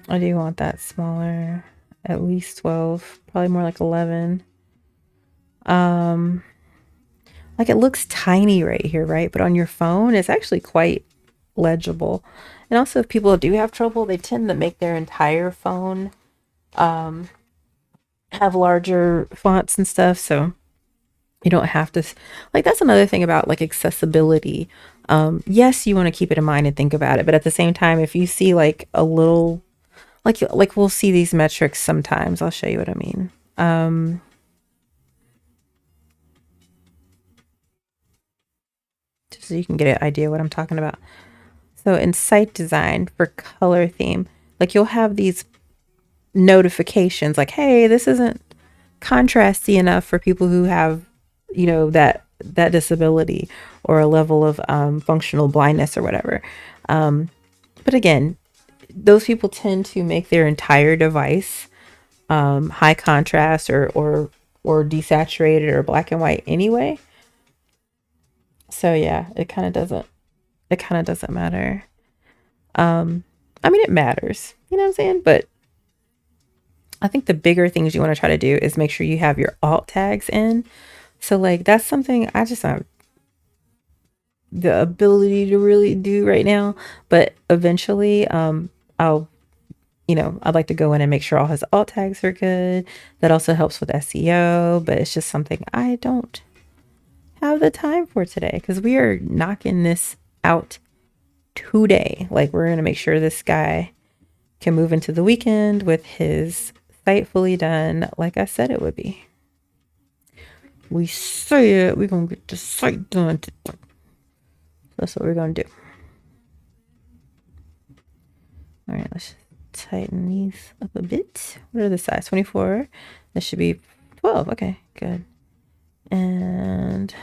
I do want that smaller, at least 12, probably more like 11. Like it looks tiny right here, right? But on your phone, it's actually quite legible. And also if people do have trouble, they tend to make their entire phone have larger fonts and stuff, so you don't have to, like, that's another thing about like accessibility. Yes, you want to keep it in mind and think about it, but at the same time, if you see like a little, like we'll see these metrics sometimes. I'll show you what I mean. Just so you can get an idea what I'm talking about. So in site design for color theme, like you'll have these notifications like, hey, this isn't contrasty enough for people who have, you know, that disability or a level of functional blindness or whatever. But again, those people tend to make their entire device high contrast or desaturated or black and white anyway. So yeah, it kind of doesn't matter. I mean, it matters, you know what I'm saying? But I think the bigger things you want to try to do is make sure you have your alt tags in. So like that's something I just have the ability to really do right now, but eventually I'll, you know, I'd like to go in and make sure all his alt tags are good. That also helps with SEO, but it's just something I don't have the time for today because we are knocking this out today. Like we're going to make sure this guy can move into the weekend with his site fully done like I said it would be. We said we're going to get the site done today. That's what we're going to do. All right, let's tighten these up a bit. What are the size? 24. This should be 12. Okay, good. And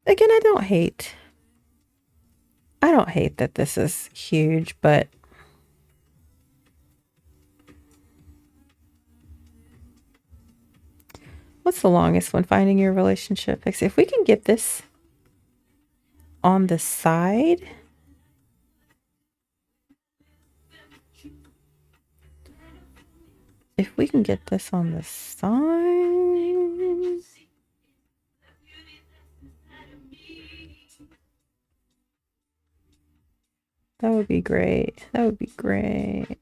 again, I don't hate that this is huge, but what's the longest one? Finding your relationship. If we can get this on the side, if we can get this on the side, that would be great. That would be great.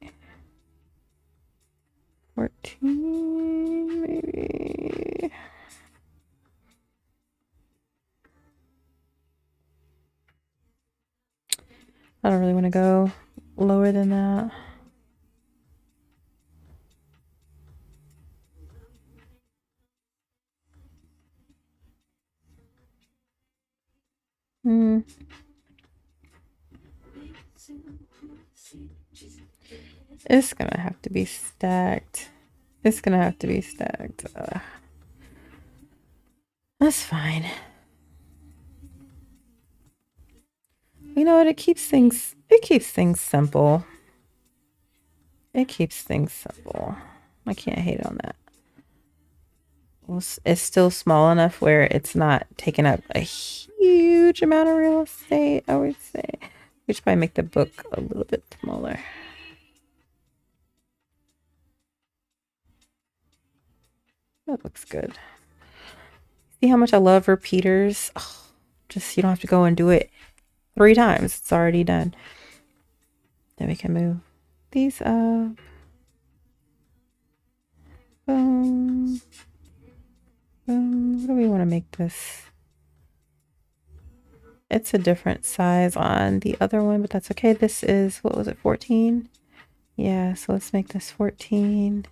14, maybe. I don't really want to go lower than that. It's gonna have to be stacked. It's gonna have to be stacked. That's fine. You know what? It keeps things simple. It keeps things simple. I can't hate on that. It's still small enough where it's not taking up a huge amount of real estate, I would say. We should probably make the book a little bit smaller. That looks good. See how much I love repeaters? Oh, just you don't have to go and do it 3 times. It's already done. Then we can move these up. Boom. Boom. What do we want to make this? It's a different size on the other one, but that's okay. This is, what was it, 14? Yeah, so let's make this 14.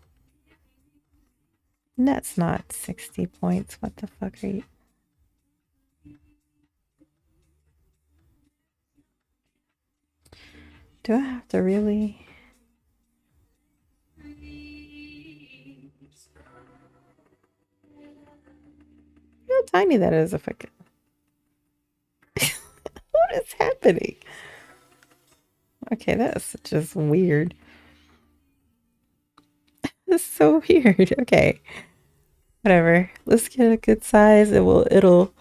And that's not 60 points. What the fuck are you? Do I have to really? How tiny that is if I could. What is happening? Okay, that's just weird. That's so weird. Okay. Whatever. Let's get a good size. It'll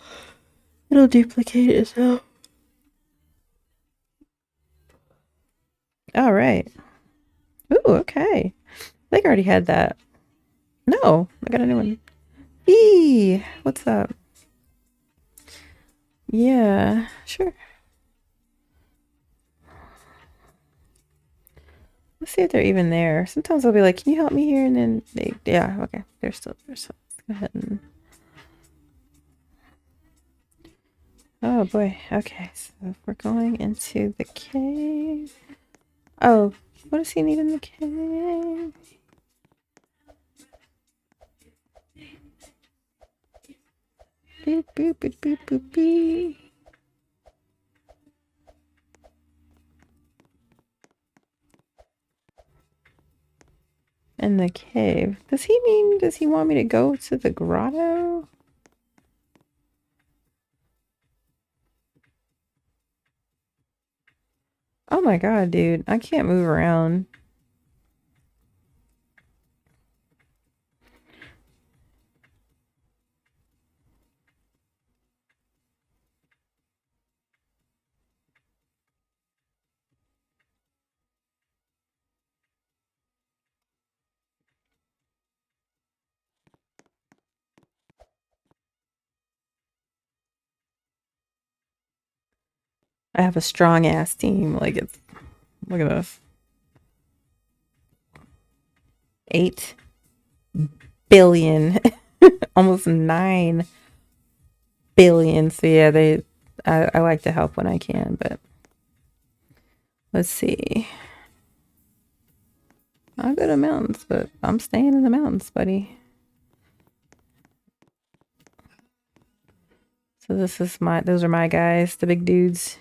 duplicate itself. All right. Ooh, okay. I think I already had that. No, I got a new one. Eee, what's up? Yeah, sure. Let's see if they're even there. Sometimes they'll be like, "Can you help me here?" And then yeah, okay, they're still there. So let's go ahead and. Oh boy. Okay, so if we're going into the cave. Oh, what does he need in the cave? Boop boop boop boop boop boop. In the cave. Does he want me to go to the grotto? Oh my god, dude. I can't move around. I have a strong ass team. Like it's look at this. 8 billion. Almost 9 billion. So yeah, I like to help when I can, but let's see. I'll go to mountains, but I'm staying in the mountains, buddy. So those are my guys, the big dudes.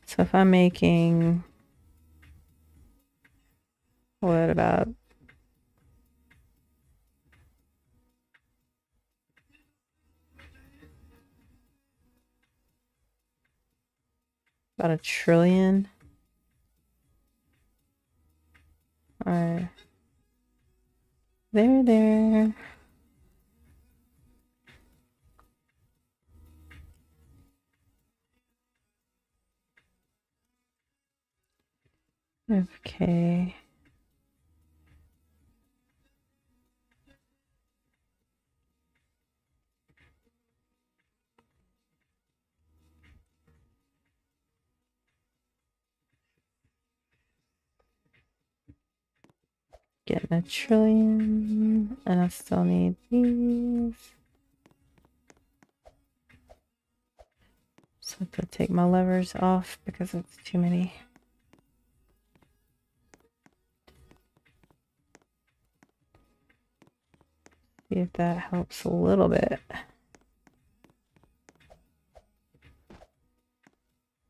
So if I'm making, what about $1 trillion? All right. There. Okay. Getting $1 trillion, and I still need these. So I have to take my levers off because it's too many. See if that helps a little bit.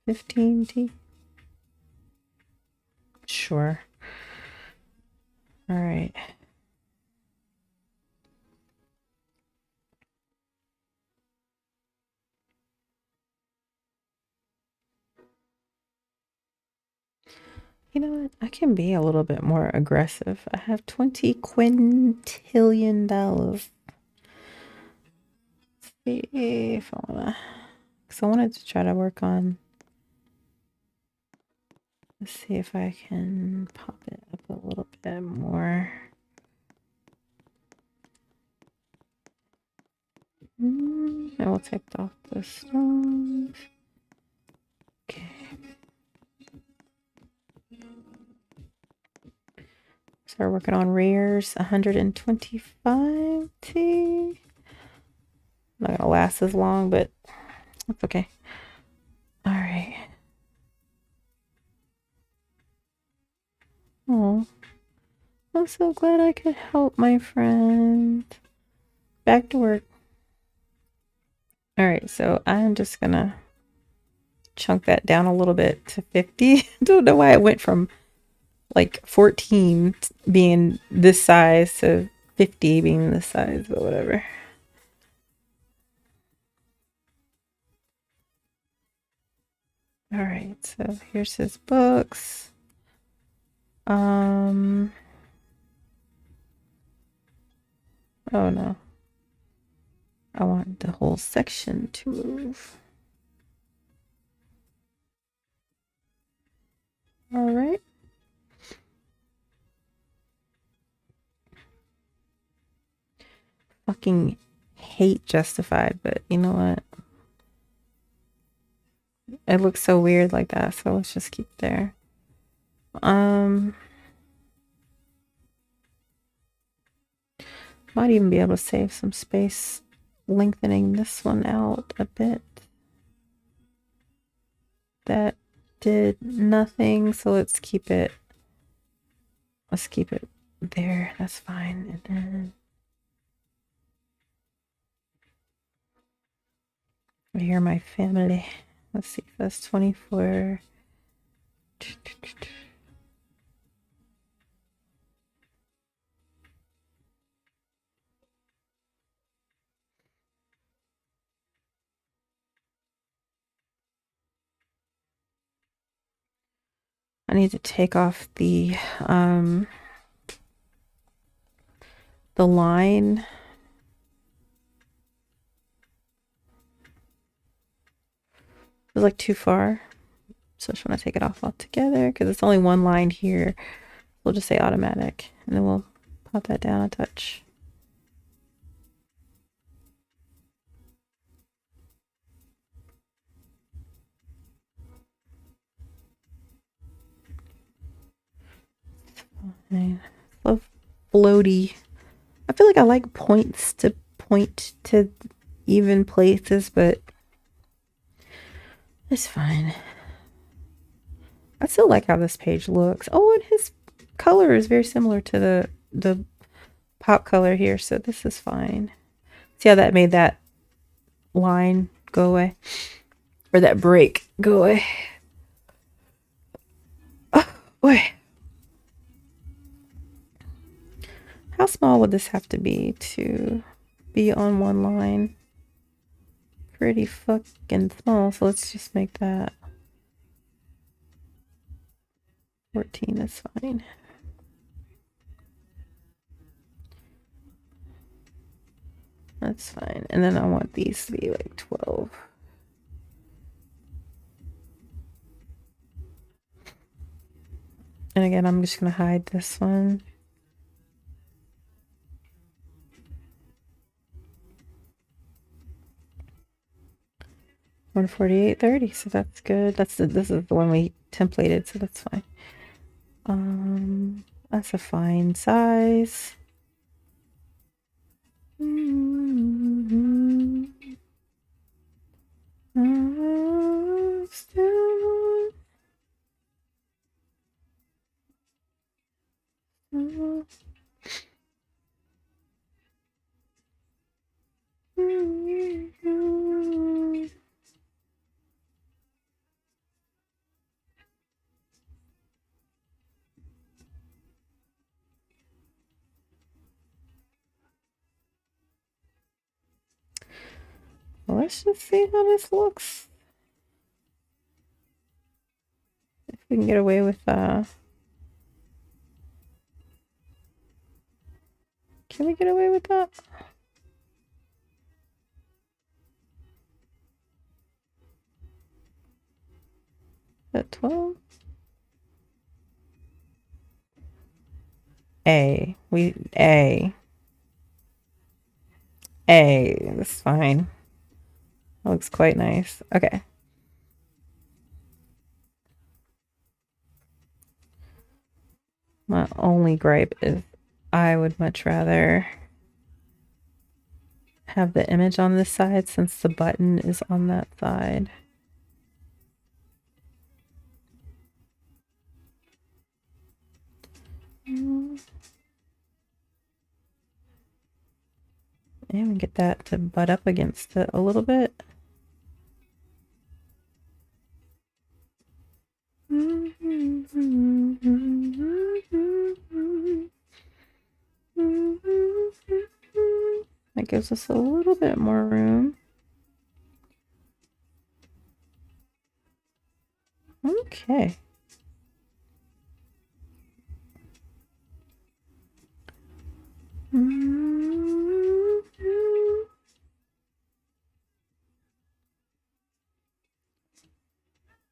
15T. Sure. All right. You know what? I can be a little bit more aggressive. I have $20 quintillion. See if I wanna, because I wanted to try to work on. Let's see if I can pop it up a little bit more. I will take off the stones. Okay. Start working on rears. 125T. Not gonna last as long, but that's okay. All right. Oh, I'm so glad I could help my friend. Back to work. All right, so I'm just gonna chunk that down a little bit to 50. Don't know why it went from like 14 being this size to 50 being this size, but whatever. All right, so here's his books. Oh no. I want the whole section to move. All right. Fucking hate Justified, but you know what? It looks so weird like that, so let's just keep it there. Might even be able to save some space lengthening this one out a bit. That did nothing, so let's keep it there. That's fine. And then here my family. Let's see if that's 24. I need to take off the line. It was like too far. So I just want to take it off altogether because it's only one line here. We'll just say automatic and then we'll pop that down a touch. Fine. So floaty. I feel like I like points to point to even places, but it's fine. I still like how this page looks. Oh, and his color is very similar to the pop color here, so this is fine. See how that made that line go away? Or that break go away? Oh, boy. How small would this have to be on one line? Pretty fucking small, so let's just make that 14 is fine. That's fine. And then I want these to be like 12. And again, I'm just going to hide this one. $148.30, so that's good. This is the one we templated, so that's fine. That's a fine size. let's just see how this looks. If we can get away with can we get away with that? At 12? A. That's fine. That looks quite nice. Okay. My only gripe is I would much rather have the image on this side since the button is on that side. And we get that to butt up against it a little bit. That gives us a little bit more room. Okay.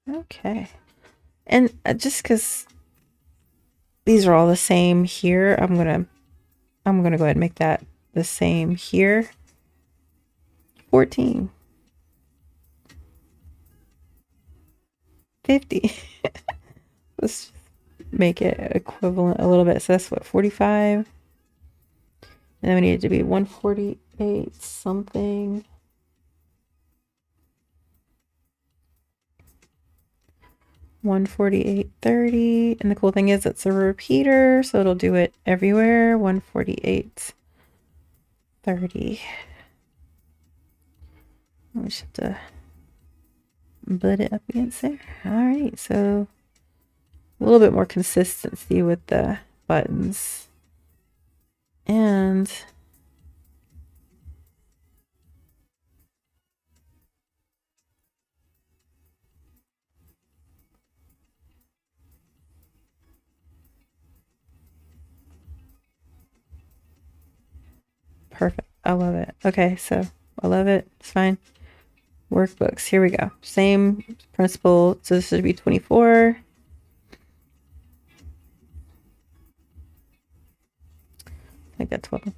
Okay. And just because these are all the same here, I'm gonna go ahead and make that the same here. 14. 50. Let's make it equivalent a little bit. So that's what, 45? And then we need it to be 148 something. $148.30, and the cool thing is it's a repeater, so it'll do it everywhere. $148.30. We just have to butt it up against there. All right, so a little bit more consistency with the buttons, and perfect. I love it. Okay, so I love it. It's fine. Workbooks. Here we go. Same principle. So this should be 24. Make that 12.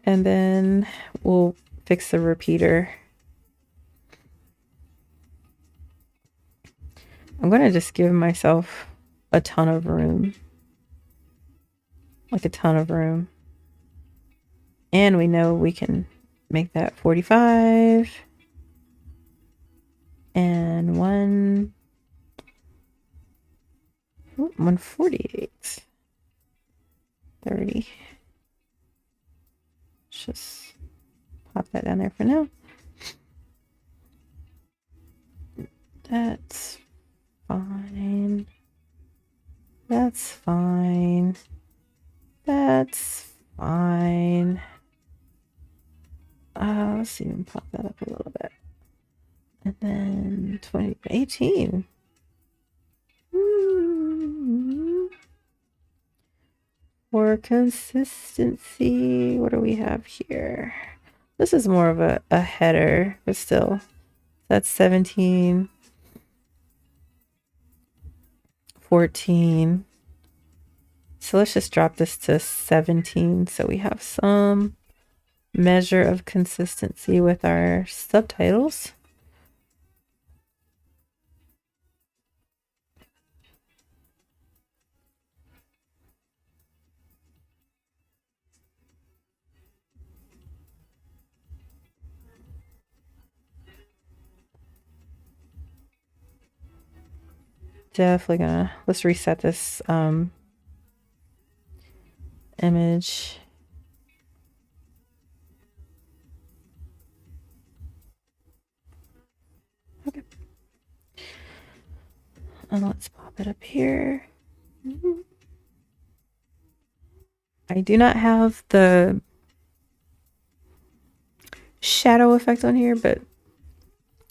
And then we'll fix the repeater. I'm going to just give myself a ton of room. Like a ton of room. And we know we can make that 45. And 148. 30. Let's just pop that down there for now. That's fine. That's fine. That's fine. Let's even pop that up a little bit. And then 18. For consistency, what do we have here? This is more of a header, but still. That's 17. 14. So let's just drop this to 17 so we have some measure of consistency with our subtitles. Definitely gonna, let's reset this image. Okay. And let's pop it up here. I do not have the shadow effect on here, but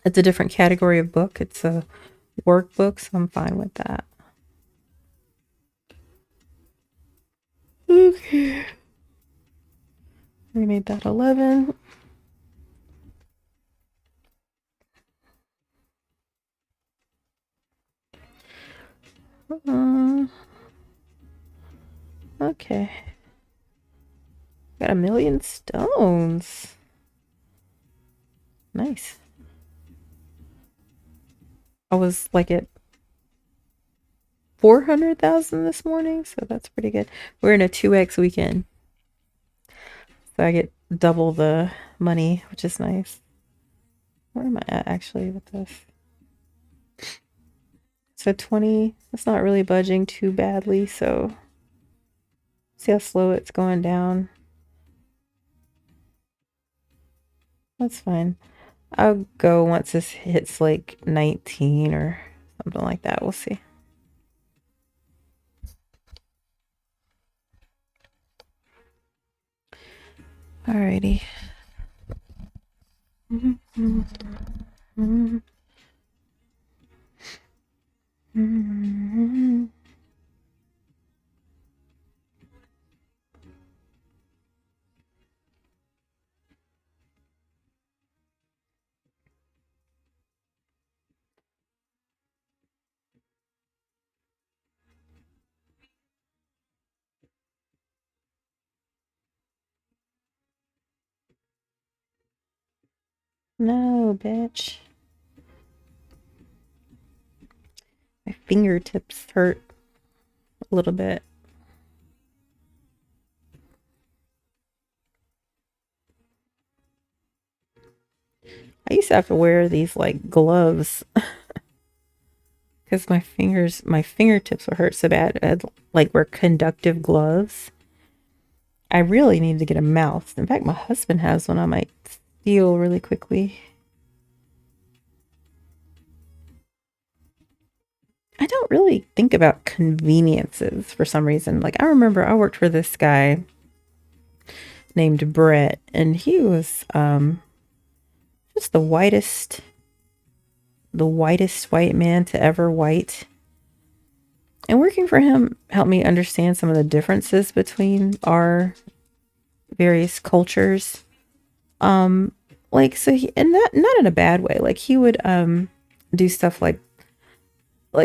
it's a different category of book. It's a workbook, so I'm fine with that. Okay. We made that 11. Okay. Got 1,000,000 stones. Nice. I was like at 400,000 this morning, so that's pretty good. We're in a 2x weekend. So I get double the money, which is nice. Where am I at actually with this? So 20, it's not really budging too badly, so see how slow it's going down. That's fine. I'll go once this hits like 19 or something like that. We'll see. Alrighty. No, bitch. My fingertips hurt a little bit. I used to have to wear these like gloves because my fingertips would hurt so bad. I had like wear conductive gloves. I really need to get a mouse. In fact, my husband has one I might steal really quickly. I don't really think about conveniences for some reason. Like I remember I worked for this guy named Brett, and he was just the whitest white man to ever white. And working for him helped me understand some of the differences between our various cultures. Like so he, and that not in a bad way. Like he would do stuff like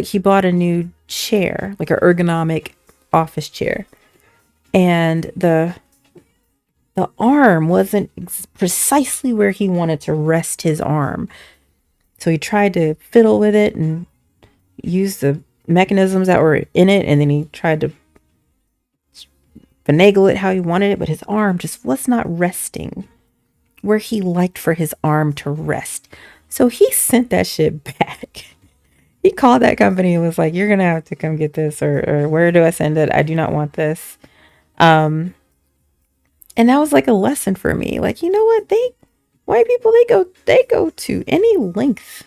he bought a new chair, like an ergonomic office chair. And the arm wasn't precisely where he wanted to rest his arm. So he tried to fiddle with it and use the mechanisms that were in it, and then he tried to finagle it how he wanted it, but his arm just was not resting where he liked for his arm to rest. So he sent that shit back. He called that company and was like, "You're gonna have to come get this, or where do I send it? I do not want this." And that was like a lesson for me. Like, you know what? White people, they go to any length.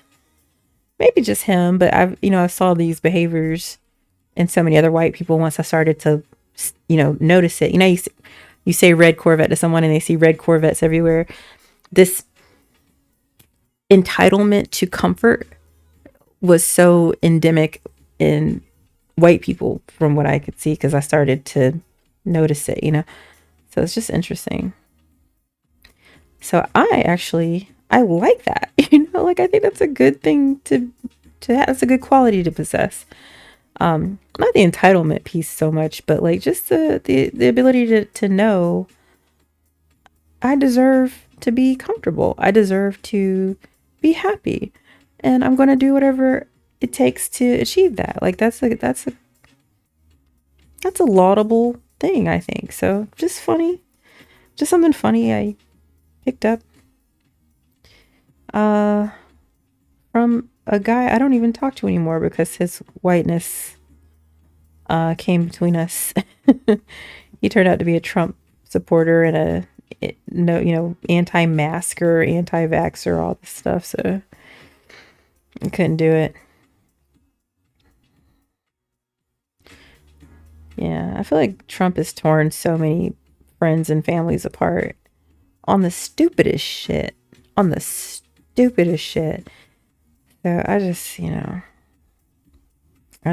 Maybe just him, but I saw these behaviors in so many other white people once I started to, notice it. You say red Corvette to someone and they see red Corvettes everywhere. This entitlement to comfort was so endemic in white people from what I could see, because I started to notice it, So it's just interesting. So I like that, like I think that's a good thing to have. That's a good quality to possess. Not the entitlement piece so much, but like just the ability to know I deserve to be comfortable. I deserve to be happy, and I'm going to do whatever it takes to achieve that. Like that's a laudable thing, I think. So just something funny I picked up from a guy I don't even talk to anymore because his whiteness came between us. He turned out to be a Trump supporter and anti-masker, anti-vaxxer, all this stuff. So I couldn't do it. Yeah, I feel like Trump has torn so many friends and families apart on the stupidest shit. On the stupidest shit. So I just, I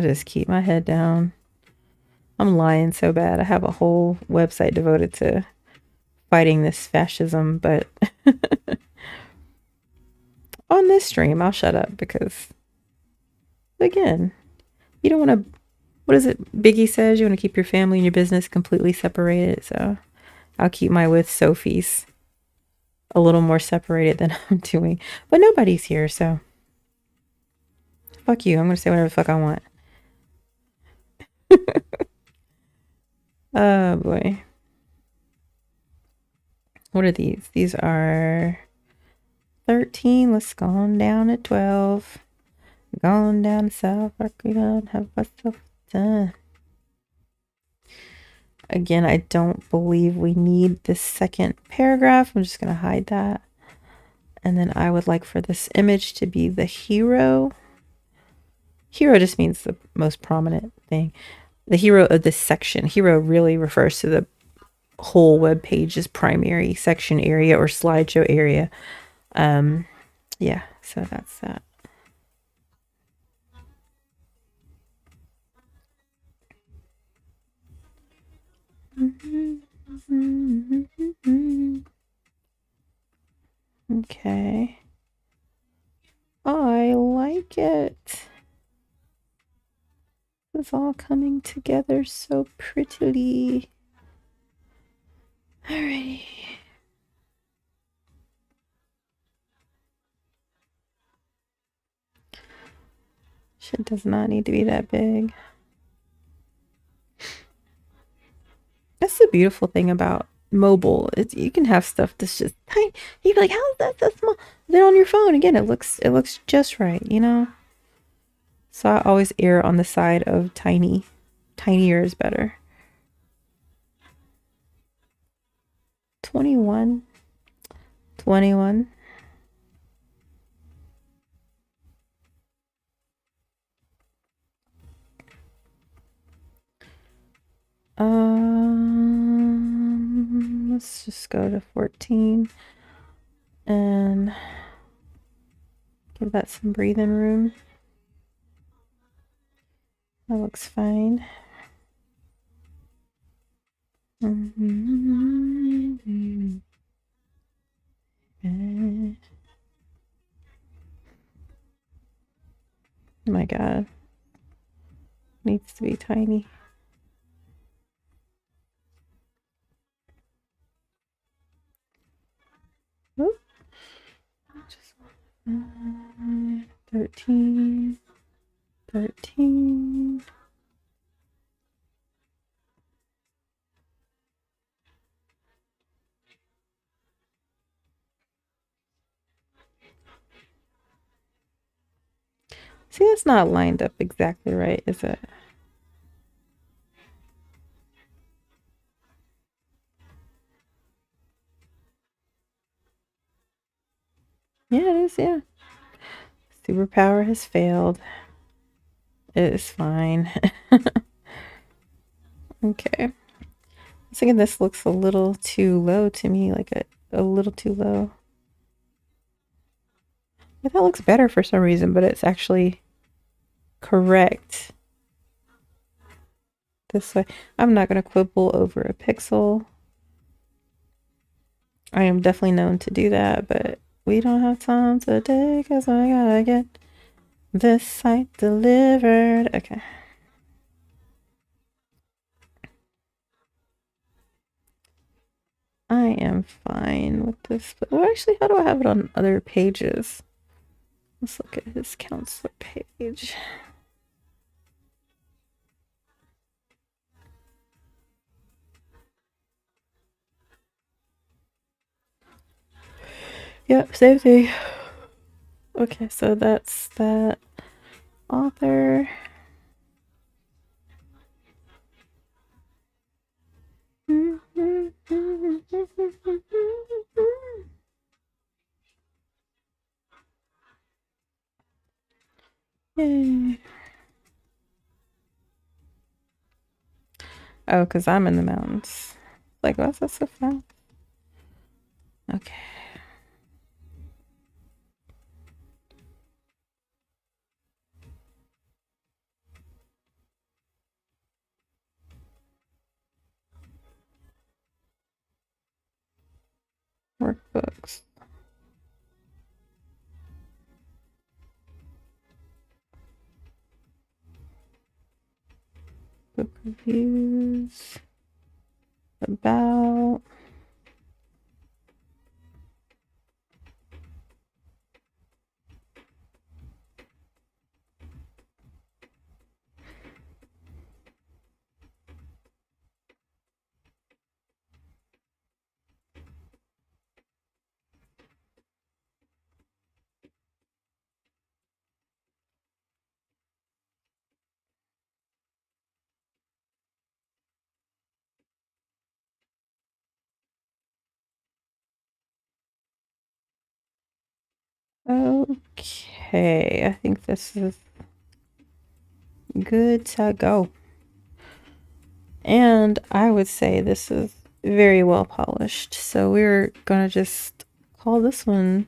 just keep my head down. I'm lying so bad. I have a whole website devoted to fighting this fascism, but on this stream, I'll shut up because, again, you don't want to, what is it Biggie says? You want to keep your family and your business completely separated. So I'll keep my with Sophie's a little more separated than I'm doing. But nobody's here, so fuck you. I'm going to say whatever the fuck I want. Oh boy. What are these? These are 13. Let's go on down to 12. Going down to South Park. We don't have myself done. Again, I don't believe we need this second paragraph. I'm just going to hide that. And then I would like for this image to be the hero. Hero just means the most prominent thing. The hero of this section. Hero really refers to the whole web page's primary section area or slideshow area. Yeah, so that's that. Okay. I like it. It's all coming together so prettily. Alrighty. Shit does not need to be that big. That's the beautiful thing about mobile. It's, you can have stuff that's just tiny. You'd be like, how is that so small? Then on your phone, again, it looks just right, you know? So I always err on the side of tiny. Tinier is better. 21. 21. Let's just go to 14 and give that some breathing room. That looks fine. Oh my god. Needs to be tiny. Oop. 13. 13. See, that's not lined up exactly right, is it? Yeah, it is, yeah. Superpower has failed. It is fine. Okay. I was thinking this looks a little too low to me, like a little too low. Yeah, that looks better for some reason, but it's actually correct this way. I'm not going to quibble over a pixel. I am definitely known to do that, but we don't have time today because I gotta get this site delivered. Okay. I am fine with this. But, well, actually, how do I have it on other pages? Let's look at his counselor page. Yep, same thing. Okay, so that's that author. Yay. Oh, because I'm in the mountains. Like, what's that so fast? Okay. Workbooks. Book reviews. About. Okay, I think this is good to go. And I would say this is very well polished. So we're gonna just call this one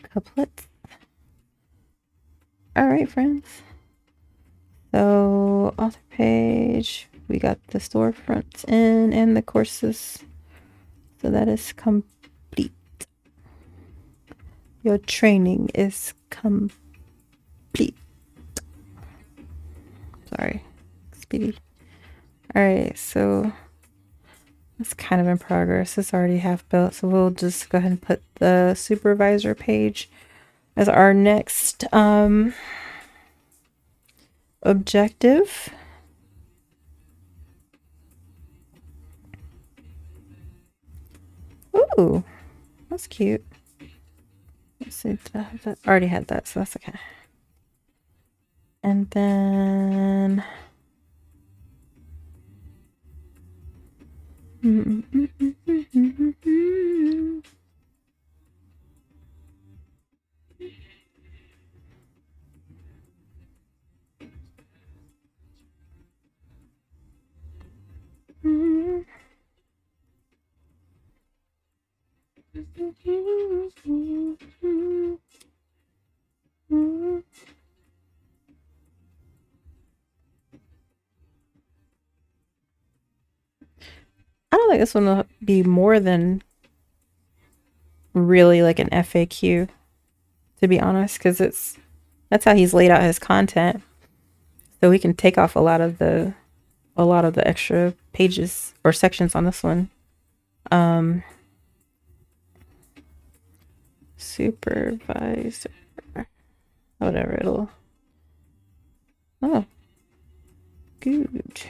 couplet. All right, friends. So author page, we got the storefronts in and the courses. So that is complete. Your training is complete. Sorry, speedy. All right, so it's kind of in progress. It's already half built, so we'll just go ahead and put the supervisor page as our next objective. Ooh, that's cute. Let's see, did I have that? I already had that, so that's okay. And then I don't think this one will be more than really like an FAQ, to be honest, because that's how he's laid out his content. So we can take off a lot of the extra pages or sections on this one. Supervisor, whatever, it'll. Oh, good.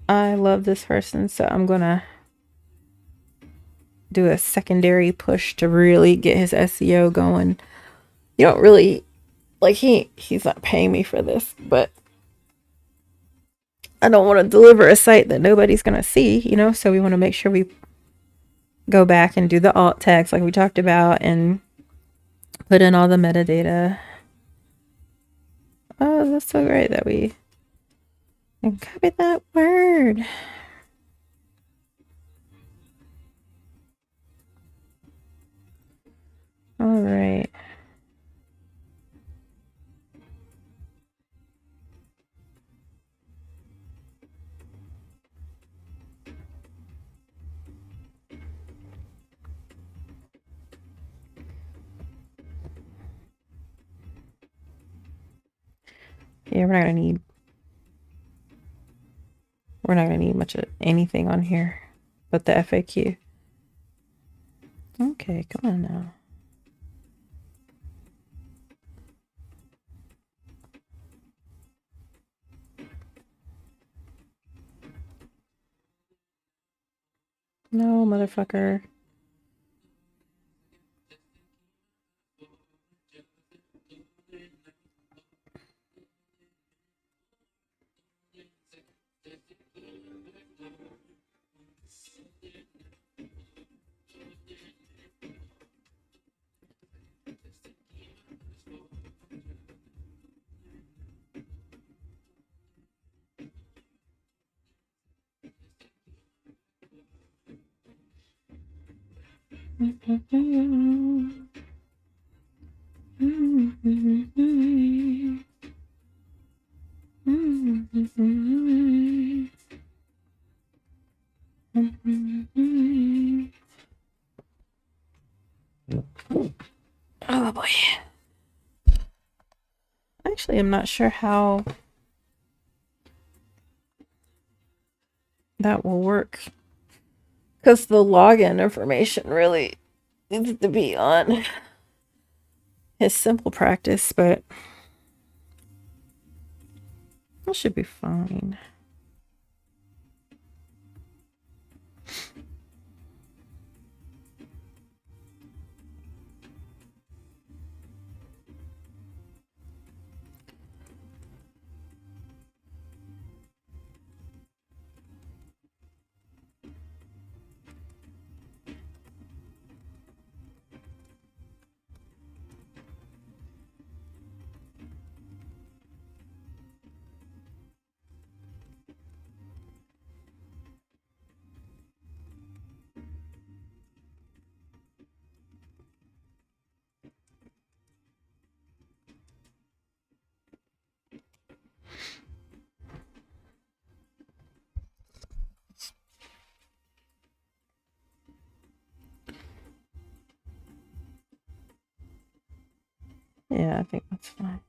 I love this person, so I'm gonna do a secondary push to really get his SEO going. You don't really like he's not paying me for this, but I don't want to deliver a site that nobody's gonna see, you know, so we want to make sure we go back and do the alt tags like we talked about and put in all the metadata. Oh, that's so great that we can copy that word. All right. Yeah, we're not gonna need much of anything on here but the FAQ. Okay, come on now. No, motherfucker. Oh boy. Actually, I'm not sure how that will work because the login information really needs to be on his simple practice, but that should be fine. Yeah, I think that's fine.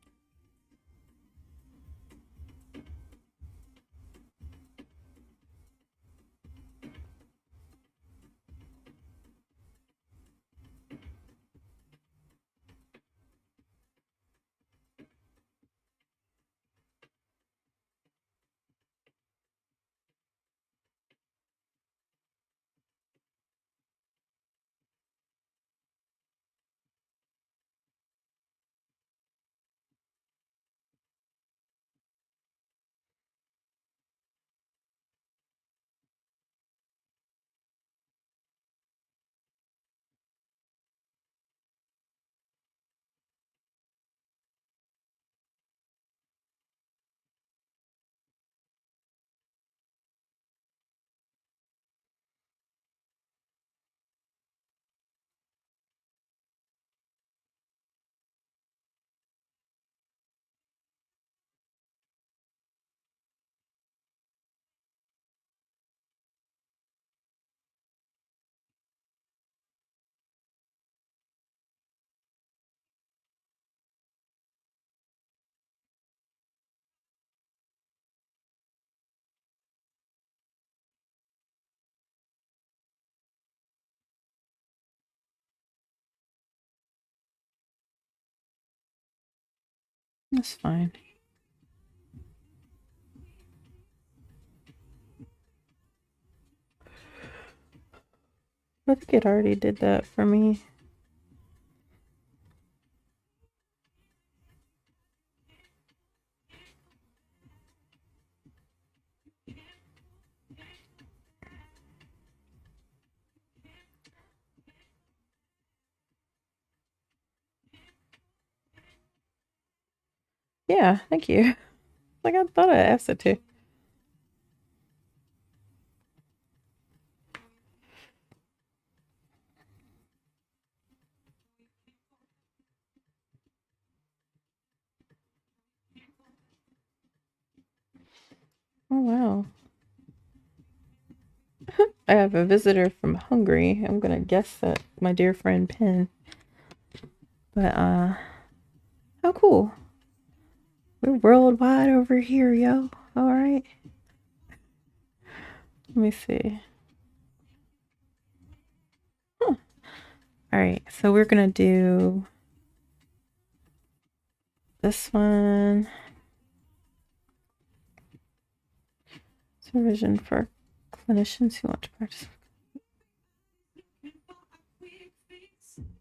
That's fine. I think it already did that for me. Yeah, thank you. Like I thought I asked it to. Oh wow. I have a visitor from Hungary. I'm gonna guess that my dear friend Penn. But how cool. We're worldwide over here, yo. Alright. Let me see. Huh. Alright, so we're gonna do this one. Supervision for clinicians who want to practice.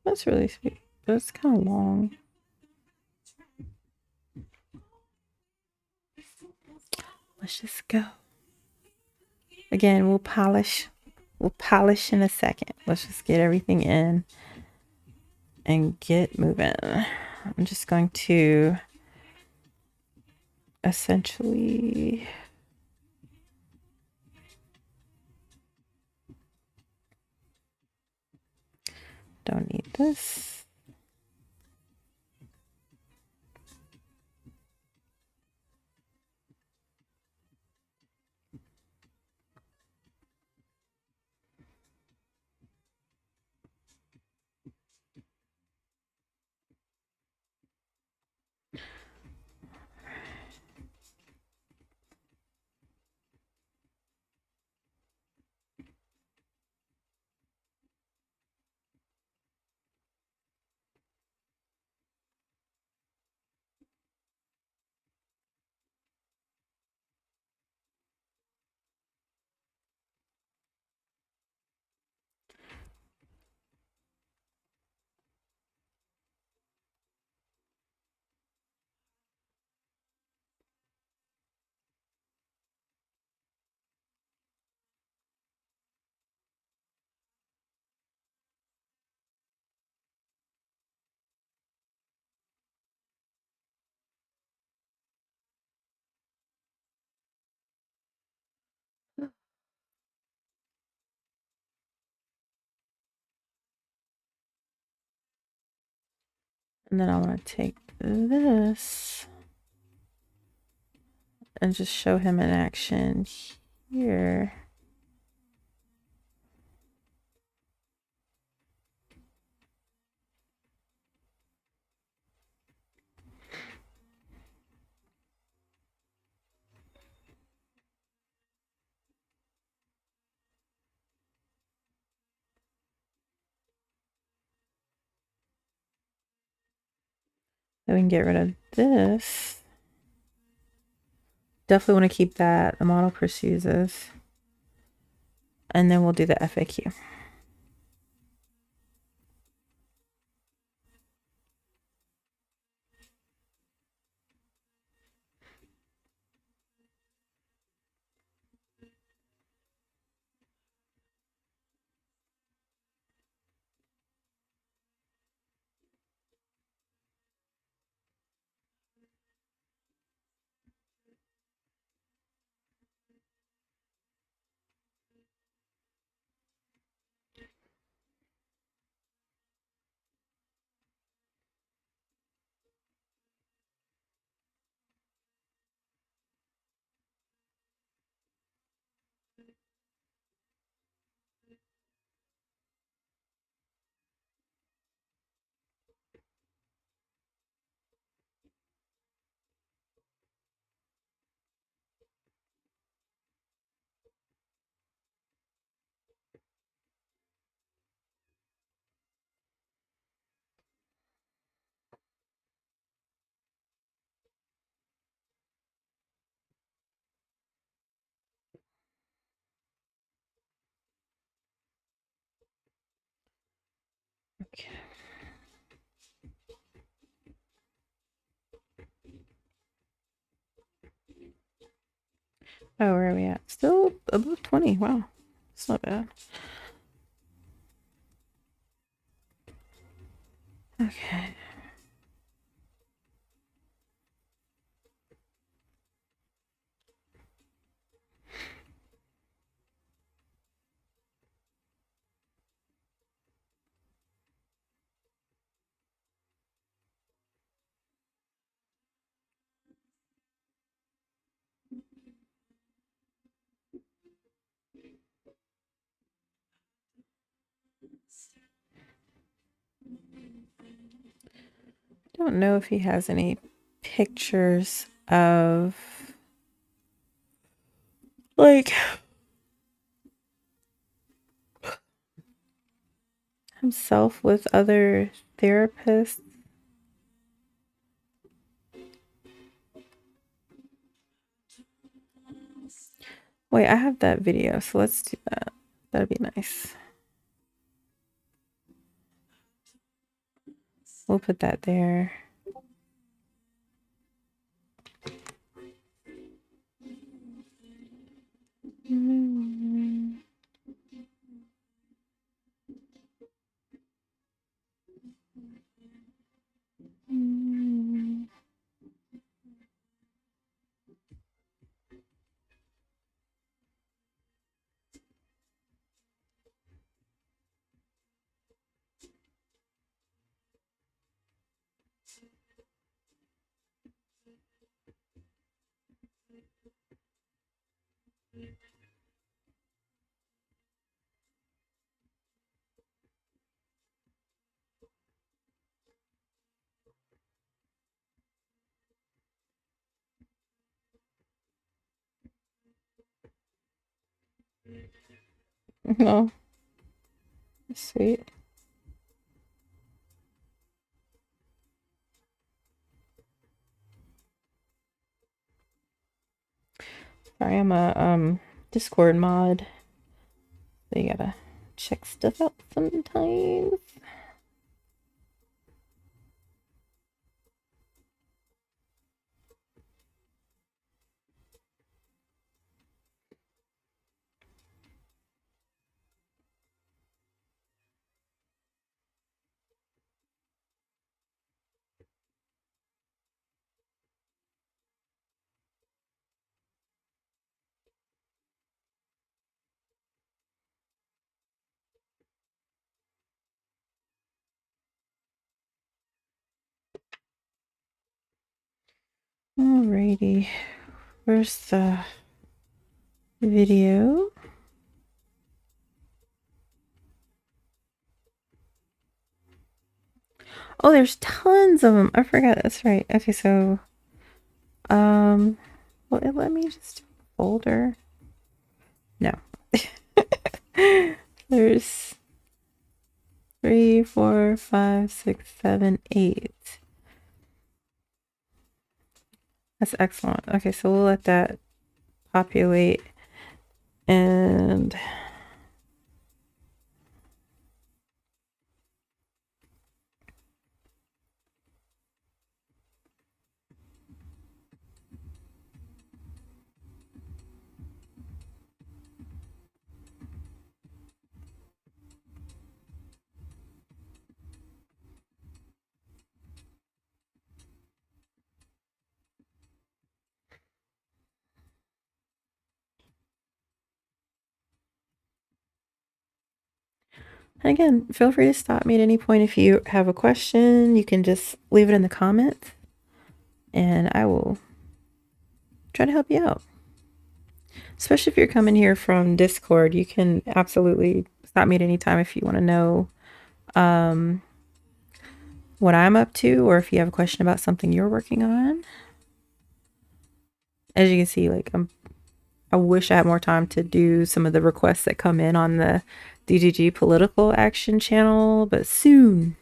That's really sweet. But it's kind of long. Let's just go. Again, we'll polish. We'll polish in a second. Let's just get everything in and get moving. I'm just going to essentially Don't need this. And then I want to take this and just show him in action here. Then we can get rid of this. Definitely want to keep that. The model pursues us. And then we'll do the FAQ. Okay. Oh, where are we at? Still above 20. Wow. It's not bad. Okay. Don't know if he has any pictures of like himself with other therapists. Wait, I have that video, so let's do that. That'd be nice. We'll put that there. Oh, sweet. Sorry, I'm a Discord mod. So you gotta check stuff out sometimes. Alrighty, where's the video? Oh, there's tons of them. I forgot. That's right. Okay, so well, it let me just do a folder. No. There's 3, 4, 5, 6, 7, 8. That's excellent. Okay, so we'll let that populate and again, feel free to stop me at any point if you have a question. You can just leave it in the comments and I will try to help you out. Especially if you're coming here from Discord, you can absolutely stop me at any time if you want to know what I'm up to or if you have a question about something you're working on. As you can see, like I wish I had more time to do some of the requests that come in on the DGG Political Action channel, but soon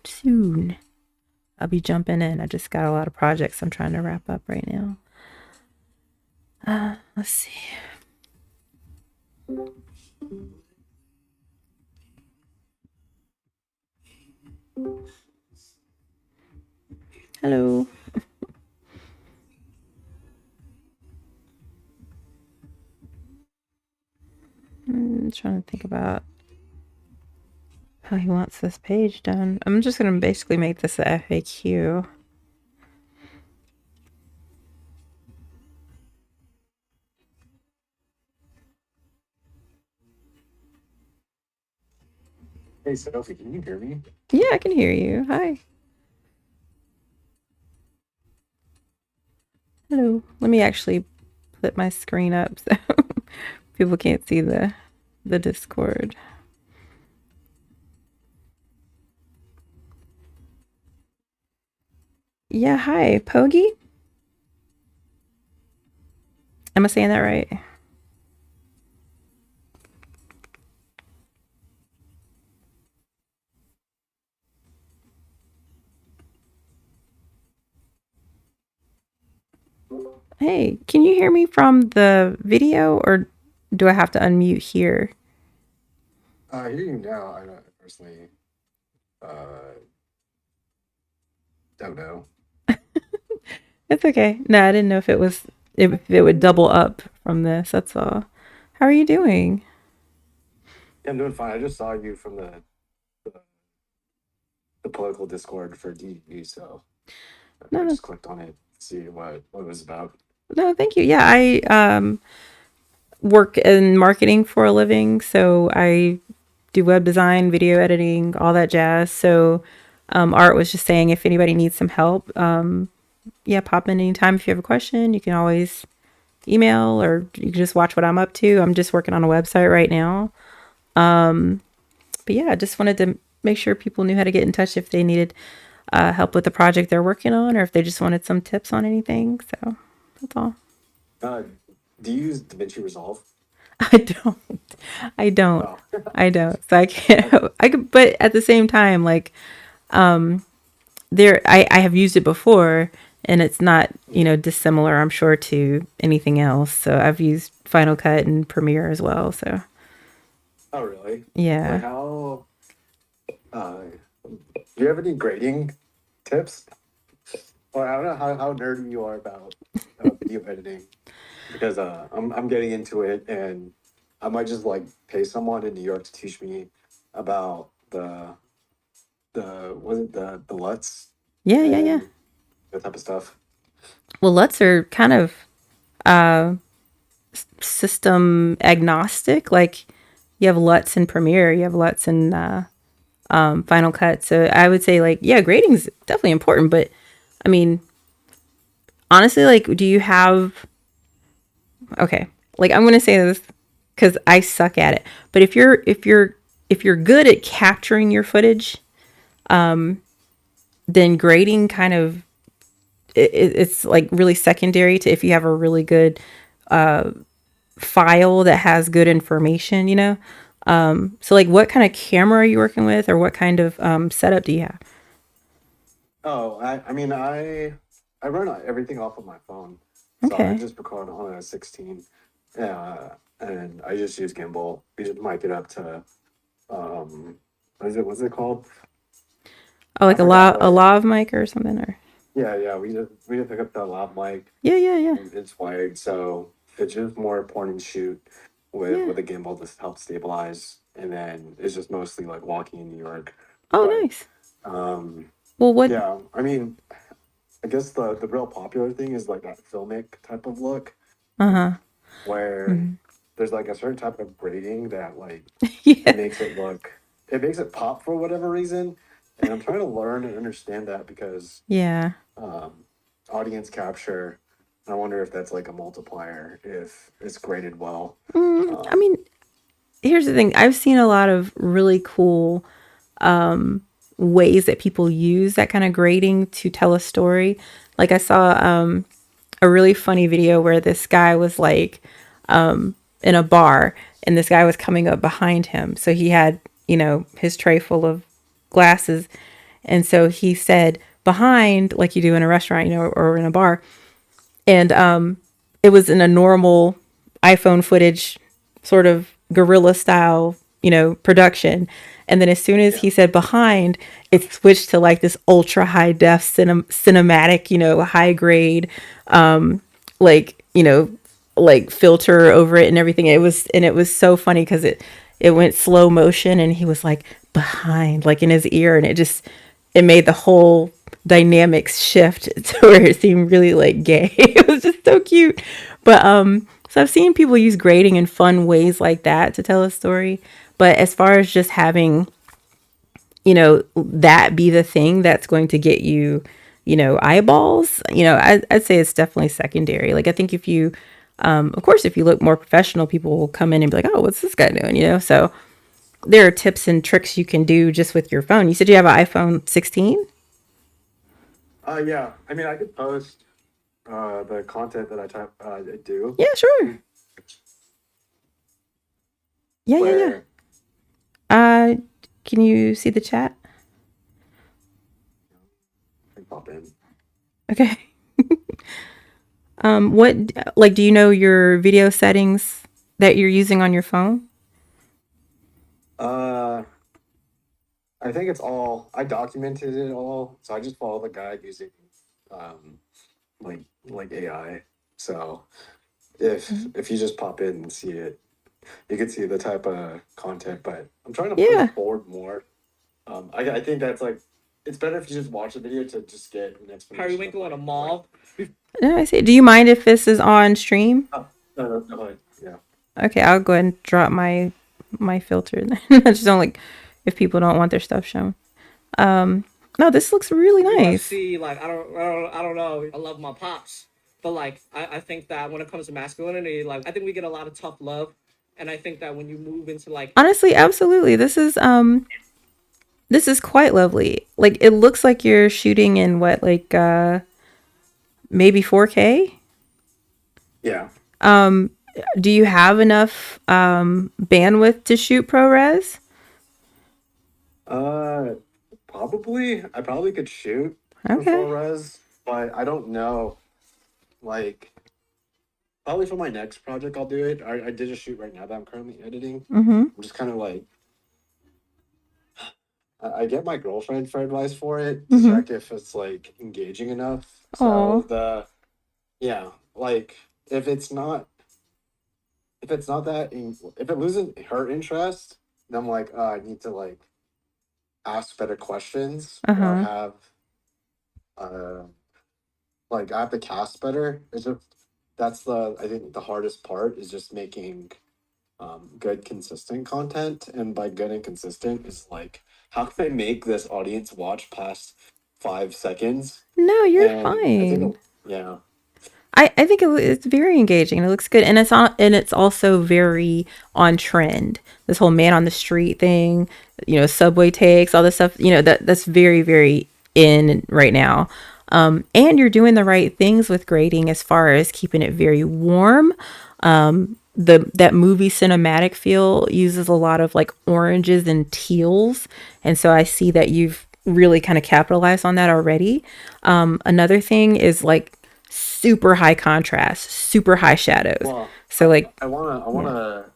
I'll be jumping in. I just got a lot of projects I'm trying to wrap up right now. Let's see. Hello. I'm trying to think about how he wants this page done. I'm just going to basically make this a FAQ. Hey Sophie, can you hear me? Yeah, I can hear you. Hi. Hello. Let me actually put my screen up so people can't see the Discord. Yeah, hi, Pogi. Am I saying that right? Hey, can you hear me from the video or do I have to unmute here? I hear you now. I don't personally don't know. It's okay. No, I didn't know if it would double up from this. That's all. How are you doing? Yeah, I'm doing fine. I just saw you from the political Discord for DD, so I No, just clicked on it to see what it was about. no, thank you. Yeah, I work in marketing for a living, so I do web design, video editing, all that jazz. So Art was just saying if anybody needs some help, yeah, pop in anytime if you have a question. You can always email or you can just watch what I'm up to. I'm just working on a website right now. But yeah, I just wanted to make sure people knew how to get in touch if they needed help with the project they're working on or if they just wanted some tips on anything. So that's all. Do you use DaVinci Resolve? I don't. I don't. Oh, I don't. So I can't. I could, but at the same time, like, I have used it before, and it's not, dissimilar, I'm sure, to anything else. So I've used Final Cut and Premiere as well. So oh, really? Like yeah. how? Do you have any grading tips? Or I don't know how nerdy you are about video editing because I'm getting into it and I might just like pay someone in New York to teach me about the was it the LUTs Yeah, yeah, yeah. and that type of stuff. Well, LUTs are kind of system agnostic. Like, you have LUTs in Premiere, you have LUTs in Final Cut. So I would say, like, yeah, grading is definitely important. But I mean, honestly, like, do you have, okay, like, I'm going to say this because I suck at it. But if you're good at capturing your footage, then grading kind of, it's like really secondary to if you have a really good file that has good information. So, like, what kind of camera are you working with, or what kind of setup do you have? Oh, I mean I run everything off of my phone, so I Okay. just record on a 16, and I just use gimbal. We just mic it up to what's it called? Oh, I like a forgot lav what a it. lav mic or something, or Yeah, we just pick up the lav mic yeah, yeah, yeah, and it's wired, so it's just more point and shoot yeah. with a gimbal to help stabilize, and then it's just mostly like walking in New York. Oh, But nice. um, Well, what? yeah, I mean, I guess the real popular thing is like that filmic type of look Uh huh. where there's like a certain type of grading that like Yeah, makes it makes it pop for whatever reason, and I'm trying to learn and understand that because yeah. um, audience capture. I wonder if that's like a multiplier if it's graded well. I Um, mean, here's the thing. I've seen a lot of really cool ways that people use that kind of grading to tell a story. Like, I saw a really funny video where this guy was like in a bar, and this guy was coming up behind him. So he had, his tray full of glasses. And so he said, behind, like you do in a restaurant, or in a bar. And it was in a normal iPhone footage, sort of guerrilla style, production. And then as soon as yeah, he said behind, it switched to like this ultra high def cinematic, high grade, like, like filter over it and everything. And it was so funny because it went slow motion, and he was like behind, like in his ear, and it made the whole dynamics shift to where it seemed really like gay. It was just so cute. But so I've seen people use grading in fun ways like that to tell a story. But as far as just having, that be the thing that's going to get you, eyeballs, I'd say it's definitely secondary. Like, I think if you, of course, if you look more professional, people will come in and be like, oh, what's this guy doing? So there are tips and tricks you can do just with your phone. You said you have an iPhone 16? yeah. I mean, I could post the content that I do Yeah, sure. Yeah, yeah, yeah. where Uh, can you see the chat? I pop in. Okay. What, like, do you know your video settings that you're using on your phone? Uh, I think it's all I documented it all, so I just follow the guide using um like AI. So if you just pop in and see it, you can see the type of content. But I'm trying to push Yeah. forward more. I think that's like it's better if you just watch the video to just get an explanation. Periwinkle and a mauve. No, I see. Do you mind if this is on stream? Oh, no, yeah. Okay, I'll go ahead and drop my filter. I just don't like if people don't want their stuff shown. No, this looks really You wanna nice. see, like, I don't know. I love my pops, but like, I think that when it comes to masculinity, like, I think we get a lot of tough love, and I think that when you move into like, Honestly, absolutely. This is quite lovely. Like, it looks like you're shooting in what, like, maybe 4K? Yeah. Do you have enough bandwidth to shoot ProRes? Uh, probably. I probably could shoot for Okay. 4Res, but I don't know. Like, probably for my next project, I'll do it. I did a shoot right now that I'm currently editing. Mm-hmm. I'm just kind of like, I get my girlfriend for advice for it to Mm-hmm. check if it's like engaging enough. Oh. So yeah, like if it's not that, if it loses her interest, then I'm like, I need to like ask better questions or Uh-huh. have, uh, like I have to cast better. It's just that's I think the hardest part is just making good consistent content, and by good and consistent is like how can I make this audience watch past 5 seconds? No, you're And I fine. think yeah, I think it's very engaging and it looks good, and it's also very on trend. This whole man on the street thing, subway takes, all this stuff, that's very very in right now. And you're doing the right things with grading as far as keeping it very warm. The that movie cinematic feel uses a lot of like oranges and teals, and so I see that you've really kind of capitalized on that already. Another thing is like super high contrast, super high shadows. well, So like, I yeah, wanna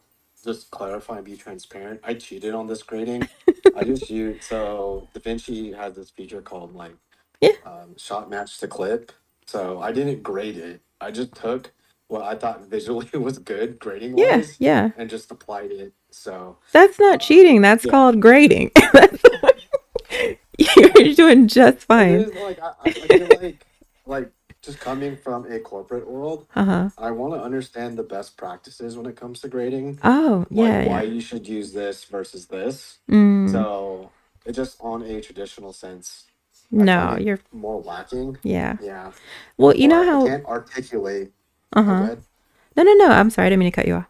just clarify and be transparent. I cheated on this grading. I just used so DaVinci has this feature called like yeah, shot match to clip. So I didn't grade it. I just took what I thought visually was good grading yeah, wise yeah. and just applied it. So That's not cheating. That's yeah, called grading. You're doing just it fine. is like I feel like just coming from a corporate world, Uh huh. I want to understand the best practices when it comes to grading, Oh like yeah, why yeah. you should use this versus this. Mm, So it just on a traditional sense, I find no, it you're more lacking. yeah. Yeah. Well, you Or know I how. can't articulate. Uh Oh, huh. good. No, no, no. I'm sorry. I didn't mean to cut you off.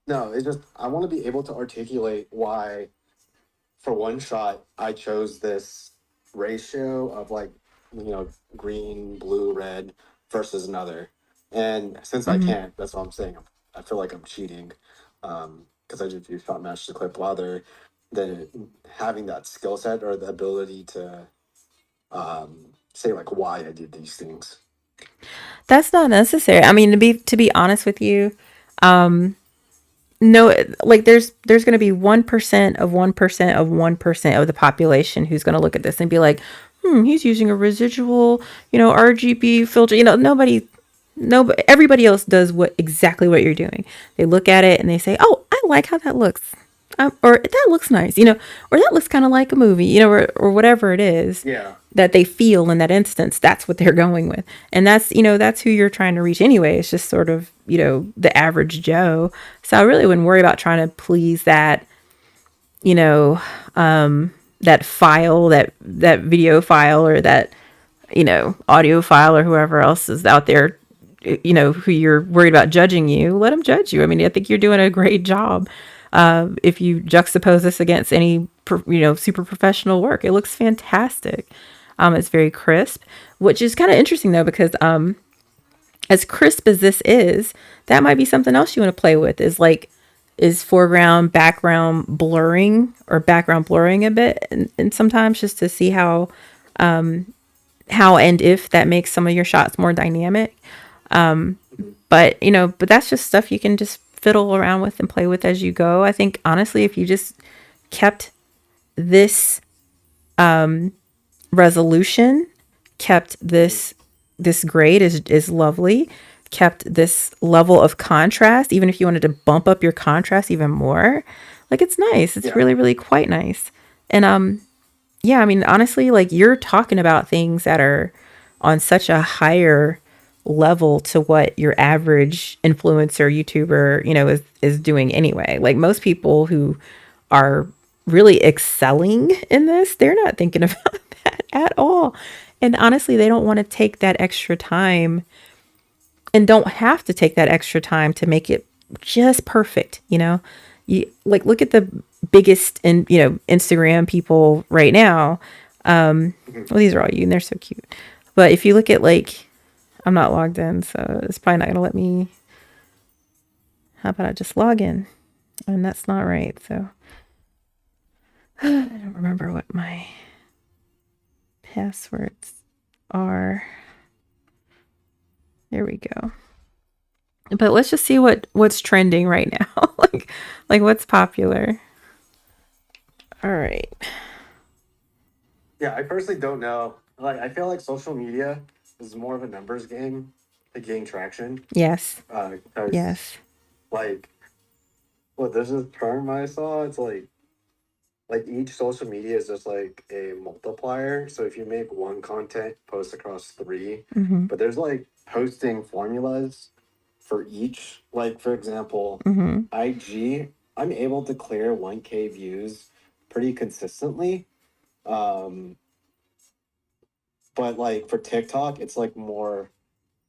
No, it's just I want to be able to articulate why for one shot I chose this ratio of like green, blue, red versus another. And since I Mm-hmm. can't, that's what I'm saying. I feel like I'm cheating because I just use shot match the clip rather than having that skill set or the ability to say like why I did these things. That's not necessary. I mean, to be honest with you, um, no, like there's going to be 1% of 1% of 1% of the population who's going to look at this and be like, he's using a residual, RGB filter. Nobody, no, everybody else does exactly what you're doing. They look at it and they say, oh, I like how that looks. Or that looks nice, or that looks kind of like a movie, or whatever it is Yeah. that they feel in that instance. That's what they're going with. And that's who you're trying to reach anyway. It's just sort of, the average Joe. So I really wouldn't worry about trying to please that, you know, that file, that video file, or that, audio file, or whoever else is out there, who you're worried about judging you. Let them judge you. I mean, I think you're doing a great job. If you juxtapose this against any, super professional work, it looks fantastic. It's very crisp, which is kind of interesting though, because as crisp as this is, that might be something else you want to play with. Is foreground background blurring, or background blurring a bit, and sometimes just to see how and if that makes some of your shots more dynamic. But that's just stuff you can just fiddle around with and play with as you go. I think honestly, if you just kept this resolution, kept this grade is lovely, kept this level of contrast, even if you wanted to bump up your contrast even more, like it's nice. It's Yeah. really really quite nice. And yeah, I mean honestly, like you're talking about things that are on such a higher level to what your average influencer YouTuber, is doing anyway. Like most people who are really excelling in this, they're not thinking about that at all. And honestly, they don't want to take that extra time, and don't have to take that extra time to make it just perfect. You like look at the biggest and Instagram people right now. Mhm. Well, these are all you, and they're so cute. But if you look at, like, I'm not logged in, so it's probably not gonna let me How about I just log in? And that's not right. So I don't remember what my passwords are. There we go. But let's just see what's trending right now. like what's popular. All right. Yeah, I personally don't know. Like, I feel like social media is more of a numbers game to gain traction. Yes. Because Yes. like, there's this term I saw. It's like each social media is just like a multiplier. So if you make one content post across 3, Mm-hmm. but there's like posting formulas for each. Like, for example, Mm-hmm. IG, I'm able to clear 1K views pretty consistently. But like for TikTok, it's like more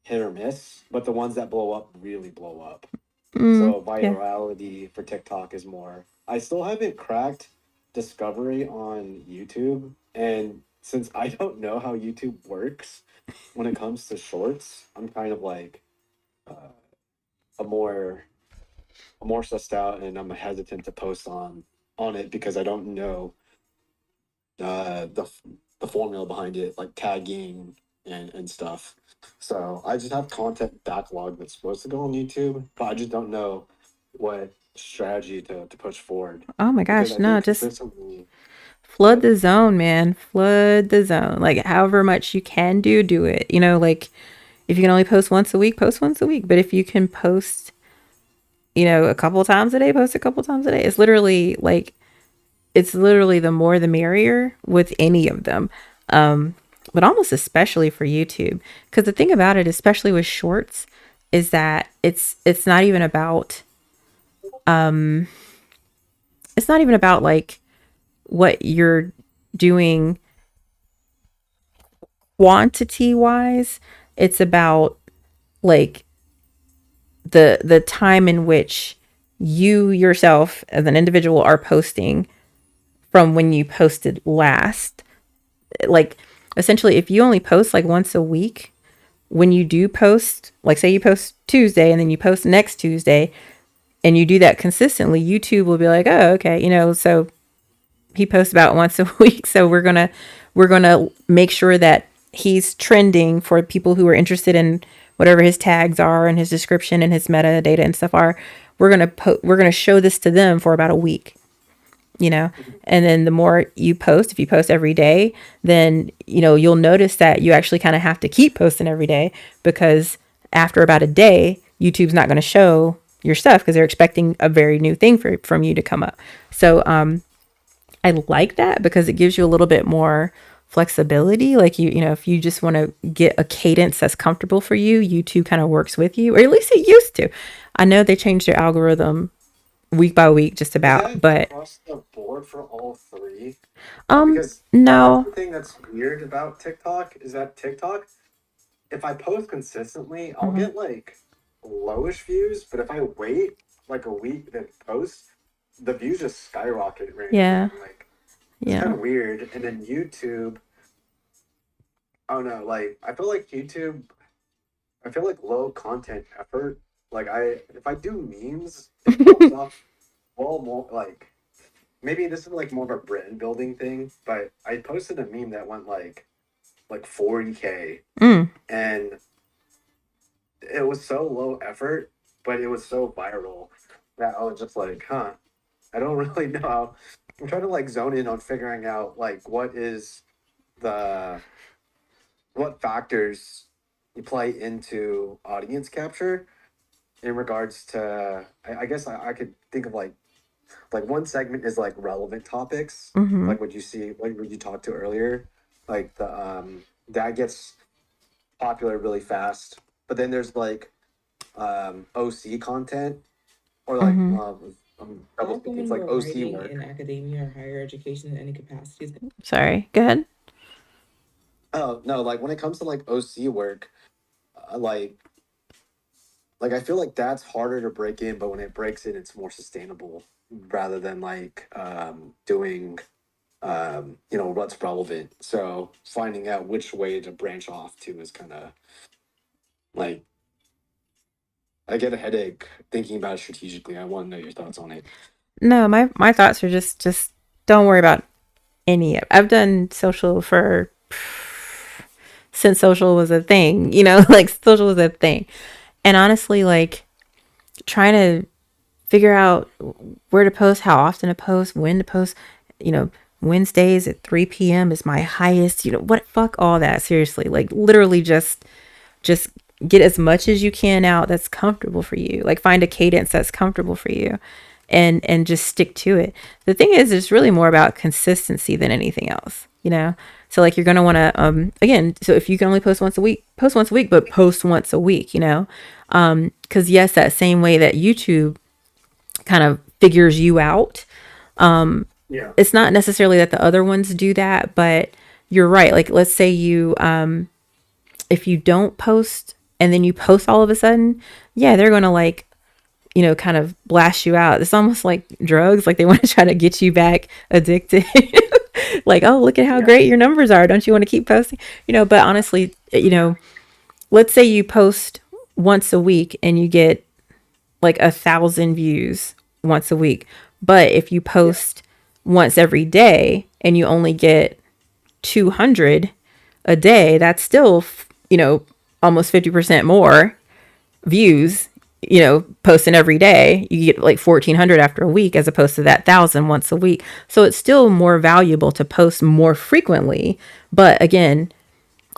hit or miss. But the ones that blow up really blow up. So Yeah. virality for TikTok is more. I still haven't cracked discovery on YouTube, and since I don't know how YouTube works when it comes to shorts, I'm kind of like a more sussed out, and I'm hesitant to post on it because I don't know the formula behind it, like tagging and stuff. So I just have content backlog that's supposed to go on YouTube, but I just don't know what strategy to push forward. Oh my Because gosh, I no, think just consistently, flood the zone, man. Flood the zone. Like however much you can do it. Like if you can only post once a week, post once a week. But if you can post, a couple times a day, post a couple times a day. It's literally the more the merrier with any of them. But almost especially for YouTube. Because the thing about it, especially with shorts, is that it's not even about like what you're doing quantity wise. It's about like the time in which you yourself as an individual are posting from when you posted last. Like essentially if you only post like once a week, when you do post, like say you post Tuesday and then you post next Tuesday and you do that consistently, YouTube will be like, oh, okay, so he posts about once a week. So we're gonna make sure that he's trending for people who are interested in whatever his tags are and his description and his metadata and stuff are. We're gonna show this to them for about a week, and then the more you post, if you post every day, then you'll notice that you actually kind of have to keep posting every day, because after about a day YouTube's not going to show your stuff because they're expecting a very new thing from you to come up. So I like that because it gives you a little bit more flexibility. Like if you just want to get a cadence that's comfortable for you, YouTube kind of works with you, or at least it used to. I know they changed their algorithm week by week just is about, that but across the board for all 3? Because that's no. the thing that's weird about TikTok is that TikTok, if I post consistently, I'll Mm-hmm. get like lowish views, but if I wait like a week then post, the views just skyrocket randomly. Yeah. Like, it's kind Yeah. of weird. And then YouTube, I don't know, like I feel like YouTube, I feel like low content effort. Like if I do memes, it pops off well more like maybe this is like more of a brand building thing, but I posted a meme that went like 40K, Mm. and it was so low effort, but it was so viral that I was just like, huh, I don't really know how. I'm trying to like zone in on figuring out like the what factors you play into audience capture in regards to I guess I could think of like one segment is like relevant topics, Mm-hmm. like what you talked to earlier, like the that gets popular really fast, but then there's like OC content or like Mm-hmm. I'm I double speaking, it's recommend like your OC writing in work. academia or higher education in any capacity. Sorry. Go ahead. Oh no, like when it comes to like OC work, uh, like I feel like that's harder to break in, but when it breaks in, it's more sustainable rather than like doing what's relevant. So finding out which way to branch off to is kind of like I get a headache thinking about it strategically. I want to know your thoughts on it. No, my thoughts are just don't worry about any of it. I've done social for since social was a thing, like social was a thing. And honestly, like trying to figure out where to post, how often to post, when to post, you know, Wednesdays at 3 p.m. is my highest, what, fuck all that. Seriously, like literally just get as much as you can out that's comfortable for you. Like find a cadence that's comfortable for you and just stick to it. The thing is, it's really more about consistency than anything else. So like you're going to want to again, so if you can only post once a week, post once a week, but post once a week. Cuz yes, that same way that YouTube kind of figures you out, Yeah. it's not necessarily that the other ones do that, but you're right. Like let's say you if you don't post and then you post all of a sudden, yeah, they're going to like, kind of blast you out. It's almost like drugs. Like they want to try to get you back addicted. Like, oh, look at how Yeah. great your numbers are. Don't you want to keep posting? But honestly, let's say you post once a week and you get like 1,000 views once a week. But if you post once every day and you only get 200 a day, that's still, almost 50% more views, posting every day. You get like 1,400 after a week as opposed to that 1,000 once a week. So it's still more valuable to post more frequently. But again,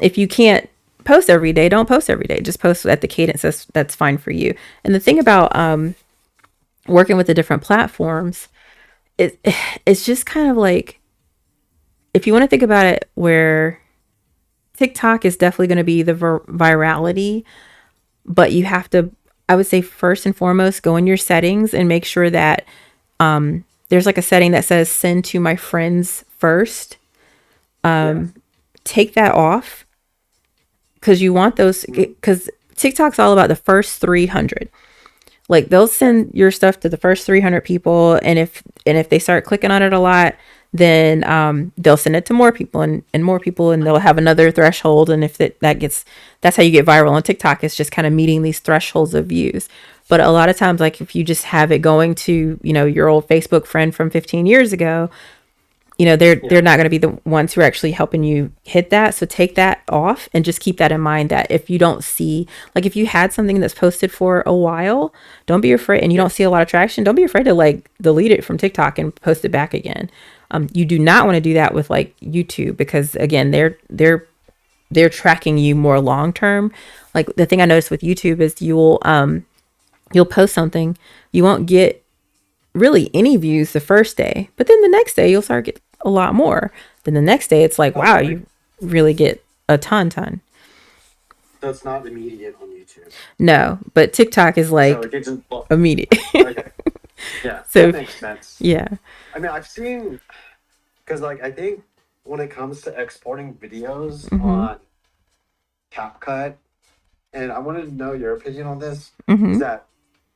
if you can't post every day, don't post every day. Just post at the cadence that's fine for you. And the thing about working with the different platforms, it's just kind of like, if you want to think about it, where TikTok is definitely going to be the virality, but you have to, I would say, first and foremost, go in your settings and make sure that there's like a setting that says send to my friends first. Take that off, because you want those, because TikTok's all about the first 300. Like they'll send your stuff to the first 300 people, and if they start clicking on it a lot, then they'll send it to more people and more people, and they'll have another threshold. And if that's how you get viral on TikTok. It's just kind of meeting these thresholds of views. But a lot of times, like if you just have it going to, your old Facebook friend from 15 years ago, they're not going to be the ones who are actually helping you hit that. So take that off and just keep that in mind, that if you don't see, like if you had something that's posted for a while, don't be afraid, and you don't see a lot of traction, don't be afraid to like delete it from TikTok and post it back again. You do not want to do that with like YouTube, because again, they're tracking you more long term. Like the thing I noticed with YouTube is you'll post something, you won't get really any views the first day, but then the next day you'll start get a lot more. Then the next day it's like, wow, you really get a ton. So it's not immediate on YouTube. No, but TikTok is like So it just, immediate. okay. Yeah, So that makes sense. yeah. I mean, I've seen, because like I think when it comes to exporting videos Mhm. on CapCut, and I wanted to know your opinion on this, Mhm.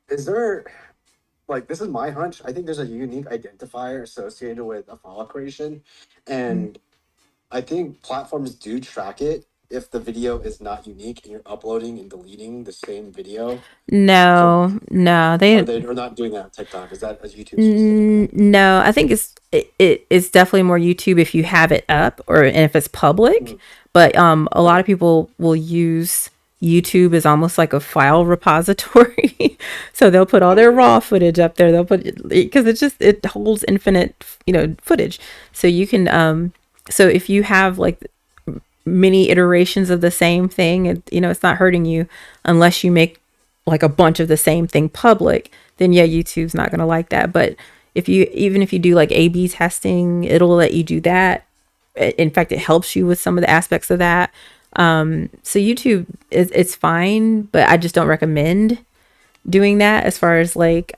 is there, like, this is my hunch, I think there's a unique identifier associated with a file creation, and I think platforms do track it if the video is not unique and you're uploading and deleting the same video. No, Are they not doing that on TikTok? Is that a YouTube specific? No, I think it's definitely more YouTube if you have it up, or and if it's public. Mhm. But a lot of people will use YouTube as almost like a file repository. So they'll put all their raw footage up there. They'll put, because it holds infinite, footage. So you can so if you have like many iterations of the same thing, it's not hurting you unless you make like a bunch of the same thing public. Then yeah, YouTube's not going to like that. But even if you do like A/B testing, it'll let you do that. In fact, it helps you with some of the aspects of that. So YouTube it's fine, but I just don't recommend doing that as far as like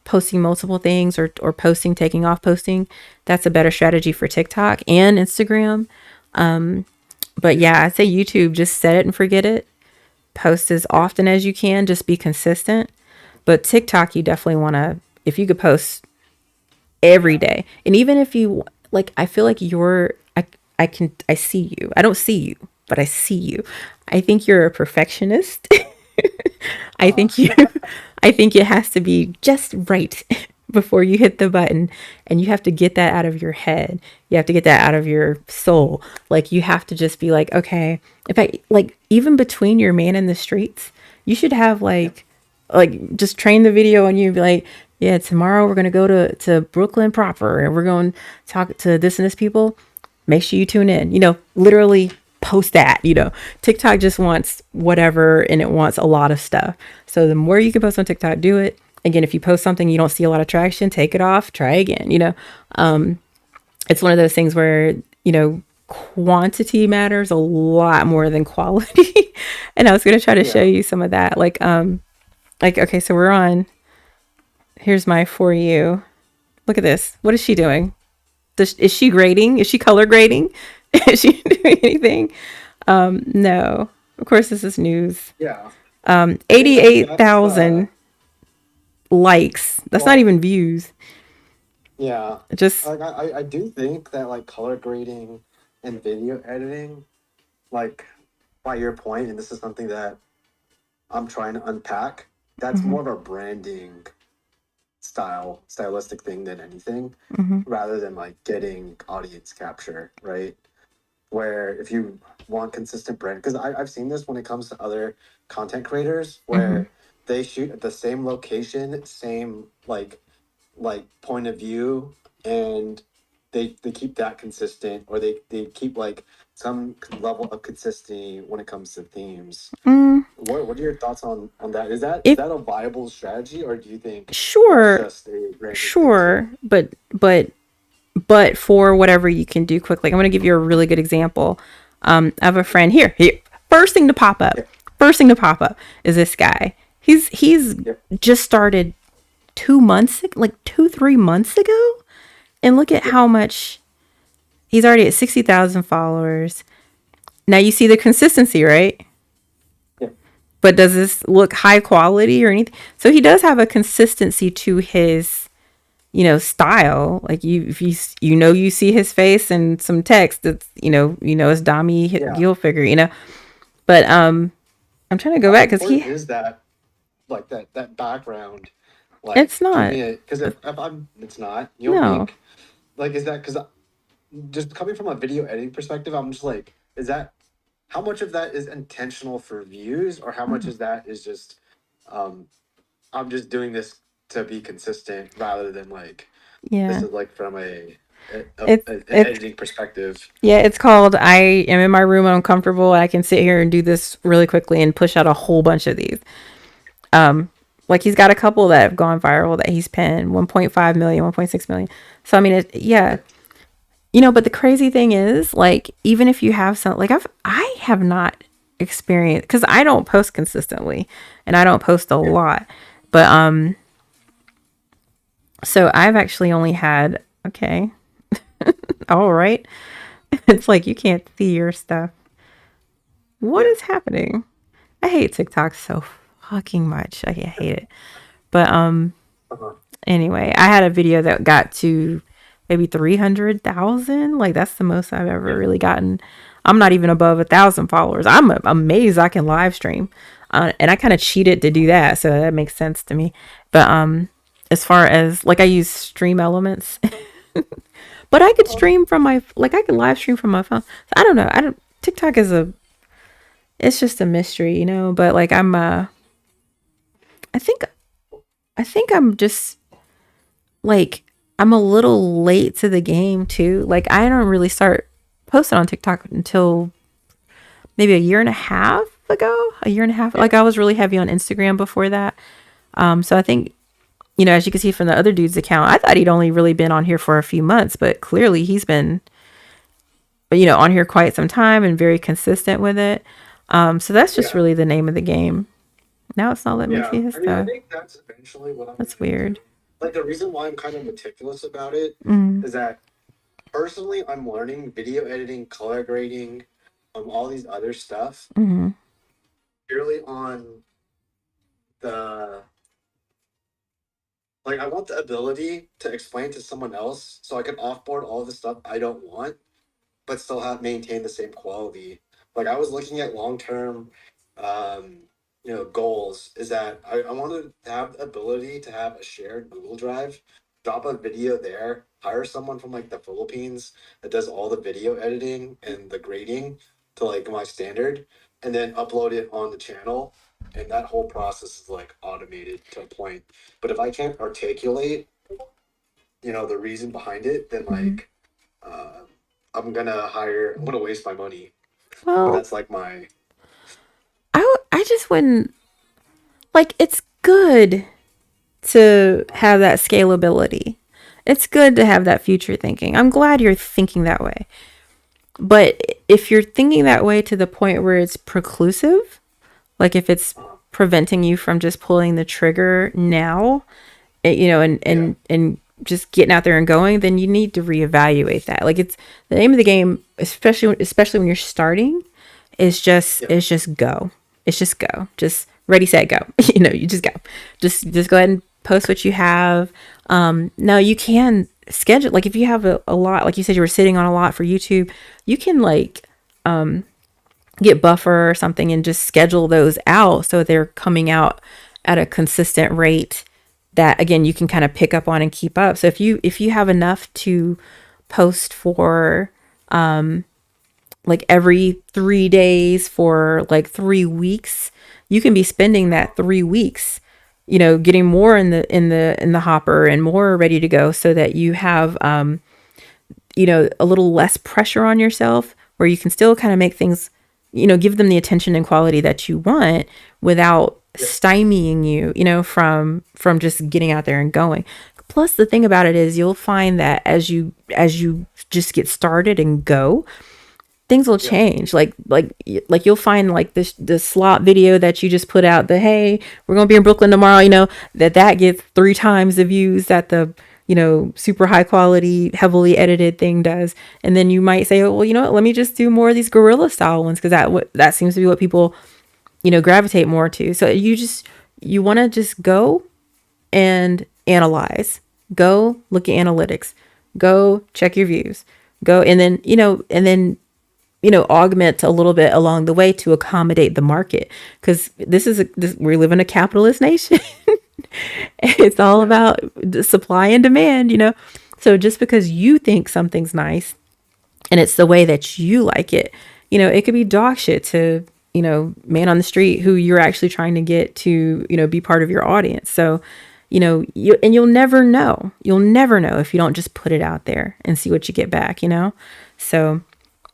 posting multiple things, or posting, taking off posting. That's a better strategy for TikTok and Instagram. But yeah, I'd say YouTube, just set it and forget it. Post as often as you can, just be consistent. But TikTok, you definitely want to, if you could post every day. And even if you like, I feel like I see you. I don't see you, but I see you. I think you're a perfectionist. I think you I think it has to be just right before you hit the button, and you have to get that out of your head. You have to get that out of your soul. Like you have to just be like, okay, in fact, like even between your man in the streets, you should have like just train the video on you and be like, yeah, tomorrow we're gonna go to Brooklyn proper and we're going to talk to this and this people. Make sure you tune in. Literally post that. TikTok just wants whatever, and it wants a lot of stuff. So the more you can post on TikTok, do it. Again, if you post something you don't see a lot of traction, take it off, try again. It's one of those things where quantity matters a lot more than quality. And I was going to try to show Yeah. you some of that. Like okay, so we're on. Here's my For You. Look at this. What is she doing? Is she grading? Is she color grading? Is she doing anything? No. Of course, this is news. Yeah. I think that's 88,000 likes. That's not well, even views. yeah. Just, Like I do think that like color grading and video editing, like by your point, and this is something that I'm trying to unpack, that's mhm, more of a branding stylistic thing than anything, mhm, rather than like getting audience capture, right? Where if you want consistent brand, because I've seen this when it comes to other content creators mhm, where they shoot at the same location, same like point of view, and they keep that consistent, or they keep like some level of consistency when it comes to themes. mm, What are your thoughts on that? Is if that a viable strategy, or do you think that's sure, just a branding thing too? sure, but for whatever you can do quickly. I'm going to give you a really good example. I have a friend here. First thing to pop up. Yeah, First thing to pop up is this guy. He's yeah, just started 2 months, like 2, 3 months ago, and look at yeah, how much he's already at 60,000 followers. Now you see the consistency, right? yeah, But does this look high quality or anything? So he does have a consistency to his style. Like if you see his face and some text, it's it's Dami yeah. Gilfigure. But I'm trying to go How back because important is that, like that background, it's like not. giving it? Because if I'm, it's not. You don't No. think like is that because just coming from a video editing perspective, I'm just like, is that how much of that is intentional for views, or how much is that is just um I'm just doing this to be consistent rather than like this Yeah. is like from It's an it's editing perspective. yeah, it's called I am in my room, I'm comfortable, I can sit here and do this really quickly and push out a whole bunch of these. Um like he's got a couple that have gone viral that he's pinned 1.5 million, 1.6 million. So I mean yeah. Yeah, But the crazy thing is, like, even if you have some, like, I have not experienced, because I don't post consistently and I don't post a yeah, lot. But, so I've actually only had, okay, all right. It's like you can't see your stuff. What yeah. is happening? I hate TikTok so fucking much. I hate it. But, Uh-huh. anyway, I had a video that got to maybe 300,000. Like that's the most I've ever Yeah, really gotten. I'm not even above 1,000 followers. I'm amazed I can live stream, and I kind of cheated to do that, so that makes sense to me. But as far as like I use Stream Elements, but I could uh-huh. stream from my like I could live stream from my phone. So I don't know. I don't. TikTok is it's just a mystery, But like I think I think I'm just like I'm a little late to the game too. Like I don't really start posting on TikTok until maybe a year and a half ago. A year and a half. Yeah, Like I was really heavy on Instagram before that. So I think as you can see from the other dude's account, I thought he'd only really been on here for a few months, but clearly he's been on here quite some time and very consistent with it. So that's just yeah. really the name of the game. Now it's not letting me Yeah, see his I mean, I stuff. think that's eventually what I'm That's gonna do. weird. Like the reason why I'm kind of meticulous about it Mm, is that personally, I'm learning video editing, color grading, all these other stuff mm, purely on the like. I want the ability to explain to someone else, so I can offboard all the stuff I don't want, but still have maintain the same quality. Like I was looking at long term, um, goals is that I want to have the ability to have a shared Google Drive, drop a video there, hire someone from like the Philippines that does all the video editing and the grading to like my standard, and then upload it on the channel. And that whole process is like automated to a point. But if I can't articulate, the reason behind it, then like uh, I'm gonna waste my money. Well, That's like my I just wouldn't like. It's good to have that scalability. It's good to have that future thinking. I'm glad you're thinking that way. But if you're thinking that way to the point where it's preclusive, like if it's preventing you from just pulling the trigger now, and just getting out there and going, then you need to reevaluate that. Like it's the name of the game, especially when you're starting, is just go. It's just go. Just ready, set, go. You just go. Just go ahead and post what you have. Now you can schedule, like if you have a lot, like you said you were sitting on a lot for YouTube, you can like get buffer or something and just schedule those out so they're coming out at a consistent rate that again you can kind of pick up on and keep up. So if you have enough to post for like every 3 days for like 3 weeks, you can be spending that 3 weeks, getting more in the hopper and more ready to go so that you have a little less pressure on yourself where you can still kind of make things, give them the attention and quality that you want without stymieing you, from just getting out there and going. Plus the thing about it is you'll find that as you just get started and go, things will change. Like you'll find like this slot video that you just put out, the hey, we're gonna be in Brooklyn tomorrow, that gets 3 times the views that the super high quality, heavily edited thing does. And then you might say, oh, well, what, let me just do more of these guerrilla style ones because that seems to be what people gravitate more to. So you want to just go and analyze, go look at analytics, go check your views, go and then augment a little bit along the way to accommodate the market, because we live in a capitalist nation. It's all about the supply and demand. So just because you think something's nice and it's the way that you like it, it could be dog shit to man on the street who you're actually trying to get to be part of your audience. So you'll never know if you don't just put it out there and see what you get back. So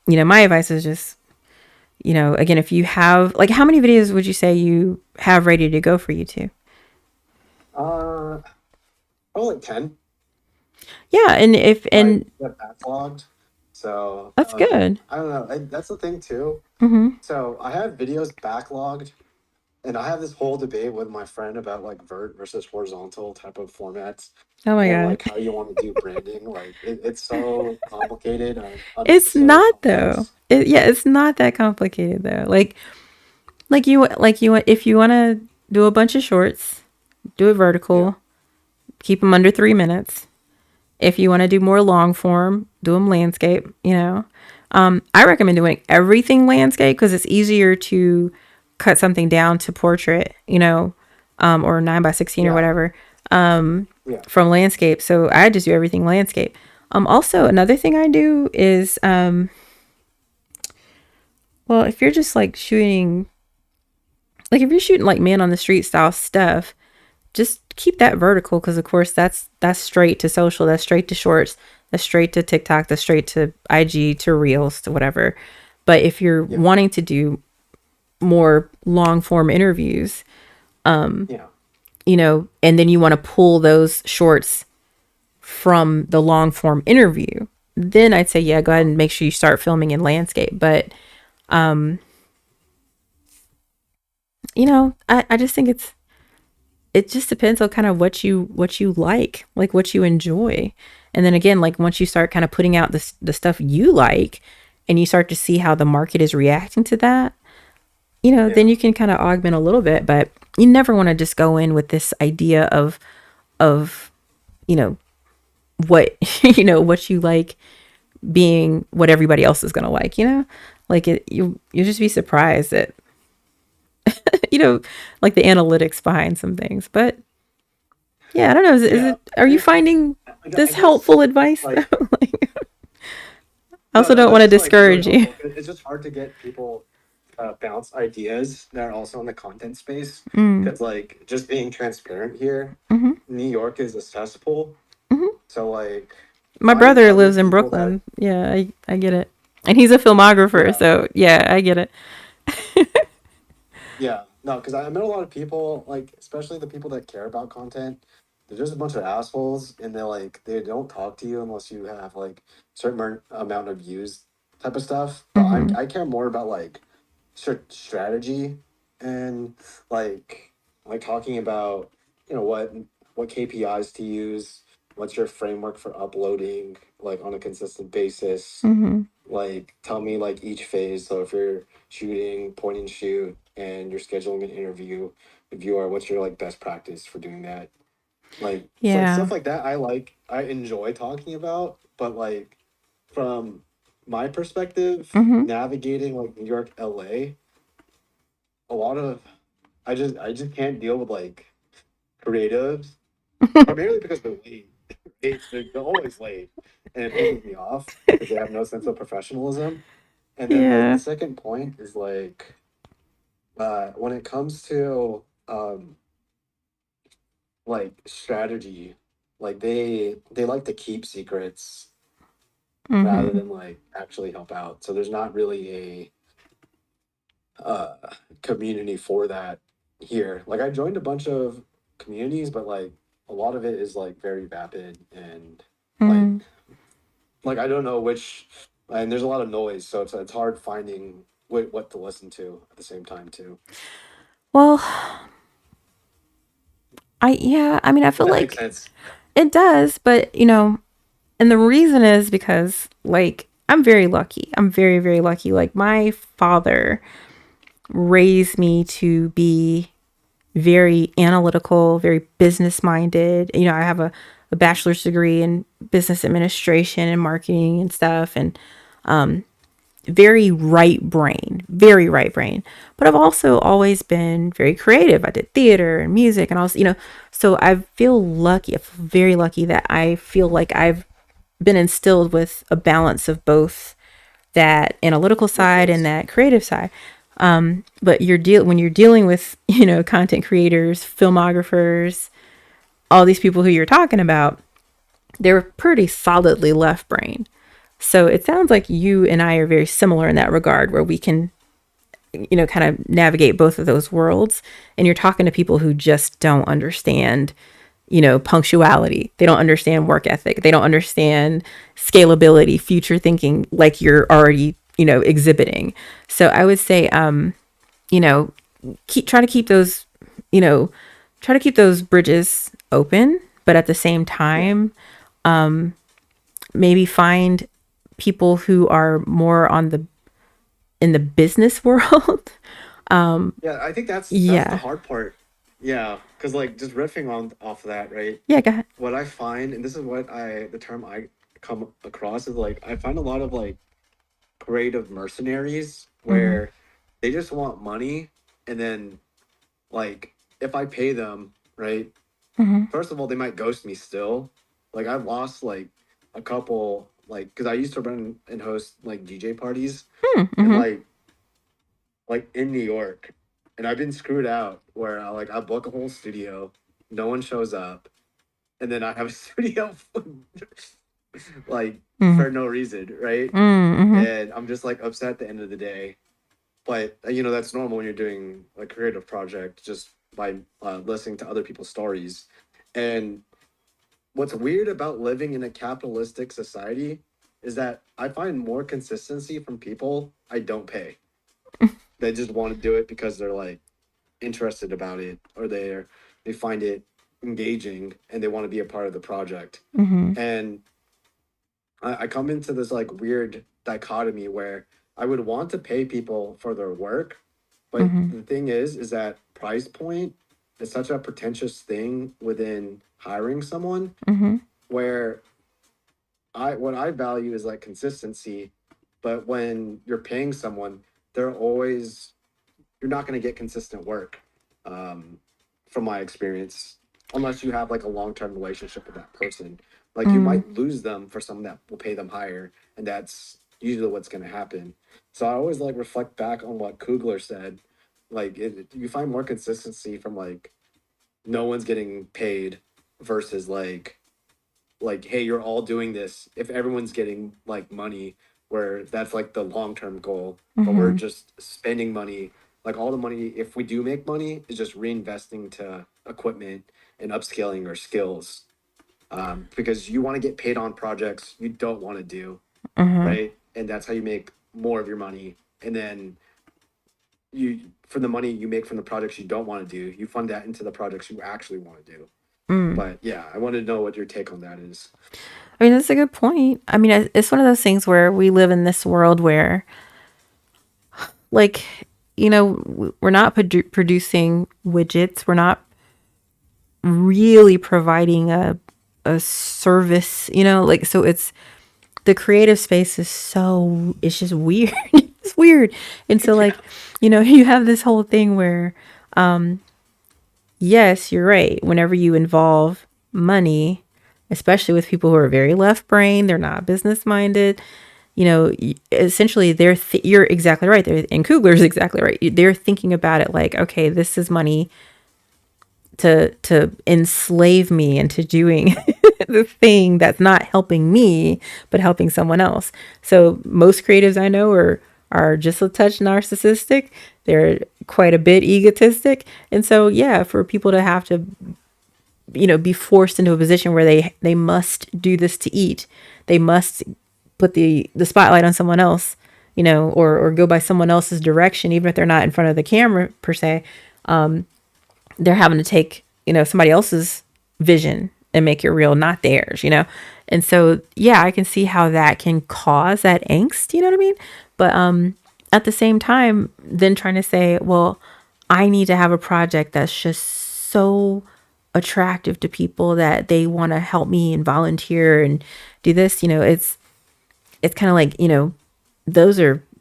my advice is just, again, if you have, like, how many videos would you say you have ready to go for YouTube? Probably like 10. Yeah, and Get backlogged. So that's good. I don't know. That's the thing too. Mm-hmm. So I have videos backlogged, and I have this whole debate with my friend about like vert versus horizontal type of formats. Oh my and God. like how you want to do branding. Like it's so complicated. It's So not though. complex. It's not that complicated though. Like you if you want to do a bunch of shorts, do it vertical, keep them under 3 minutes. If you want to do more long form, do them landscape, I recommend doing everything landscape because it's easier to cut something down to portrait, or 9x16 or whatever, from landscape. So I just do everything landscape. Also another thing I do is, well, if you're just like shooting, like if you're shooting like man on the street style stuff, just keep that vertical because of course that's straight to social, that's straight to shorts, that's straight to TikTok, that's straight to IG, to reels, to whatever. But if you're wanting to do more long form interviews, and then you want to pull those shorts from the long form interview, then I'd say, go ahead and make sure you start filming in landscape. But, I just think it just depends on kind of what you like what you enjoy. And then again, like once you start kind of putting out the stuff you like and you start to see how the market is reacting to that, then you can kind of augment a little bit, but you never want to just go in with this idea of what, what you like being what everybody else is going to like, like you'll just be surprised that, like the analytics behind some things. But yeah, I don't know. Is Yeah, it? Are you and finding I this guess helpful advice like though? Like, I no, also no, don't want that's to just like really discourage you. helpful. 'Cause it's just hard to get people bounce ideas that are also in the content space Mm, because like just being transparent here, hmm New York is a cesspool. hmm So like My finding brother other lives in people that Brooklyn. Yeah, I get it. And he's a filmographer, yeah. so yeah, I get it. Yeah, no, because I met a lot of people, like especially the people that care about content. They're just a bunch of assholes, and they don't talk to you unless you have like certain amount of views, type of stuff. But Hmm I care more about like strategy and like talking about what KPIs to use, what's your framework for uploading like on a consistent basis, hmm like tell me like each phase. So if you're shooting point and shoot and you're scheduling an interview with viewer, what's your like best practice for doing that? Like it's like Yeah. stuff like that I enjoy talking about, but like from my perspective, hmm navigating like New York, LA, a lot of I just can't deal with like creatives, primarily because they're late. They're always late, and it pisses me off because they have no sense of professionalism. And then the Yeah. second point is like when it comes to like strategy, like they like to keep secrets rather hmm than like actually help out. So there's not really a community for that here. Like I joined a bunch of communities, but like a lot of it is like very vapid and like mm. I don't know which, and there's a lot of noise, so it's hard finding what to listen to at the same time too. Well, I mean, I If feel that makes like sense. it does, but and the reason is because like I'm very lucky. I'm very, very lucky. Like my father raised me to be very analytical, very business minded. I have a bachelor's degree in business administration and marketing and stuff, and very right brain, very right brain. But I've also always been very creative. I did theater and music and also, so I feel lucky. I feel very lucky that I feel like I've been instilled with a balance of both that analytical Makes side and sense. that creative side. But when you're dealing with, content creators, filmographers, all these people who you're talking about, they're pretty solidly left brain. So it sounds like you and I are very similar in that regard, where we can, kind of navigate both of those worlds. And you're talking to people who just don't understand, punctuality. They don't understand work ethic. They don't understand scalability, future thinking, like you're already, exhibiting. So I would say, you know, try to keep those, you know, try to keep those bridges open, but at the same Yeah. time, maybe find people who are more in the business world. Yeah, I think that's the Yeah. hard part. Yeah, because like just riffing on off of that, right? Yeah, go ahead. What I find, and this is what the term I come across is like I find a lot of like creative mercenaries Mm-hmm. where they just want money, and then like if I pay them, right? Mm-hmm. First of all, they might ghost me still. Like I've lost like a couple, like because I used to run and host like DJ parties, and Mm-hmm. like in New York, and I've been screwed out where I book a whole studio, no one shows up, and then I have a studio like Mm-hmm. for no reason, right? Mm-hmm. And I'm just like upset at the end of the day. But that's normal when you're doing a creative project, just by listening to other people's stories. And what's weird about living in a capitalistic society is that I find more consistency from people I don't pay. They just want to do it because they're like interested about it, or they find it engaging and they want to be a part of the project. Mm-hmm. And I come into this like weird dichotomy where I would want to pay people for their work, but Mm-hmm. the thing is that price point is such a pretentious thing within hiring someone, Mm-hmm. where what I value is like consistency, but when you're paying someone, they're always you're not going to get consistent work. from my experience, unless you have like a long-term relationship with that person. Like you might lose them for someone that will pay them higher, and that's usually what's going to happen. So I always like reflect back on what Kugler said. Like you find more consistency from like no one's getting paid versus like hey, you're all doing this if everyone's getting like money, where that's like the long-term goal, but we're just spending money, like all the money, if we do make money, is just reinvesting to equipment and upscaling our skills, because you want to get paid on projects you don't want to do, right? And that's how you make more of your money. And then you, for the money you make from the projects you don't want to do, you fund that into the projects you actually want to do. But yeah, I wanted to know what your take on that is. I mean, that's a good point. I mean, it's one of those things where we live in this world where, like, we're not producing widgets. We're not really providing a service, like, so it's the creative space is so, it's just weird. It's weird. And so like, you have this whole thing where, yes, you're right. Whenever you involve money, especially with people who are very left brain, they're not business minded, essentially you're exactly right. And Kugler's exactly right. They're thinking about it like, okay, this is money to enslave me into doing the thing that's not helping me, but helping someone else. So most creatives I know are just a touch narcissistic. They're quite a bit egotistic. And so, yeah, for people to have to, be forced into a position where they must do this to eat, they must put the spotlight on someone else, or go by someone else's direction, even if they're not in front of the camera per se. They're having to take, somebody else's vision and make it real, not theirs, And so, yeah, I can see how that can cause that angst, you know what I mean? But at the same time, then trying to say, well, I need to have a project that's just so attractive to people that they want to help me and volunteer and do this, it's kind of like,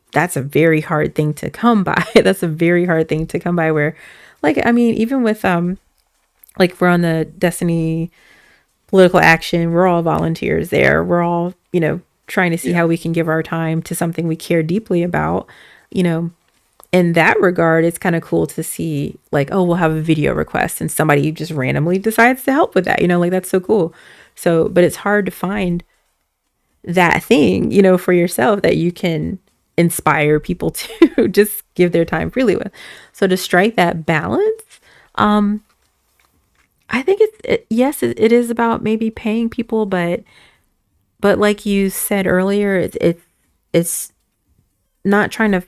that's a very hard thing to come by. That's a very hard thing to come by where, like, I mean, even with, like we're on the Destiny political action, we're all volunteers there. We're all, trying to see how we can give our time to something we care deeply about, in that regard. It's kind of cool to see like, oh, we'll have a video request and somebody just randomly decides to help with that, like that's so cool. So, but it's hard to find that thing, for yourself that you can inspire people to just give their time freely with. So to strike that balance, I think yes, it is about maybe paying people, but like you said earlier, it's not trying to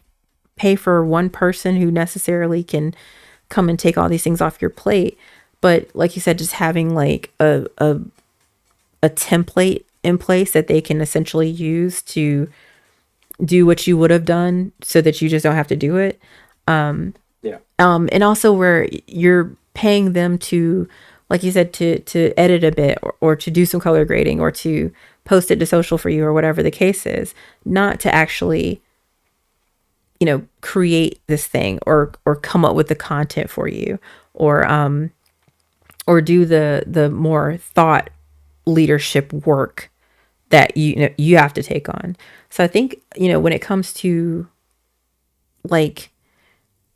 pay for one person who necessarily can come and take all these things off your plate, but like you said, just having like a template in place that they can essentially use to do what you would have done so that you just don't have to do it. And also where you're paying them to, like you said, to edit a bit, or to do some color grading, or to post it to social for you, or whatever the case is, not to actually, create this thing, or come up with the content for you, or do the more thought leadership work that you have to take on. So I think, when it comes to like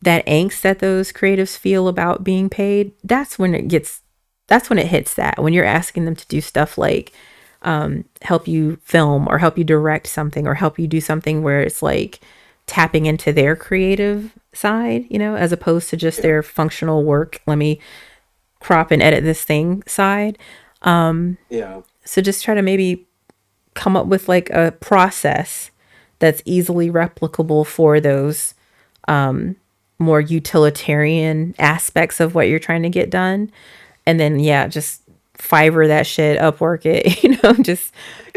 that angst that those creatives feel about being paid, that's when it hits that, when you're asking them to do stuff like help you film, or help you direct something, or help you do something where it's like tapping into their creative side, as opposed to just their functional work, let me crop and edit this thing side. So just try to maybe come up with like a process that's easily replicable for those more utilitarian aspects of what you're trying to get done. And then, just Fiverr that shit, Upwork it, just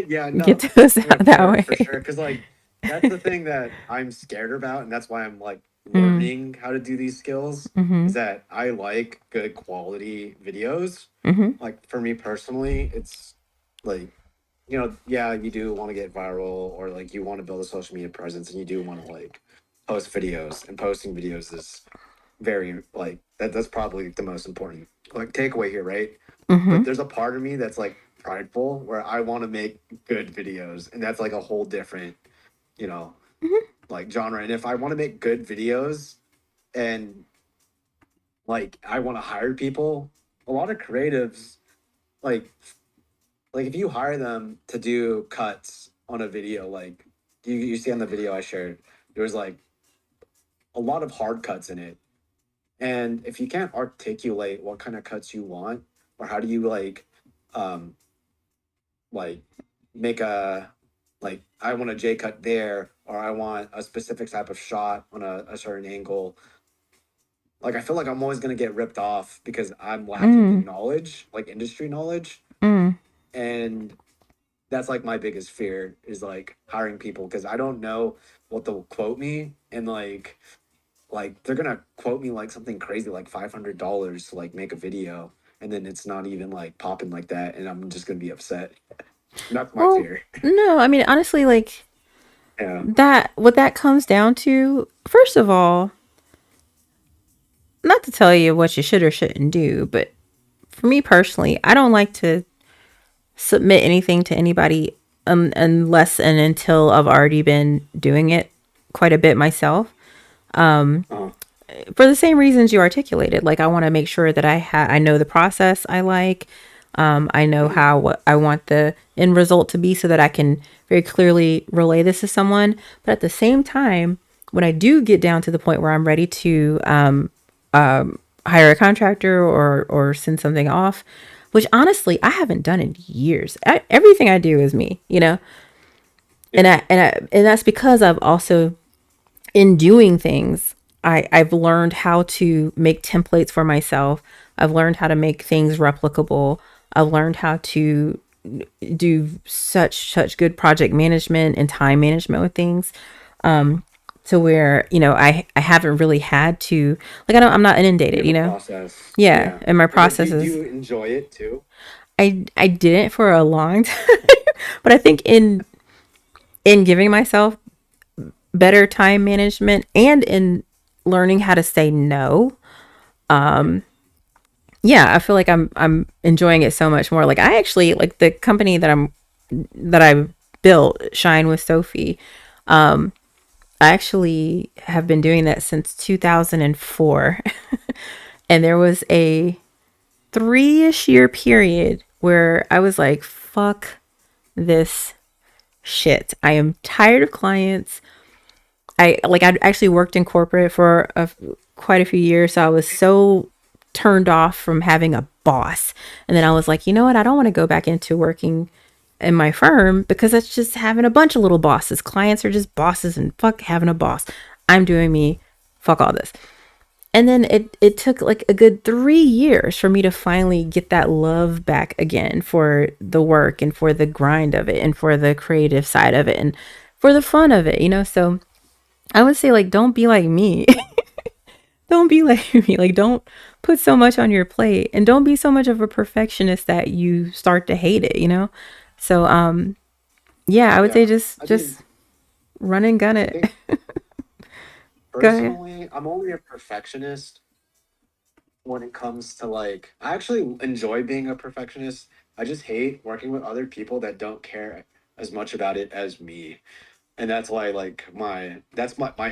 get those out that way. For sure. Because like that's the thing that I'm scared about, and that's why I'm like learning how to do these skills, is that I like good quality videos. Like for me personally, it's like, you do want to get viral, or like you want to build a social media presence, and you do want to like post videos, and posting videos is very like that's probably the most important like takeaway here, right? Mm-hmm. But there's a part of me that's like prideful where I want to make good videos, and that's like a whole different, you know, Mm-hmm. like genre. And if I want to make good videos and like I want to hire people, a lot of creatives like if you hire them to do cuts on a video, like you see on the video I shared, there was like a lot of hard cuts in it. And if you can't articulate what kind of cuts you want, or how do you um like make a like I want a J cut there, or I want a specific type of shot on a certain angle. Like I feel like I'm always gonna get ripped off because I'm lacking in Mm. knowledge, like industry knowledge. Mm. And that's like my biggest fear is like hiring people because I don't know what they'll quote me, and like they're gonna quote me like something crazy like $500 to like make a video, and then it's not even like popping like that, and I'm just gonna be upset. And that's my Well, fear. no, I mean, honestly, like Yeah. that, what that comes down to, first of all, not to tell you what you should or shouldn't do, but for me personally, I don't like to submit anything to anybody unless and until I've already been doing it quite a bit myself. Uh-huh. For the same reasons you articulated, like I want to make sure that I know the process I like. I know Mhm. how what I want the end result to be so that I can very clearly relay this to someone. But at the same time, when I do get down to the point where I'm ready to hire a contractor or send something off, which honestly I haven't done in years. Everything I do is me, you know, and that's because I've also in doing things, I've learned how to make templates for myself. I've learned how to make things replicable. I've learned how to do such good project management and time management with things. To where, you know, I haven't really had to like I'm not You inundated, have you a know? process. Yeah. Yeah. And my And like, process do is you enjoy it too? I didn't for a long time. But I think in giving myself better time management and in learning how to say no, yeah, I feel like I'm enjoying it so much more. Like I actually like the company that I built, Shine with Sophie. I actually have been doing that since 2004. And there was a 3-ish year period where I was like, fuck this shit. I am tired of clients. I'd actually worked in corporate for quite a few years, so I was so turned off from having a boss. And then I was like, you know what? I don't want to go back into working in my firm because that's just having a bunch of little bosses. Clients are just bosses, and fuck having a boss. I'm doing me. Fuck all this. And then it took like a good 3 years for me to finally get that love back again for the work and for the grind of it and for the creative side of it and for the fun of it, you know? So I would say, like, don't be like me. Don't be like me. Like, don't put so much on your plate and don't be so much of a perfectionist that you start to hate it, you know? So, yeah, I would say Yeah. just I mean, run and gun I it. think Go ahead. personally, I'm only a perfectionist when it comes to like I actually enjoy being a perfectionist. I just hate working with other people that don't care as much about it as me. And that's why like my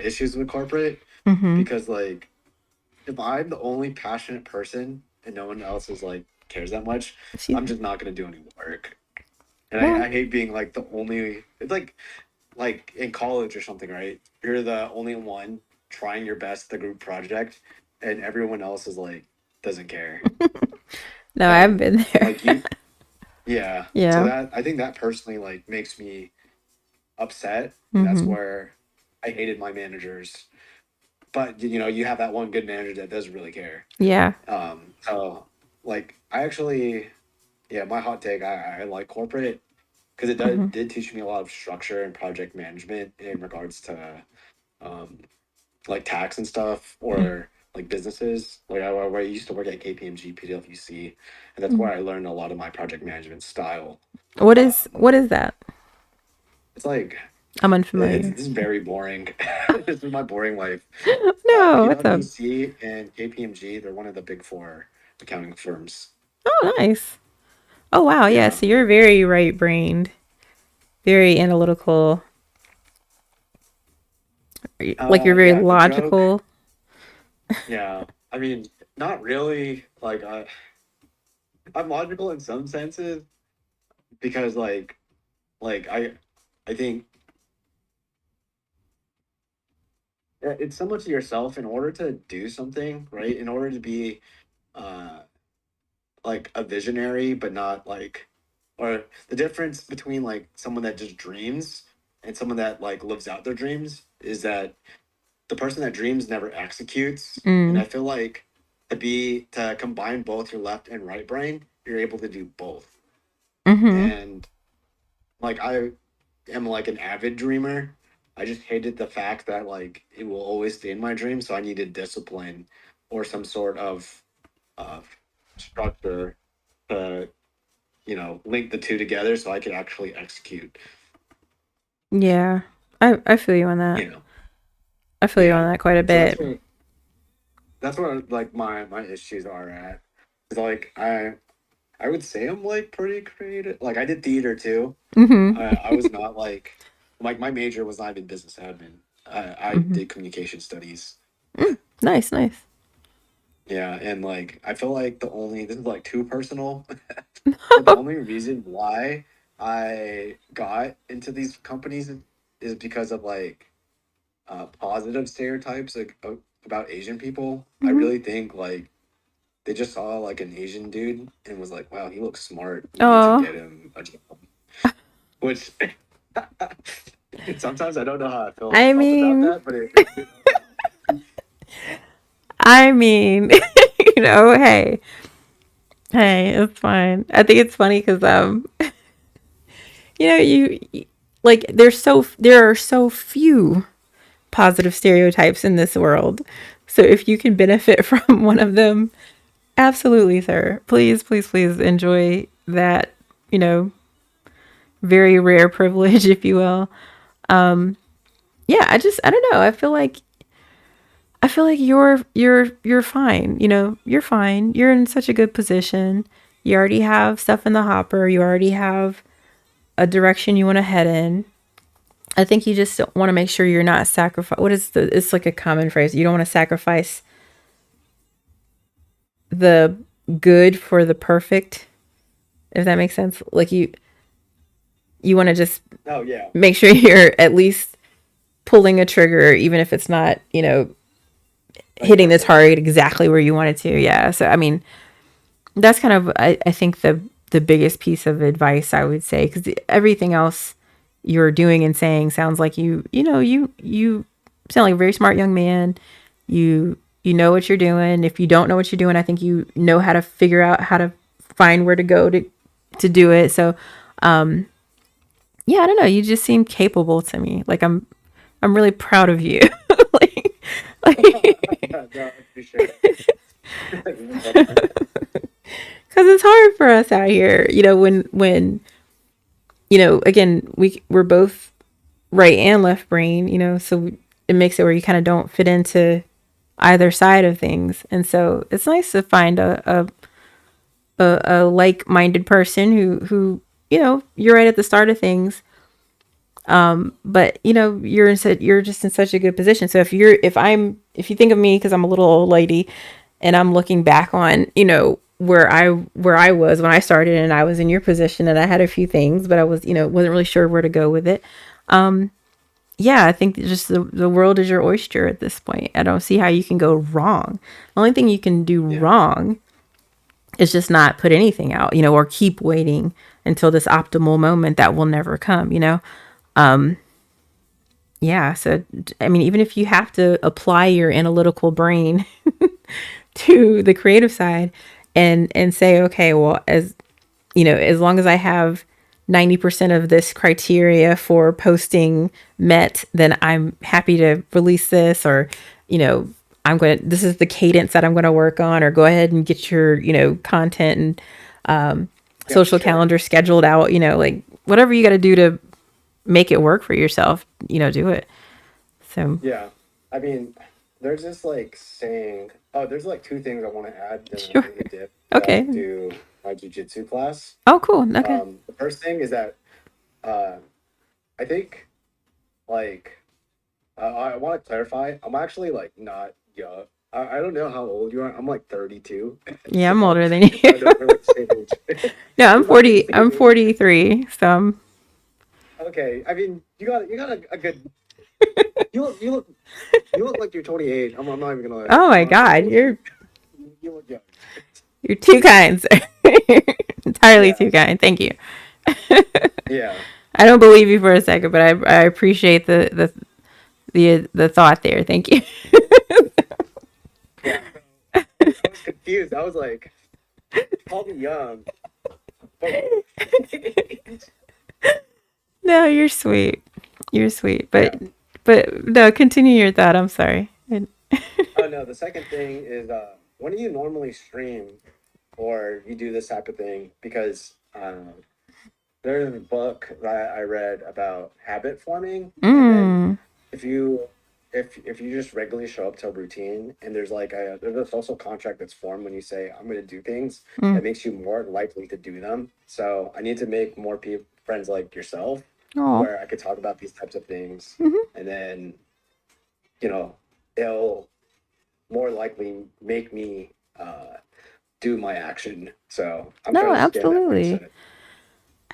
issues with corporate, Mm-hmm. because like if I'm the only passionate person and no one else is like cares that much, See, I'm just not gonna do any work. And well, I hate being like the only it's like in college or something, right? You're the only one trying your best at the group project, and everyone else is like doesn't care. no, I've And been there. like you, yeah. So Yeah. that I think that personally like makes me upset, and that's Mm-hmm. where I hated my managers. But you know, you have that one good manager that doesn't really care. Yeah. So like I actually, yeah, my hot take, I like corporate because it Mm-hmm. did teach me a lot of structure and project management in regards to um like tax and stuff or like businesses. Like I used to work at KPMG PwC, and that's Mm-hmm. where I learned a lot of my project management style. What is that? It's like I'm unfamiliar. it's very boring. This is my boring life. No, what's up? PwC and KPMG, they're one of the big four accounting firms. Oh, nice. Oh, wow. Yeah. Yeah. So you're very right brained, very analytical. Like you're very Yeah, the joke. logical. Yeah. I mean, not really. Like, I'm logical in some senses because, I think it's so much of yourself in order to do something, right? In order to be, uh, like a visionary, but not like, or the difference between like someone that just dreams and someone that like lives out their dreams is that the person that dreams never executes. And Mm. I feel like to combine both your left and right brain, you're able to do both. Mm-hmm. And like I am like an avid dreamer. I just hated the fact that like it will always stay in my dream, so I needed discipline or some sort of uh, structure to link the two together so I could actually execute. Yeah. I feel you on that. You know, I feel you yeah. on that quite a So bit. that's where like my issues are at. It's like I would say I'm like pretty creative. Like I did theater too. Mm-hmm. I was not like my major was not even business admin. I Mm-hmm. did communication studies. Nice, nice. Yeah, and like I feel like this is like too personal, but the only reason why I got into these companies is because of like positive stereotypes like about Asian people. I Mm-hmm. really think like they just saw like an Asian dude and was like, "Wow, he looks smart. We need to Oh, get him a job." Which sometimes I don't know how I I felt about mean, that, but it I mean, hey, hey, it's fine. I think it's funny because like there are so few positive stereotypes in this world. So if you can benefit from one of them, absolutely, sir. Please, please, please enjoy that, you know, very rare privilege, if you will. Yeah, I don't know. I feel like you're fine. You're fine. You're in such a good position. You already have stuff in the hopper. You already have a direction you want to head in. I think you just want to make sure you're not sacrifice. It's like a common phrase. You don't want to sacrifice the good for the perfect, if that makes sense. Like you want to just oh yeah, make sure you're at least pulling a trigger, even if it's not, like hitting the perfect. target exactly where you want it to. Yeah. So, I mean, that's kind of, I think the biggest piece of advice I would say, because everything else you're doing and saying sounds like you sound like a very smart young man. You know what you're doing. If you don't know what you're doing, I think you know how to figure out how to find where to go to do it. So, yeah, I don't know. You just seem capable to me. Like I'm really proud of you. like No, I appreciate because it's hard for us out here, when again, we're both right and left brain, so it makes it where you kind of don't fit into either side of things. And so it's nice to find a like-minded person who you're right at the start of things. But you're just in such a good position. So if you think of me, because I'm a little old lady and I'm looking back on, where I was when I started, and I was in your position and I had a few things, but I was, wasn't really sure where to go with it. Yeah, I think just the world is your oyster at this point. I don't see how you can go wrong. The only thing you can do yeah. wrong is just not put anything out, or keep waiting until this optimal moment that will never come. Yeah, so I mean, even if you have to apply your analytical brain to the creative side and say, okay, well, as long as I have 90% of this criteria for posting met, then I'm happy to release this, or, this is the cadence that I'm going to work on, or go ahead and get your, content and Yeah, for social sure. calendar scheduled out, like whatever you got to do to make it work for yourself, do it. So Yeah. I mean, there's this like saying. Oh, there's like two things I want to add. Then I'm sure. gonna dip Okay. to my jujitsu class. Oh, cool. Okay. The first thing is that uh, I think like I want to clarify. I'm actually like not young. I don't know how old you are. I'm like 32. Yeah, So I'm older than you. I know we're like the same age. No, I'm We might be the 40. same I'm age. 43. So I'm, Okay. I mean, you got a good. You look you look you look like you're 28. I'm not even gonna. oh my God, You look young. you're too kind, sir. Entirely Yeah. too kind. Thank you. Yeah. I don't believe you for a second, but I appreciate the thought there. Thank you. Yeah. I was confused. I was like, call me young. But No, you're sweet. You're sweet. yeah. But no, continue your thought. I'm sorry. Oh no, the second thing is when do you normally stream or you do this type of thing? Because there's a book that I read about habit forming, and then Mm. if you if you just regularly show up to a routine and there's a social contract that's formed when you say I'm going to do things Mm. that makes you more likely to do them. So I need to make more friends like yourself Oh. where I could talk about these types of things, Mhm. and then you know it'll more likely make me do my action. So I'm No, trying to just get in that absolutely. mindset.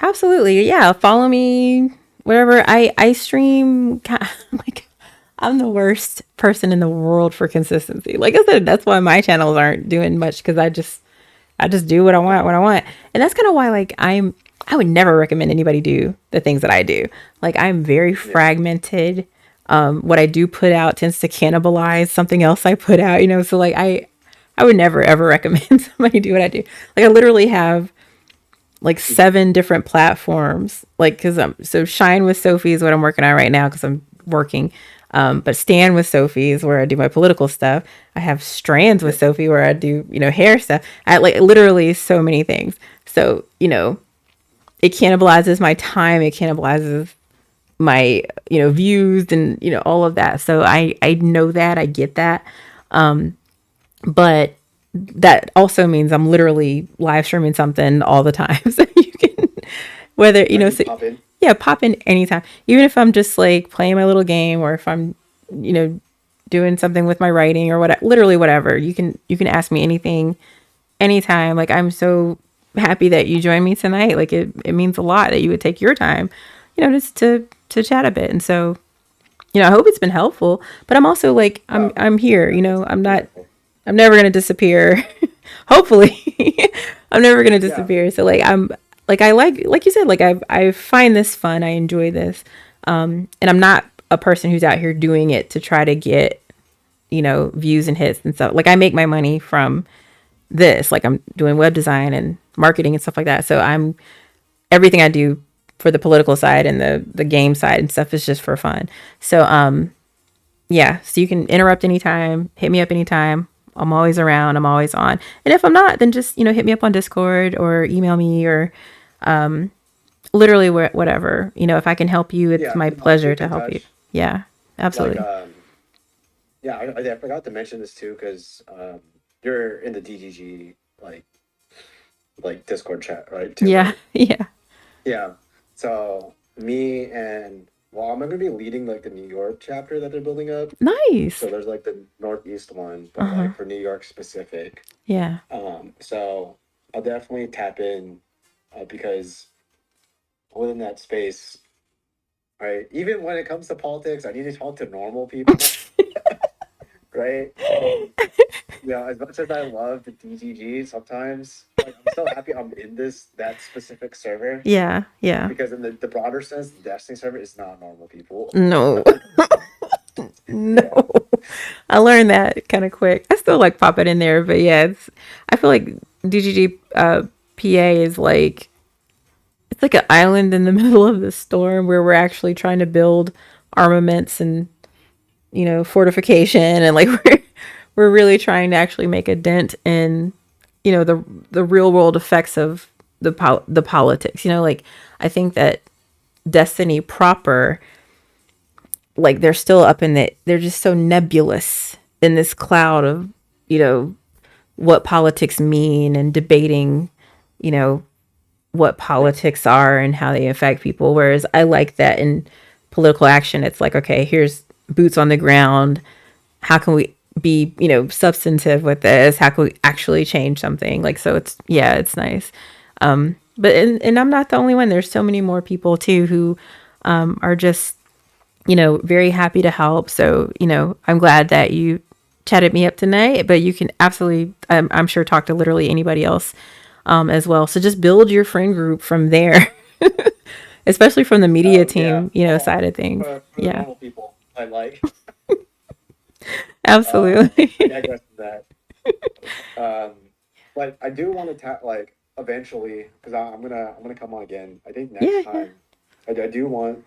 Absolutely. Yeah, follow me whatever. I stream like I'm the worst person in the world for consistency. Like I said, that's why my channels aren't doing much because I just do what I want when I want. And that's kind of why like I would never recommend anybody do the things that I do. Like I'm very Yeah. fragmented. What I do put out tends to cannibalize something else I put out, you know. So like I would never ever recommend somebody do what I do. Like I literally have like 7 different platforms. Like cuz so Shine with Sophie is what I'm working on right now cuz I'm working. But Stand with Sophie is where I do my political stuff. I have Strands with Yep. Sophie where I do, you know, hair stuff. I like literally so many things. So, you know, it cannibalizes my time. It cannibalizes my, you know, views and, you know, all of that. So I know that. I get that. But that also means I'm literally live streaming something all the time. So you can, whether, you I know, can so, pop in. yeah, pop in anytime. Even if I'm just like playing my little game or if I'm, you know, doing something with my writing or what, literally whatever. You can ask me anything anytime. Like I'm so happy that you joined me tonight. Like it means a lot that you would take your time, you know, just to chat a bit. And so, you know, I hope it's been helpful. But I'm also like Oh, I'm here, yeah, you it's know, wonderful. I'm never gonna disappear. Hopefully. I'm never gonna Yeah. disappear. So like I'm like I like you said, like I find this fun. I enjoy this. And I'm not a person who's out here doing it to try to get, you know, views and hits and stuff. Like I make my money from this. Like I'm doing web design and marketing and stuff like that. So I'm everything I do for the political side and the game side and stuff is just for fun. So yeah, so you can interrupt anytime, hit me up anytime. I'm always around, I'm always on. And if I'm not, then just, you know, hit me up on Discord or email me or literally whatever. You know, if I can help you, it's Yeah. my I'll pleasure keep to in help you. touch. Yeah, Like, absolutely. yeah, I forgot to mention this too because you're in the DGG like Discord chat, right? Too, Yeah, right? yeah. Yeah. So me and well, I'm gonna be leading like the New York chapter that they're building up. Nice. So there's like the Northeast one, but Uh-huh. like for New York specific. Yeah. So I'll definitely tap in because within that space, right? Even when it comes to politics, I need to talk to normal people, right? Yeah, as much as I love the DGG, sometimes like I'm so happy I'm in that specific server Yeah, yeah. because in the broader sense, the Destiny server is not normal people. No. Yeah, No. I learned that kind of quick. I still like pop it in there, but yeah, I feel like DGG PA is like it's like an island in the middle of the storm where we're actually trying to build armaments and, you know, fortification and like we're really trying to actually make a dent in, you know, the real world effects of the politics. You know, like I think that Destiny proper like they're still up in it. They're just so nebulous in this cloud of, you know, what politics mean and debating, you know, what politics are and how they affect people. Whereas I like that in political action, it's like, okay, here's boots on the ground. How can we be, you know, substantive with this? How can we actually change something? Like, so it's, yeah, it's nice. But, and I'm not the only one. There's so many more people too who are just, you know, very happy to help. So, you know, I'm glad that you chatted me up tonight, but you can absolutely, I'm sure, talk to literally anybody else as well. So just build your friend group from there, especially from the media team, you know, side of things. For the Yeah, normal people, I like. absolutely. I digress from that. But I do want to like eventually, because I'm gonna come on again. I think next Yeah, yeah. time, I do want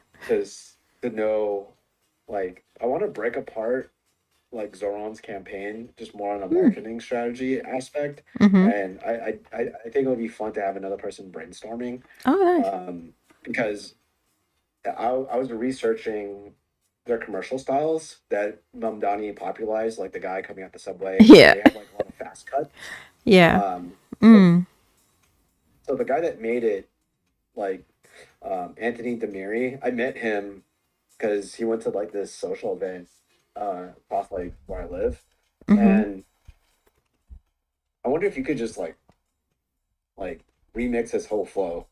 to know, like, I want to break apart like Zoran's campaign just more on a marketing strategy aspect, Mm-hmm. and I think it would be fun to have another person brainstorming, Oh, nice. because I was researching their commercial styles that Mamdani popularized, like the guy coming out the subway, and Yeah, they have like a lot of fast cuts. yeah. Um, so, Mm. so the guy that made it, like Anthony Demiri, I met him because he went to like this social event across like where I live, Mm-hmm. and I wonder if you could just like remix his whole flow.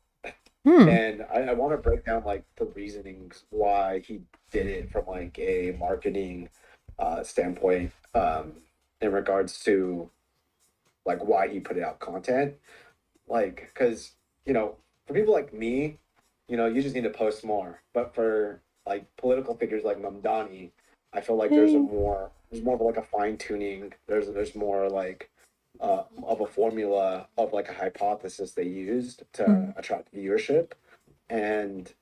Hmm. And I want to break down like the reasonings why he did it from like a marketing standpoint, in regards to like why he put out content. Like, because, for people like me, you just need to post more. But for like political figures like Mamdani, I feel like Yeah. there's more of like a fine tuning. There's more like of a formula of like a hypothesis they used to Mm. attract viewership. And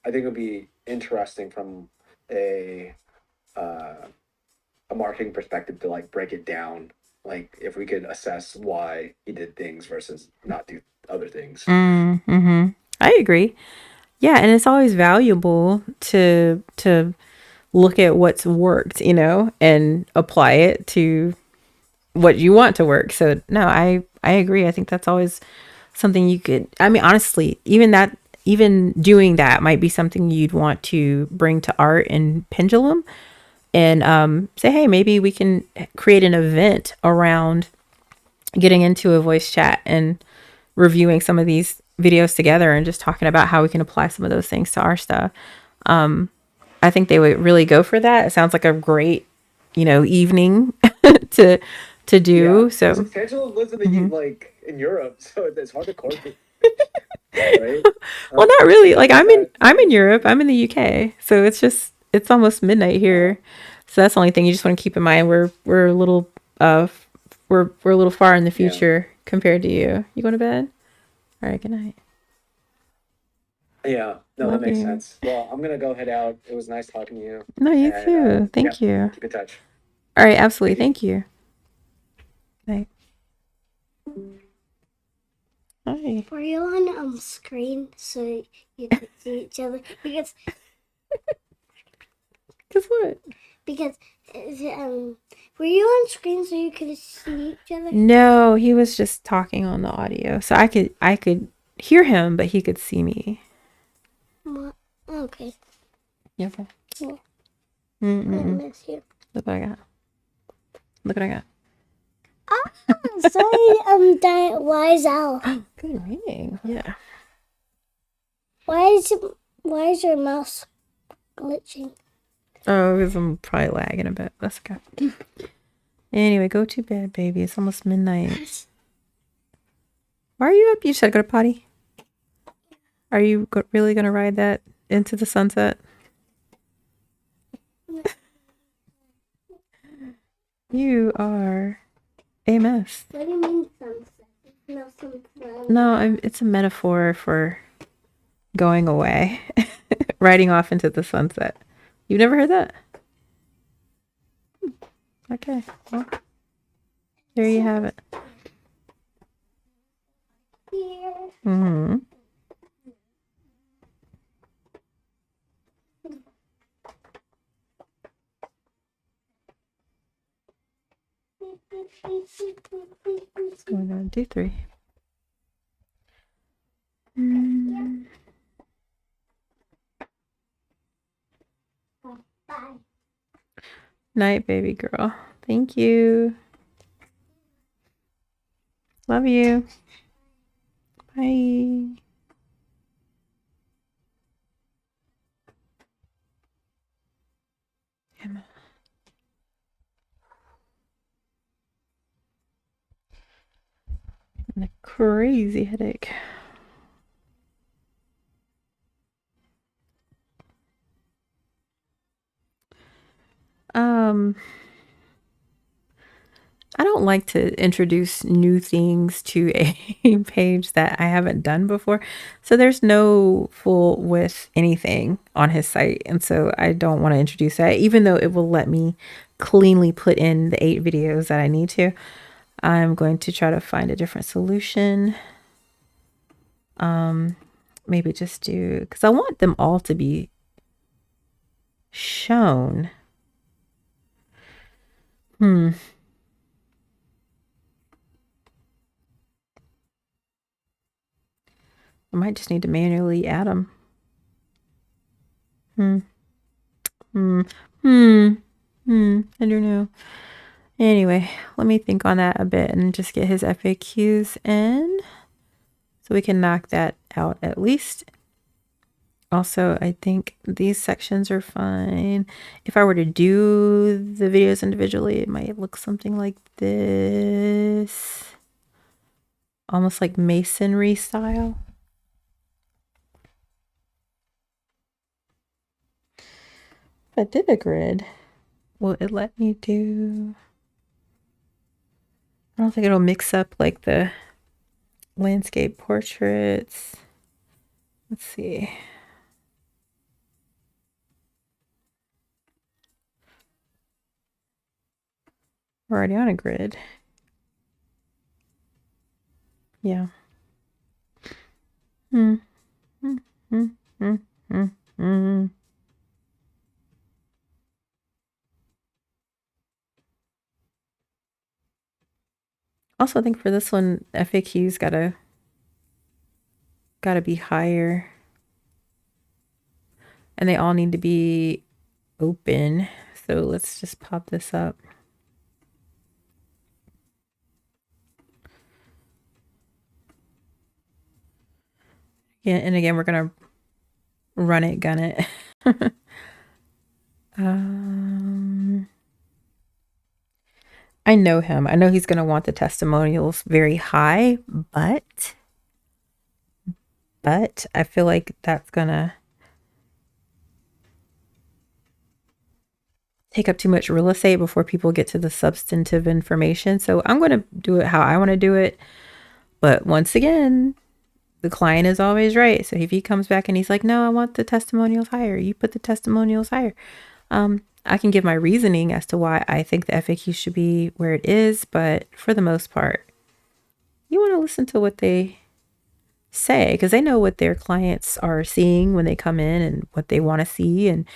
I think it would be interesting from a uh, a marketing perspective to like break it down, like if we could assess why he did things versus not do other things. Mm-hmm. I agree. Yeah, and it's always valuable to look at what's worked, you know, and apply it to what you want to work. So no, I agree. I think that's always something you could, I mean, honestly, even doing that might be something you'd want to bring to art and pendulum and say, hey, maybe we can create an event around getting into a voice chat and reviewing some of these videos together and just talking about how we can apply some of those things to our stuff. I think they would really go for that. It sounds like a great, you know, evening to Yeah, do. because So Angela lives in mhm. like in Europe, so it's hard to coordinate, right? Well, not really. I Like guess I'm that in makes Europe. sense. I'm in the UK. So it's almost midnight Uh, here. So that's the only thing you just want to keep in mind. We're a little we're a little far in the yeah, future compared to you. You going to bed? All right, good night. yeah. No, that Love makes you. sense. Well, I'm gonna go head out. It was nice talking to you, No, you and too. yeah, Thank you. we'll keep in touch. All right, absolutely. Thank you. Thank you. Night. Hi. Were you on screen so you could see each other? Guess what? Because were you on screen so you could see each other? No, he was just talking on the audio. So I could hear him, but he could see me. What? Okay. Yeah. Okay. Well, I Mm-mm. miss you. Look what I got. Look what I got. Sorry, wise owl. Good reading. Yeah. Why is your mouse glitching? Oh, because I'm probably lagging a bit. That's okay. Anyway, go to bed, baby. It's almost midnight. Why are you up? You just had to go to potty. Are you really gonna ride that into the sunset? You are a mess. What do you mean sunset? No sunset. No, it's a metaphor for going away, riding off into the sunset. You've never heard that? Okay, well, there you have it. Here. Hmm. So we're gonna do 3. Bye. Night, baby girl. Thank you. Love you. Bye. Emma. And a crazy headache. I don't like to introduce new things to a page that I haven't done before. So there's no full width anything on his site. And so I don't want to introduce that, even though it will let me cleanly put in the 8 videos that I need to. I'm going to try to find a different solution. Maybe just do, because I want them all to be shown. I might just need to manually add them. I don't know. Anyway, let me think on that a bit and just get his FAQs in so we can knock that out at least. Also, I think these sections are fine. If I were to do the videos individually, it might look something like this. Almost like masonry style. If I did a grid, will it let me do... I don't think it'll mix up like the landscape portraits. Let's see. We're already on a grid. Yeah. Also, I think for this one, FAQs gotta be higher. And they all need to be open. So let's just pop this up. Yeah, and again, we're gonna run it, gun it. I know him. I know he's gonna want the testimonials very high, but I feel like that's gonna take up too much real estate before people get to the substantive information. So I'm going to do it how I want to do it. But once again, the client is always right. So if he comes back and he's like, no, I want the testimonials higher, you put the testimonials higher. I can give my reasoning as to why I think the FAQ should be where it is. But for the most part, you want to listen to what they say, because they know what their clients are seeing when they come in and what they want to see. And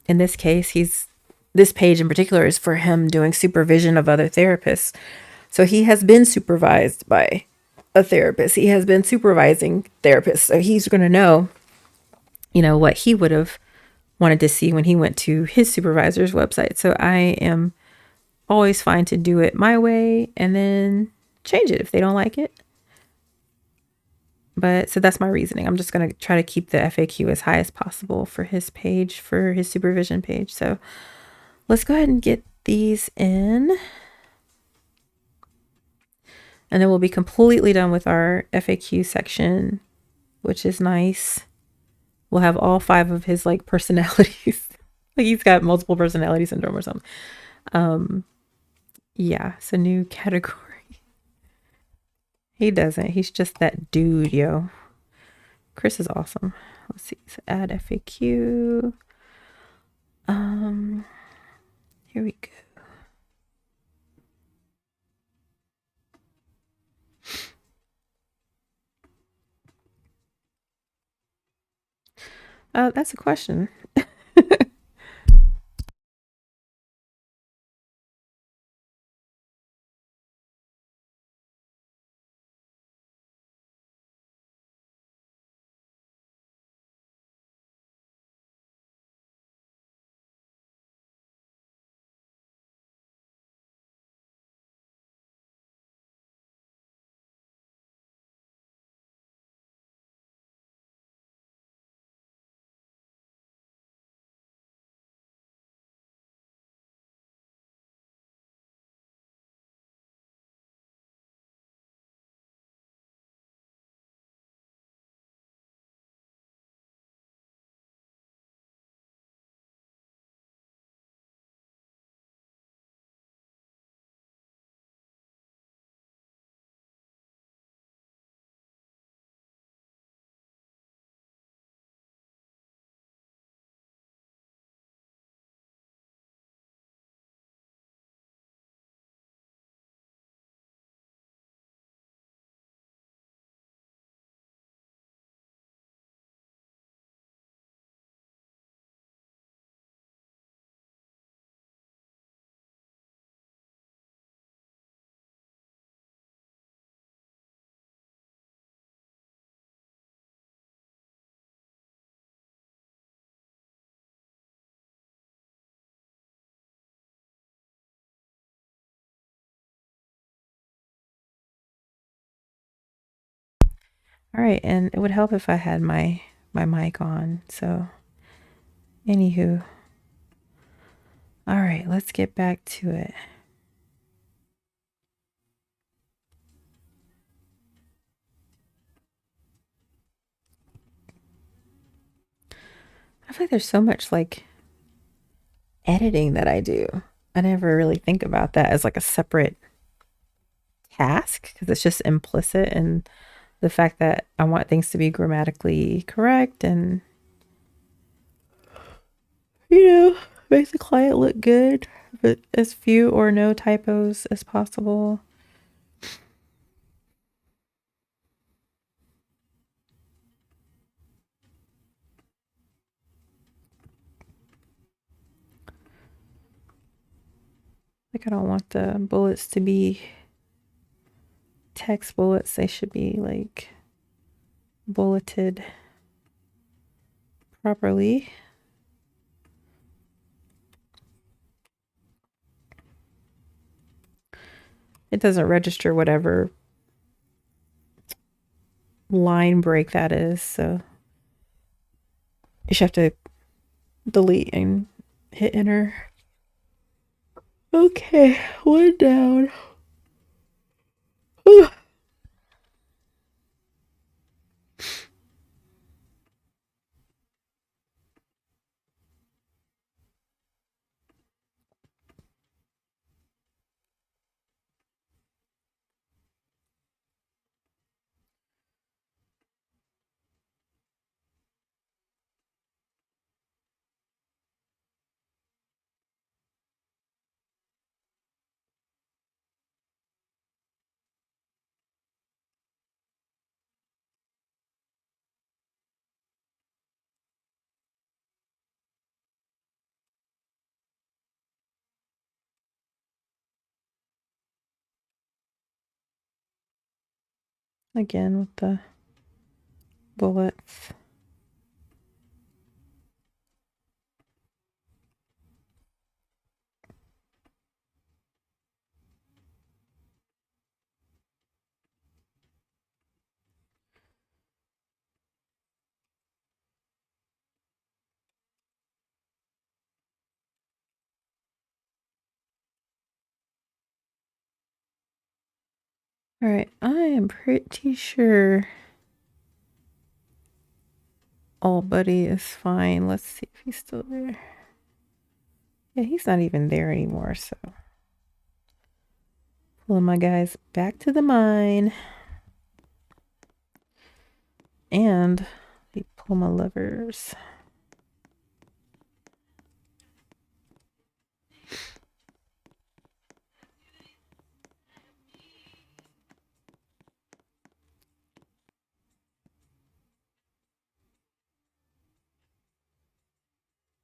in this case, this page in particular is for him doing supervision of other therapists. So he has been supervised by a therapist. He has been supervising therapists. So he's going to know, what he would have wanted to see when he went to his supervisor's website. So I am always fine to do it my way and then change it if they don't like it. But so that's my reasoning. I'm just going to try to keep the FAQ as high as possible for his page, for his supervision page. So let's go ahead and get these in. And then we'll be completely done with our FAQ section, which is nice. We'll have all 5 of his personalities. Like he's got multiple personality syndrome or something. Yeah, so new category. He doesn't. He's just that dude, yo. Chris is awesome. Let's see. So add FAQ. Here we go. That's a question. All right, and it would help if I had my mic on. So, anywho, all right, let's get back to it. I feel like there's so much like editing that I do. I never really think about that as like a separate task because it's just implicit in the fact that I want things to be grammatically correct and, you know, make the client look good, but as few or no typos as possible. Like, I don't want the bullets to be text bullets. They should be like bulleted properly. It doesn't register whatever line break that is, so you should have to delete and hit enter. Okay, one down. Whew. Again with the bullets. All right, I am pretty sure Old Buddy is fine. Let's see if he's still there. Yeah, he's not even there anymore, so pulling my guys back to the mine. And pull my levers.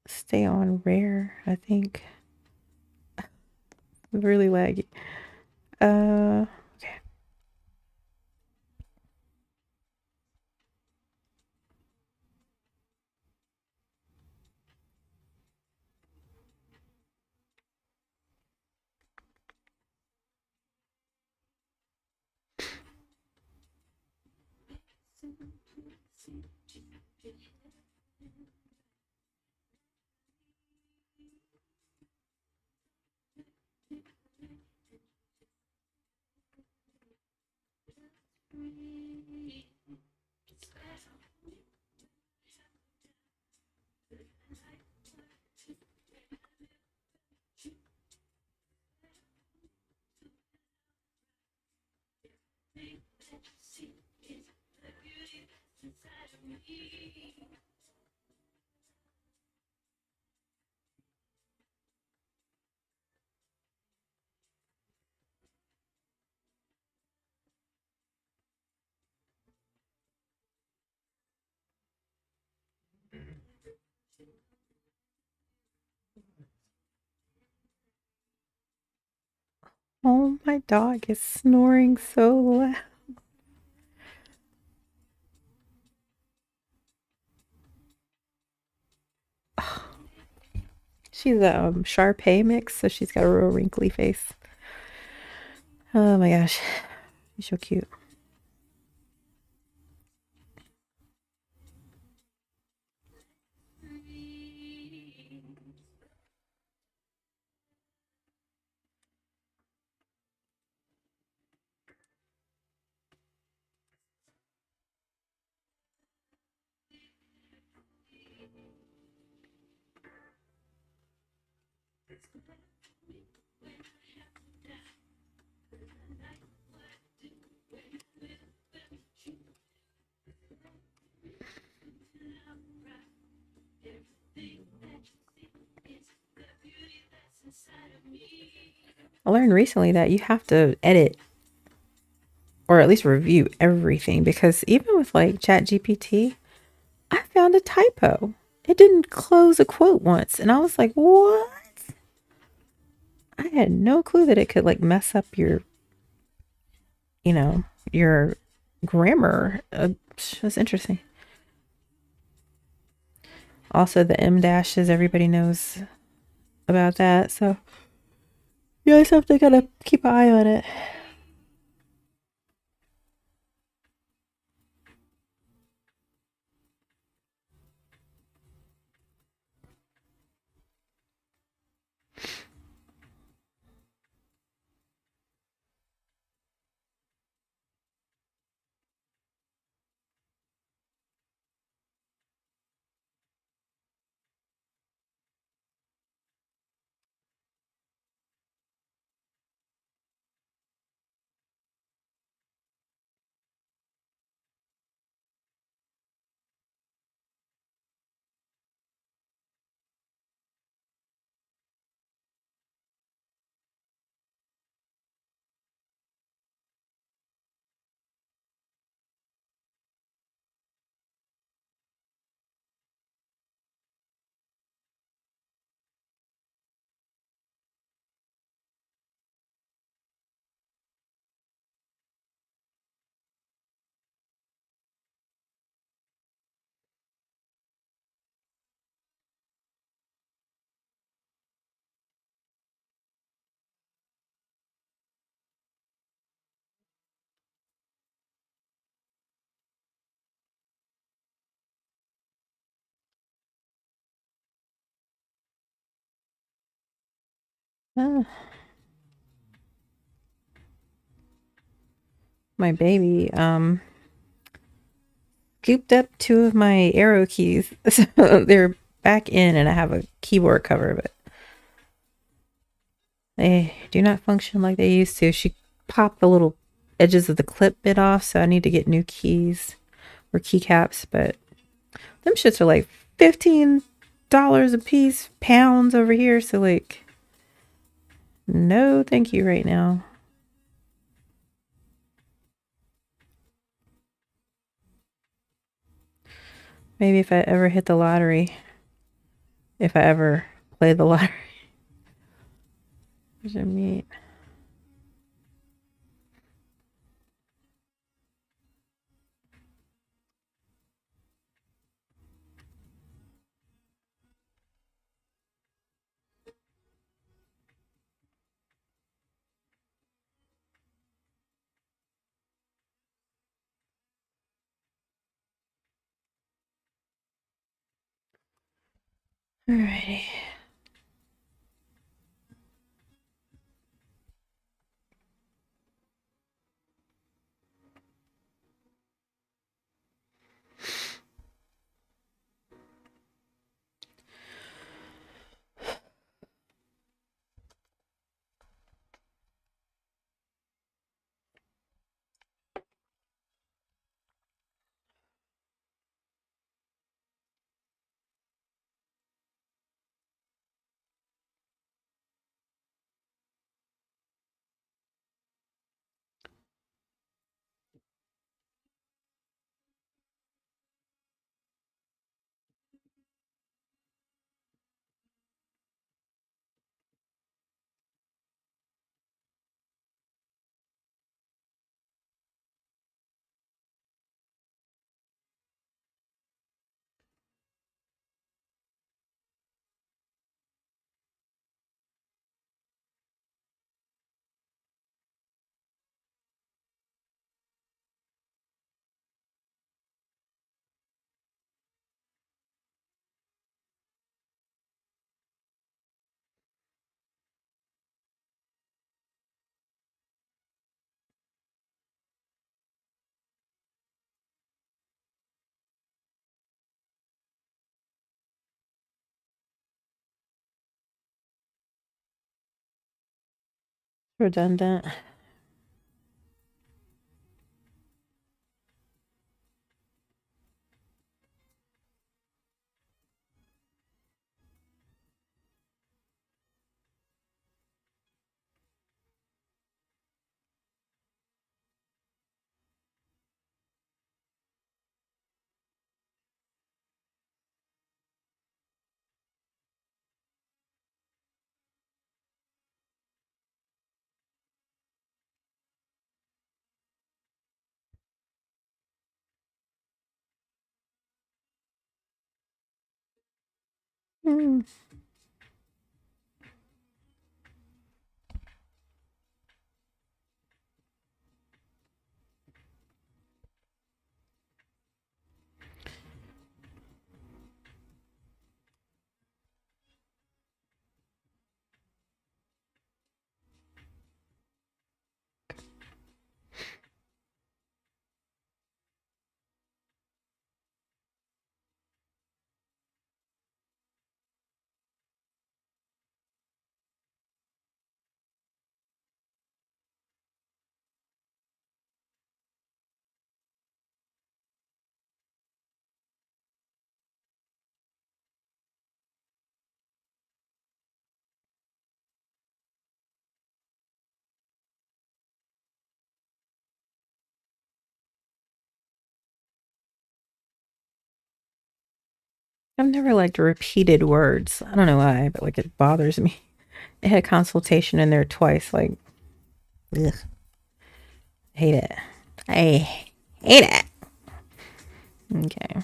Stay on rare, I think. Really laggy. Okay. Oh, my dog is snoring so loud. She's a Shar-Pei mix, so she's got a real wrinkly face. Oh my gosh, she's so cute. I learned recently that you have to edit or at least review everything, because even with like ChatGPT, I found a typo. It didn't close a quote once, and I was like, "What?" I had no clue that it could like mess up your, your grammar. It's interesting. Also, the M dashes, everybody knows about that, so you always have to kind of keep an eye on it. Ah, my baby scooped up two of my arrow keys, so they're back in, and I have a keyboard cover, but they do not function like they used to. She popped the little edges of the clip bit off, so I need to get new keys or keycaps, but them shits are like $15 a piece, pounds over here, so like, no thank you right now. Maybe if I ever hit the lottery, if I ever play the lottery. There's a meat. Alrighty. Redundant. Hmm. I've never liked repeated words. I don't know why, but like it bothers me. It had consultation in there twice. Like, ugh, hate it. I hate it. Okay.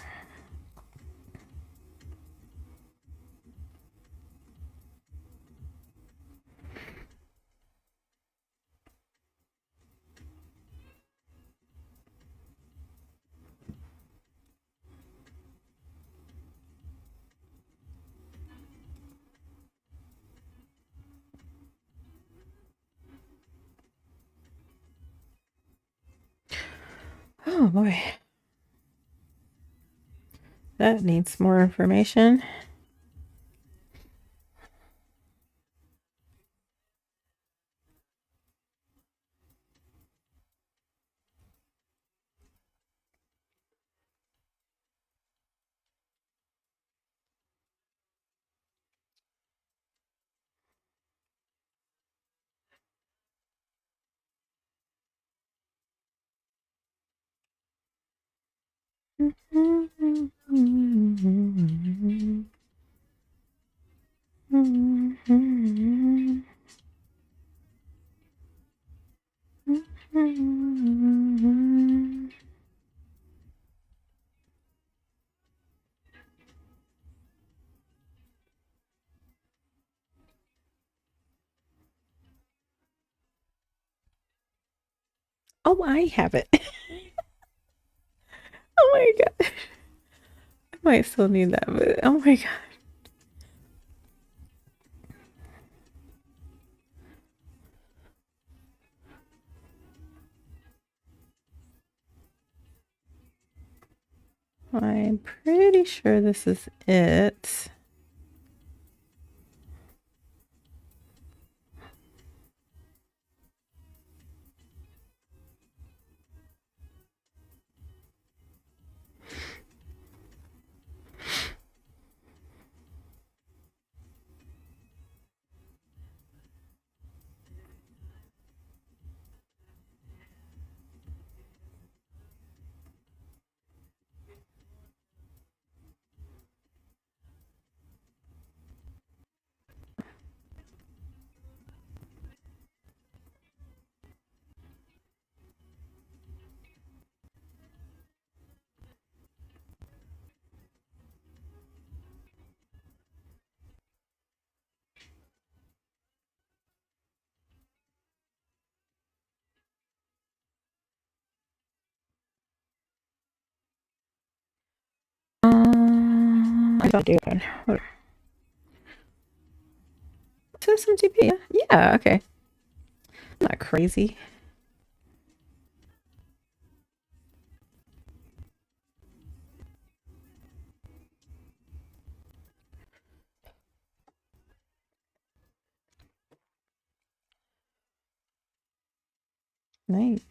Oh boy. That needs more information. Oh, I have it. Oh my god. I might still need that, but oh my god. I'm pretty sure this is it. I thought do it. SMTP. Yeah, okay. I'm not crazy. Nice.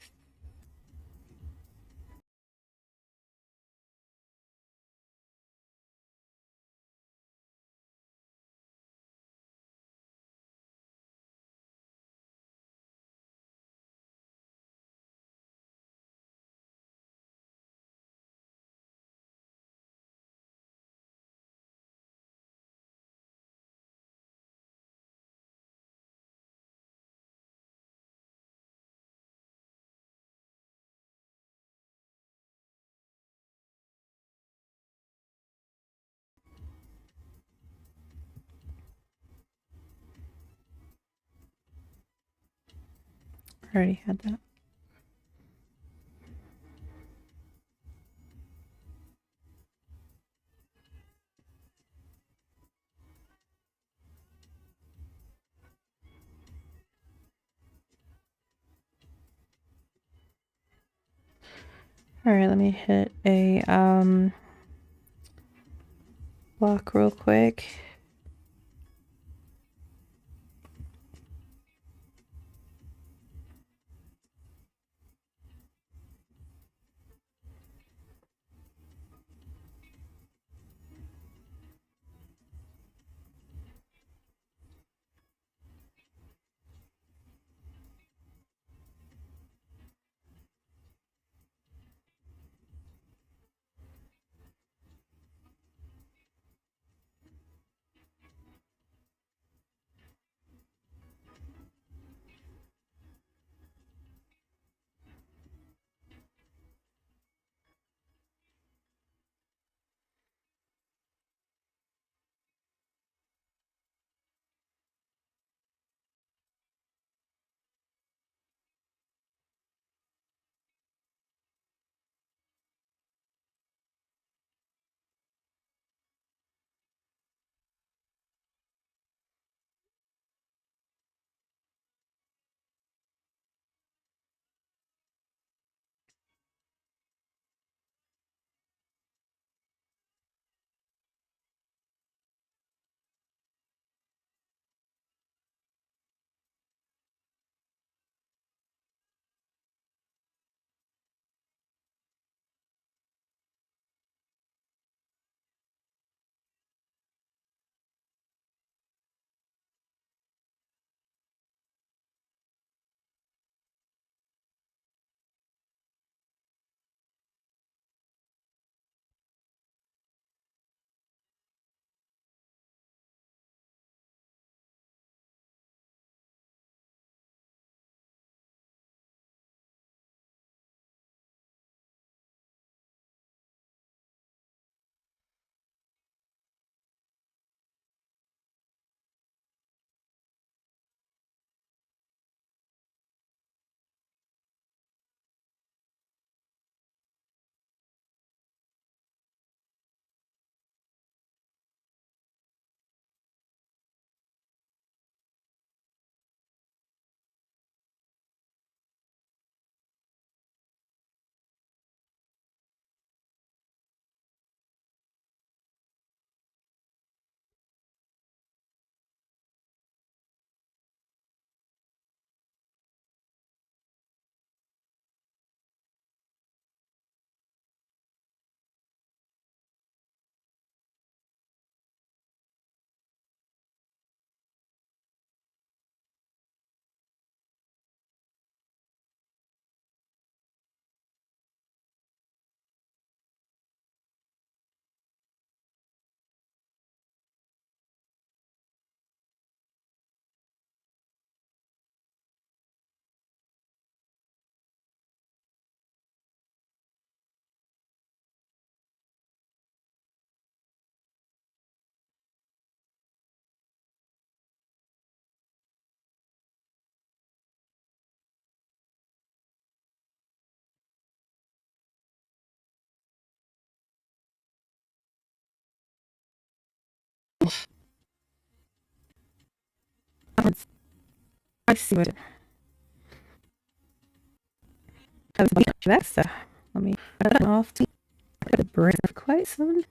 Already had that. All right, let me hit a block real quick. I see what that's let me cut it off to break quite soon.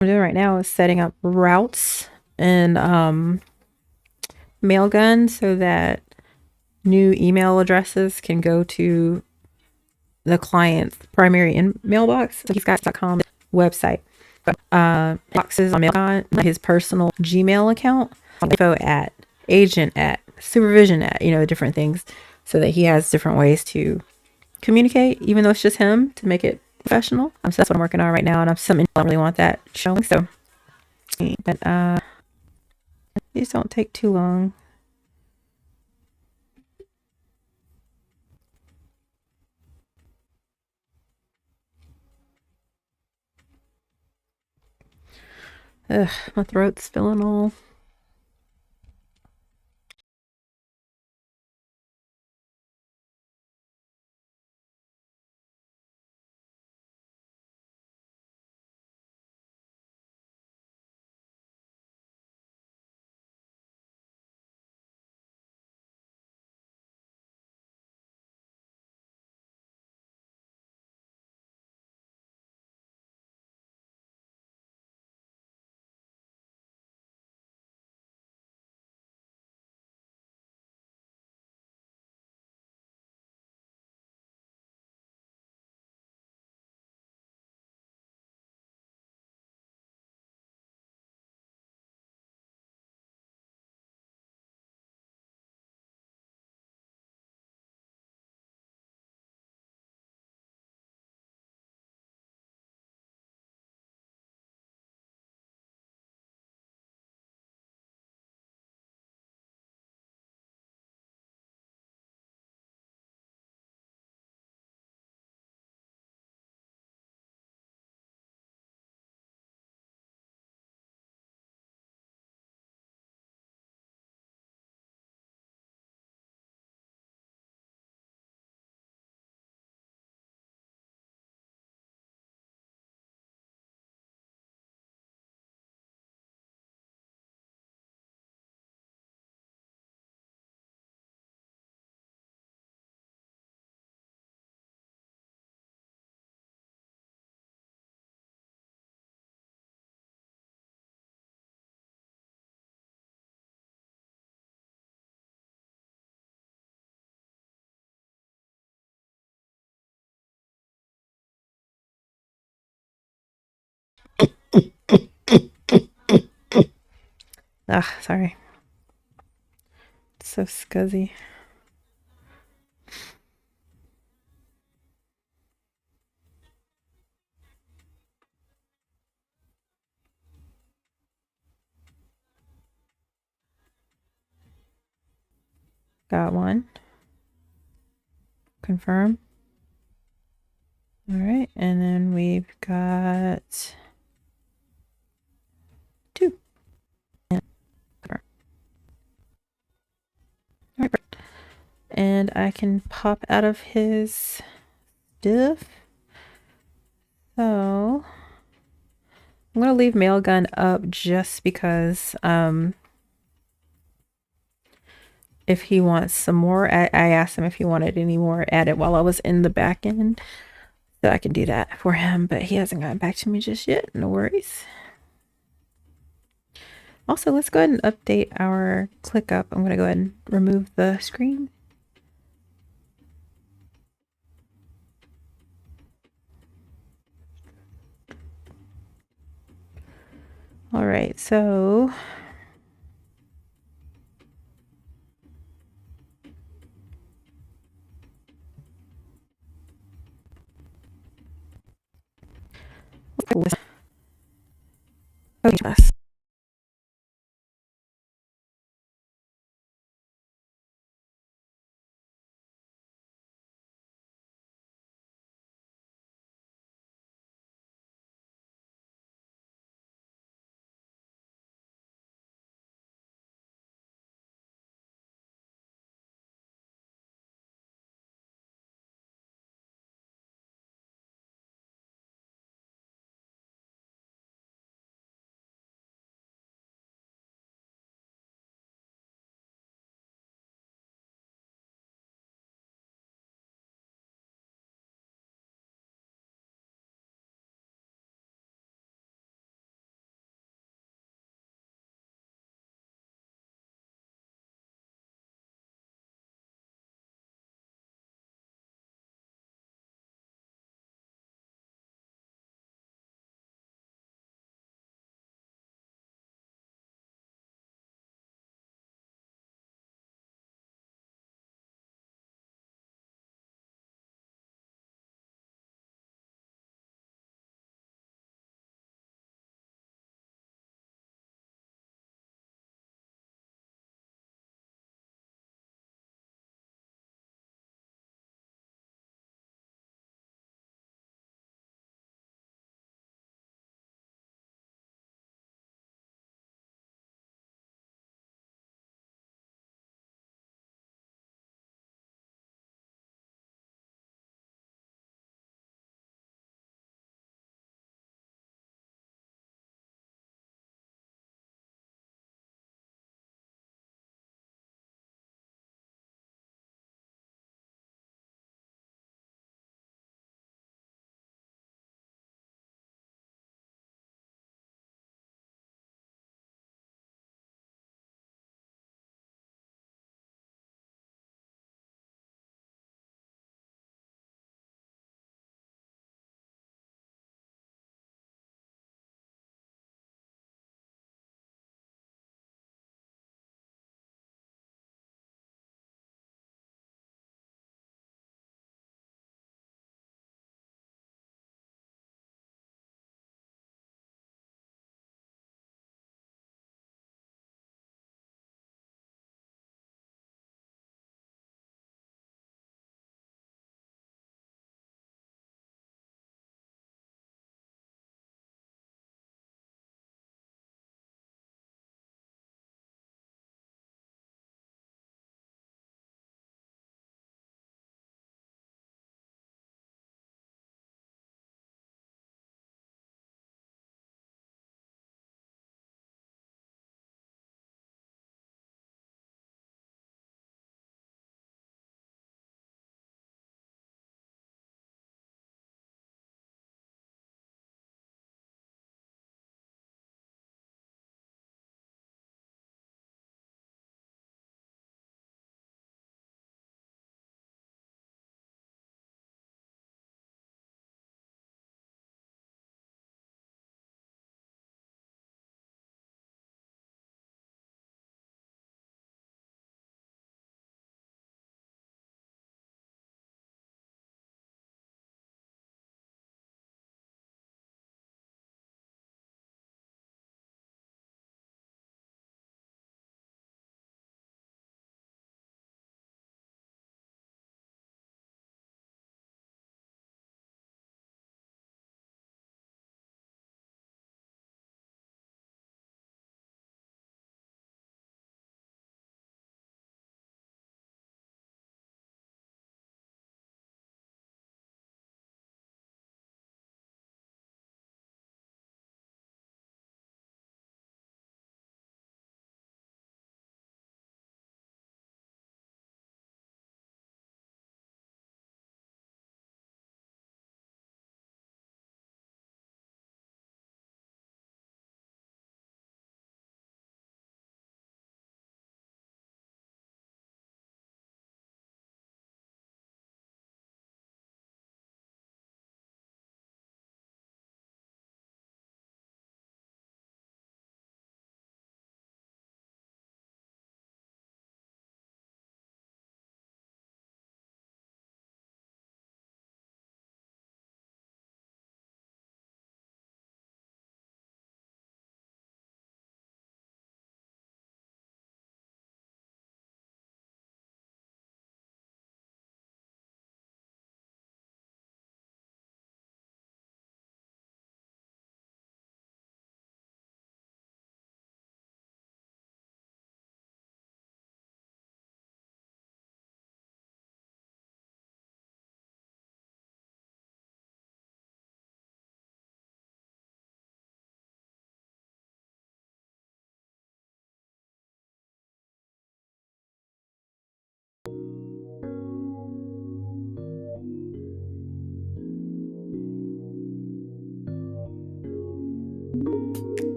I'm doing right now is setting up routes in Mailgun so that new email addresses can go to the client's primary mailbox. So he's got .com website, boxes on Mailgun, his personal Gmail account, info at, agent at, supervision at, different things, so that he has different ways to communicate, even though it's just him, to make it professional. So that's what I'm working on right now, and I'm something I don't really want that showing. So, but these don't take too long. Ugh, my throat's feeling all. Ugh, sorry. It's so scuzzy. Got one. Confirm. All right, and then we've got 2. And confirm. All right, and I can pop out of his diff. So I'm gonna leave Mailgun up just because if he wants some more, I asked him if he wanted any more added while I was in the back end. So I can do that for him, but he hasn't gotten back to me just yet. No worries. Also, let's go ahead and update our ClickUp. I'm going to go ahead and remove the screen. All right, so let's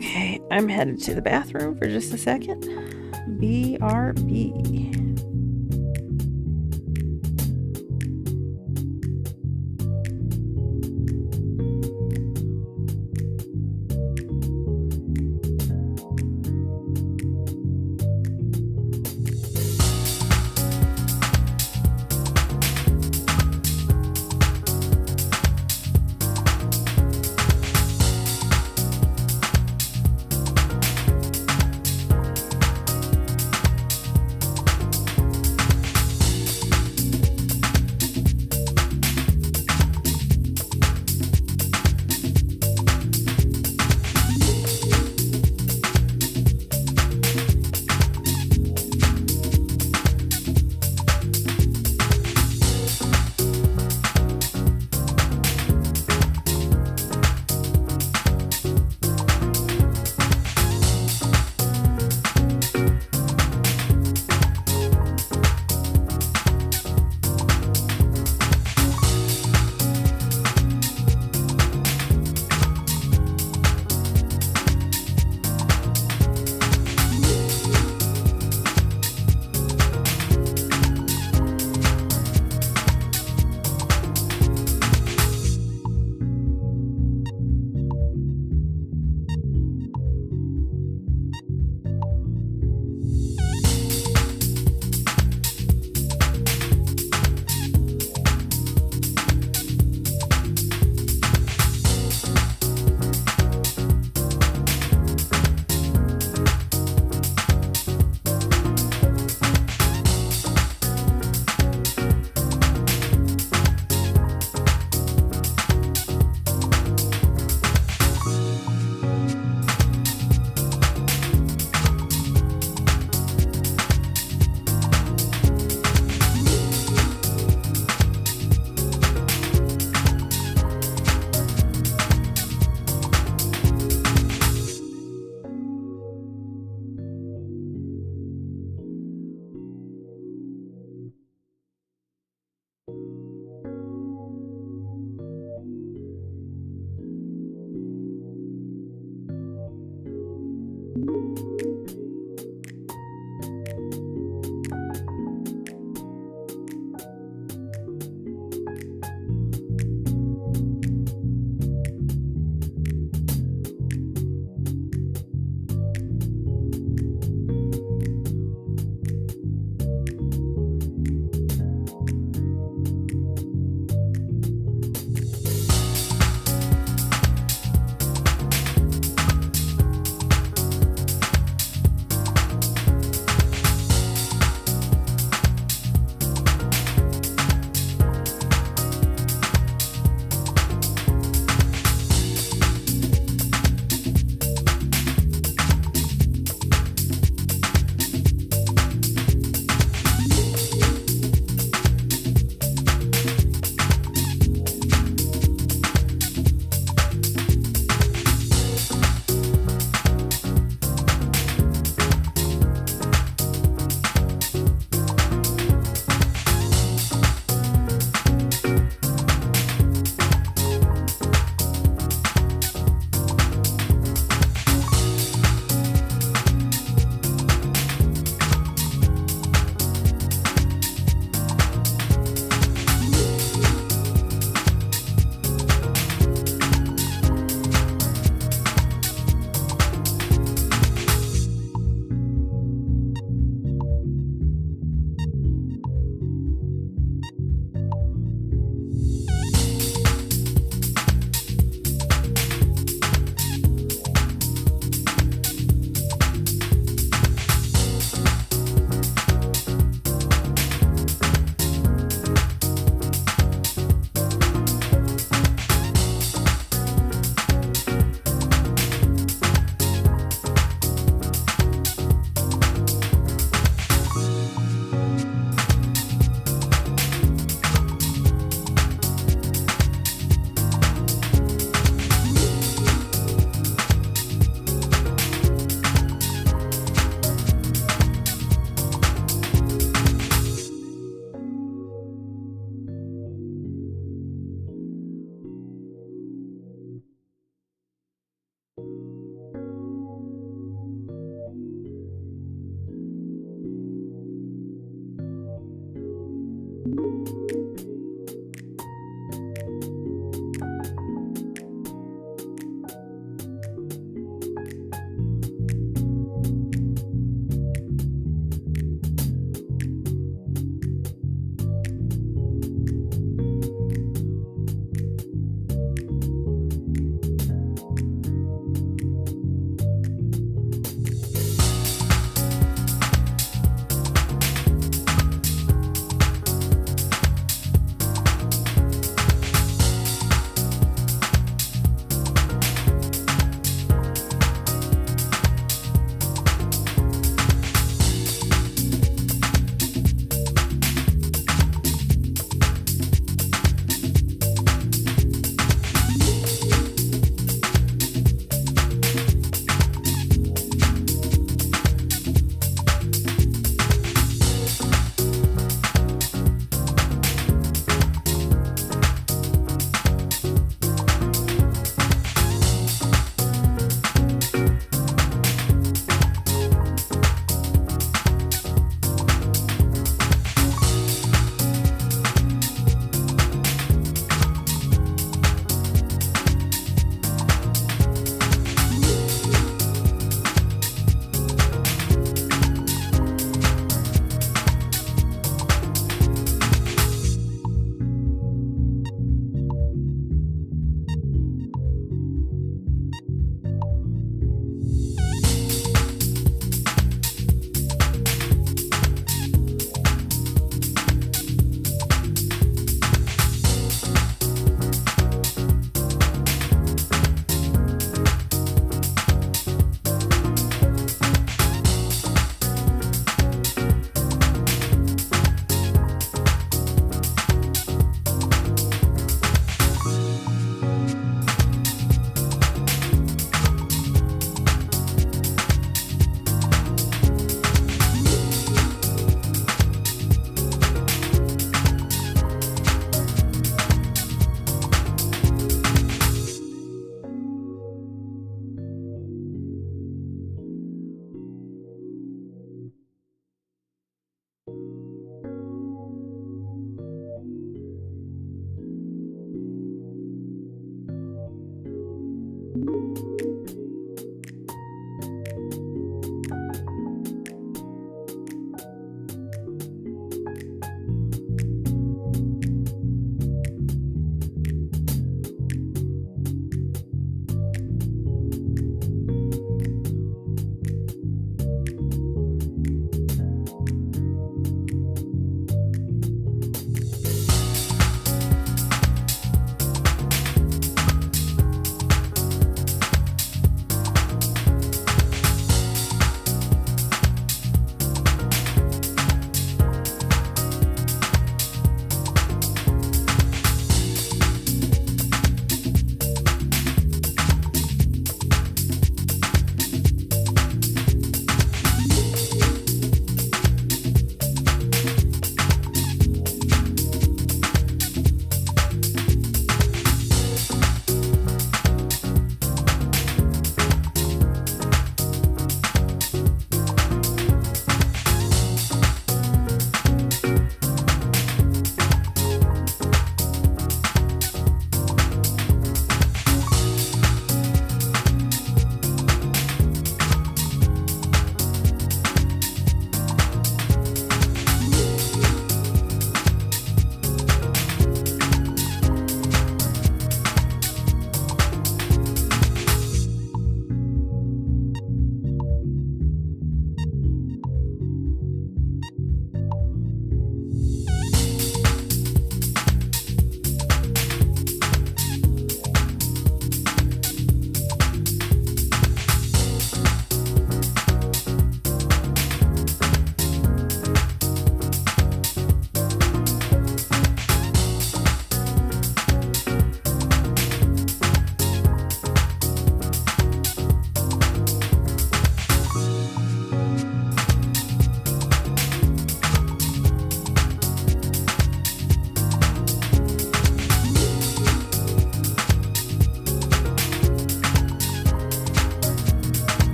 Okay, I'm headed to the bathroom for just a second. BRB.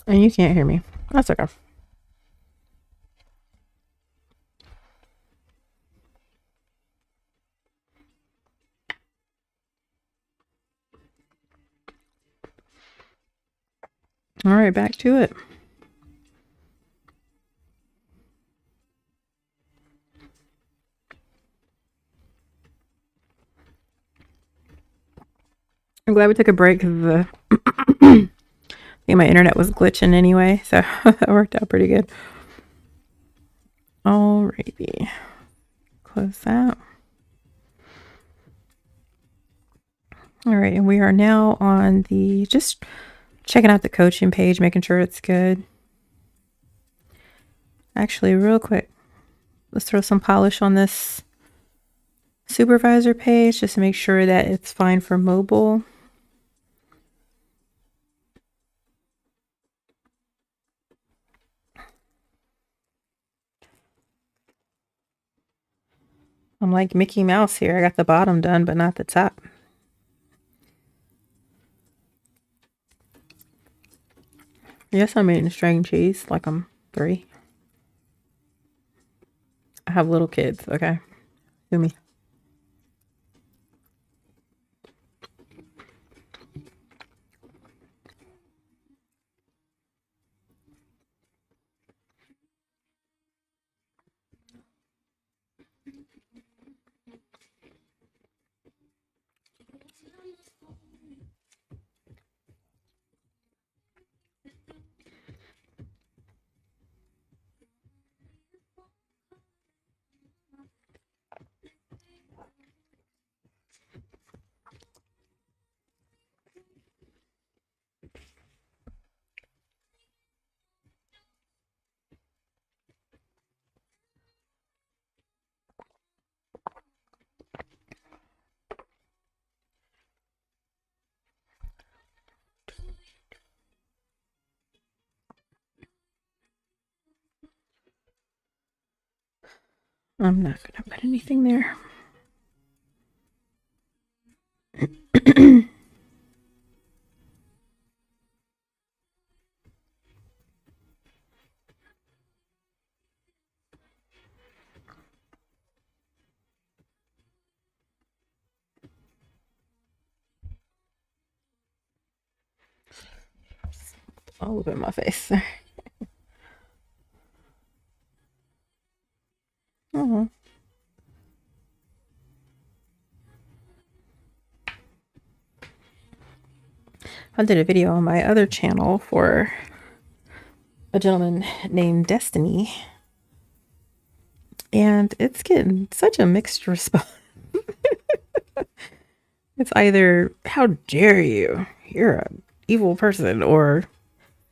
And you can't hear me. That's okay. All right, back to it. I'm glad we took a break because the I think my internet was glitching anyway, so that worked out pretty good. Alrighty, close that. All right, and we are now on the just checking out the coaching page, making sure it's good. Actually, real quick, let's throw some polish on this supervisor page just to make sure that it's fine for mobile. I'm like Mickey Mouse here. I got the bottom done, but not the top. Yes, I'm eating string cheese like I'm 3. I have little kids, okay? Do me. I'm not going to put anything there. All over my face. Oh. I did a video on my other channel for a gentleman named Destiny, and it's getting such a mixed response. It's either how dare you, you're an evil person, or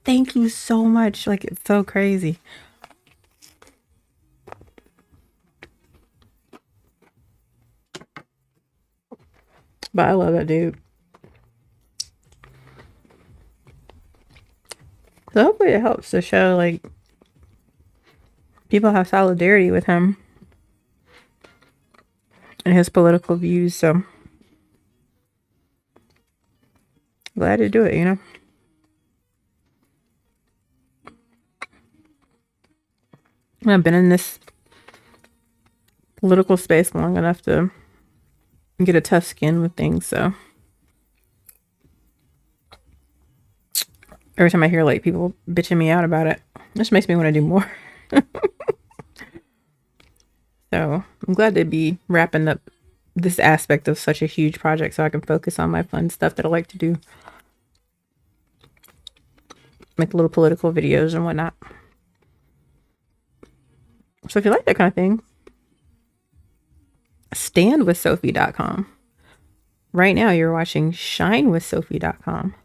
thank you so much. Like, it's so crazy. But I love that dude. So hopefully it helps to show like people have solidarity with him and his political views. So glad to do it, you know. And I've been in this political space long enough to get a tough skin with things, so every time I hear like people bitching me out about it, it just makes me want to do more. So I'm glad to be wrapping up this aspect of such a huge project so I can focus on my fun stuff that I like to do. Make little political videos and whatnot. So if you like that kind of thing, standwithsophie.com. Right now you're watching shinewithsophie.com.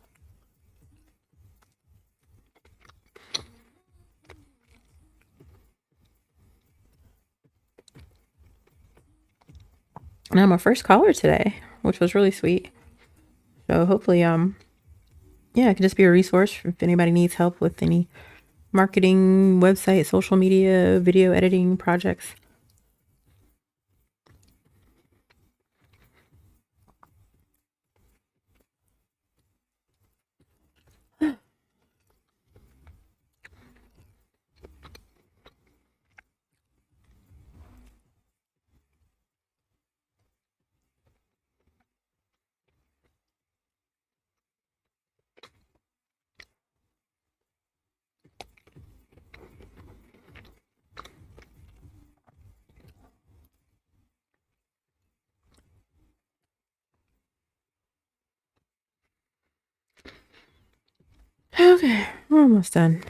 And I'm a first caller today, which was really sweet. So hopefully, yeah, it can just be a resource if anybody needs help with any marketing, website, social media, video editing projects. Okay, we're almost done.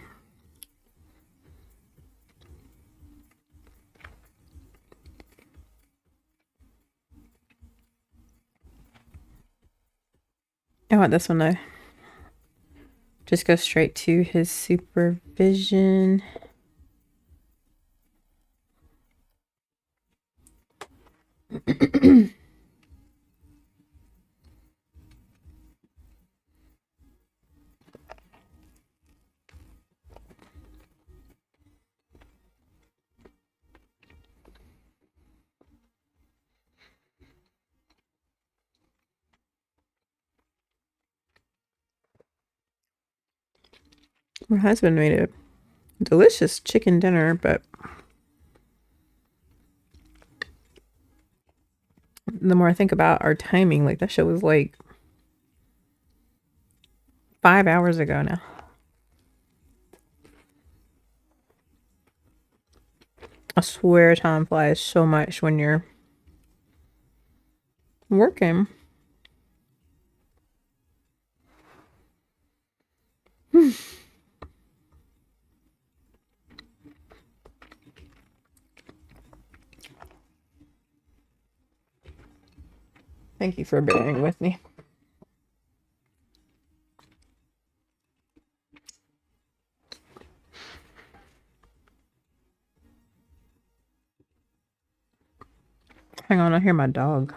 I want this one though. Just go straight to his supervision. My husband made a delicious chicken dinner, but the more I think about our timing, like that show was like 5 hours ago now. I swear time flies so much when you're working. Thank you for bearing with me. Hang on, I hear my dog.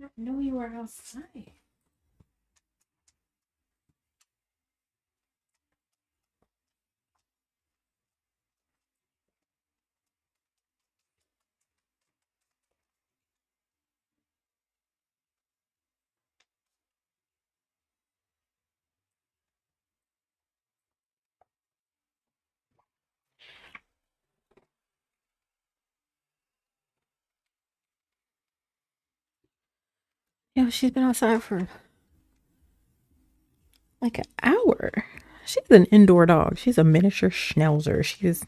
I didn't know you were outside. Yeah, she's been outside for like an hour. She's an indoor dog. She's a miniature schnauzer. She is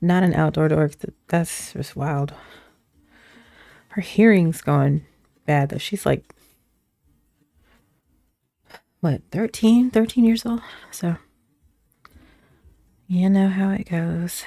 not an outdoor dog. That's just wild. Her hearing's going bad though. She's like, what, 13 years old? So, you know how it goes.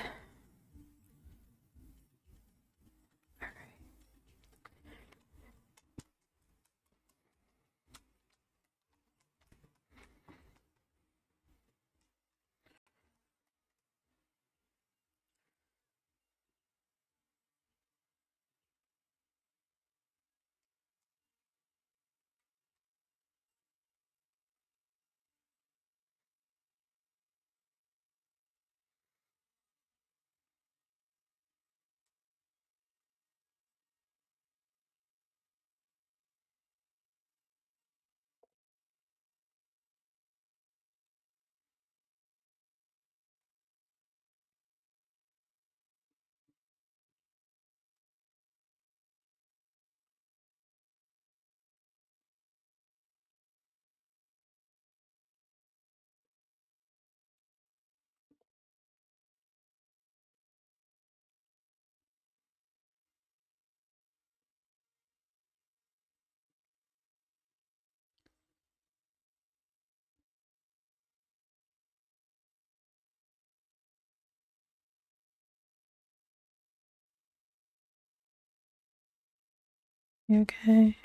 You okay?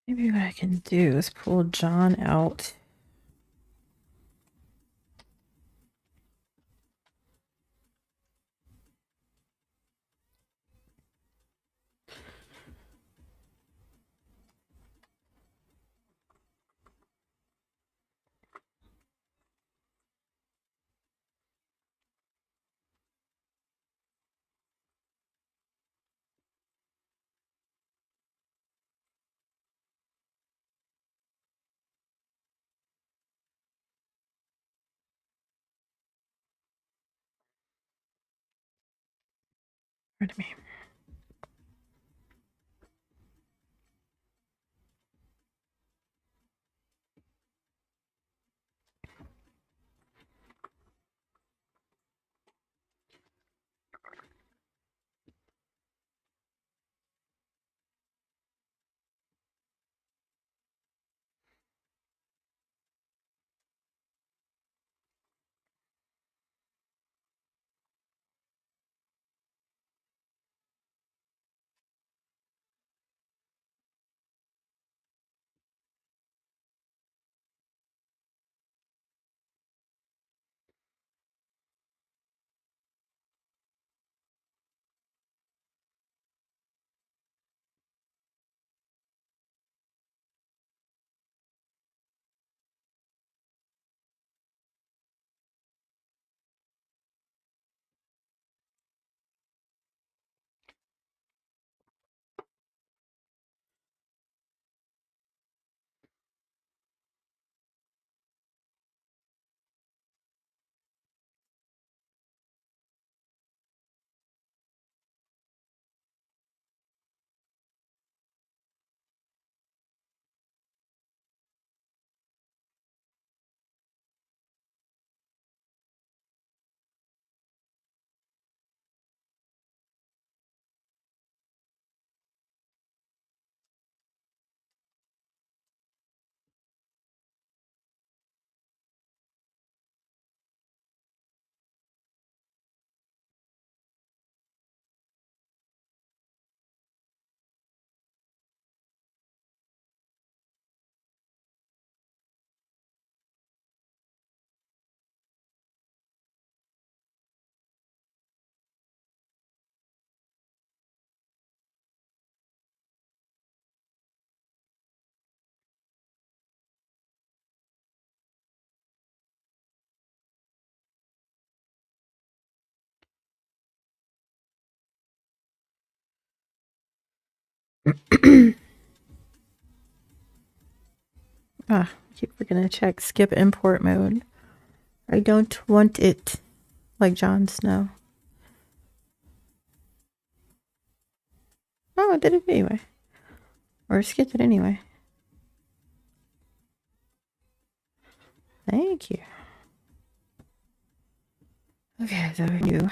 Maybe what I can do is pull John out. Pardon me. Ah, keep forgetting to check skip import mode. I don't want it like Jon Snow. Oh, I did it anyway. Or skipped it anyway. Thank you. Okay, so you.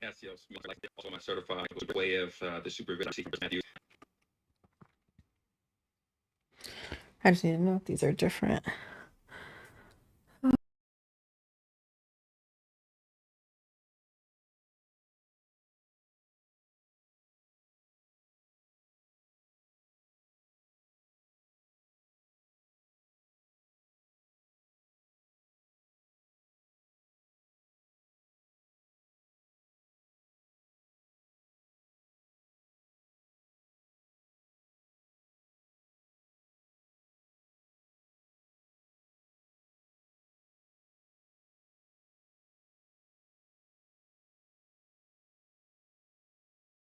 Casio, also my certified way of the supervision. I just need to know if these are different.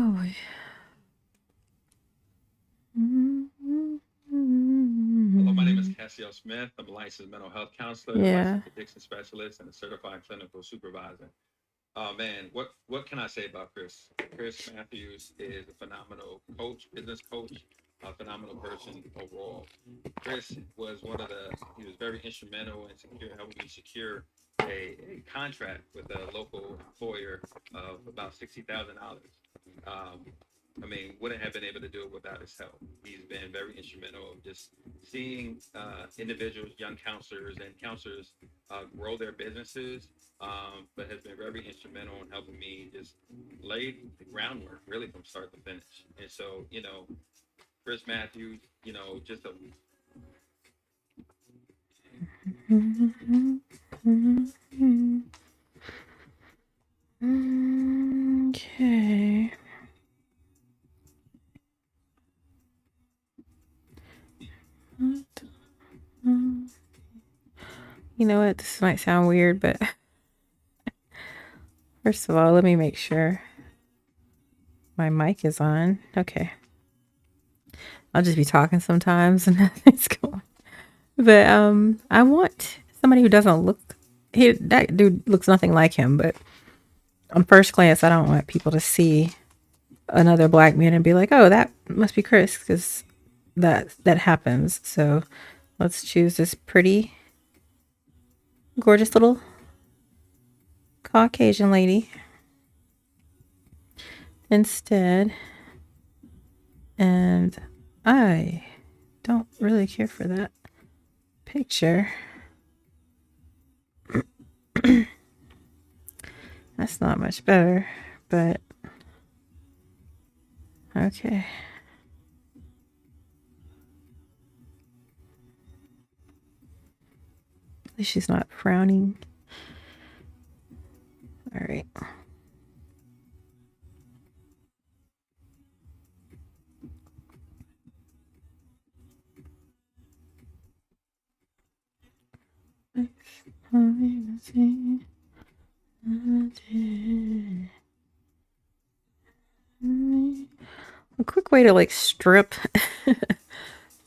Oh boy. Hello, my name is Cassio Smith. I'm a licensed mental health counselor, licensed addiction specialist, and a certified clinical supervisor. Oh man, what can I say about Chris? Chris Matthews is a phenomenal coach, business coach, a phenomenal person overall. Chris was he was very instrumental in helping me secure a contract with a local employer of about $60,000. I mean, wouldn't have been able to do it without his help. He's been very instrumental in just seeing individuals, young counselors, and counselors grow their businesses, but has been very instrumental in helping me just lay the groundwork really from start to finish. And so, Chris Matthews, just a Okay. You know what? This might sound weird, but first of all, let me make sure my mic is on. Okay. I'll just be talking sometimes and nothing's going. But I want somebody who doesn't look. That dude looks nothing like him, but on first glance, I don't want people to see another black man and be like, "Oh, that must be Chris," because that happens. So let's choose this pretty, gorgeous little Caucasian lady instead. And I don't really care for that picture. That's not much better, but okay. At least she's not frowning. All right. A quick way to like strip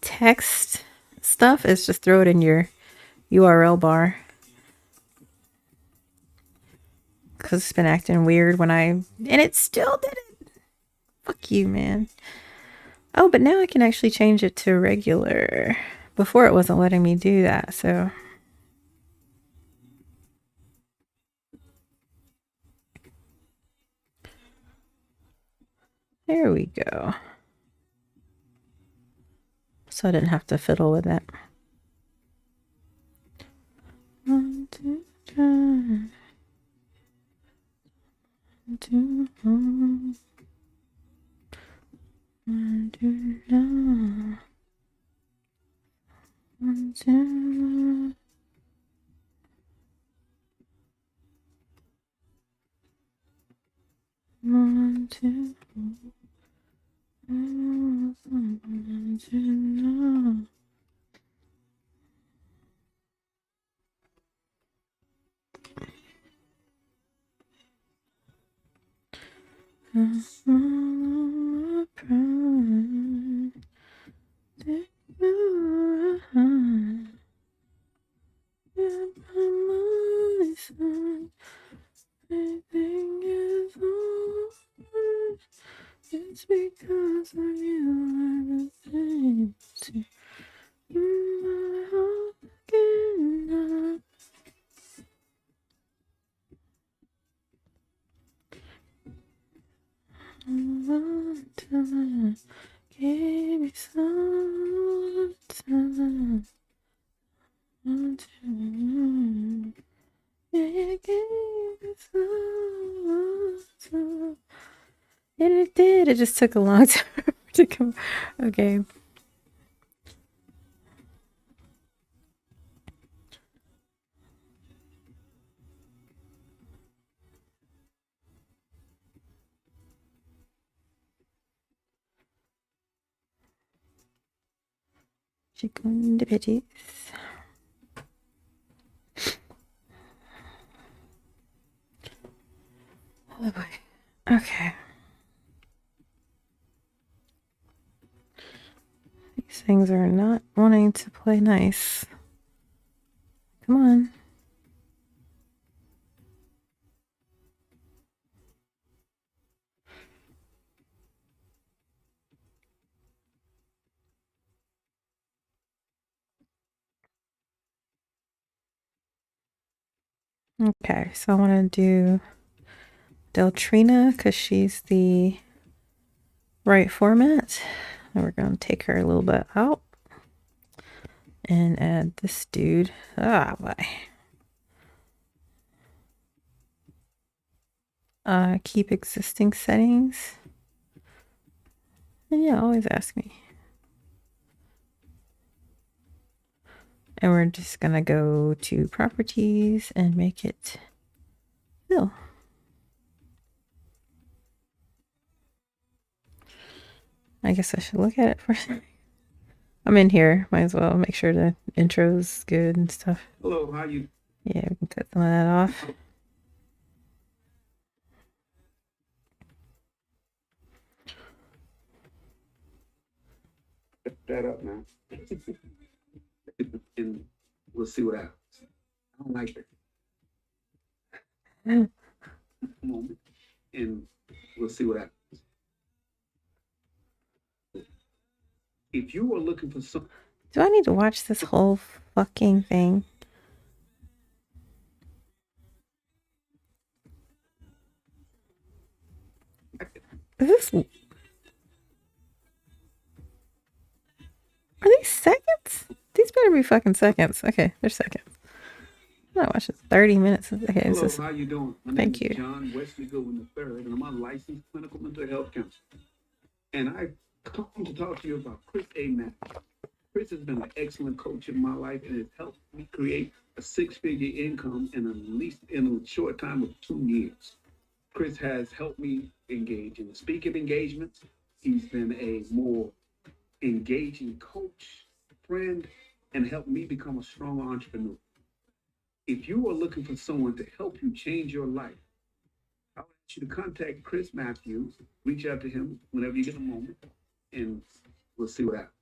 text stuff is just throw it in your URL bar. Because it's been acting weird and it still did it. Fuck you, man. Oh, but now I can actually change it to regular. Before it wasn't letting me do that, so. There we go. So I didn't have to fiddle with that. 1, 2, 3. 1, 2, 1. 1, 2, 3. 1, 2. It's because of you I've been to my heart again. Time. Give me some time. Yeah, give me some time. And it did. It just took a long time to come. Okay. Chicken de veggies. Oh boy. Okay. These things are not wanting to play nice. Come on. Okay, so I want to do Deltrina because she's the right format. And we're going to take her a little bit out and add this dude. Ah, boy. Keep existing settings. And yeah, always ask me. And we're just going to go to properties and make it fill. I guess I should look at it first. I'm in here. Might as well make sure the intro's good and stuff. Hello, how you? Yeah, we can cut some of that off. Set that up now. And we'll see what happens. I don't like that. Moment. And we'll see what happens. If you are looking for some, Do I need to watch this whole fucking thing? Is this... Are these seconds? These better be fucking seconds. Okay, they're seconds. I'm not watching 30 minutes. Okay, hello, this is... how you doing? My Thank name you. is John Wesley Goodwin III, and I'm a licensed clinical mental health counselor. And I've come to talk to you about Chris A. Matt. Chris has been an excellent coach in my life and has helped me create a six-figure income in a short time of 2 years. Chris has helped me engage in speaking engagements. He's been a more engaging coach, friend, and helped me become a strong entrepreneur. If you are looking for someone to help you change your life, I want you to contact Chris Matthews. Reach out to him whenever you get a moment, and we'll see what happens.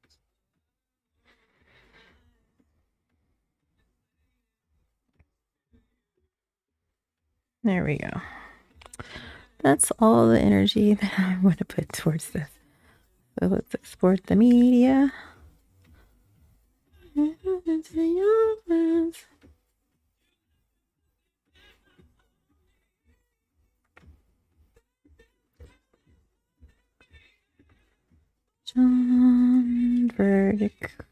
There we go. That's all the energy that I want to put towards this. So let's export the media. John Vertical.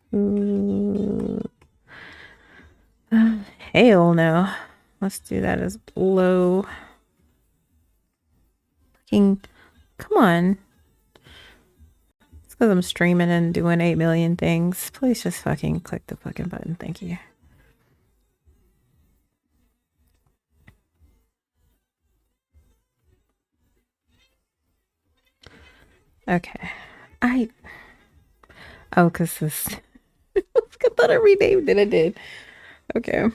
Hell no. Let's do that as low. Fucking, come on. It's because I'm streaming and doing 8 million things. Please just fucking click the fucking button. Thank you. Okay. Oh, because this. I thought I renamed it. I did. Okay.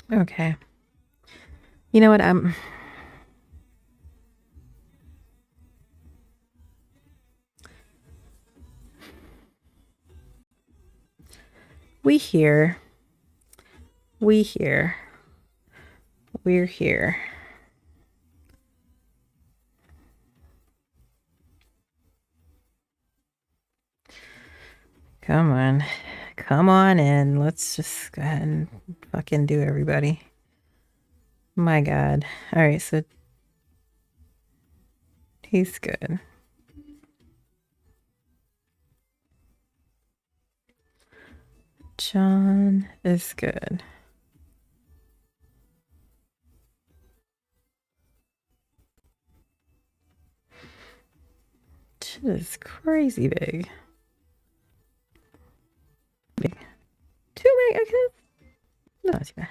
Okay. You know what? We here. We here. We're here. Come on. Come on in. Let's just go ahead and fucking do everybody. My God. All right, so he's good. John is good. Shit is crazy big. Big. Too big, okay. No, not too bad.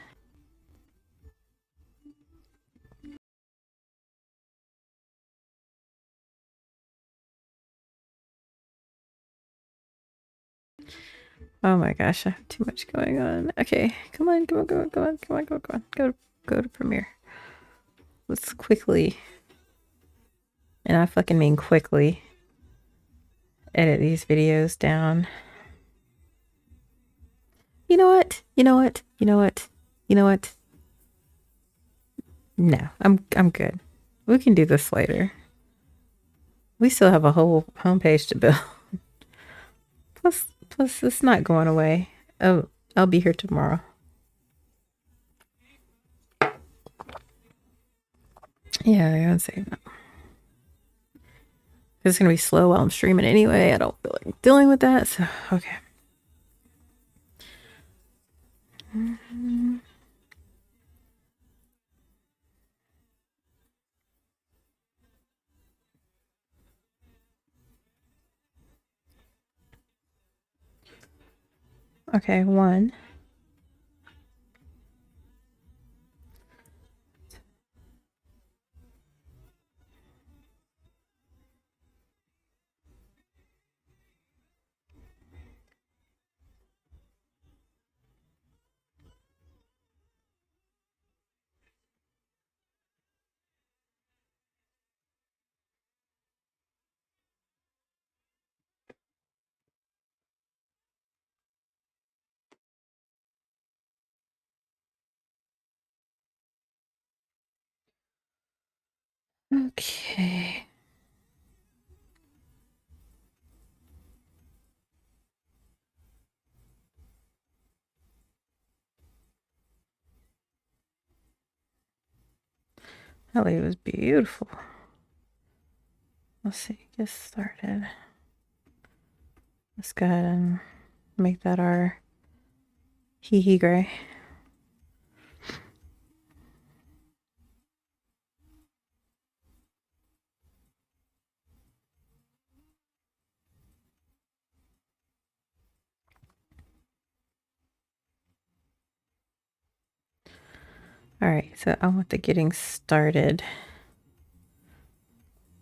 Oh my gosh, I have too much going on. Okay, come on. Go to Premiere. Let's quickly, and I fucking mean quickly, edit these videos down. You know what? No, I'm good. We can do this later. We still have a whole homepage to build. Plus it's not going away. Oh, I'll be here tomorrow. Yeah, I gotta say that. It's gonna be slow while I'm streaming anyway. I don't feel like dealing with that. So okay. Okay, 1. Okay. Ellie was beautiful. Let's see, get started. Let's go ahead and make that our hee gray. All right, so I want the getting started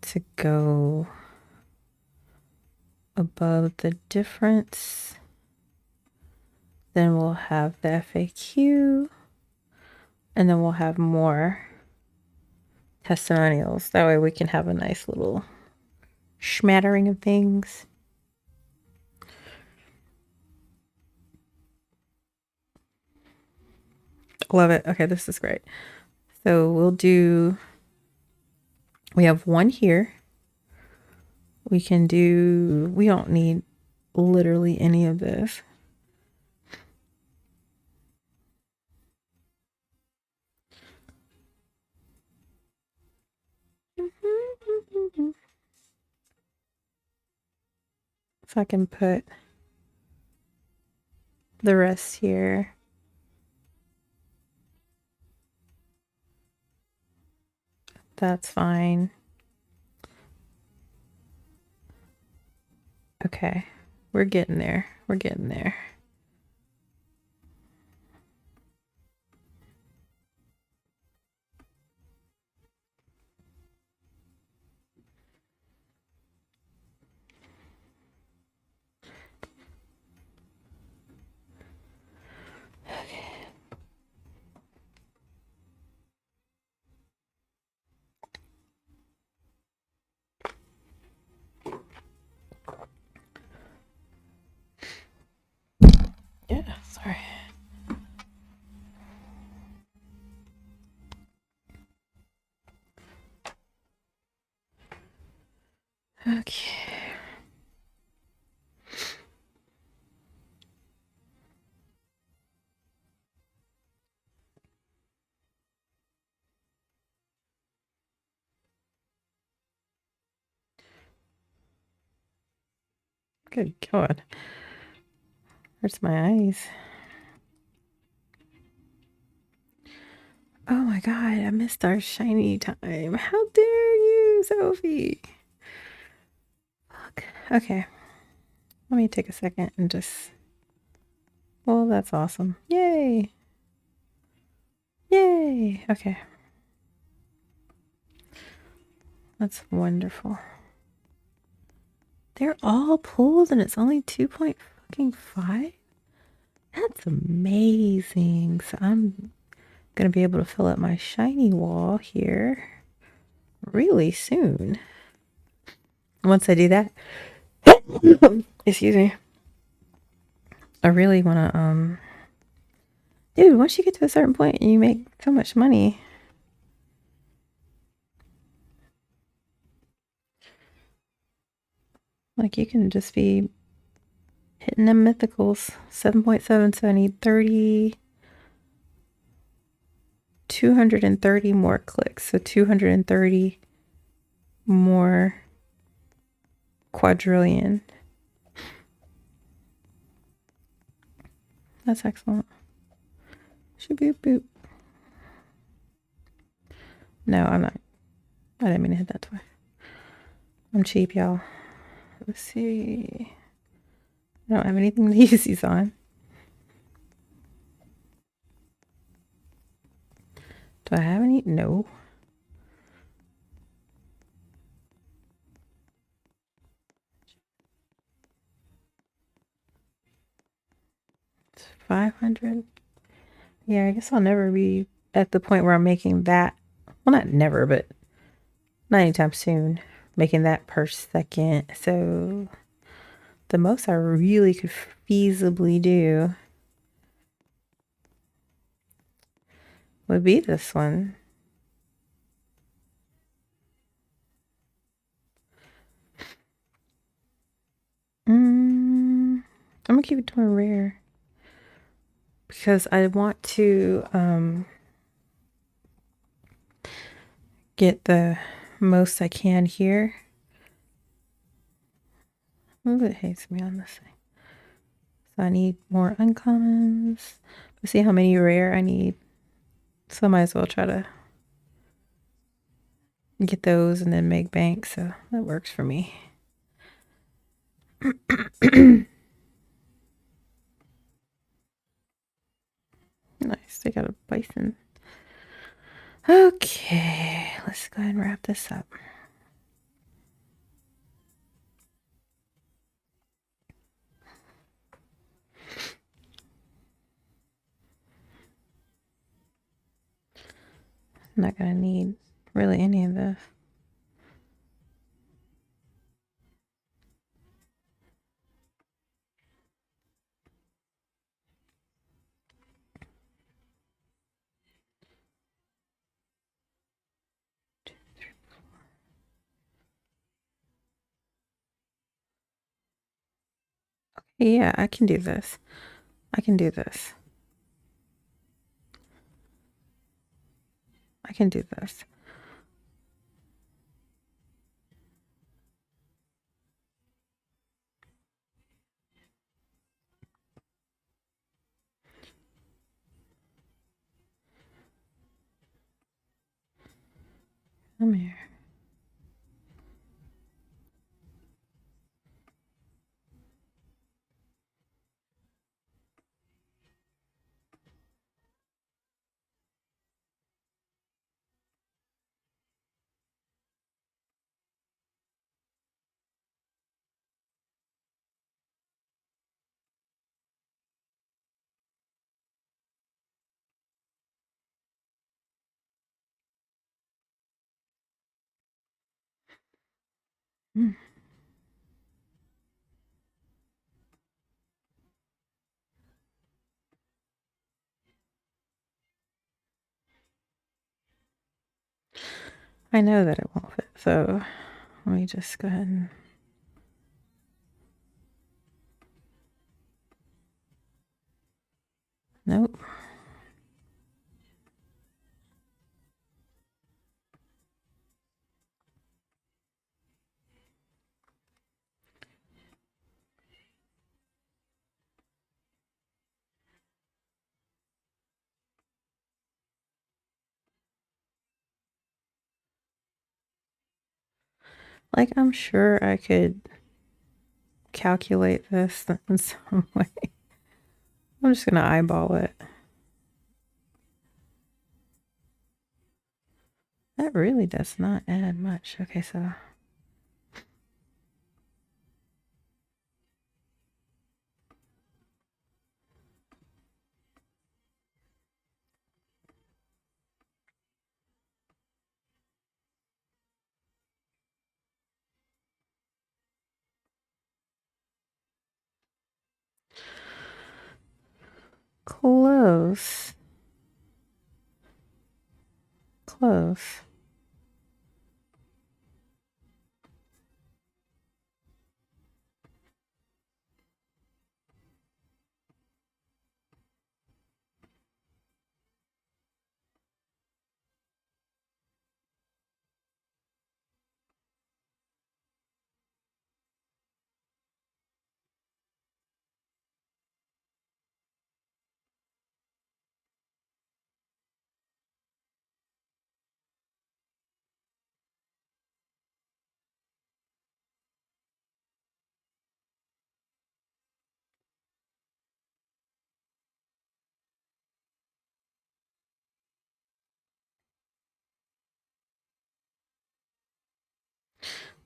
to go above the difference. Then we'll have the FAQ, and then we'll have more testimonials. That way we can have a nice little smattering of things. Love it. Okay, this is great. So we have 1 here. We don't need literally any of this. So I can put the rest here. That's fine. Okay. We're getting there. We're getting there. Yeah, sorry. Okay. Good God. Hurts my eyes. Oh my God, I missed our shiny time. How dare you, Sophie? Fuck. Okay. Let me take a second and just... Well, that's awesome. Yay. Yay. Okay. That's wonderful. They're all pulled and it's only 2.5? That's amazing. So I'm going to be able to fill up my shiny wall here really soon. Once I do that, excuse me, I really want to, dude, once you get to a certain point and you make so much money, like you can just be hitting them mythicals. 7.7, so I need 230 more clicks. So 230 more quadrillion. That's excellent. Shoop boop boop. No, I'm not. I didn't mean to hit that twice. I'm cheap, y'all. Let's see. I don't have anything to use these on. Do I have any? No. It's 500. Yeah, I guess I'll never be at the point where I'm making that. Well, not never, but not anytime soon. Making that per second. So the most I really could feasibly do would be this one. I'm gonna keep it to a rare because I want to get the most I can here. Ooh, it hates me on this thing. So I need more uncommons. Let's see how many rare I need. So I might as well try to get those and then make bank. So that works for me. Nice. They got a bison. Okay. Let's go ahead and wrap this up. I'm not going to need really any of this. Yeah, I can do this. I can do this. I can do this. Come here. Hmm. I know that it won't fit, so let me just go ahead and. Nope. Like, I'm sure I could calculate this in some way. I'm just gonna eyeball it. That really does not add much. Okay, so close. Close.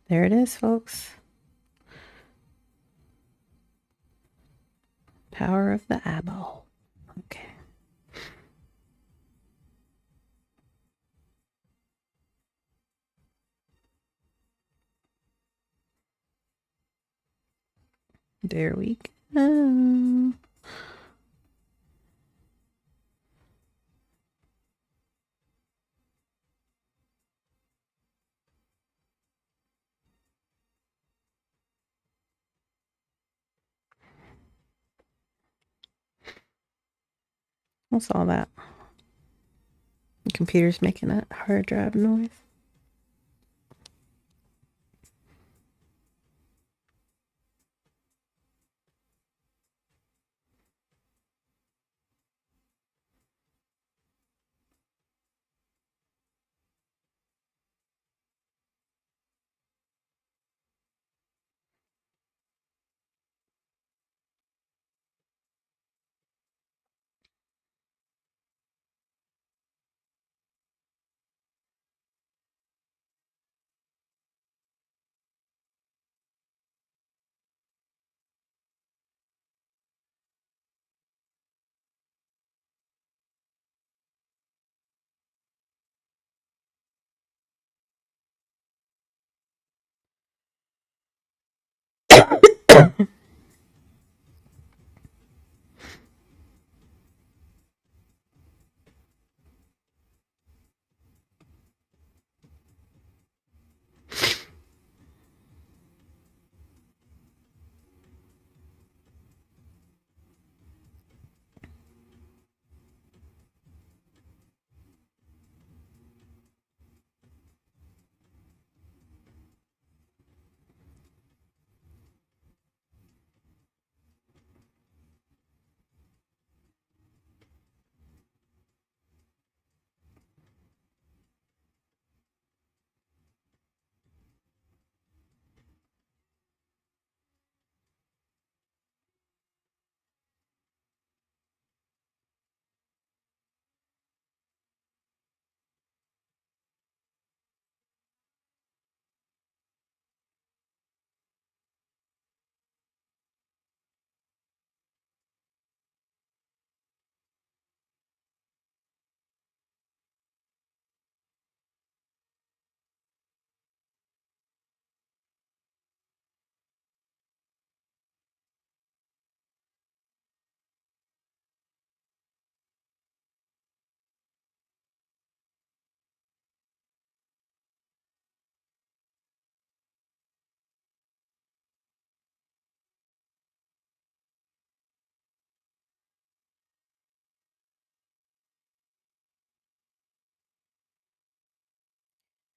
There it is, folks. Power of the eyeball. Okay. There we go. What's all that? The computer's making that hard drive noise.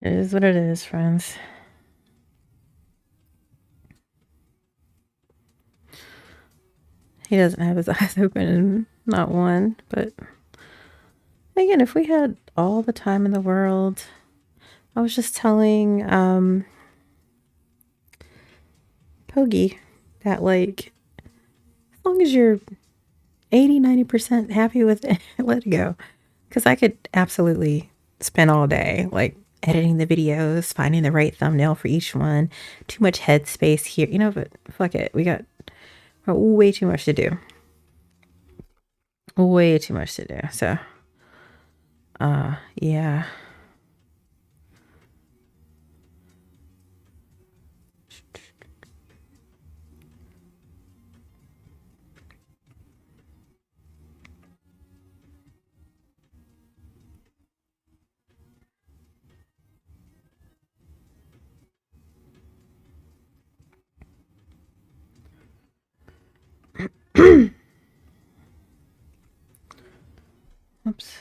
It is what it is, friends. He doesn't have his eyes open, not one, but again, if we had all the time in the world, I was just telling Pogi that, like, as long as you're 80-90% happy with it, let it go. Because I could absolutely spend all day, like, editing the videos, finding the right thumbnail for each one. Too much headspace here, you know, but fuck it. We got way too much to do. Way too much to do. So, yeah. Oops.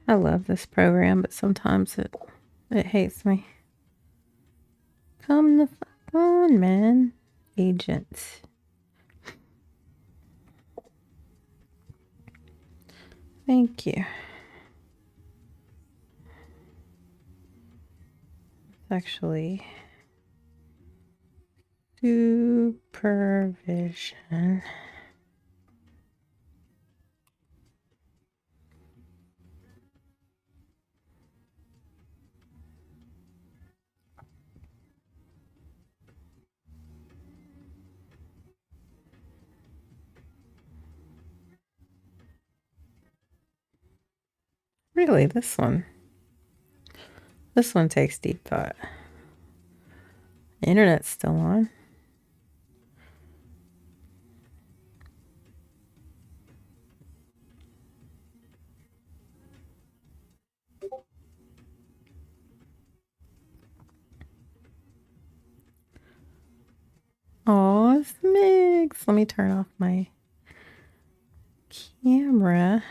I love this program, but sometimes it hates me. Come the fuck on, man. Agents. Thank you. It's actually supervision. Really, this one. This one takes deep thought. The internet's still on. Oh, Smigs. Let me turn off my camera.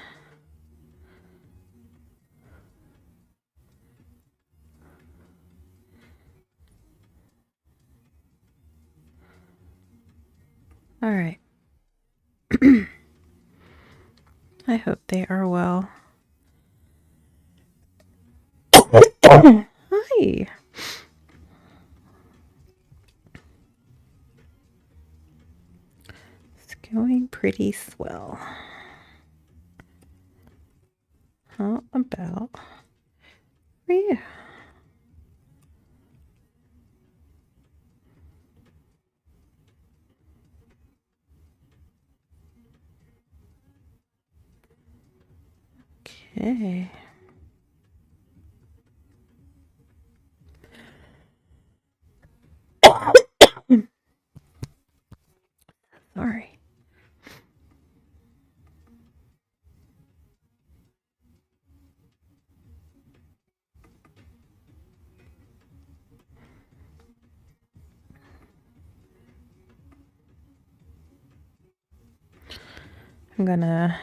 All right. I hope they are well. Hi. It's going pretty swell. How about you? Okay. Sorry. I'm gonna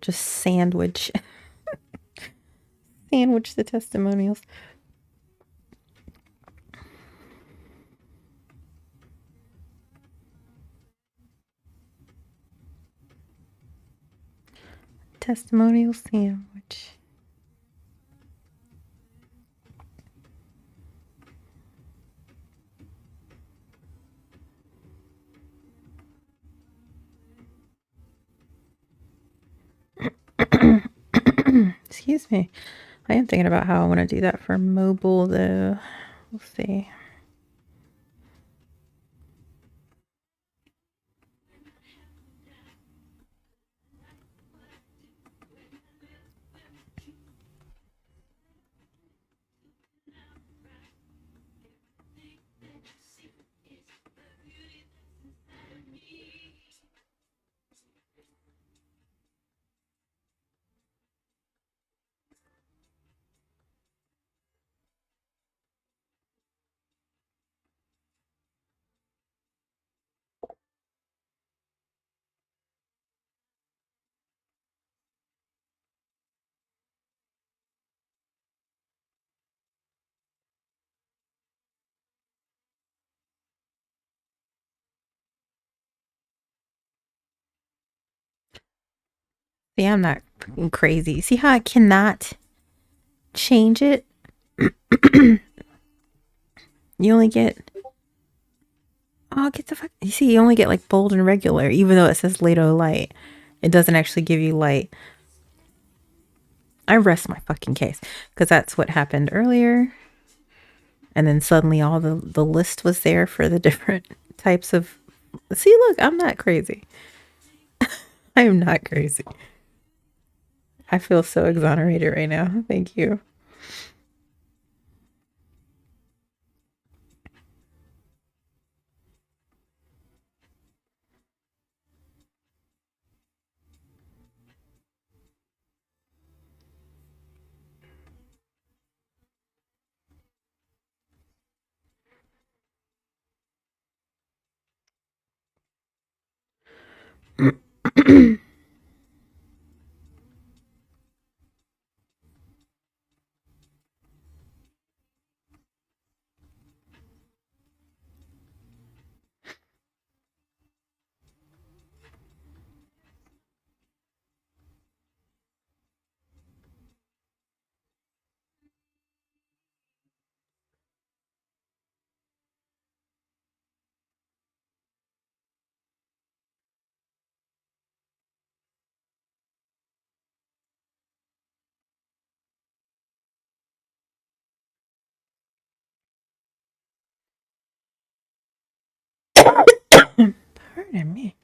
just sandwich the testimonials. Testimonial sandwich. Excuse me. I am thinking about how I want to do that for mobile though. We'll see. See, I'm not fucking crazy. See how I cannot change it? You only get... Oh, get the fuck... You see, you only get like bold and regular, even though it says Lato light. It doesn't actually give you light. I rest my fucking case. Because that's what happened earlier. And then suddenly all the list was there for the different types of... See, look, I'm not crazy. I am not crazy. I feel so exonerated right now. Thank you. Pardon me.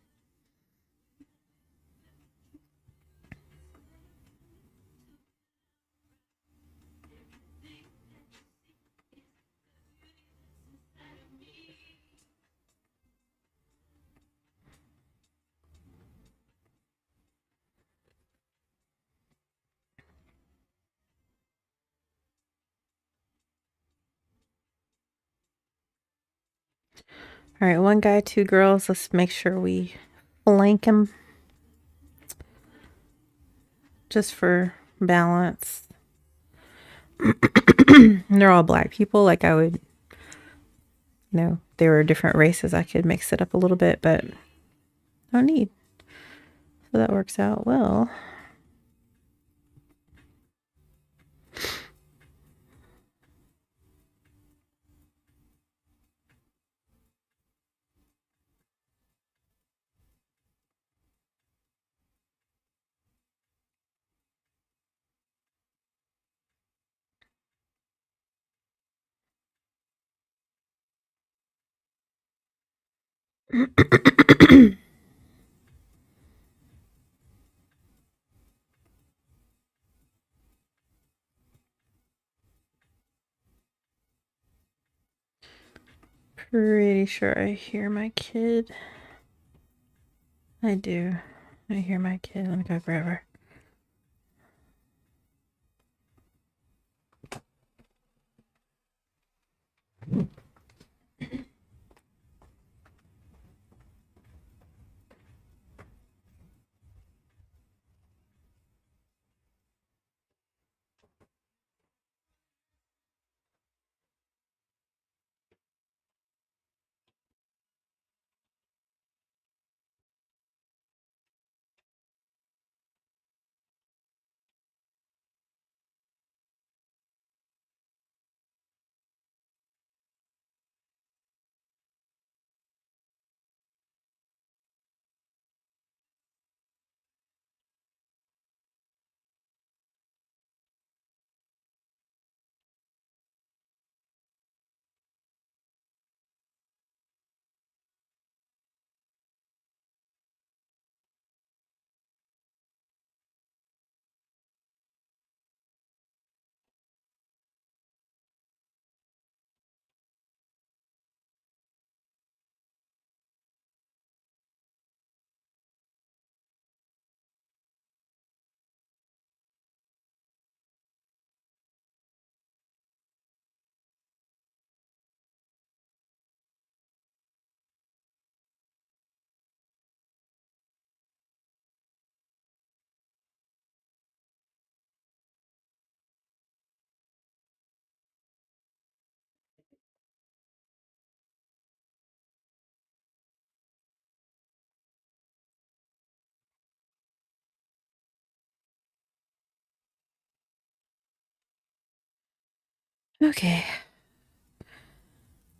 All right, one guy, two girls. Let's make sure we flank them. Just for balance. They're all black people. Like I would, they were different races. I could mix it up a little bit, but no need. So that works out well. Pretty sure I hear my kid. I do. I hear my kid. Let me go grab her. Okay.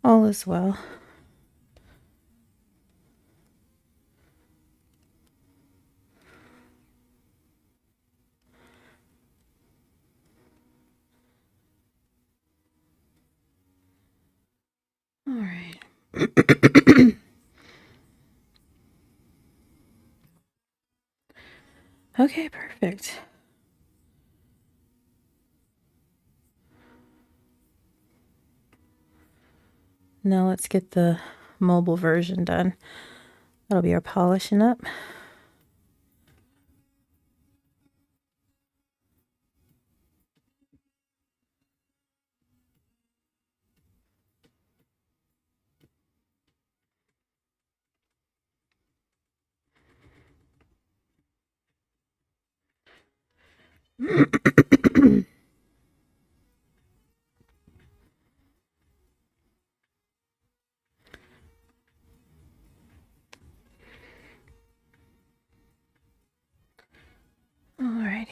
All is well. All right. Okay, perfect. Now let's get the mobile version done. That'll be our polishing up. Alrighty.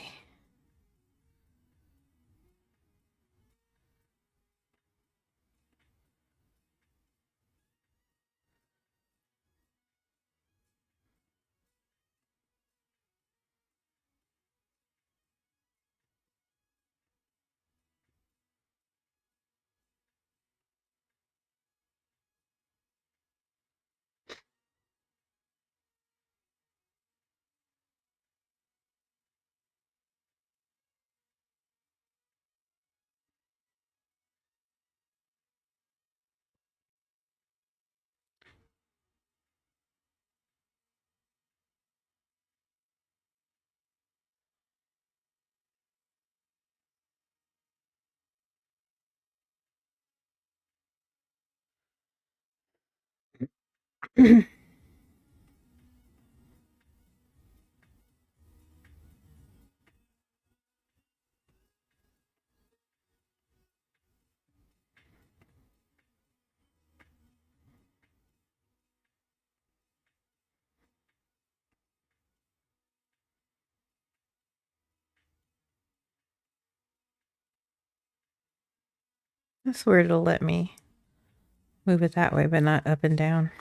That's weird. It'll let me move it that way, but not up and down.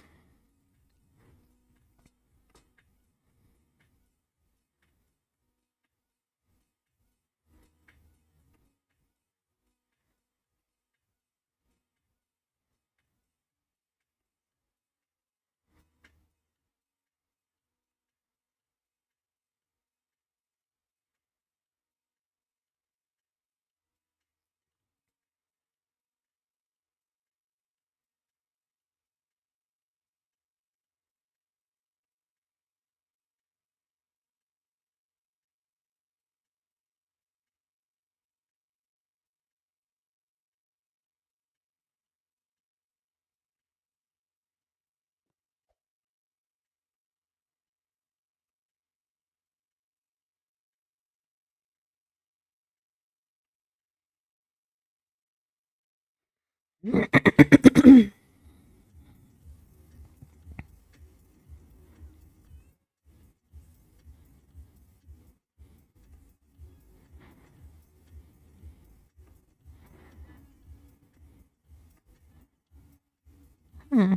Hmm.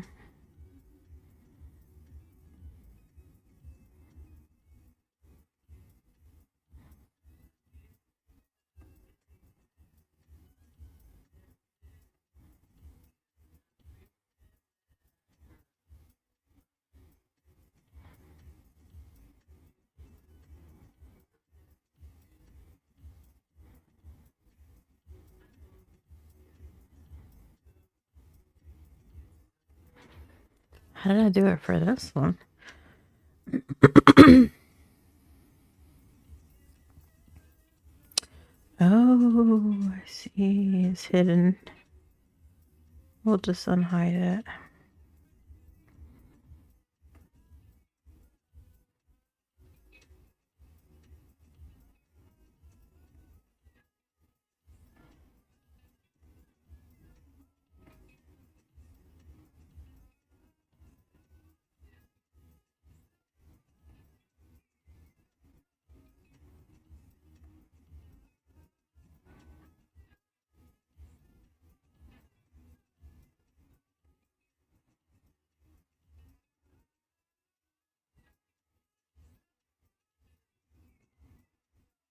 How did I do it for this one? Oh, I see. It's hidden. We'll just unhide it.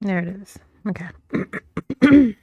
There it is. Okay.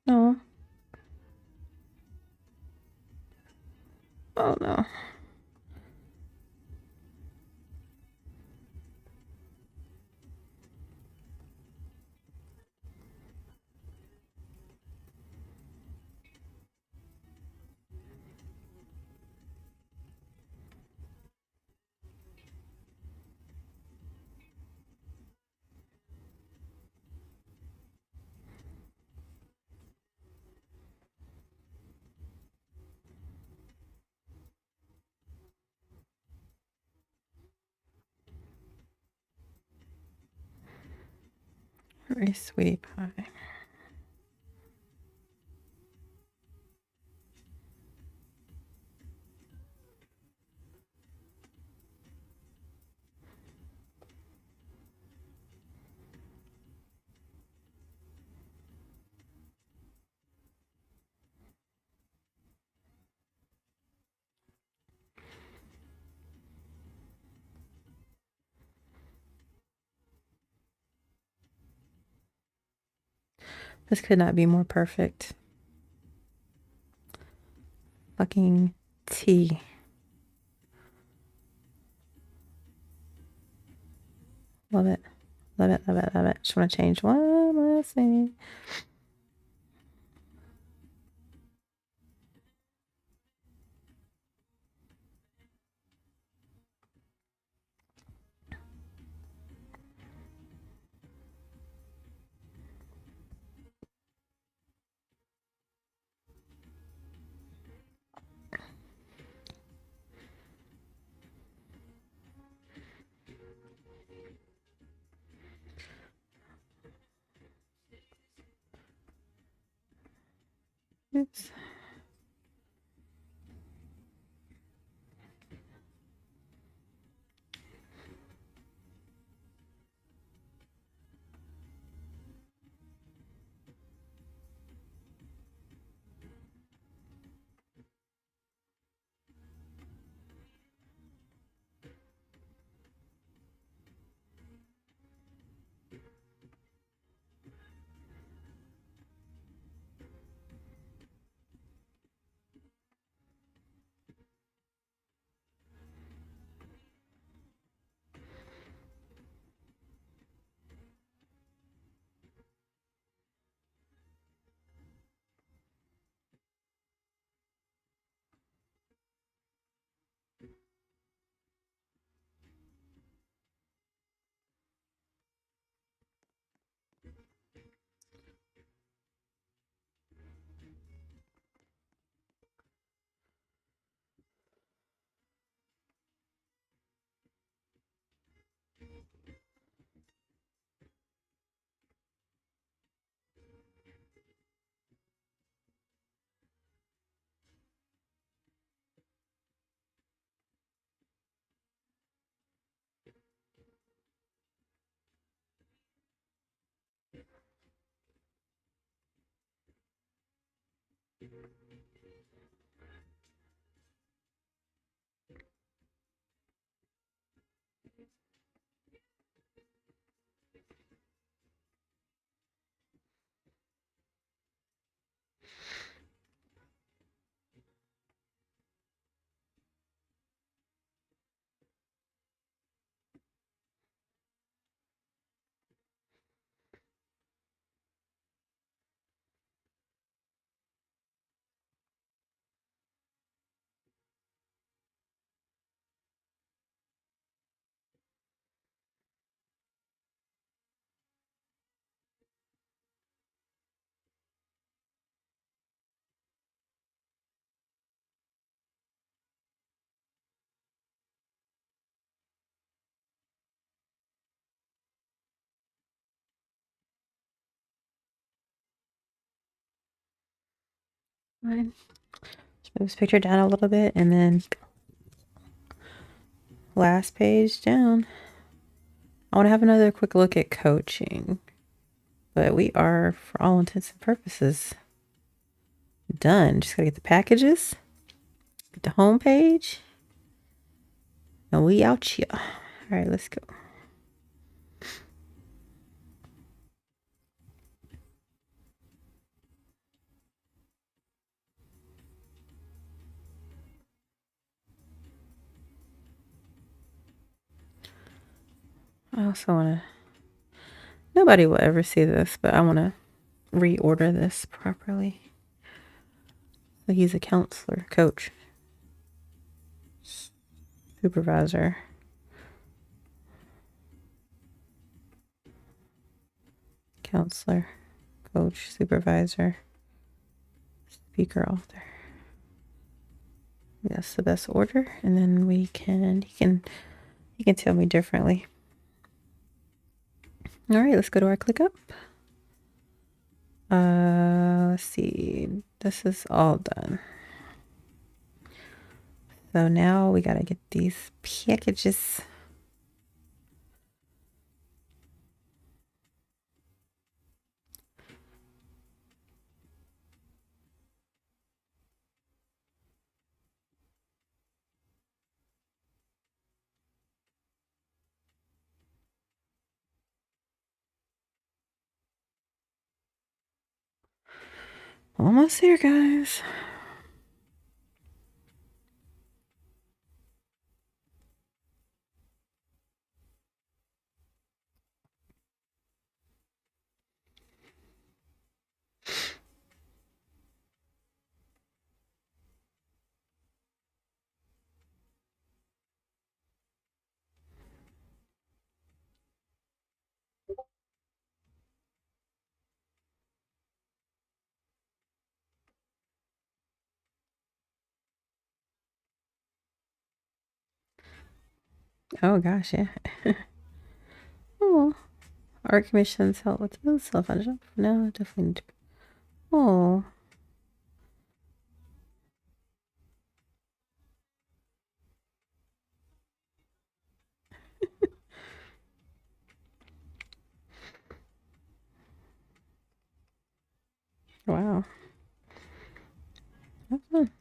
Oh. Oh no. Very sweetie pie. This could not be more perfect. Fucking tea. Love it. Love it, love it, love it. Just want to change one last thing. Oops. Fine. Just move this picture down a little bit and then last page down. I want to have another quick look at coaching. But we are, for all intents and purposes, done. Just gotta get the packages, get the home page, and we out here. All right, let's go. I also want to, nobody will ever see this, but I want to reorder this properly. So he's a counselor, coach, supervisor, counselor, coach, supervisor, speaker, author. That's the best order, and then he can tell me differently. All right, let's go to our ClickUp. Let's see. This is all done. So now we gotta get these packages. Almost there, guys. Oh gosh, yeah. Oh, art commissions help with the self-funded. No, definitely. Oh. Wow. That's fun.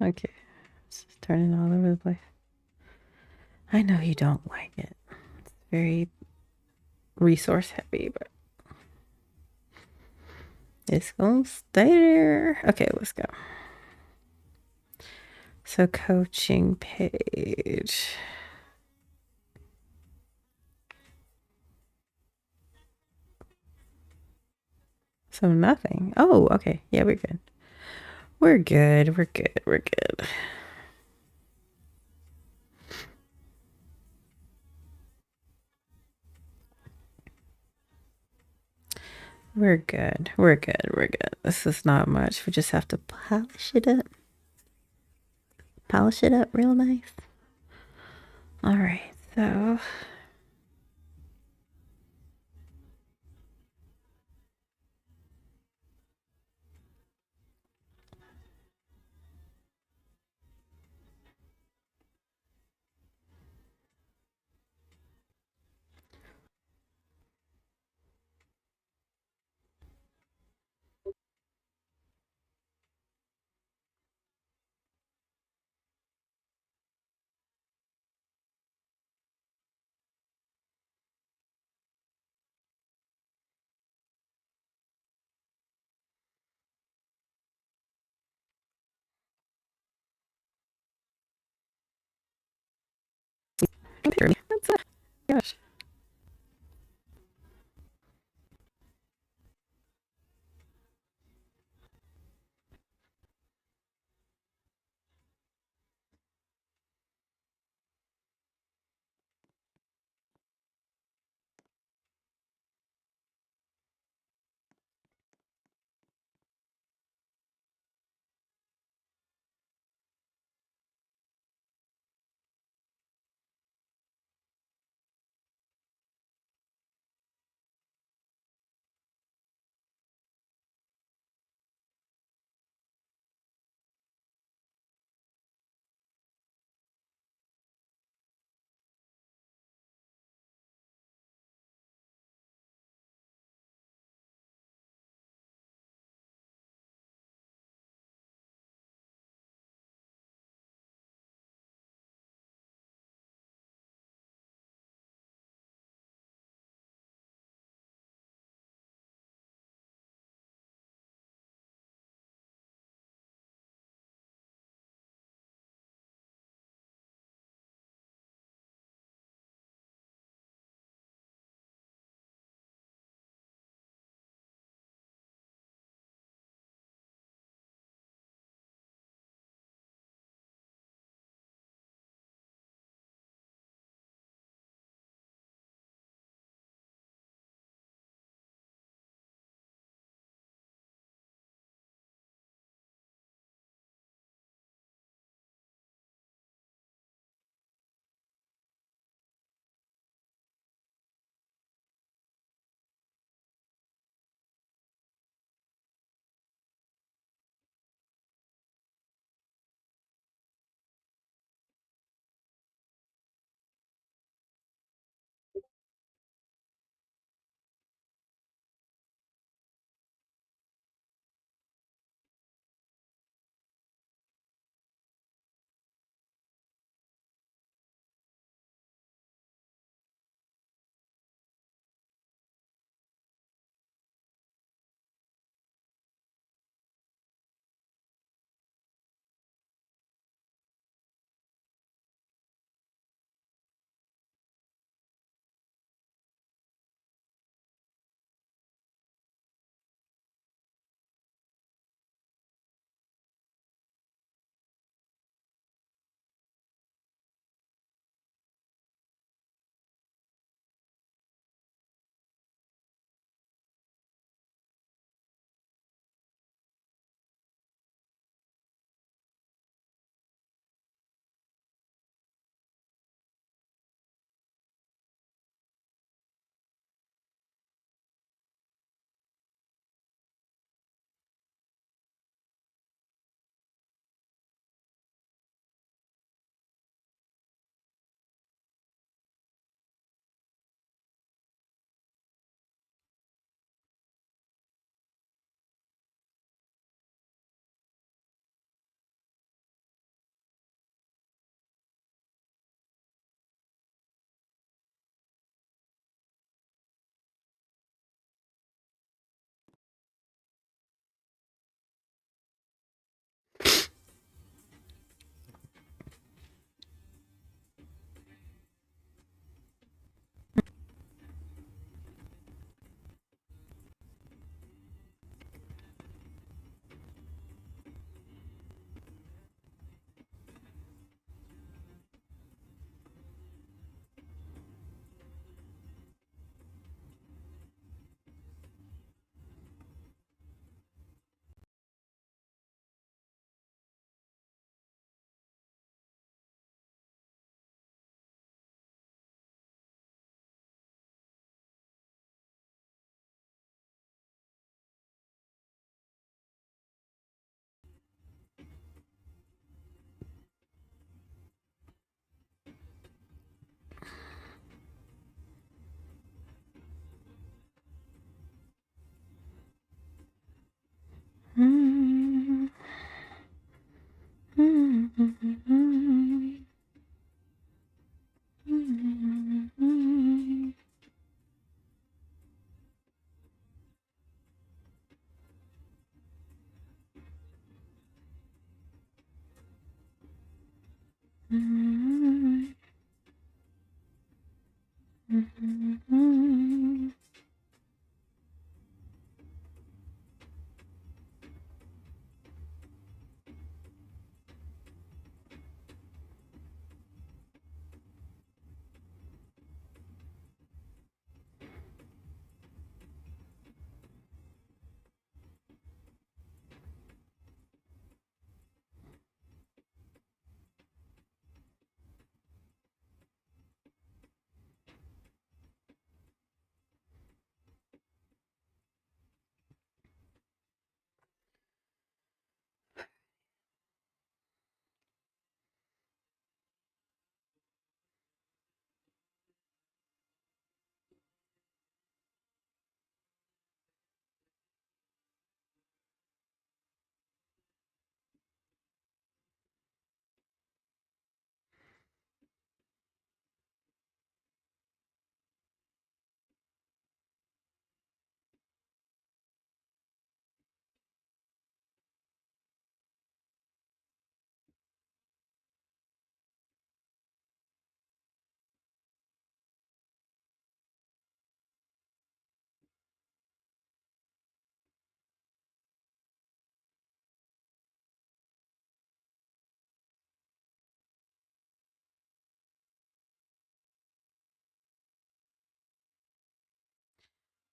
Okay. It's just turning all over the place. I know you don't like it. It's very resource heavy, but it's gonna stay there. Okay, let's go. So coaching page. So nothing. Oh, okay. Yeah, we're good. We're good. We're good. We're good. We're good. We're good. We're good. This is not much. We just have to polish it up. Polish it up real nice. All right. So that's it. Gosh.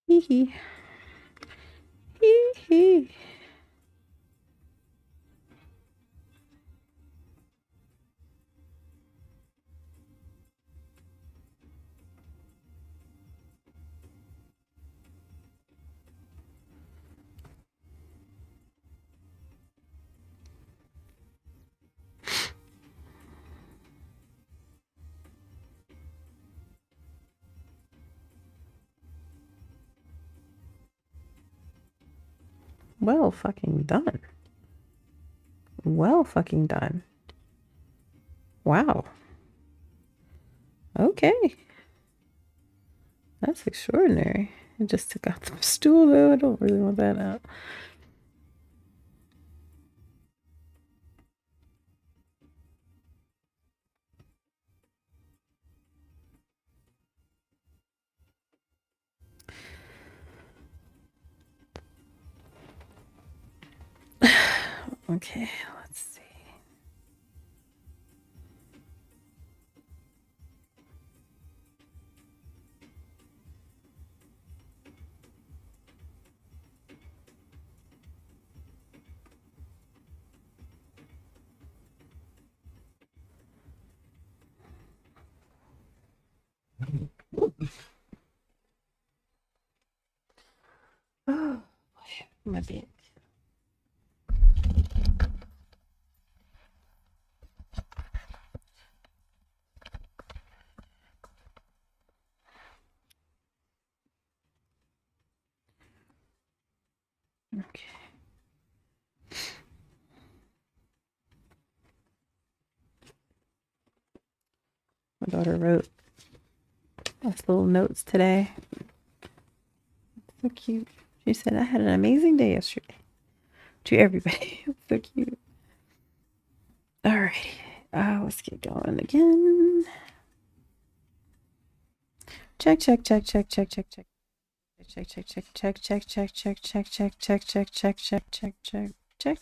Hee hee. Hee hee. Well fucking done. Well fucking done. Wow. Okay. That's extraordinary. I just took out the stool though. I don't really want that out. Okay, let's see. Oh, my bed. Okay. My daughter wrote us little notes today. So cute. She said, I had an amazing day yesterday. To everybody. It's so cute. Alrighty. Let's get going again. Check, check, check, check, check, check, check. Check, check, check, check, check, check, check, check, check, check, check, check, check, check, check, check.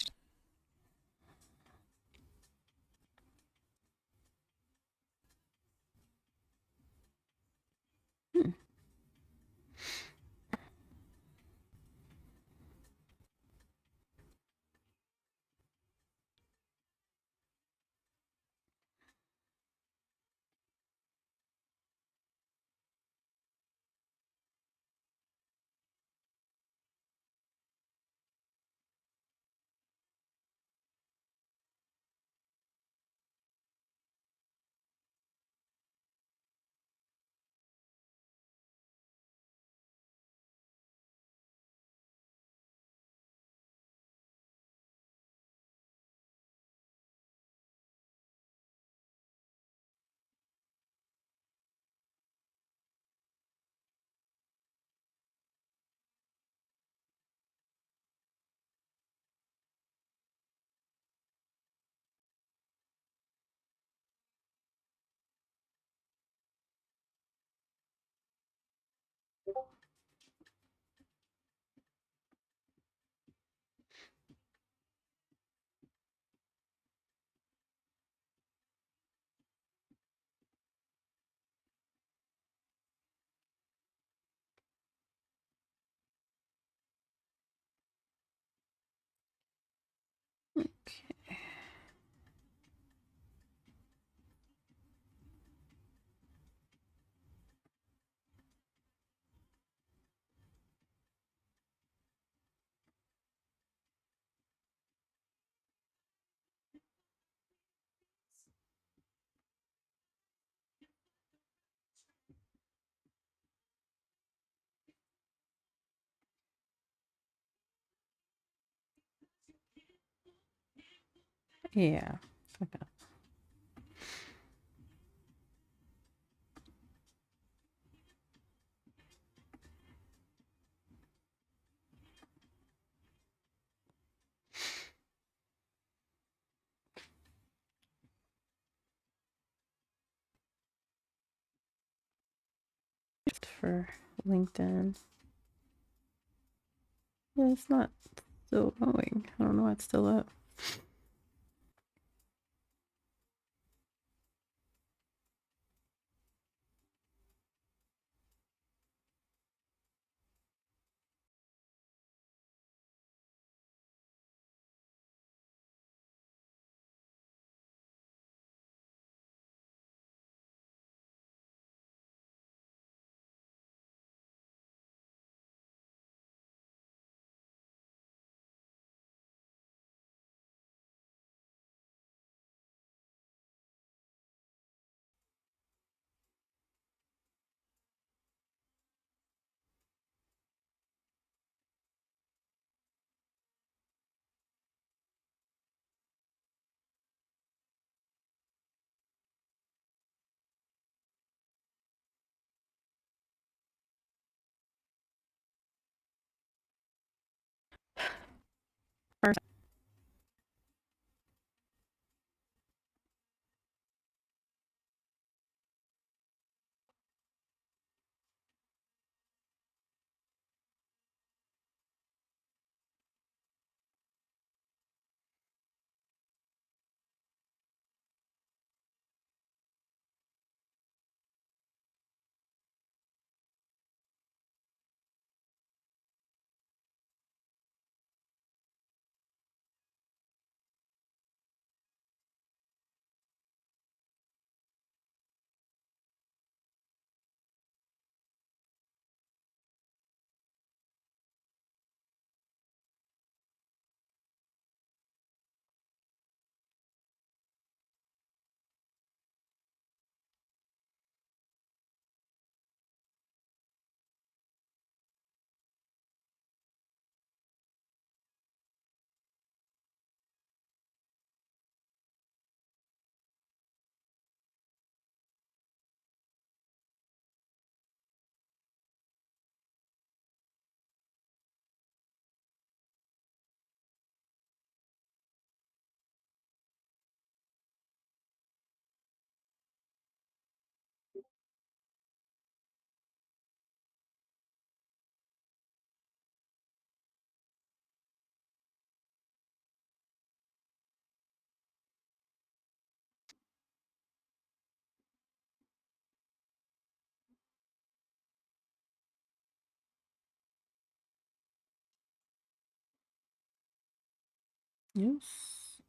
Okay. Yeah. Okay. Just for LinkedIn. Yeah, it's not still going. I don't know why it's still up. Yes.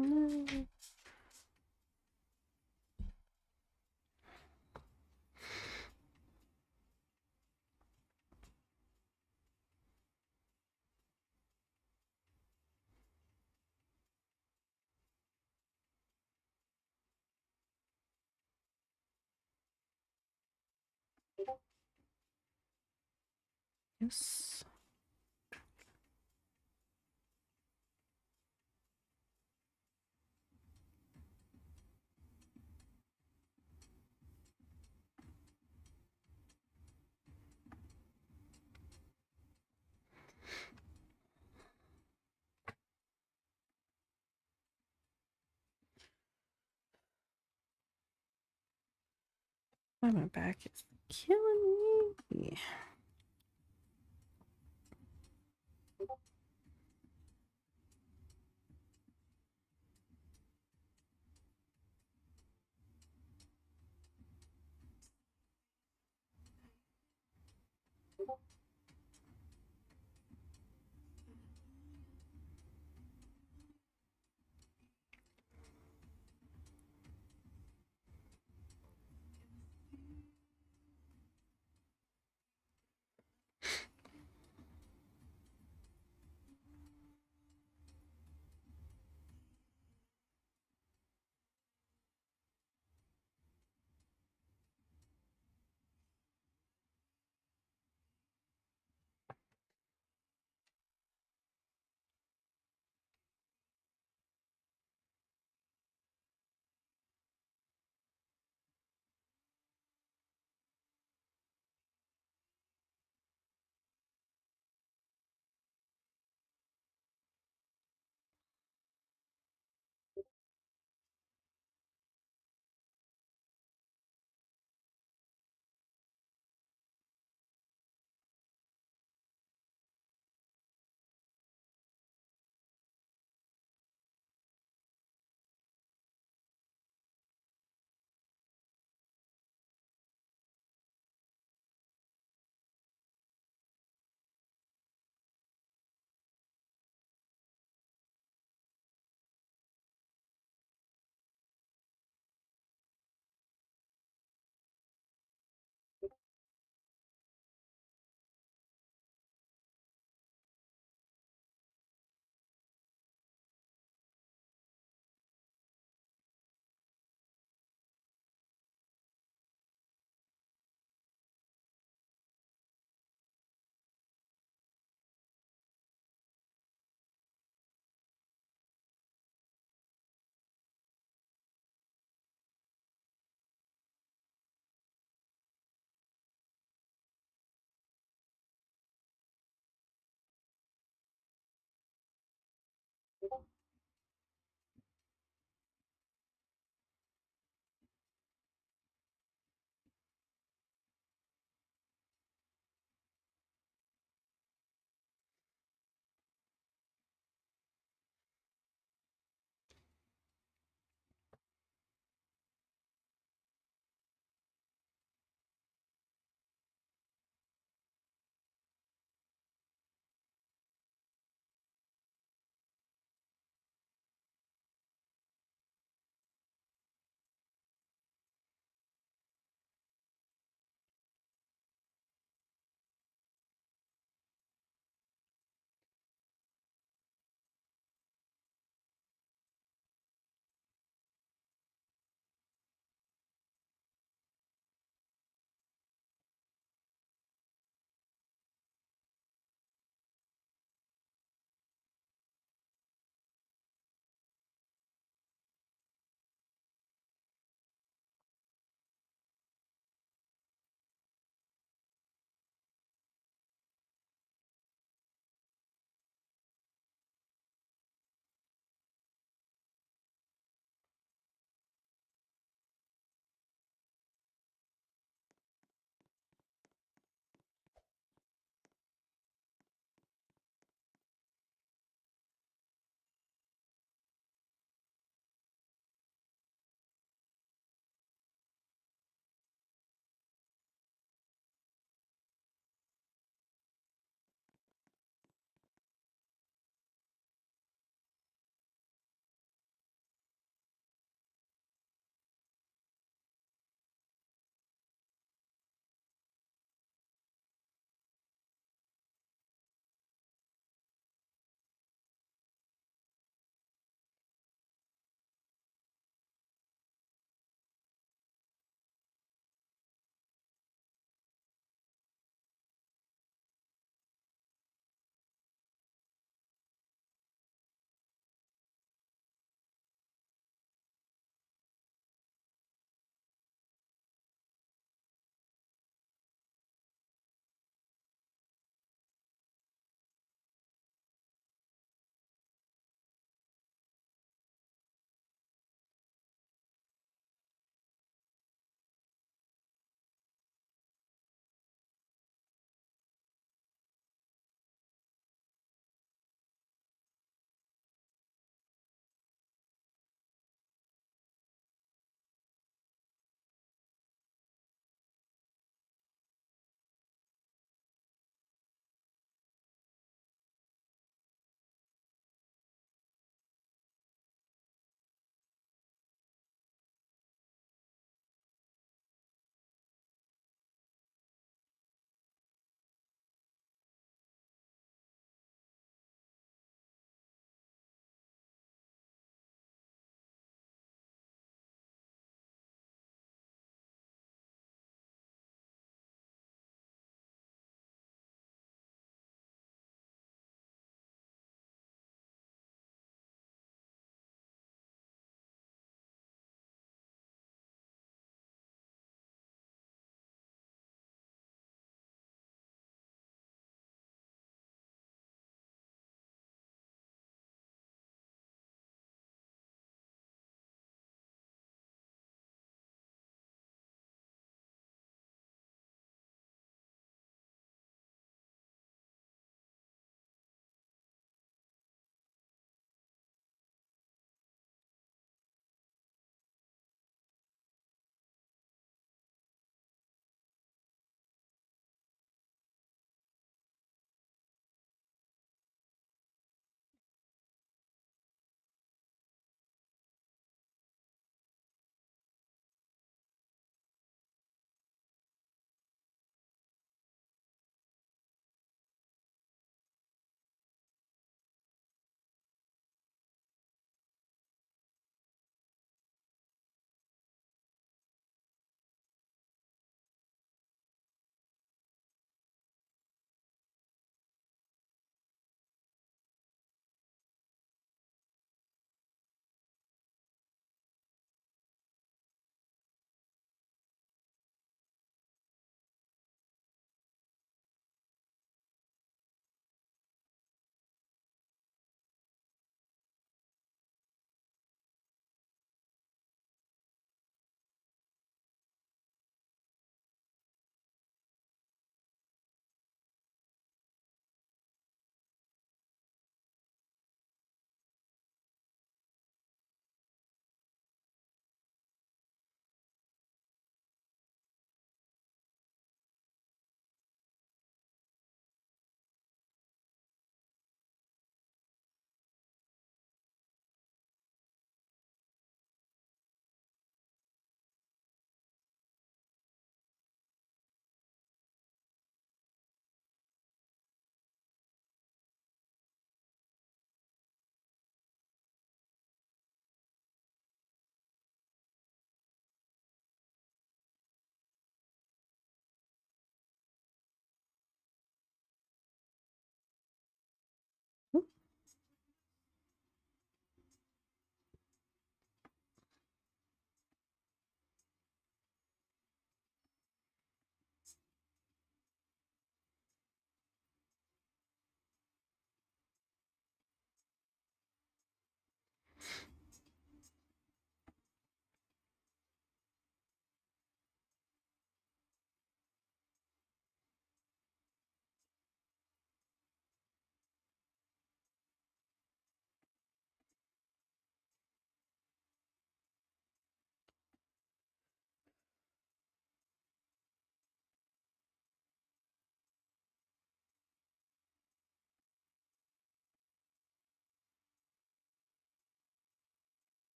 No. Yes. Why my back is killing me.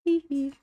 Hee hee.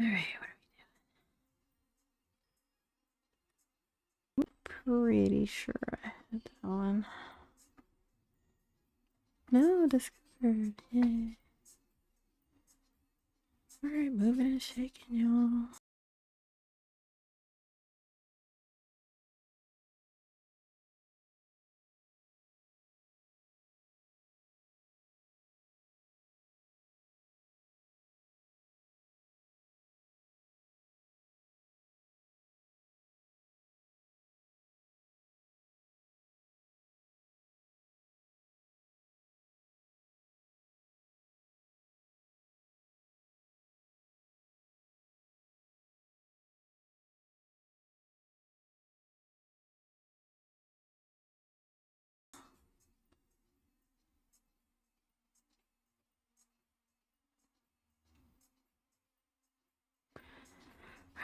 All right, what are we doing? Pretty sure I had that one. No, discovered. Yay. All right, moving and shaking, y'all.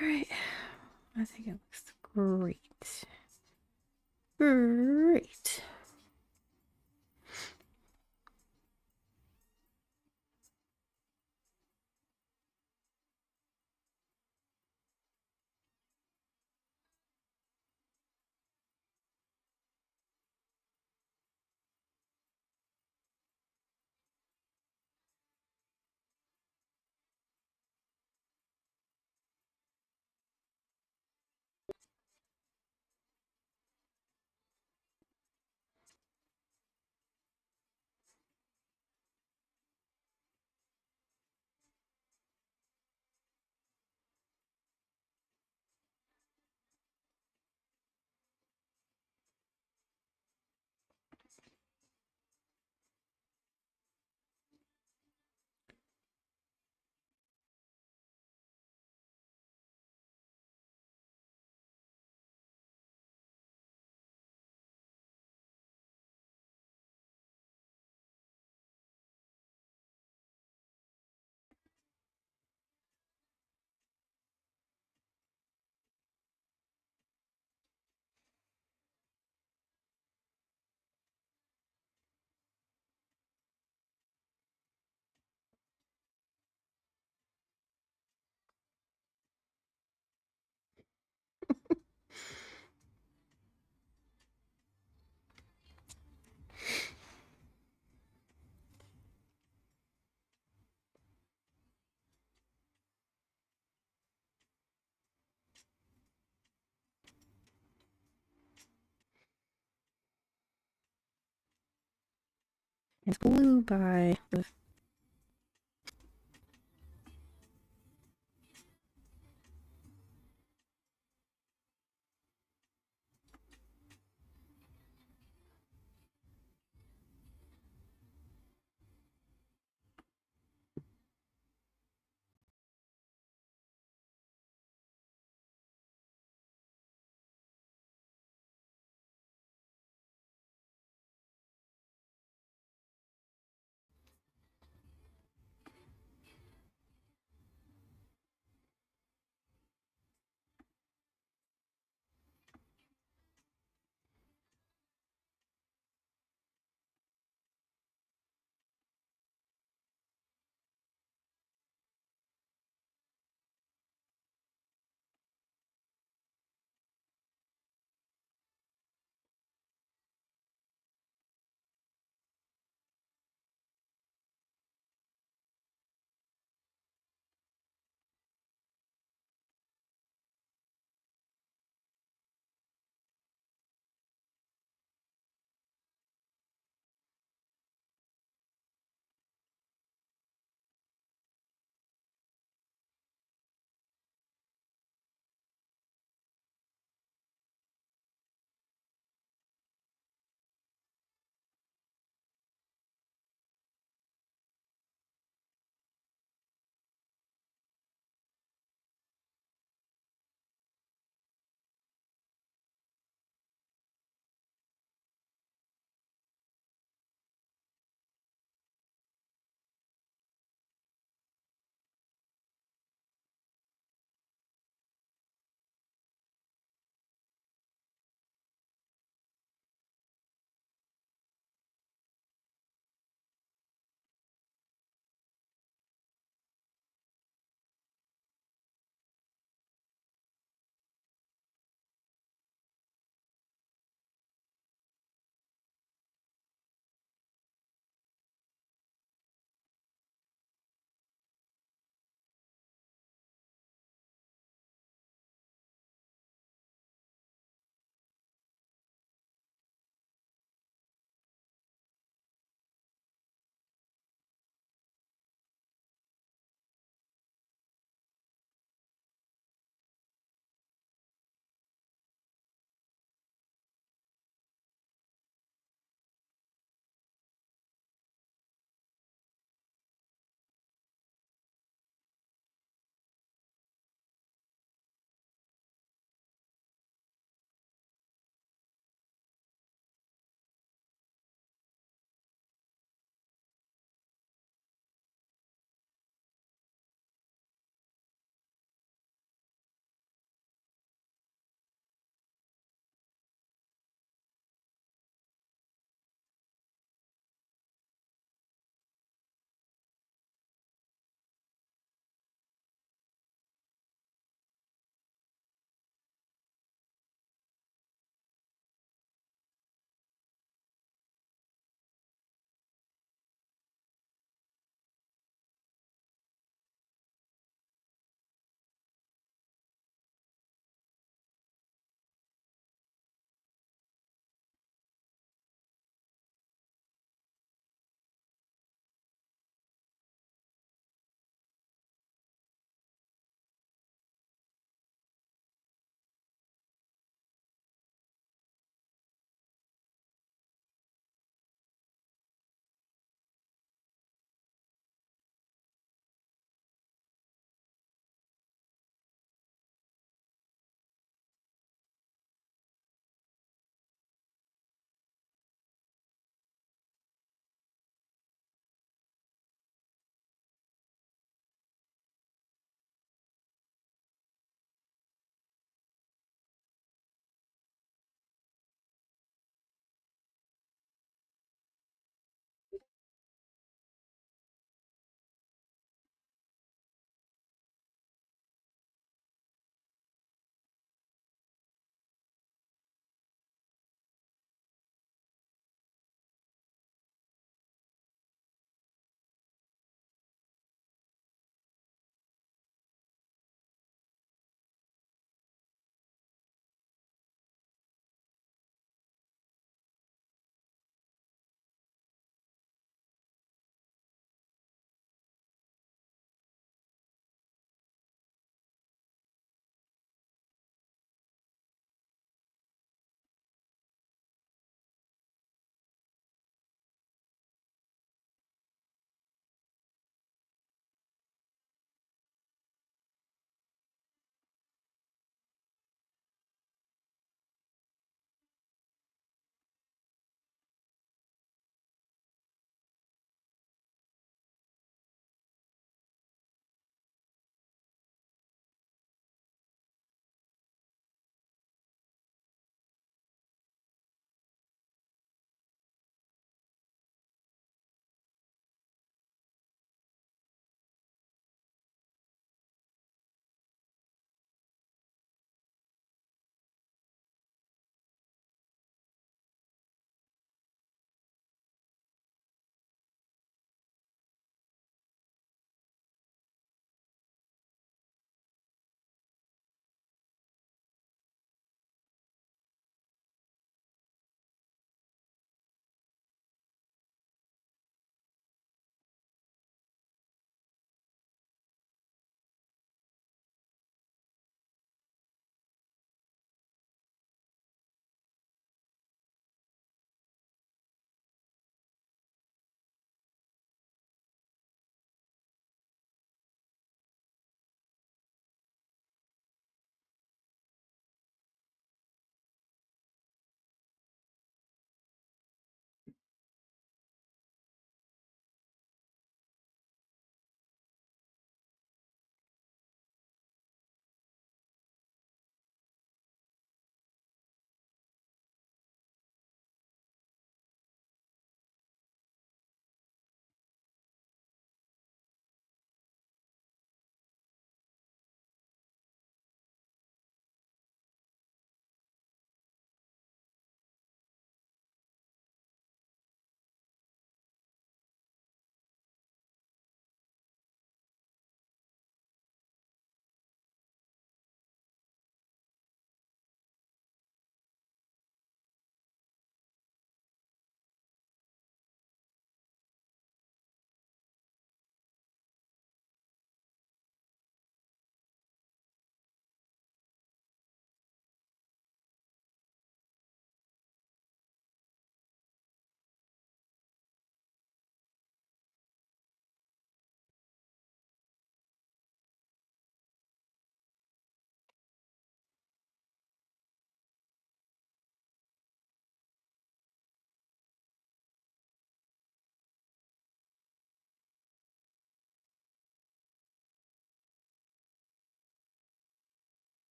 All right, I think it looks great. Great. It's blue by the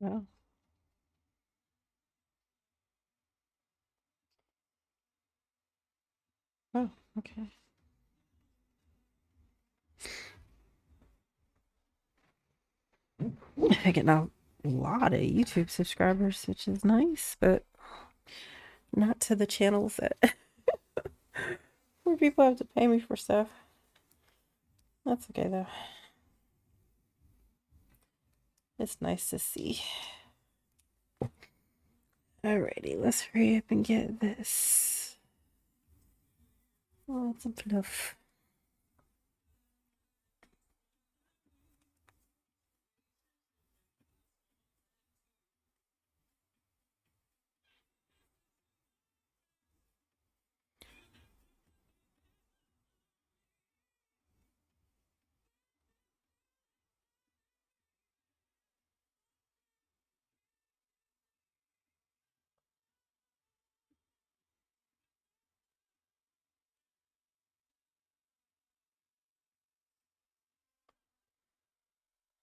Wow. Oh, okay. I get a lot of YouTube subscribers, which is nice, but not to the channels that where people have to pay me for stuff. That's okay though. It's nice to see. Alrighty, let's hurry up and get this. Oh, some fluff.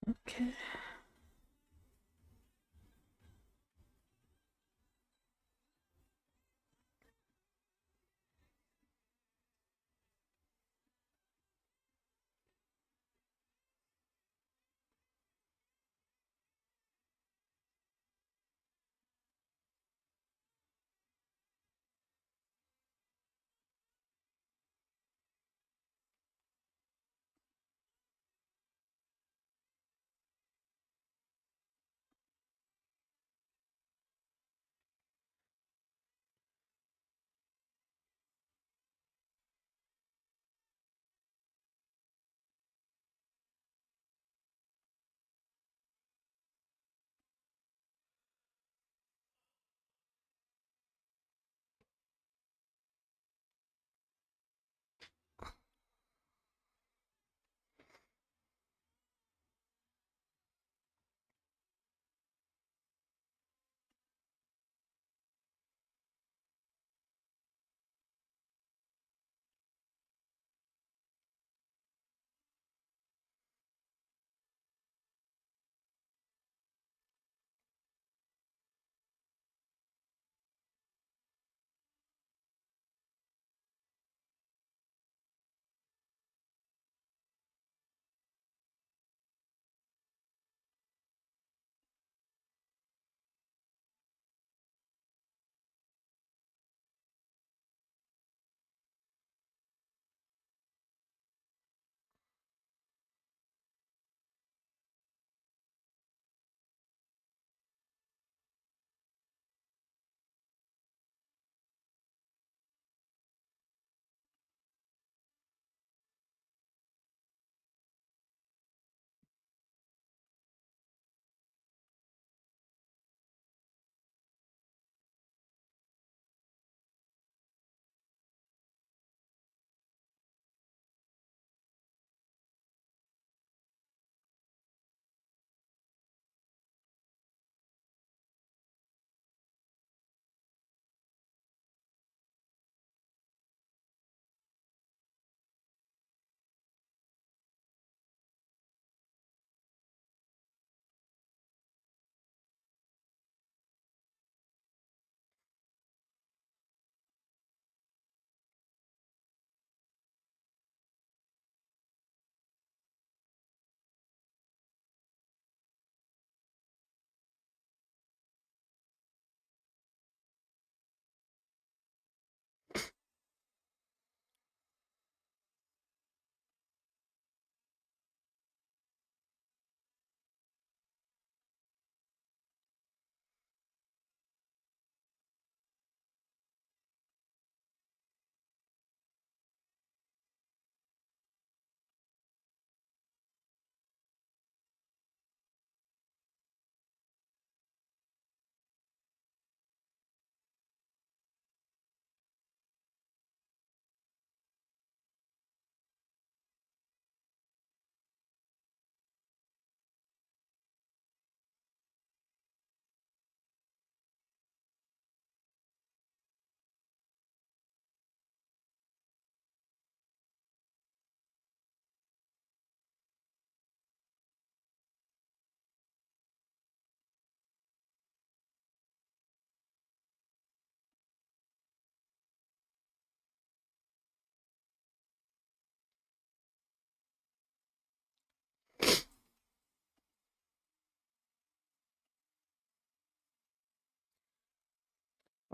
Okay.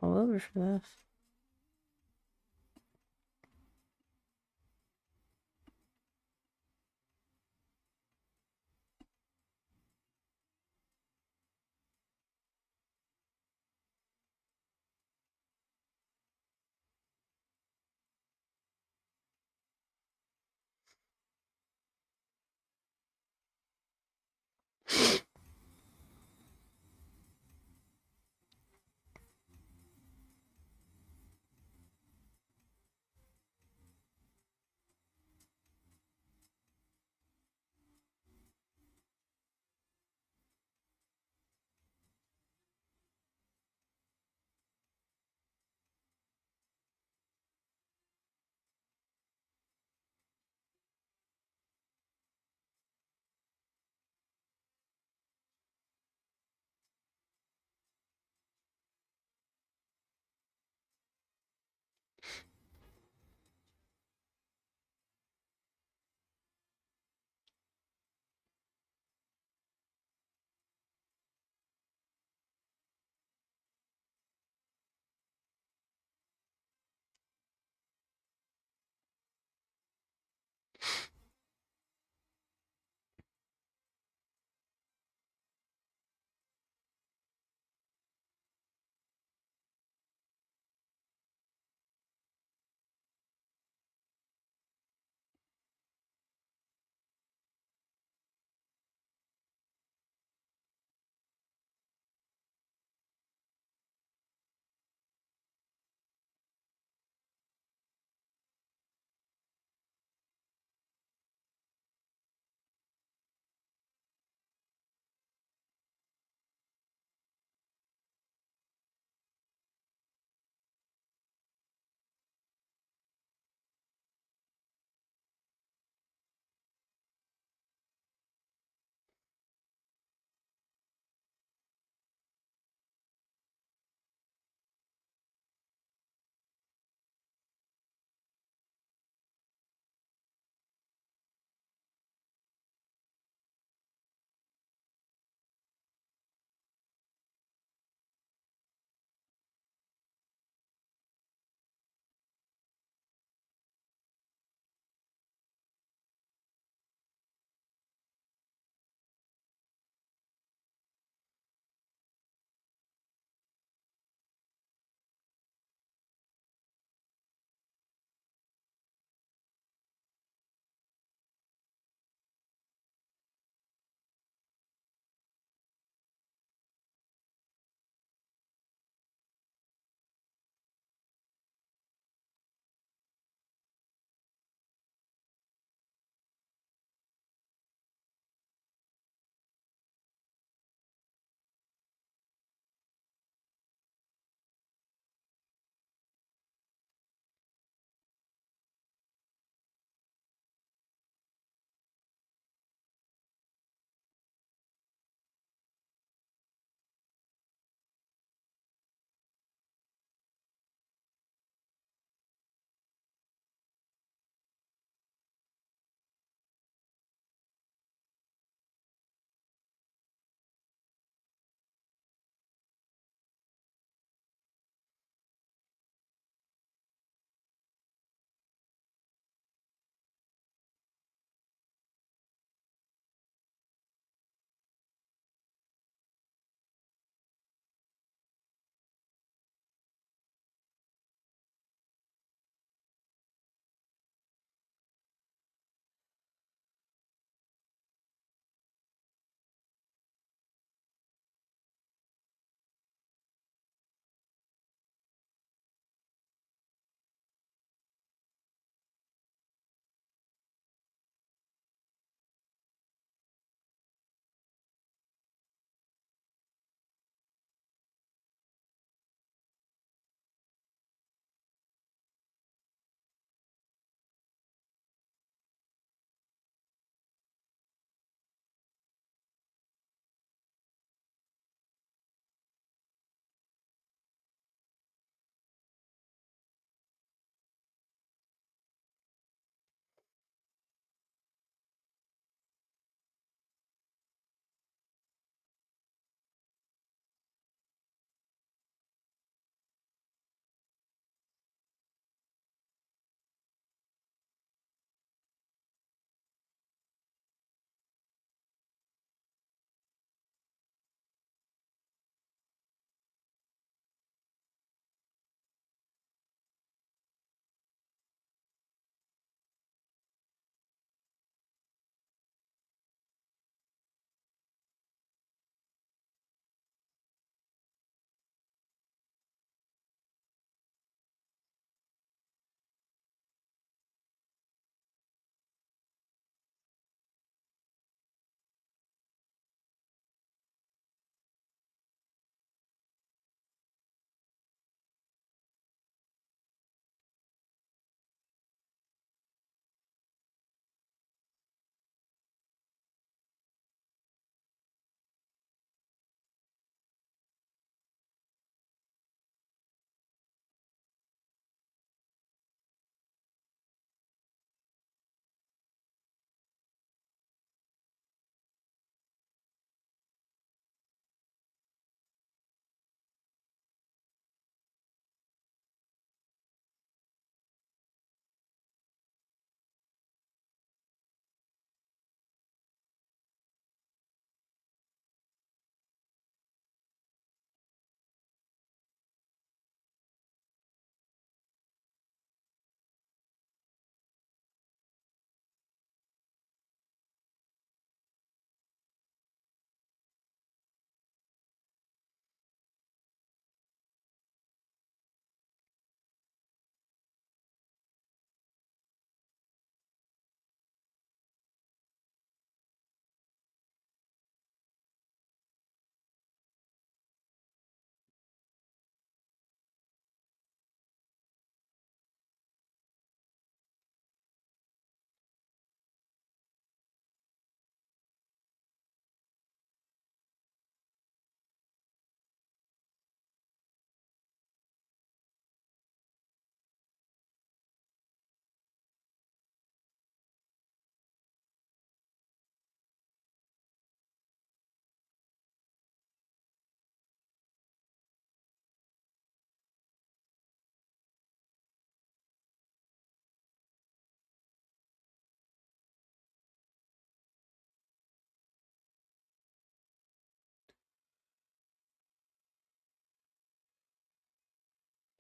All over for this.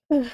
Ugh.